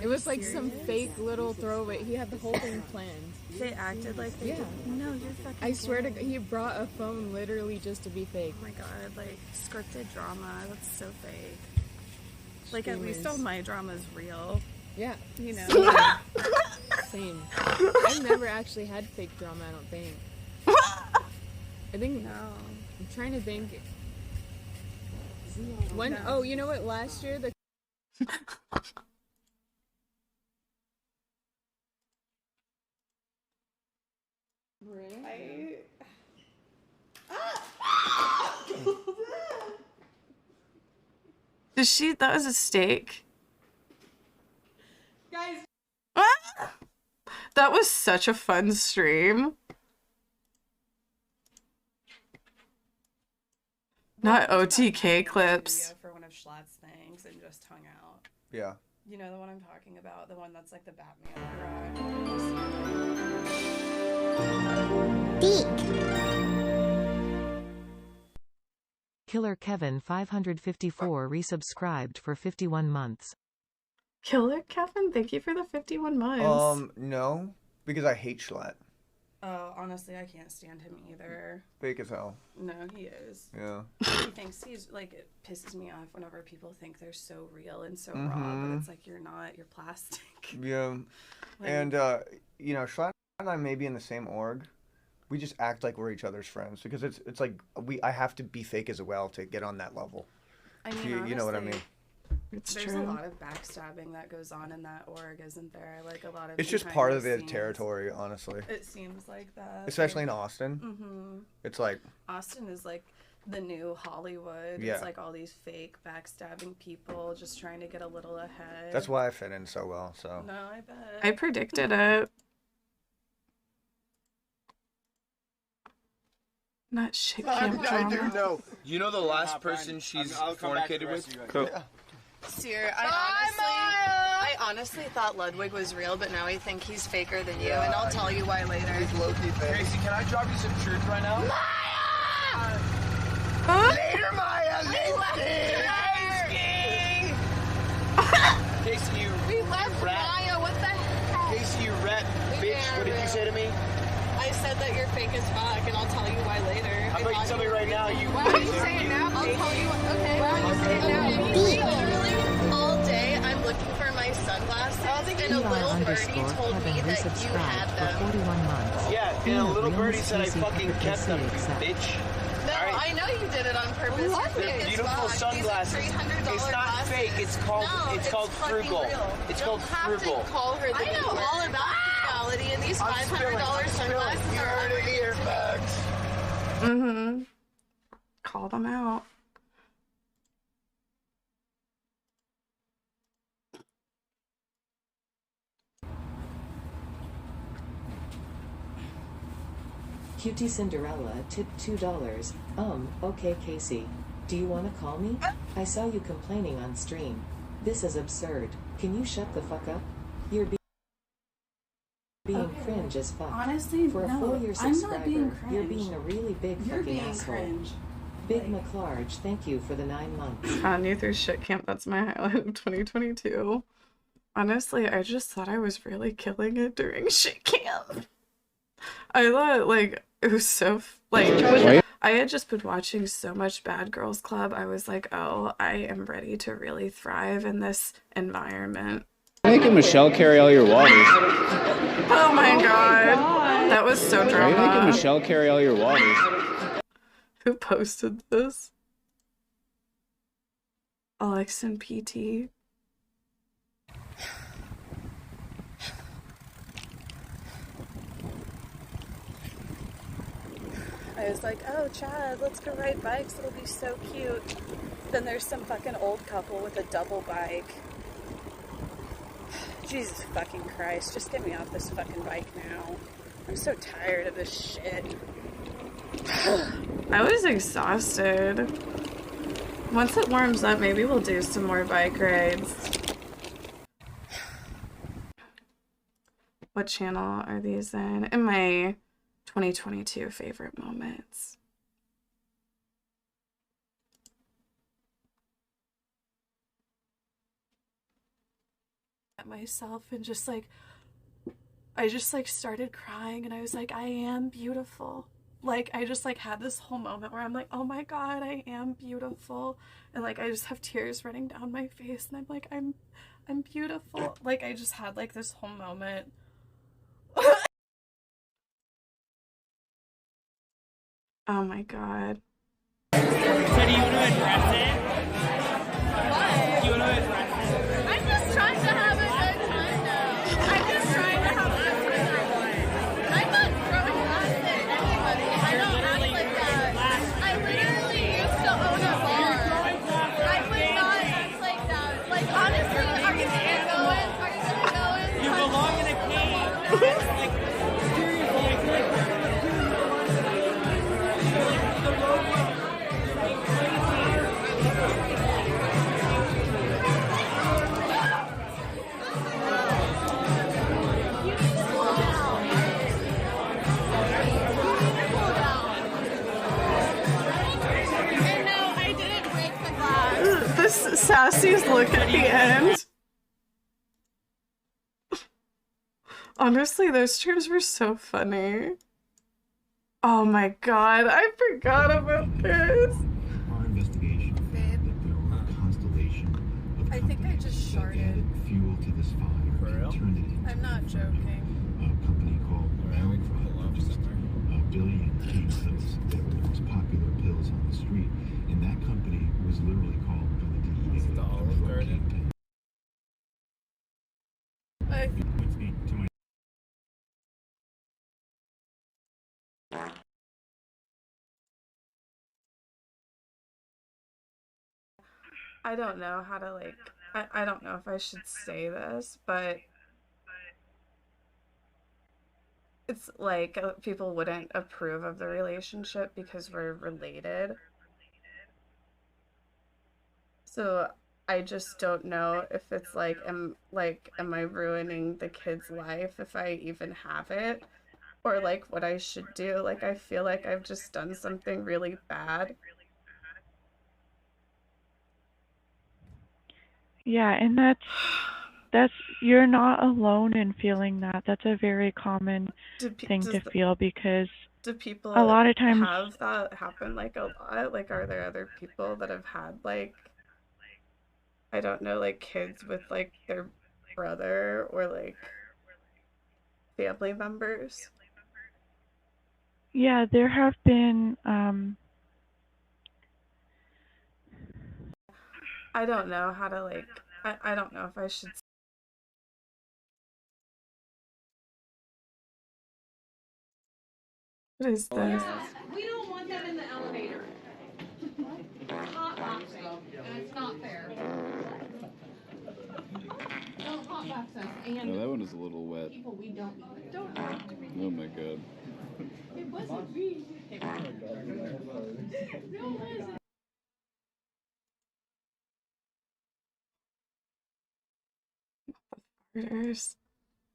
It was like some fake little throwaway. He had the whole thing planned. They acted like they did. No, you're fucking I swear to God, kidding. he brought a phone literally just to be fake. Oh my god, like scripted drama. That's so fake. Like at least all Streamers. my drama is real. Yeah. You know. Yeah. Same. I've never actually had fake drama, I don't think. I think. No. I'm trying to think. When? Oh, you know what? Last year, the. Did she? That was a steak. Guys. That was such a fun stream. Not OTK clips. For one of Schlatt's things and just hung out. Yeah. You know the one I'm talking about, the one that's like the Batman Killer Kevin 554 resubscribed for 51 months. Killer Kevin, thank you for the 51 months. No, because I hate Schlatt. Oh, honestly, I can't stand him either. Fake as hell. No, he is. Yeah. He thinks he's like, it pisses me off whenever people think they're so real and so raw, but it's like you're not, you're plastic. Yeah. Like- And, you know, Schlatt and I may be in the same org. We just act like we're each other's friends because it's like I have to be fake as well to get on that level. I mean, you know what I honestly, mean? There's a lot of backstabbing that goes on in that org, isn't there? Like a lot of. It's just behind part the of the scenes. territory, honestly. It seems like that. Especially in Austin. Mm-hmm. It's like. Austin is like the new Hollywood. Yeah. It's like all these fake backstabbing people just trying to get a little ahead. That's why I fit in so well. So. No, I bet. I predicted it. Not shit camp drama. know. You know the last person she's fornicated with? Cool. Seer, I honestly thought Ludwig was real, but now I think he's faker than you, and I'll tell you why later. He's low-key fake. Casey, can I drop you some truth right now? Later, Maya! Casey, you We left rat. Maya, what the heck? Casey, you rat bitch. What did you say to me? I said that you're fake as fuck, and I'll tell you why later. How about you tell me right now? Why would you say it now? I'll tell you. Okay. Why would you say it now? Literally all day, I'm looking for my sunglasses, and a little birdie told me that you had them. 41 months. Yeah, and a little birdie said I fucking kept them, you bitch. No, I know you did it on purpose. You're fake as Beautiful fuck. sunglasses. These are $300 It's not glasses. fake. It's called No, it's called fucking frugal. real. It's You called don't have frugal. to call her the I know all about frugality, and these $500 sunglasses are underneath. Mm-hmm. Call them out. Cutie Cinderella tipped $2. Okay, Casey. Do you want to call me? I saw you complaining on stream. This is absurd. Can you shut the fuck up? You're being cringe as fuck. Honestly, for a no, 4-year I'm subscriber, not being you're cringe. being a really big You're fucking being asshole. cringe. Big McLarge, thank you for the 9 months. Kanye through shit camp. That's my highlight of 2022. Honestly, I just thought I was really killing it during shit camp. I thought, like, it was so, I had just been watching so much Bad Girls Club. I was like, oh, I am ready to really thrive in this environment. Making Michelle carry all your waters. Oh my god. That was so Why are drama. you making Michelle carry all your waters? Who posted this? Alex and PT. I was like, oh, Chad, let's go ride bikes. It'll be so cute. Then there's some fucking old couple with a double bike. Jesus fucking Christ. Just get me off this fucking bike now. I'm so tired of this shit. I was exhausted. Once it warms up, maybe we'll do some more bike rides. What channel are these in? In my 2022 favorite moments. At myself and just like, I just like started crying and I was like, I am beautiful. Like, I just like had this whole moment where I'm like, oh my god, I am beautiful. And like, I just have tears running down my face and I'm like, I'm beautiful. Like, I just had like this whole moment. Oh my god. So do you want to address it? What? Do you want to address it? I'm just trying to have a good time now. I'm just trying to have a good time. I'm not throwing glass at anybody. I don't act like that. I literally used to own a bar. I would not act like that. Like, honestly, are you gonna go in? Are you gonna go in? You belong in a cage. Like, seriously, I feel like And no, I didn't break the glass. This Sassy's look at the end. Honestly, those streams were so funny. Oh my god, I forgot about this. Our investigation found that there were a constellation of I think I just companies that added fuel to this fire and turned it into I'm not joking. a company called Kaceytron, which is a billion pain pills that were the most popular pills on the street. And that company was literally called by the DEA the Olive Garden. I don't know how to like, I don't know if I should say this, but it's like people wouldn't approve of the relationship because we're related. So I just don't know if it's like, am I ruining the kid's life if I even have it? Or like what I should do. Like, I feel like I've just done something really bad. Yeah, and that's you're not alone in feeling that. That's a very common thing to feel because Do people a lot of times have that happen like a lot? Like, are there other people that have had like, I don't know, like kids with like their brother or like family members? yeah, there have been I don't know how to like, I don't know if I should. What is this? We don't want that in the elevator. Hot boxing, and it's not fair. Don't hot box us. No, that one is a little wet. People we don't know. Oh my god. It wasn't me. No, it wasn't.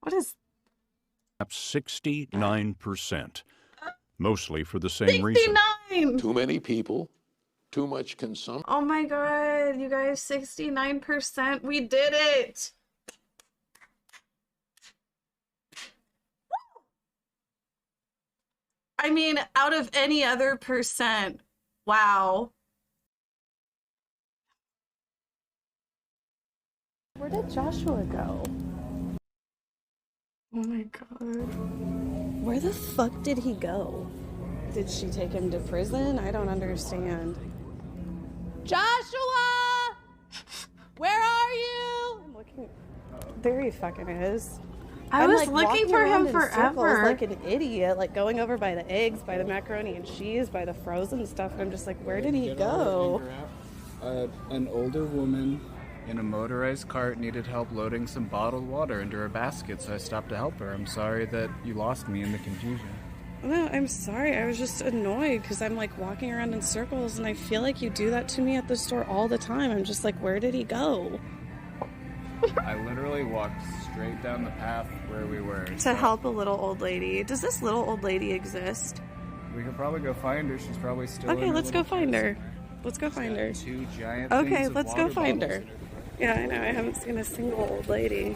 What is 69%. Mostly for the same reason. 69? Too many people, too much consumption. Oh my god, you guys, 69%. We did it. I mean, out of any other percent. Wow. Where did Joshua go? Oh my god. Where the fuck did he go? Did she take him to prison? I don't understand. Joshua! Where are you? I'm looking. There he fucking is. I'm I was like looking walking for him around in circles forever. like an idiot, like going over by the eggs, by the macaroni and cheese, by the frozen stuff, and I'm just like, where did he go? An older woman in a motorized cart needed help loading some bottled water into her basket, so I stopped to help her. I'm sorry that you lost me in the confusion. No, I'm sorry. I was just annoyed because I'm like walking around in circles and I feel like you do that to me at the store all the time. I'm just like, where did he go? I literally walked straight down the path where we were. To help a little old lady. Does this little old lady exist? We could probably go find her. She's probably still in Okay, her let's go little find kids' her. center. Let's go find her. Two giant Okay, things of let's go water find bottles her. in Yeah, I know. I haven't seen a single old lady.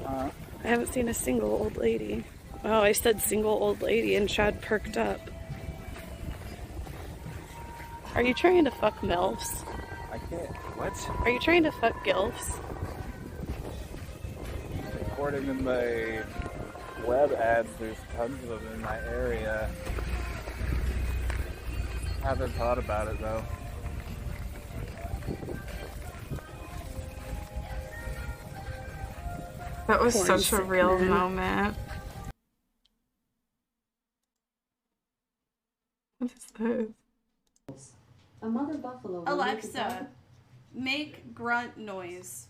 I haven't seen a single old lady. Oh, I said single old lady and Chad perked up. Are you trying to fuck MILFs? I can't. What? Are you trying to fuck GILFs? According to my web ads, there's tons of them in my area. Haven't thought about it though. That was Porn such a sick real man. moment. What is this? A mother buffalo. will make a Alexa, dog- make grunt noise.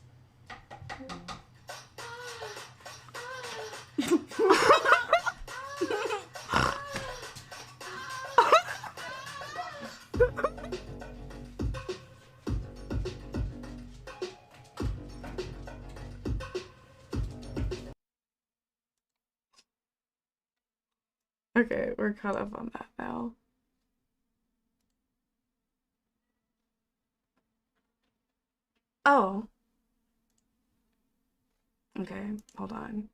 Okay, we're caught up on that now. Oh. Okay, hold on.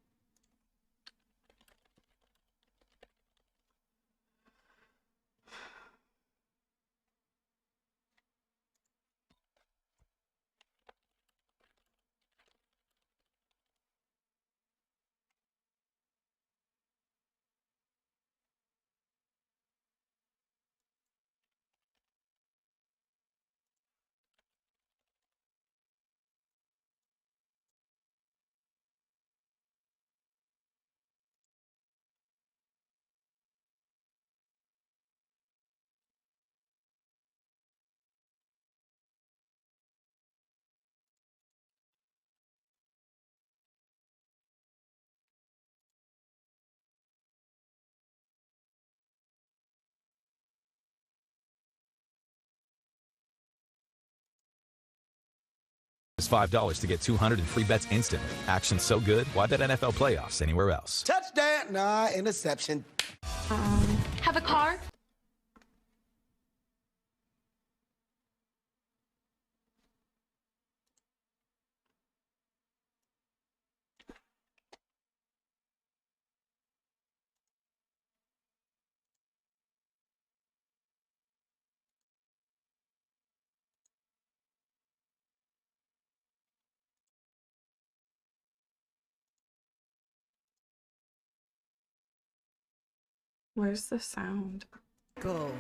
It's $5 to get 200 in free bets instantly. Action so good, why bet NFL playoffs anywhere else? Touchdown. Nah, interception. Have a car? Where's the sound? Go.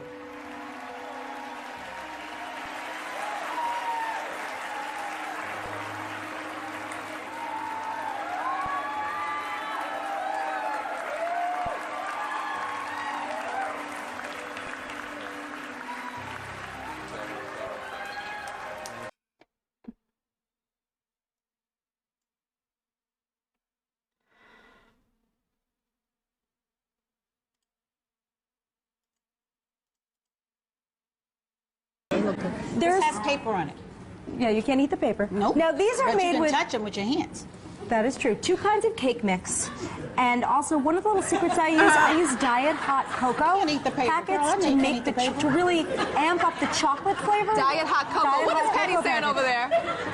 okay. This has paper on it. Yeah, you can't eat the paper. Nope. Now these are But made you can with. touch them with your hands. That is true. 2 kinds of cake mix, and also one of the little secrets I use Diet Hot Cocoa packets to make to really amp up the chocolate flavor. Diet Hot Cocoa. What is Patty saying over there?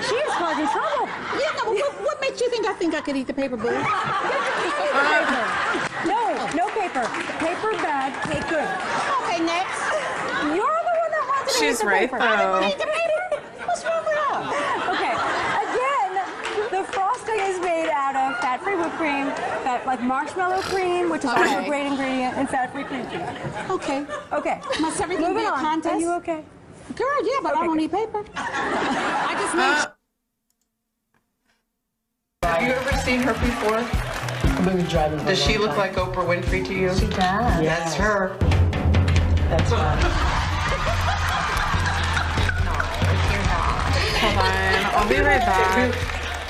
She is causing trouble. Yeah, no, what makes you think I could eat the paper, boo? No paper. Paper bad, cake good. Okay, next. You're the one that wants to She's eat the right, paper. though. I didn't eat the paper. What's wrong with her? Okay, again, the frosting is made out of fat-free whipped cream, like marshmallow cream, which is also a great ingredient, and fat-free cream cheese. Okay. Okay. Must everything Moving be a on. contest? Are you okay? Girl, yeah, but I don't need paper. I just made. Have you ever seen her before? Does she look like Oprah Winfrey to you? She does. That's her. That's her. Hold on, I'll be right back.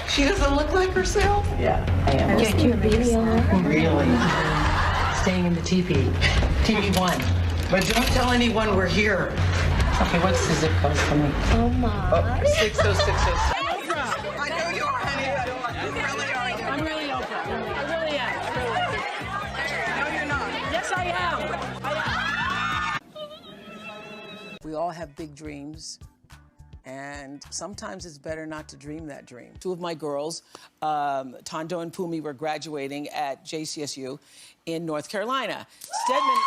She doesn't look like herself? Yeah, I am. Get your video on. Really? Staying in the teepee. Teepee 1. But don't tell anyone we're here. Okay, what's the zip code for me? Oh my. 60606. I know you are, honey. I'm really Oprah. I really am. No, you're not. Yes, I am. We all have big dreams, and sometimes it's better not to dream that dream. 2 of my girls, Tondo and Pumi, were graduating at JCSU in North Carolina. Stedman,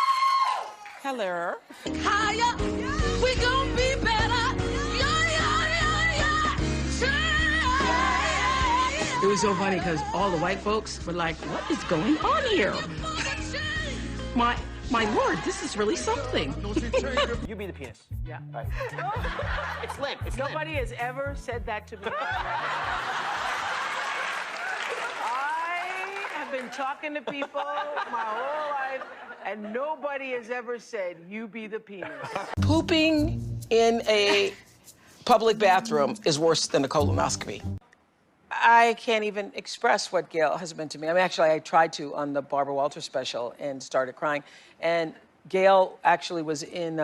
hello. Higher, we gon' be better. It was so funny because all the white folks were like, what is going on here? My lord, this is really something. You be the penis. Yeah. Right. It's limp. It's Nobody has ever said that to me. I have been talking to people my whole life, and nobody has ever said, you be the penis. Pooping in a public bathroom is worse than a colonoscopy. I can't even express what Gail has been to me. I mean, actually, I tried to on the Barbara Walters special and started crying. And Gail actually was in,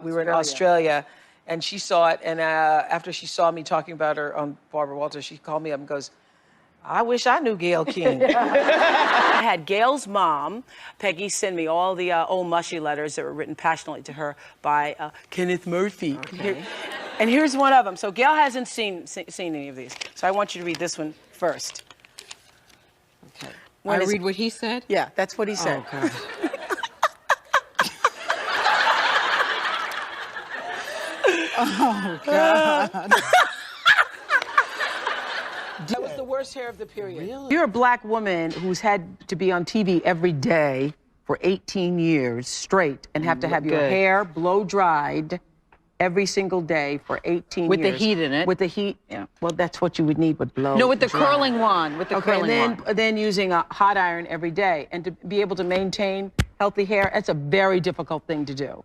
we were in Australia, and she saw it. And after she saw me talking about her on Barbara Walters, she called me up and goes, I wish I knew Gail King. I had Gail's mom, Peggy, send me all the old mushy letters that were written passionately to her by Kenneth Murphy. Okay. And here's one of them. So Gail hasn't seen any of these. So I want you to read this one first. Okay. I read what he said? Yeah, that's what he said. Oh, God. Oh, God. That was the worst hair of the period. Really? You're a black woman who's had to be on TV every day for 18 years straight and have to have your hair blow dried every single day for 18 years. With the heat in it. With the heat, yeah. Well, that's what you would need with blow. No, with the dry. curling wand. With the curling and wand. then using a hot iron every day. And to be able to maintain healthy hair, that's a very difficult thing to do.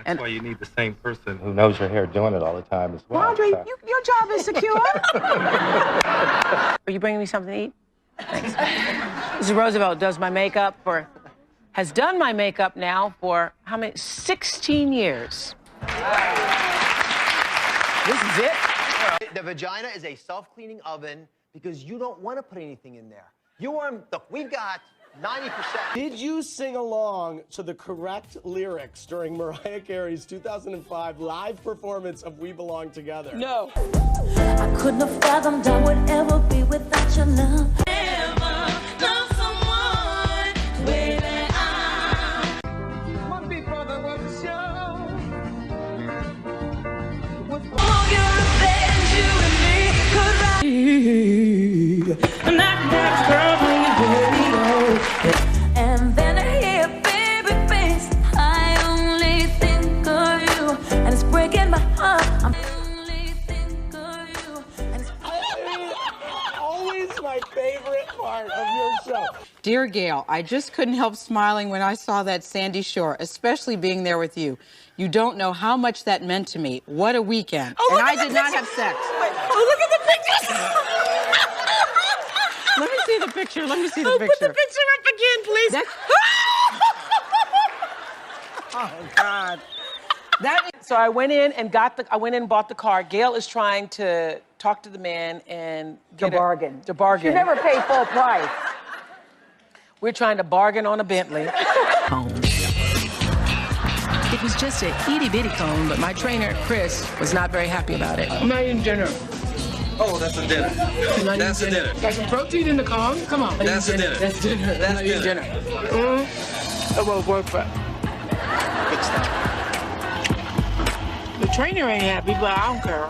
That's why you need the same person who knows your hair doing it all the time as well. Andre, So- your job is secure. Are you bringing me something to eat? Thanks. Mrs. Roosevelt does my makeup has done my makeup now for how many? 16 years. This is it. The vagina is a self-cleaning oven because you don't want to put anything in there. Look, we've got 90%. Did you sing along to the correct lyrics during Mariah Carey's 2005 live performance of We Belong Together? No. I couldn't have fathomed I would ever be without your love. And then I hear baby face. I only think of you, and it's breaking my heart. I'm only think of you, and it's Always my favorite part of your show. Dear Gail, I just couldn't help smiling when I saw that Sandy Shore, especially being there with you. You don't know how much that meant to me. What a weekend. Oh, and I did not have sex. Oh, look at the pictures. Let me see the picture. Let me see the Put picture. the picture up again, please. Oh, God. So I went in and bought the car. Gail is trying to talk to the man and get bargain. To bargain. You never pay full price. We're trying to bargain on a Bentley. It was just an itty-bitty cone, but my trainer, Chris, was not very happy about it. I'm not eating dinner. Oh, that's a dinner. That's a dinner. Got some protein in the cone. Come on. That's a dinner. That's dinner. That's dinner. That won't work for. The trainer ain't happy, but I don't care.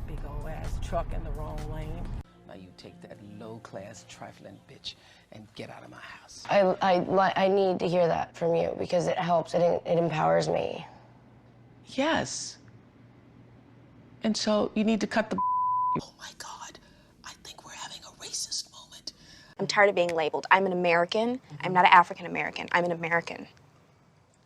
Big old ass truck in the wrong lane. Now you take that low-class trifling bitch and get out of my house. I need to hear that from you because it helps. It empowers me. Yes. And so you need to cut the. Oh my God, I think we're having a racist moment. I'm tired of being labeled. I'm an American. I'm not an African American. I'm an American.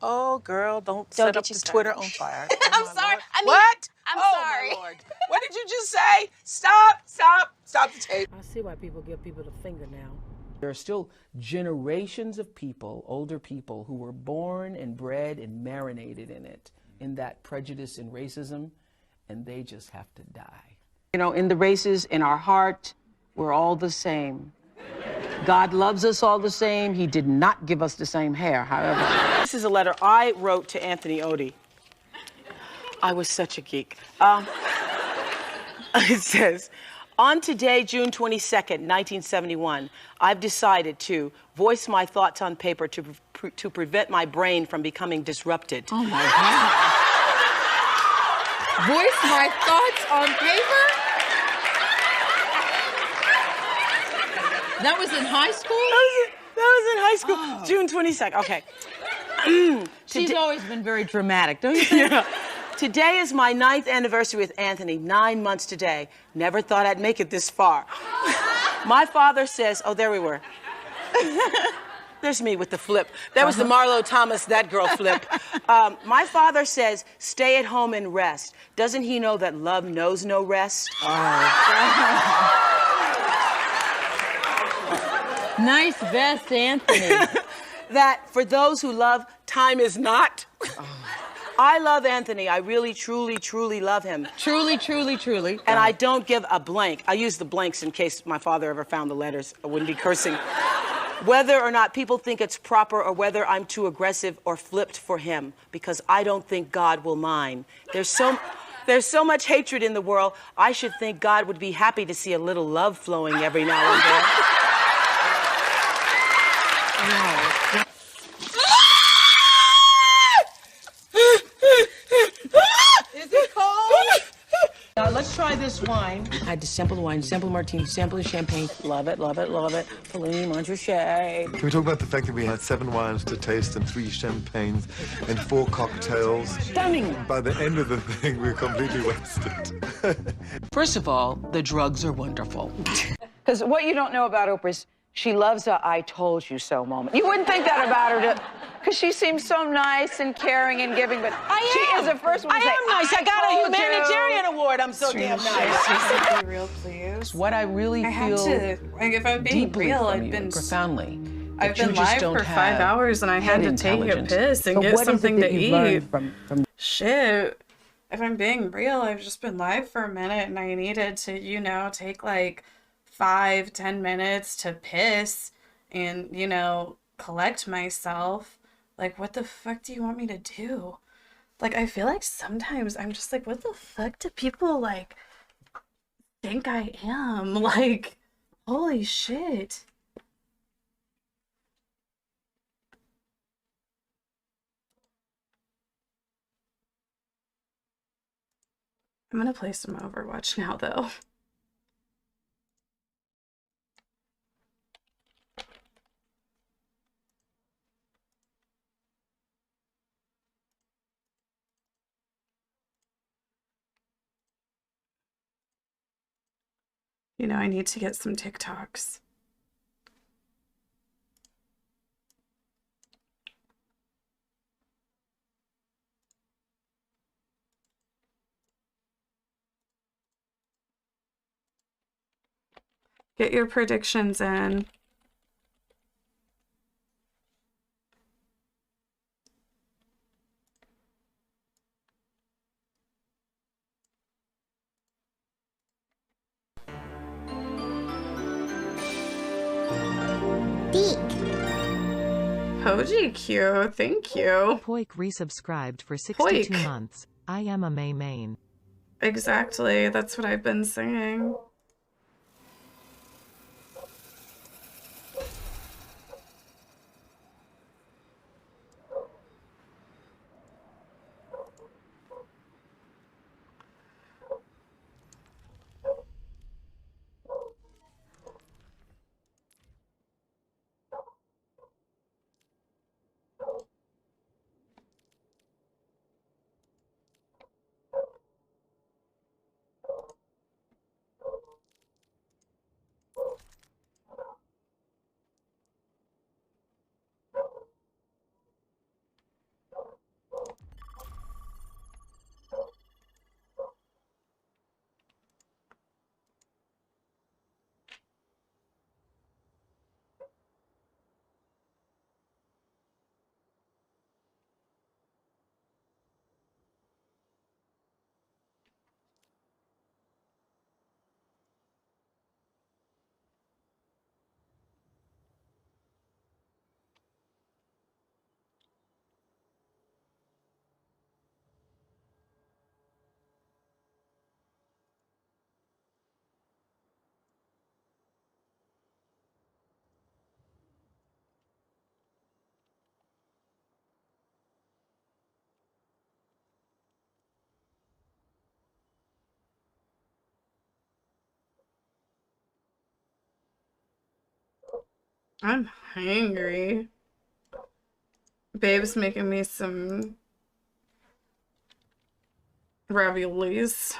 Oh, girl, don't set up the Twitter on fire. I'm sorry. I mean, What? I'm sorry. My Lord. What did you just say? Stop the tape. I see why people give people the finger now. There are still generations of people, older people, who were born and bred and marinated in it, in that prejudice and racism, and they just have to die. You know, in the races, in our heart, we're all the same. God loves us all the same. He did not give us the same hair, however. This is a letter I wrote to Anthony Odie. I was such a geek. It says, on today, June 22nd, 1971, I've decided to voice my thoughts on paper to prevent my brain from becoming disrupted. Oh, my God. Voice my thoughts on paper? That was in high school? That was in high school. Oh. June 22nd. Okay. She's always been very dramatic, don't you think? Yeah. Today is my 9th anniversary with Anthony, 9 months today. Never thought I'd make it this far. My father says, oh, there we were. There's me with the flip. That was the Marlo Thomas, that girl flip. My father says, stay at home and rest. Doesn't he know that love knows no rest? Oh, nice vest, Anthony. That for those who love, time is not. I love Anthony. I really, truly, truly love him. Truly, truly, truly. And I don't give a blank. I use the blanks in case my father ever found the letters. I wouldn't be cursing. Whether or not people think it's proper or whether I'm too aggressive or flipped for him, because I don't think God will mind. There's so much hatred in the world. I should think God would be happy to see a little love flowing every now and then. Is it cold? Let's try this wine. I had to sample the wine, sample the martini, sample the champagne. Love it, love it, love it. Fellini, Montrachet. Can we talk about the fact that we had 7 wines to taste and 3 champagnes and 4 cocktails? Stunning. By the end of the thing, we were completely wasted. First of all, the drugs are wonderful. Because what you don't know about Oprah is she loves a I told you so moment. You wouldn't think that about her, because she seems so nice and caring and giving, but she is the first one to say, I am nice. I got a humanitarian award. I'm so damn nice. Be real, please. What I really feel had to, like, if I'm being real, I've been profoundly. I've been live for 5 hours and I had to take a piss and get something to eat. From Shit. If I'm being real, I've just been live for a minute and I needed to, you know, take like 5-10 minutes to piss and, you know, collect myself. Like, what the fuck do you want me to do? Like, I feel like sometimes I'm just like, what the fuck do people, like, think I am? Like, holy shit. I'm gonna play some Overwatch now, though. You know, I need to get some TikToks. Get your predictions in. Deek. Hoji Q, thank you. Poik resubscribed for 62 Poik. months. I am a May main. Exactly, that's what I've been saying. I'm hungry. Babe's making me some raviolis.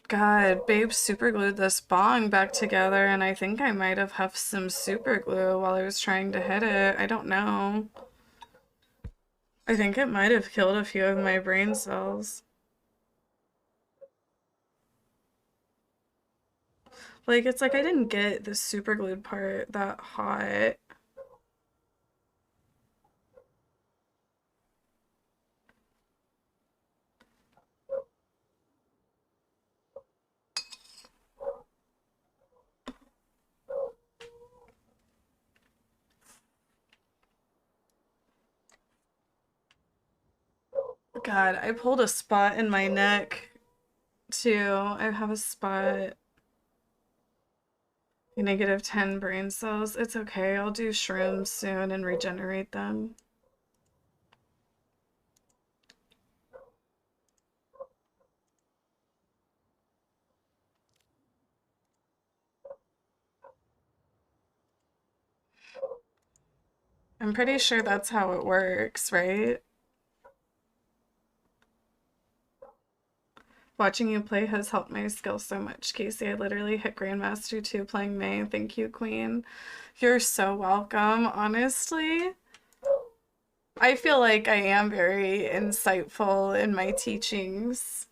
God, Babe super glued this bong back together, and I think I might have huffed some super glue while I was trying to hit it. I don't know. I think it might have killed a few of my brain cells. Like, it's like I didn't get the super glued part that hot. God, I pulled a spot in my neck too. I have a spot. Negative 10 brain cells. It's okay. I'll do shrooms soon and regenerate them. I'm pretty sure that's how it works, right? Watching you play has helped my skill so much, Casey. I literally hit Grandmaster 2 playing May. Thank you, Queen. You're so welcome, honestly. I feel like I am very insightful in my teachings.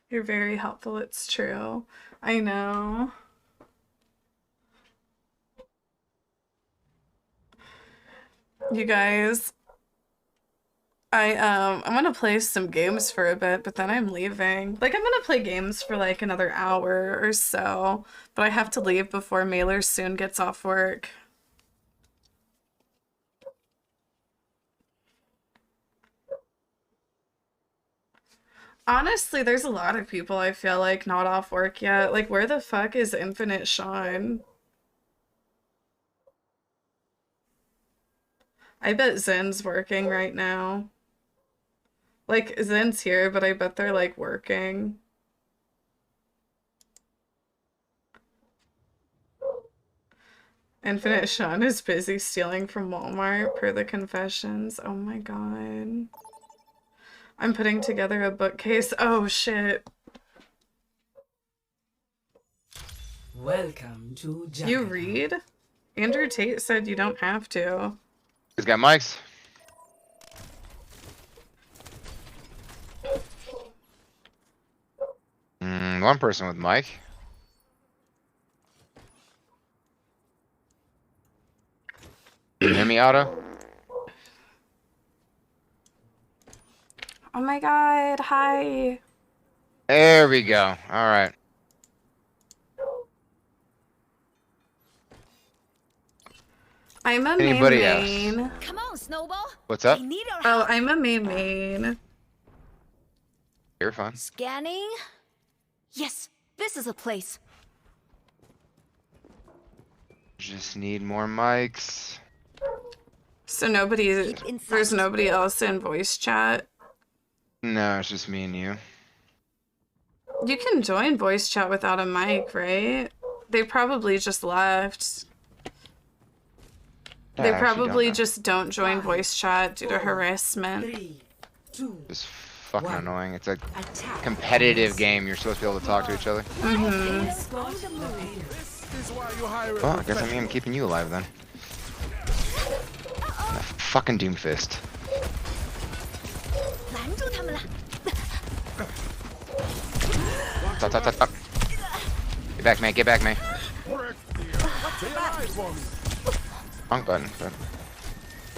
You're very helpful, it's true. I know. You guys, I'm gonna play some games for a bit, but then I'm leaving. Like, I'm gonna play games for like another hour or so, but I have to leave before Mailer soon gets off work. Honestly, there's a lot of people I feel like not off work yet. Like, where the fuck is Infinite Sean? I bet Zen's working right now. Like, Zen's here, but I bet they're like working. Infinite Sean is busy stealing from Walmart per the confessions. Oh my god. I'm putting together a bookcase. Oh shit. Welcome to Jakarta. You read? Andrew Tate said you don't have to. He's got mics. One person with mic. Can you hear me, Otto? Oh my god, hi. There we go. All right. I'm a Anybody main. else? Come on, Snowball. What's up? Oh, I'm a main. You're fine. Scanning. Yes, this is a place. Just need more mics. So there's nobody else in voice chat. No, it's just me and you. You can join voice chat without a mic, right? They probably just left. I They actually don't probably know. just don't join voice chat due to harassment. It's fucking annoying. It's a competitive game. You're supposed to be able to talk to each other. Well, I guess I'm keeping you alive then. Fucking Doomfist. Stop, stop, stop, stop. Get back, man. Get back, man. Wrong button.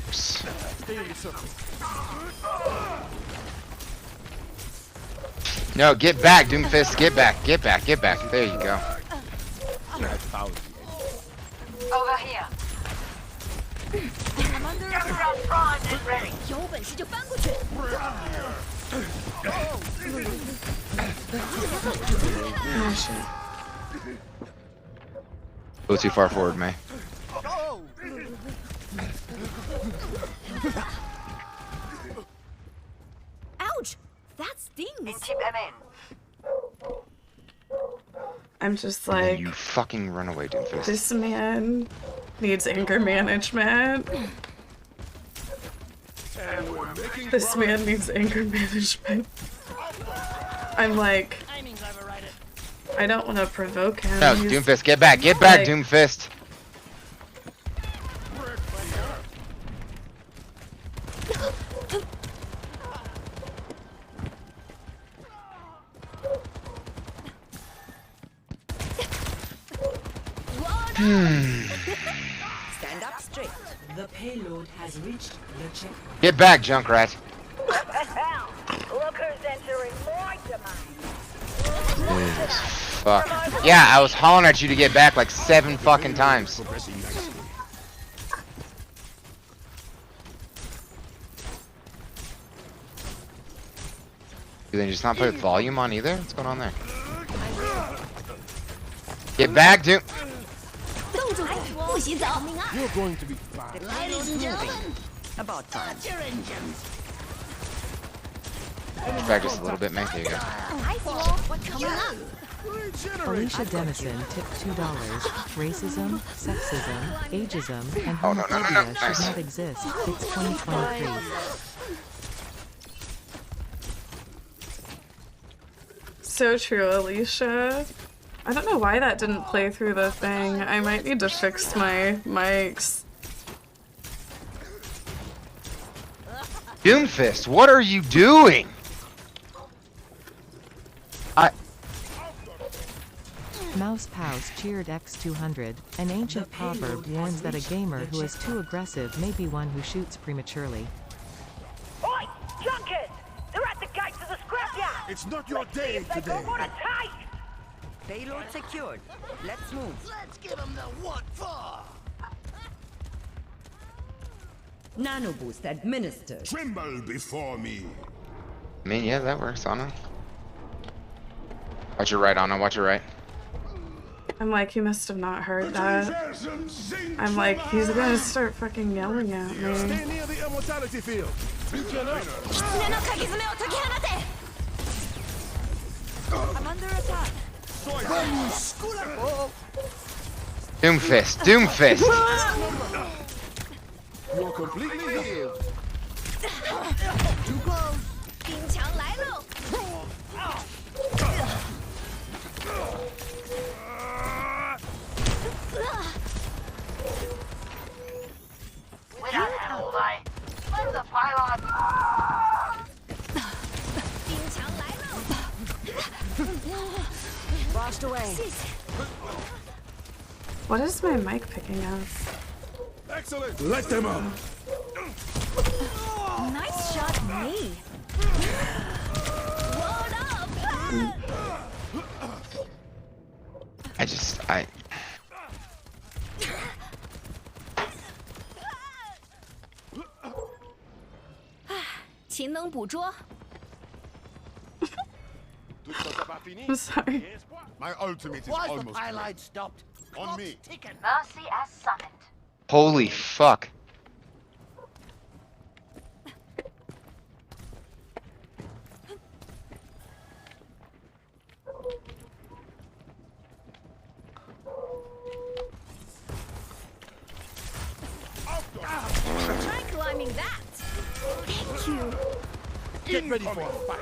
Oops. No, get back, Doomfist. Get back. Get back. Get back. There you go. Over here. Kaceytron primed and ready. 有本事就翻过去。 Go too far forward, May. Ouch! That stings. Keep them in. I'm just like, You fucking run away, Doomfist. this man needs anger management. This man needs anger management. I'm like, I don't want to provoke him. No, He's Doomfist, get back. Get back, like- Doomfist. Stand up straight. The payload has reached the checkpoint. Get back, Junkrat. Lookers entering my domain. Jesus, fuck. Yeah, I was hollering at you to get back like 7 fucking times. Do they just not put volume on either? What's going on there? Get back, Doom. You're going to be fine. Ladies and gentlemen, about time. Your engines. Push back just a little bit, man. There you go. What's coming up? Alicia Dennison tipped $2. Racism, sexism, ageism, and homophobia should not exist. It's 2023. So true, Alicia. I don't know why that didn't play through the thing. I might need to fix my mics. Doomfist, what are you doing? Mouse Pouse cheered X200. An ancient proverb warns that a gamer who is too aggressive may be one who shoots prematurely. Oi, junkers! They're at the gates of the scrapyard. It's not your day today. Payload secured. Let's move. Let's give them the what for. Nano boost administered. Tremble before me. I mean, yeah, that works, Anna. Watch your right, Anna. Watch your right. I'm like, he must have not heard that. I'm like, he's gonna start fucking yelling at me. Stay near the immortality field. I'm under attack. Doomfist, Doomfist. You're completely healed. Too close. Washed away. What is my mic picking up? Excellent. Let them up. Nice shot, me. I 勤能捕捉。 I'm sorry. My ultimate is Why's the almost pylite stopped? on me. Mercy as summoned. holy fuck. Try climbing that. Thank you. Get ready for a fight.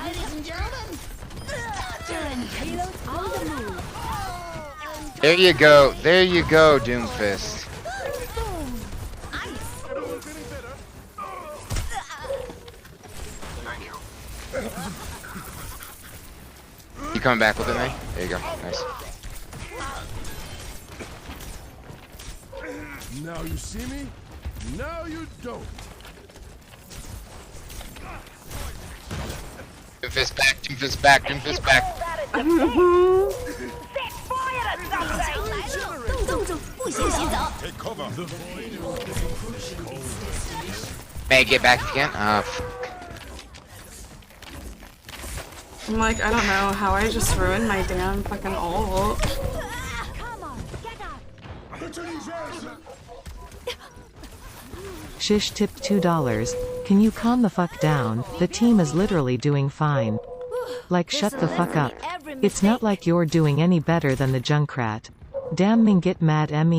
Ladies and gentlemen, payloads on the move. There you go, Doomfist. You coming back with it, May? There you go, nice. Now you see me, now you don't. Doomfist back, Doomfist back, Doomfist back. Take cover. May I get back again? I'm like, I don't know how I just ruined my damn fucking ult. Shish tipped $2. Can you calm the fuck down? The team is literally doing fine. Like shut the fuck up. It's not like you're doing any better than the Junkrat. Damn Mingit mad But I'm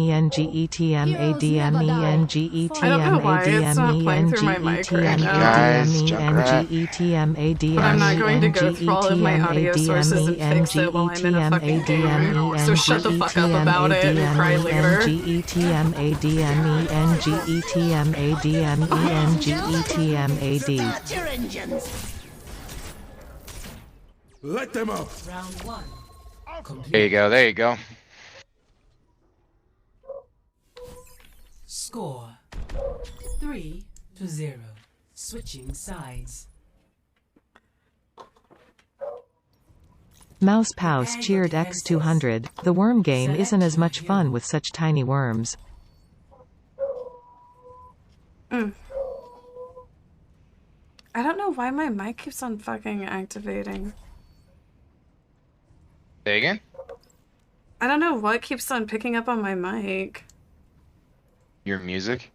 not going to go through all of my audio sources and fix it while I'm in a fucking game. So shut the fuck up about it and cry later. Let them up. Round 1. There you go, there you go. Score 3-0. Switching sides. Mouse Pouse cheered X200. The worm game isn't as much fun with such tiny worms. I don't know why my mic keeps on fucking activating. Say again? I don't know what keeps on picking up on my mic. Your music?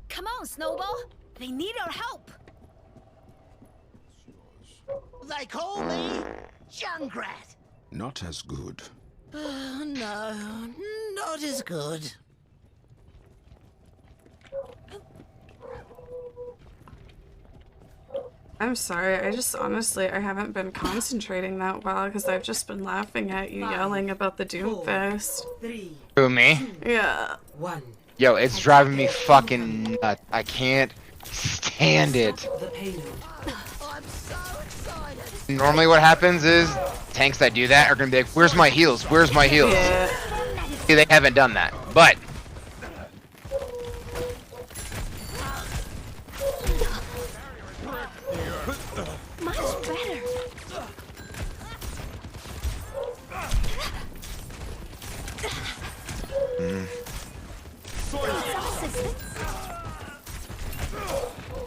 Come on, Snowball. They need our help. They call me Junkrat. Not as good. No, not as good. I'm sorry, I just honestly, I haven't been concentrating that well because I've just been laughing at you yelling about the Doomfist. Who, me? Yeah. Yo, it's driving me fucking nuts. I can't stand it. Normally what happens is, tanks that do that are gonna be like, where's my heals? Where's my heals? Yeah. See, they haven't done that. But Much better.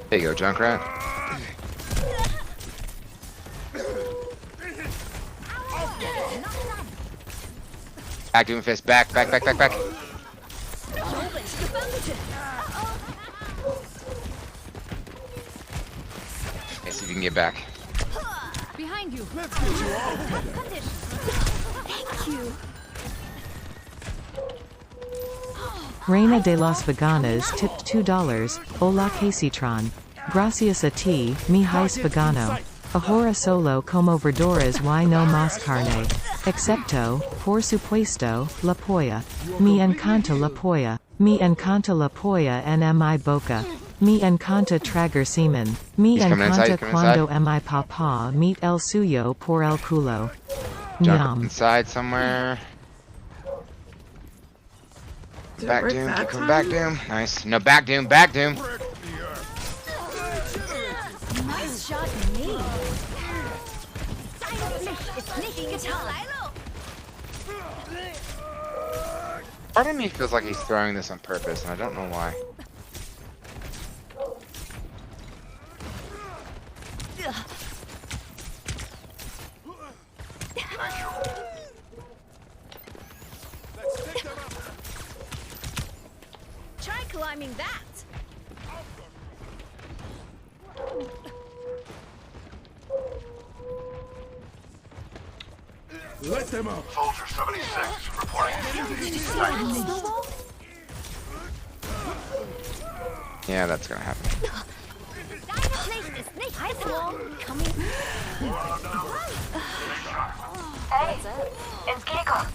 there you go, Junkrat. Back, doing fist. Back. Okay, see if you can get back. Behind you. Let's get you all together. Thank you. Reina de las Veganas tipped $2. Hola Kaceytron. Gracias a ti, mi hais vegano. Ahora solo como verduras y no más carne. Excepto, por supuesto, la polla. Me encanta la polla. Me encanta la polla en mi boca. Me encanta tragar semen. Me encanta cuando mi papá meet el suyo por el culo. Jump inside somewhere. Back doom, keep coming back doom. Nice. No, back doom. Nice shot, me. Part of me feels like he's throwing this on purpose, and I don't know why. Try climbing that. Let them up. Soldier 76, reporting. Yeah, that's gonna happen. Hey, it's Kiko.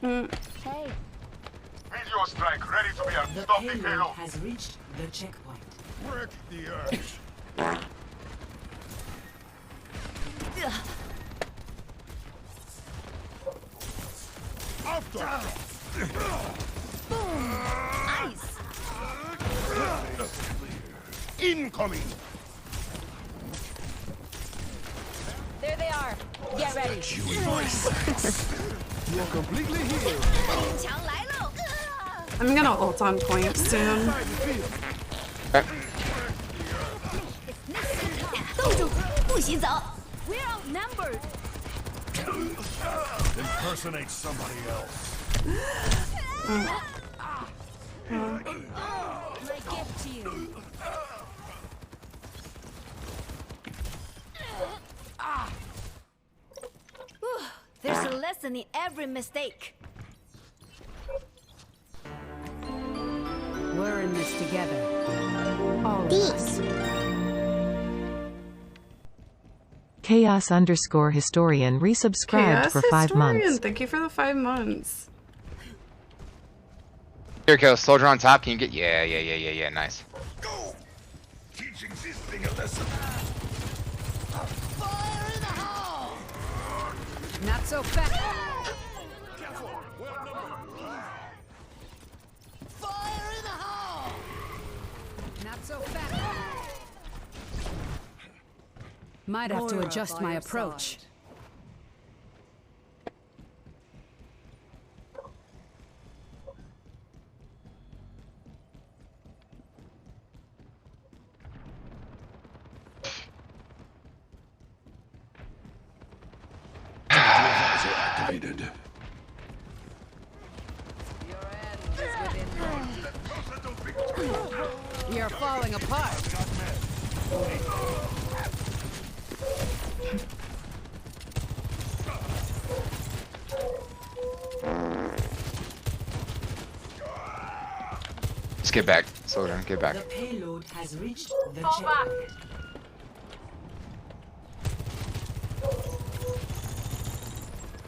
Hey. Meteor strike ready to be The stop the payload payload. has reached the checkpoint. Wreck the earth. After. Nice. Incoming. There they are. Get ready. You're completely healed. I'm gonna ult on point soon. We're outnumbered. Impersonate somebody else. My gift to you. There's a lesson in every mistake. We're in this together. All of us. Chaos_historian resubscribed for 5 months. Thank you for the 5 months. Here goes, soldier on top. Can you get? Yeah. Nice. Go! Teaching this thing a lesson. Fire in the hole! Not so fast. Fire in the hole! Not so fast. Might have to adjust my approach. Activated. We are falling apart. Let's get back, soldier. Get back. The payload has reached the Fall back. checkpoint.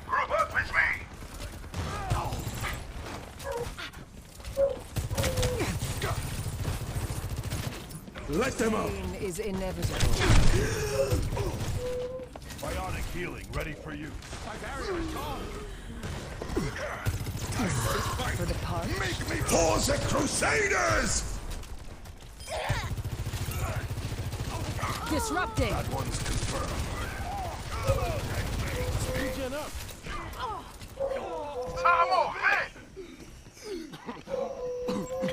Group up with me. Let them up. Pain is inevitable. Bionic healing ready for you. My barrier is gone. For the park. Make me for the Crusaders! Disrupting. That one's confirmed. Regen up. Vamos, hey!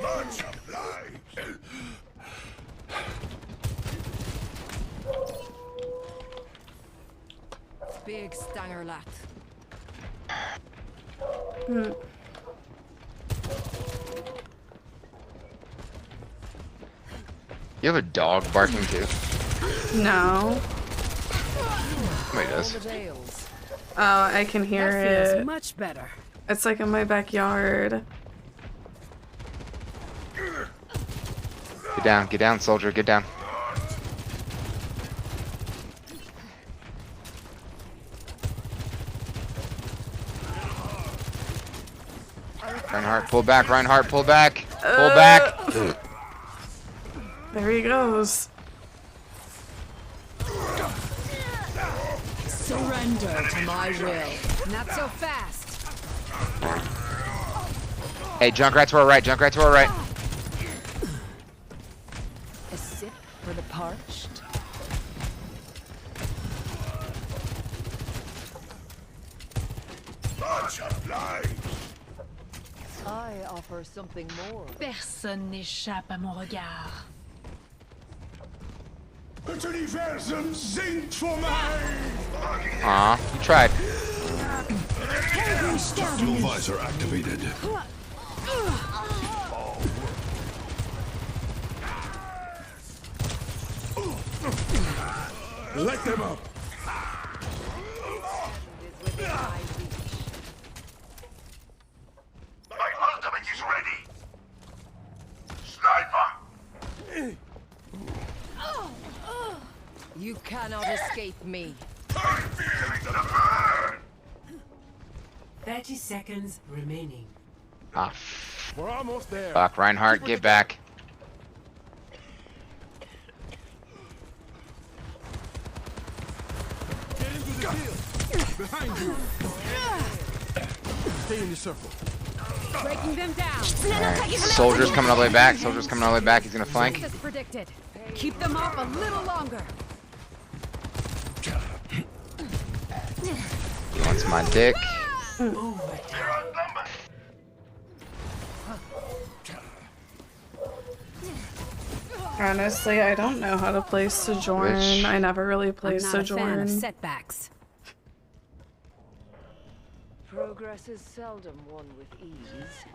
Much obliged. big stanger lat. You have a dog barking too? No. Somebody does. Oh, I can hear That feels it. much better. It's like in my backyard. Get down, soldier, get down. Reinhardt, pull back, Reinhardt, pull back. Pull back. There he goes. Surrender to my will. Not so fast. Hey, Junkrat to our right, Junkrat to our right. A sip for the parched. I offer something more. Personne n'échappe à mon regard. Het universum zingt voor mij! Aw, you tried. Dual visor activated. Light them up! My ultimate is ready! Sniper! You cannot escape me. I'm feeling the burn! 30 seconds remaining. Ah, We're almost there. fuck, Reinhardt, get back. Get into the field. Behind you. Stay in the circle. Breaking them down. Alright, soldiers coming all the way back. Soldiers coming all the way back. He's gonna flank. As predicted. Keep them off a little longer. He wants my dick. Honestly, I don't know how to play Sojourn. Which- I never really played I'm not a fan Sojourn. of setbacks. Progress is seldom won with ease.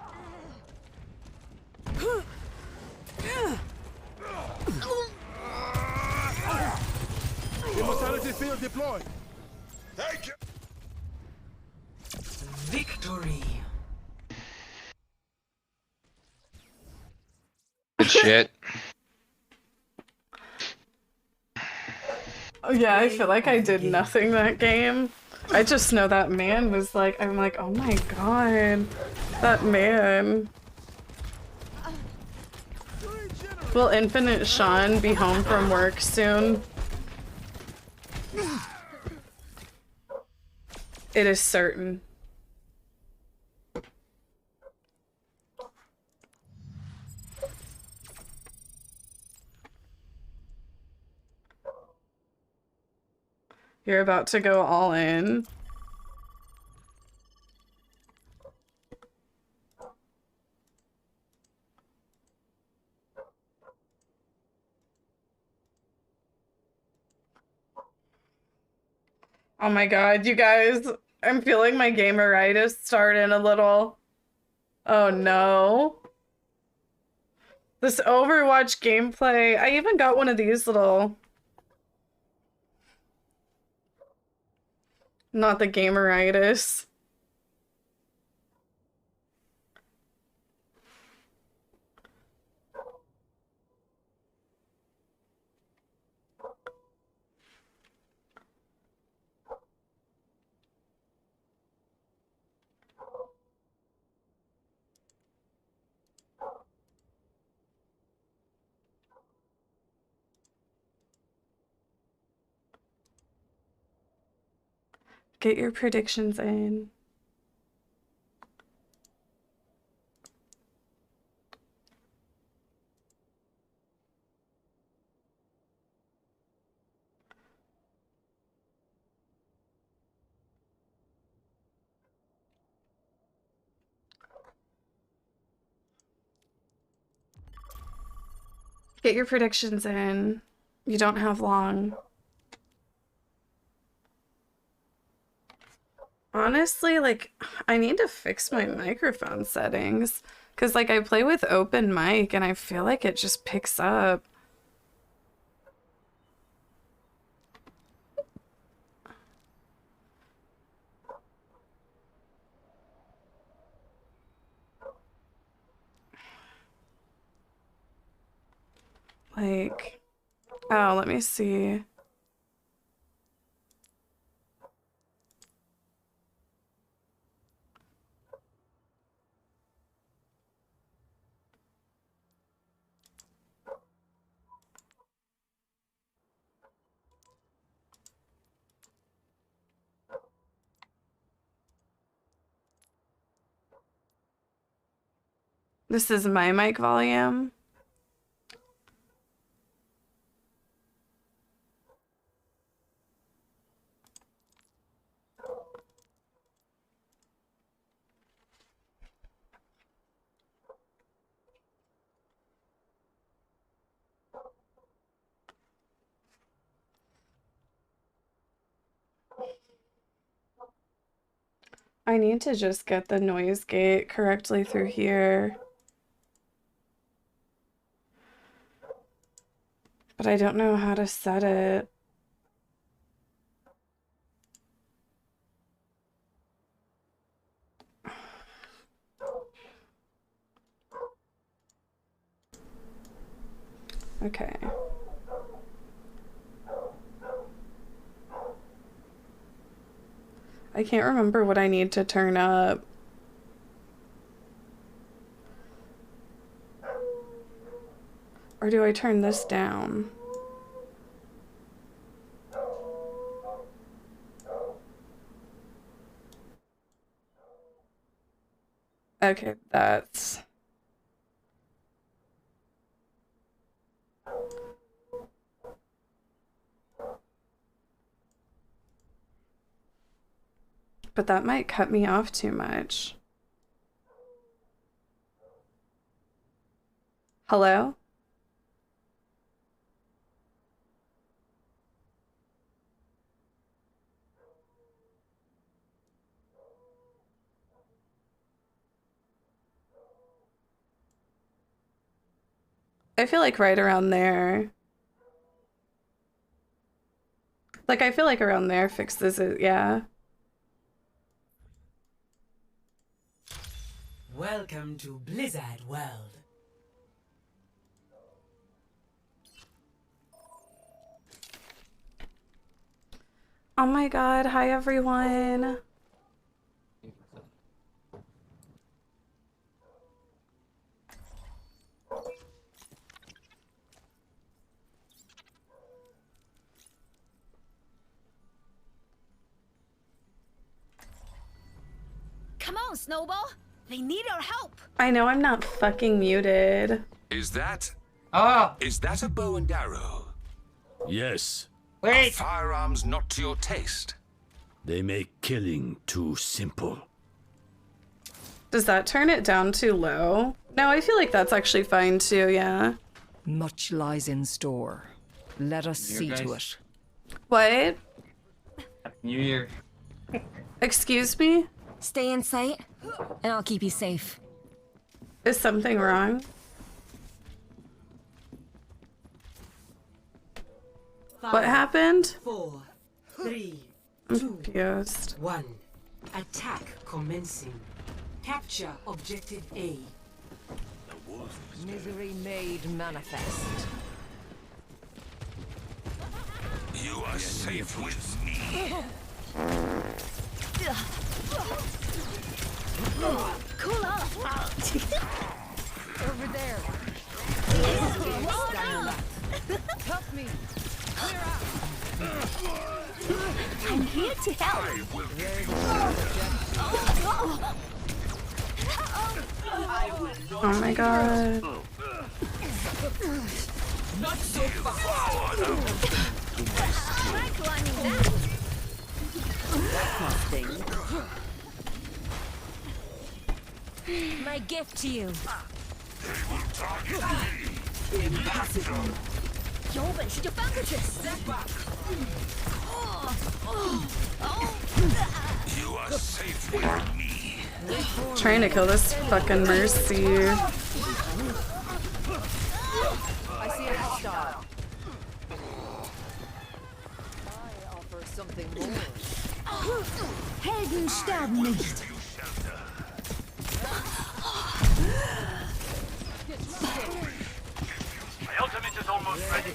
Immortality field deployed. Thank you! Victory. Good shit. Oh, yeah, I feel like I did nothing that game. I just know that man was like, I'm like, oh my god, that man. Will Infinite Sean be home from work soon? It is certain. You're about to go all in. Oh my god, you guys, I'm feeling my gameritis starting a little. Oh no. This Overwatch gameplay, I even got one of these little... Not the gameritis. Get your predictions in. Get your predictions in. You don't have long. Honestly, like, I need to fix my microphone settings. Because, like, I play with open mic and I feel like it just picks up. Like, oh, let me see. This is my mic volume. I need to just get the noise gate correctly through here. But I don't know how to set it. Okay. I can't remember what I need to turn up. Or do I turn this down? Okay, that's... But that might cut me off too much. Hello? I feel like right around there. Like, I feel like around there fixes it, yeah. Welcome to Blizzard World. Oh my god, hi everyone. Come on, Snowball. They need our help. I know I'm not fucking muted. Is that? Oh! Is that a bow and arrow? Yes. Are firearms not to your taste? They make killing too simple. Does that turn it down too low? No, I feel like that's actually fine too, yeah. Much lies in store. Let us see to it. What? Happy New Year. Excuse me? Stay in sight, and I'll keep you safe. Is something wrong? What happened? 4, 3, I'm 2, confused. 1. Attack commencing. Capture objective A. Misery made manifest. You are safe with me. Cool off. Over there. Help me. Clear out. I'm here to help. Oh my god. Not so fast. Try climbing that. That's my thing. My gift to you. Impossible. 有本事就翻过去。 Step back. You are safe with me. Trying to kill this fucking Mercy. I see a hostile. I offer something more. Helden sterben nicht. My ultimate is almost ready.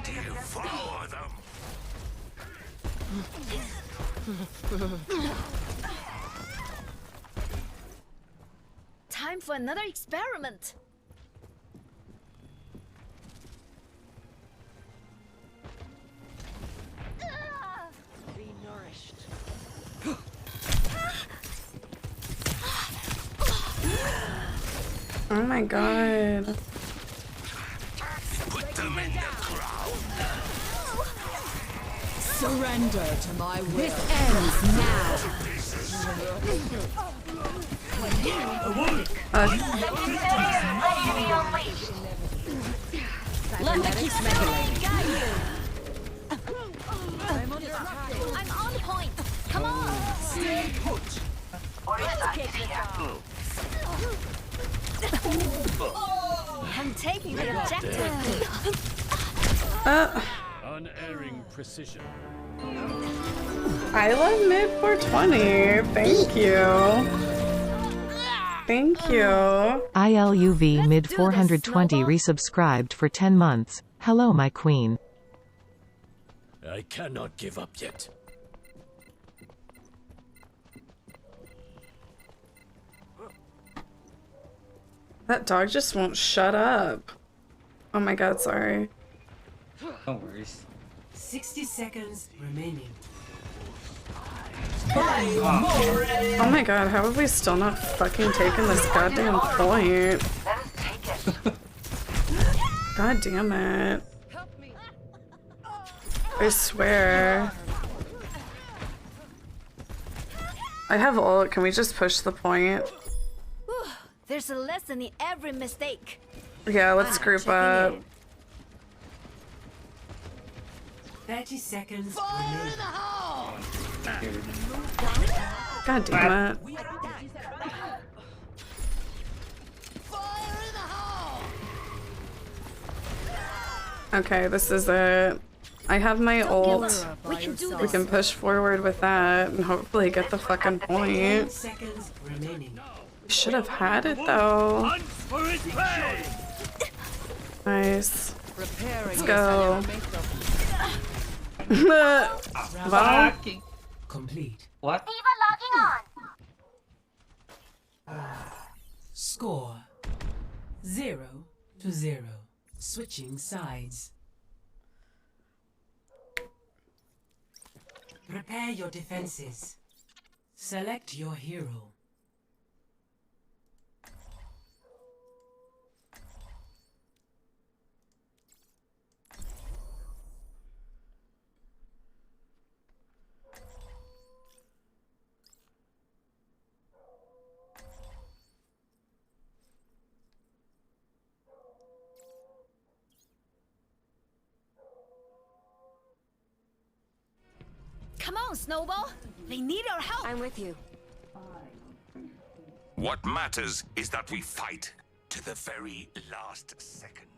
Devour them. Time for another experiment. Be nourished. Oh my god. Put them in the ground. Surrender to my will. This ends now. Let me keep speculating. I'm on point. Come on. Stay put. I'm taking the objective. Unerring precision. I love mid 420. Thank you. Thank you. ILUV mid 420 resubscribed for 10 months. Hello, my queen. I cannot give up yet. That dog just won't shut up. Oh my god, sorry. No worries. 60 seconds remaining. Oh my god, how have we still not fucking taken this goddamn point? God damn it. I swear. I have ult. Can we just push the point? There's a lesson in every mistake. Yeah, let's group up. 30 seconds Fire in the hole! God damn it. Fire in the hole! Okay, this is it. I have my ult. We can do We this. can push forward with that and hopefully get the fucking 10 point. seconds remaining. We should have had it though. Hunt for its prey! Nice. Preparing Let's go. Wow. Complete. What? Score 0-0. Switching sides. Prepare your defenses. Select your hero. Come on, Snowball. They need our help. I'm with you. What matters is that we fight to the very last second.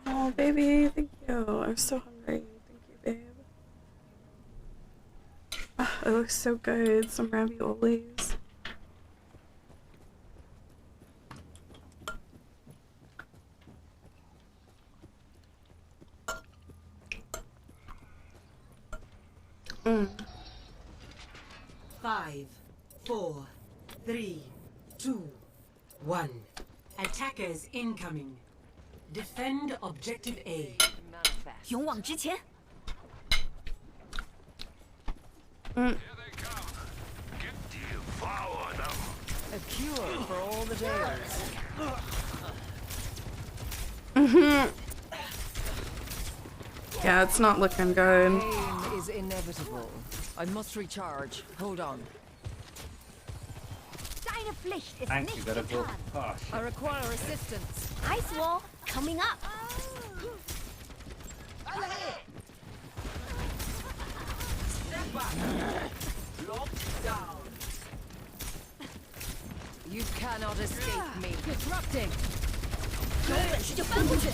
Oh, baby, thank you. I'm so hungry. Thank you, babe. Ah, it looks so good. Some raviolis. Mm. 5, 4, 3, 2, 1. Attackers incoming. Defend objective A. 勇往直前。 Mm. Devour them. A cure for all the days. Yeah, it's not looking good. Pain is inevitable. I must recharge. Hold on. Meine Pflicht ist Thanks, you nicht gotta go. getan. Oh, shit. I require assistance. Ice wall coming up. You cannot escape me. Disrupting. 有本事就翻过去。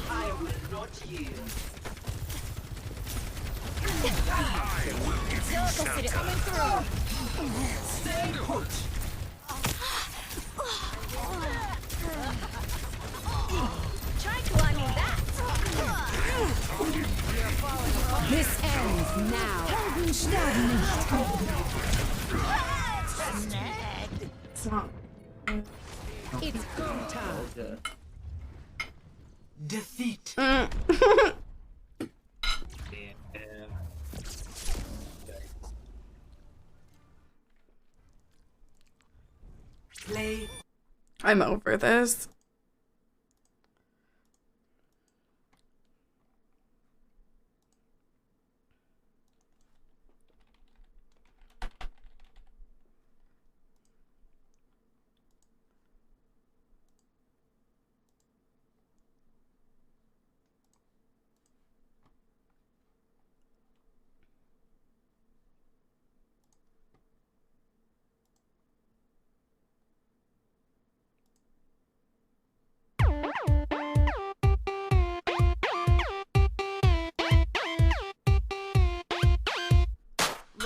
I will not yield. Coming through. Stay put. Try climbing that. This ends now. It's go time. Defeat. Play. I'm over this.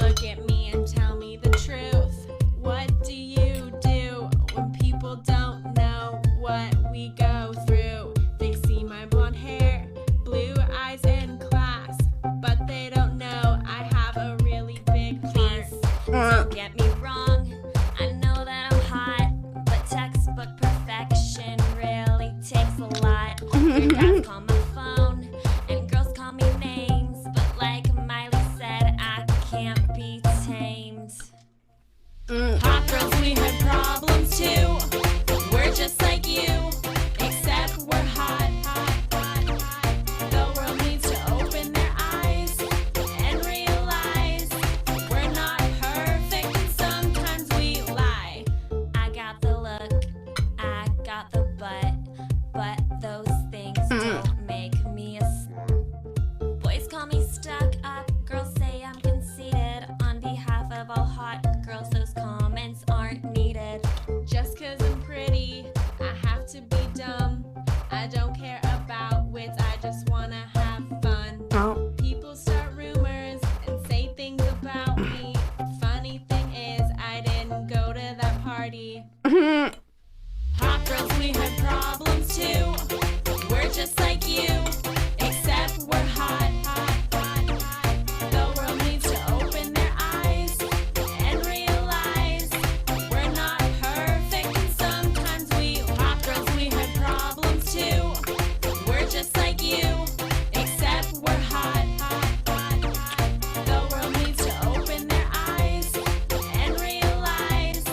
Look at me and tell me the truth. What do you do when people don't know what we go through? They see my blonde hair, blue eyes, and class, but they don't know I have a really big heart. Don't get me wrong. I know that I'm hot, but textbook perfection really takes a lot. Guys call my phone, and girls call me names, but like Miley said, I can't be tamed. Hot girls, we had problems too. We're just like you, except we're hot. The world needs to open their eyes and realize we're not perfect and sometimes we lie. I got the look, I got the butt, but those things don't make me boys call me stuck up, girls say I'm conceited. On behalf of all hot girls, those comments aren't needed. Just 'cause I'm pretty, I have to be dumb. I don't care about wits, I just wanna have fun. Oh. People start rumors and say things about me. Funny thing is, I didn't go to that party. Hot girls, we had problems too. We're just like you, except we're hot. The world needs to open their eyes and realize we're not perfect and sometimes we. Hot girls, we had problems too. We're just like you, except we're hot. The world needs to open their eyes and realize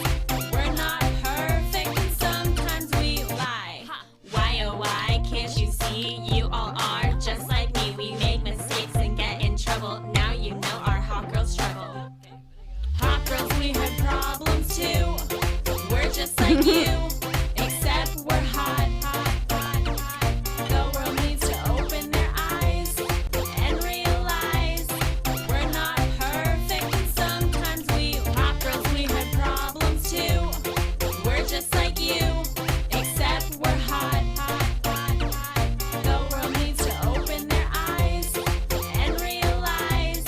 we're not perfect and sometimes we lie. Why oh why can't you see? You all are just like me. We make mistakes and get in trouble. Now you know our hot girls struggle. Hot girls, we had problems too. We're just like you, except we're hot. The world needs to open their eyes and realize we're not perfect and sometimes we. Hot girls, we had problems too. We're just like you, except we're hot. The world needs to open their eyes and realize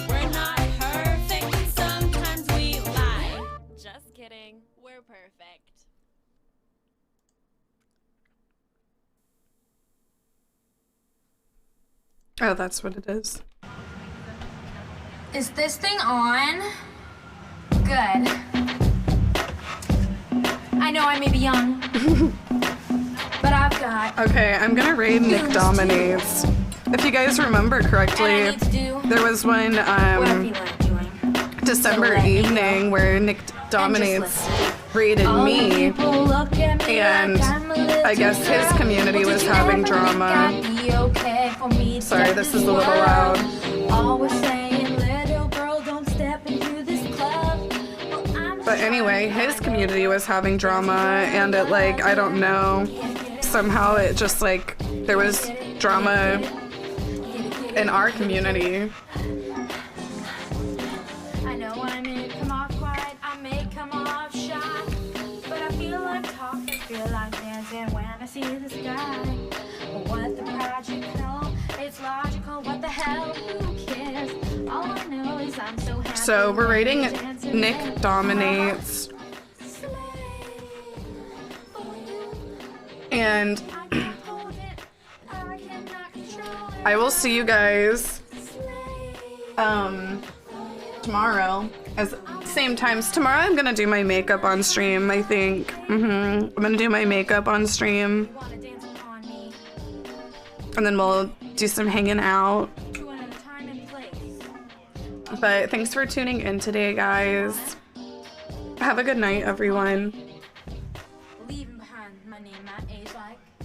we're not perfect and sometimes we lie. Just kidding, we're perfect. Oh, that's what it is. Is this thing on? Good. I know I may be young, but I've got. Okay, I'm gonna raid Nick Dominates. If you guys remember correctly, And I need to do there was one what I feel like doing. December So let me evening where Nick Dominates rated me, and I guess his community was having drama. Sorry, this is a little loud. But anyway, his community was having drama, and it, like, I don't know, somehow it just, like, there was drama in our community. I know I may come off quiet, I may come off shy, but I feel like talking, feel like dancing when I see the sky. What the project know, it's logical, what the hell, who cares? All I know is I'm so happy. So we're rating Nick Dominates. And I will see you guys tomorrow, as same times. Tomorrow I'm gonna do my makeup on stream, I think. I'm gonna do my makeup on stream, and then we'll do some hanging out. But thanks for tuning in today, guys. Have a good night, everyone.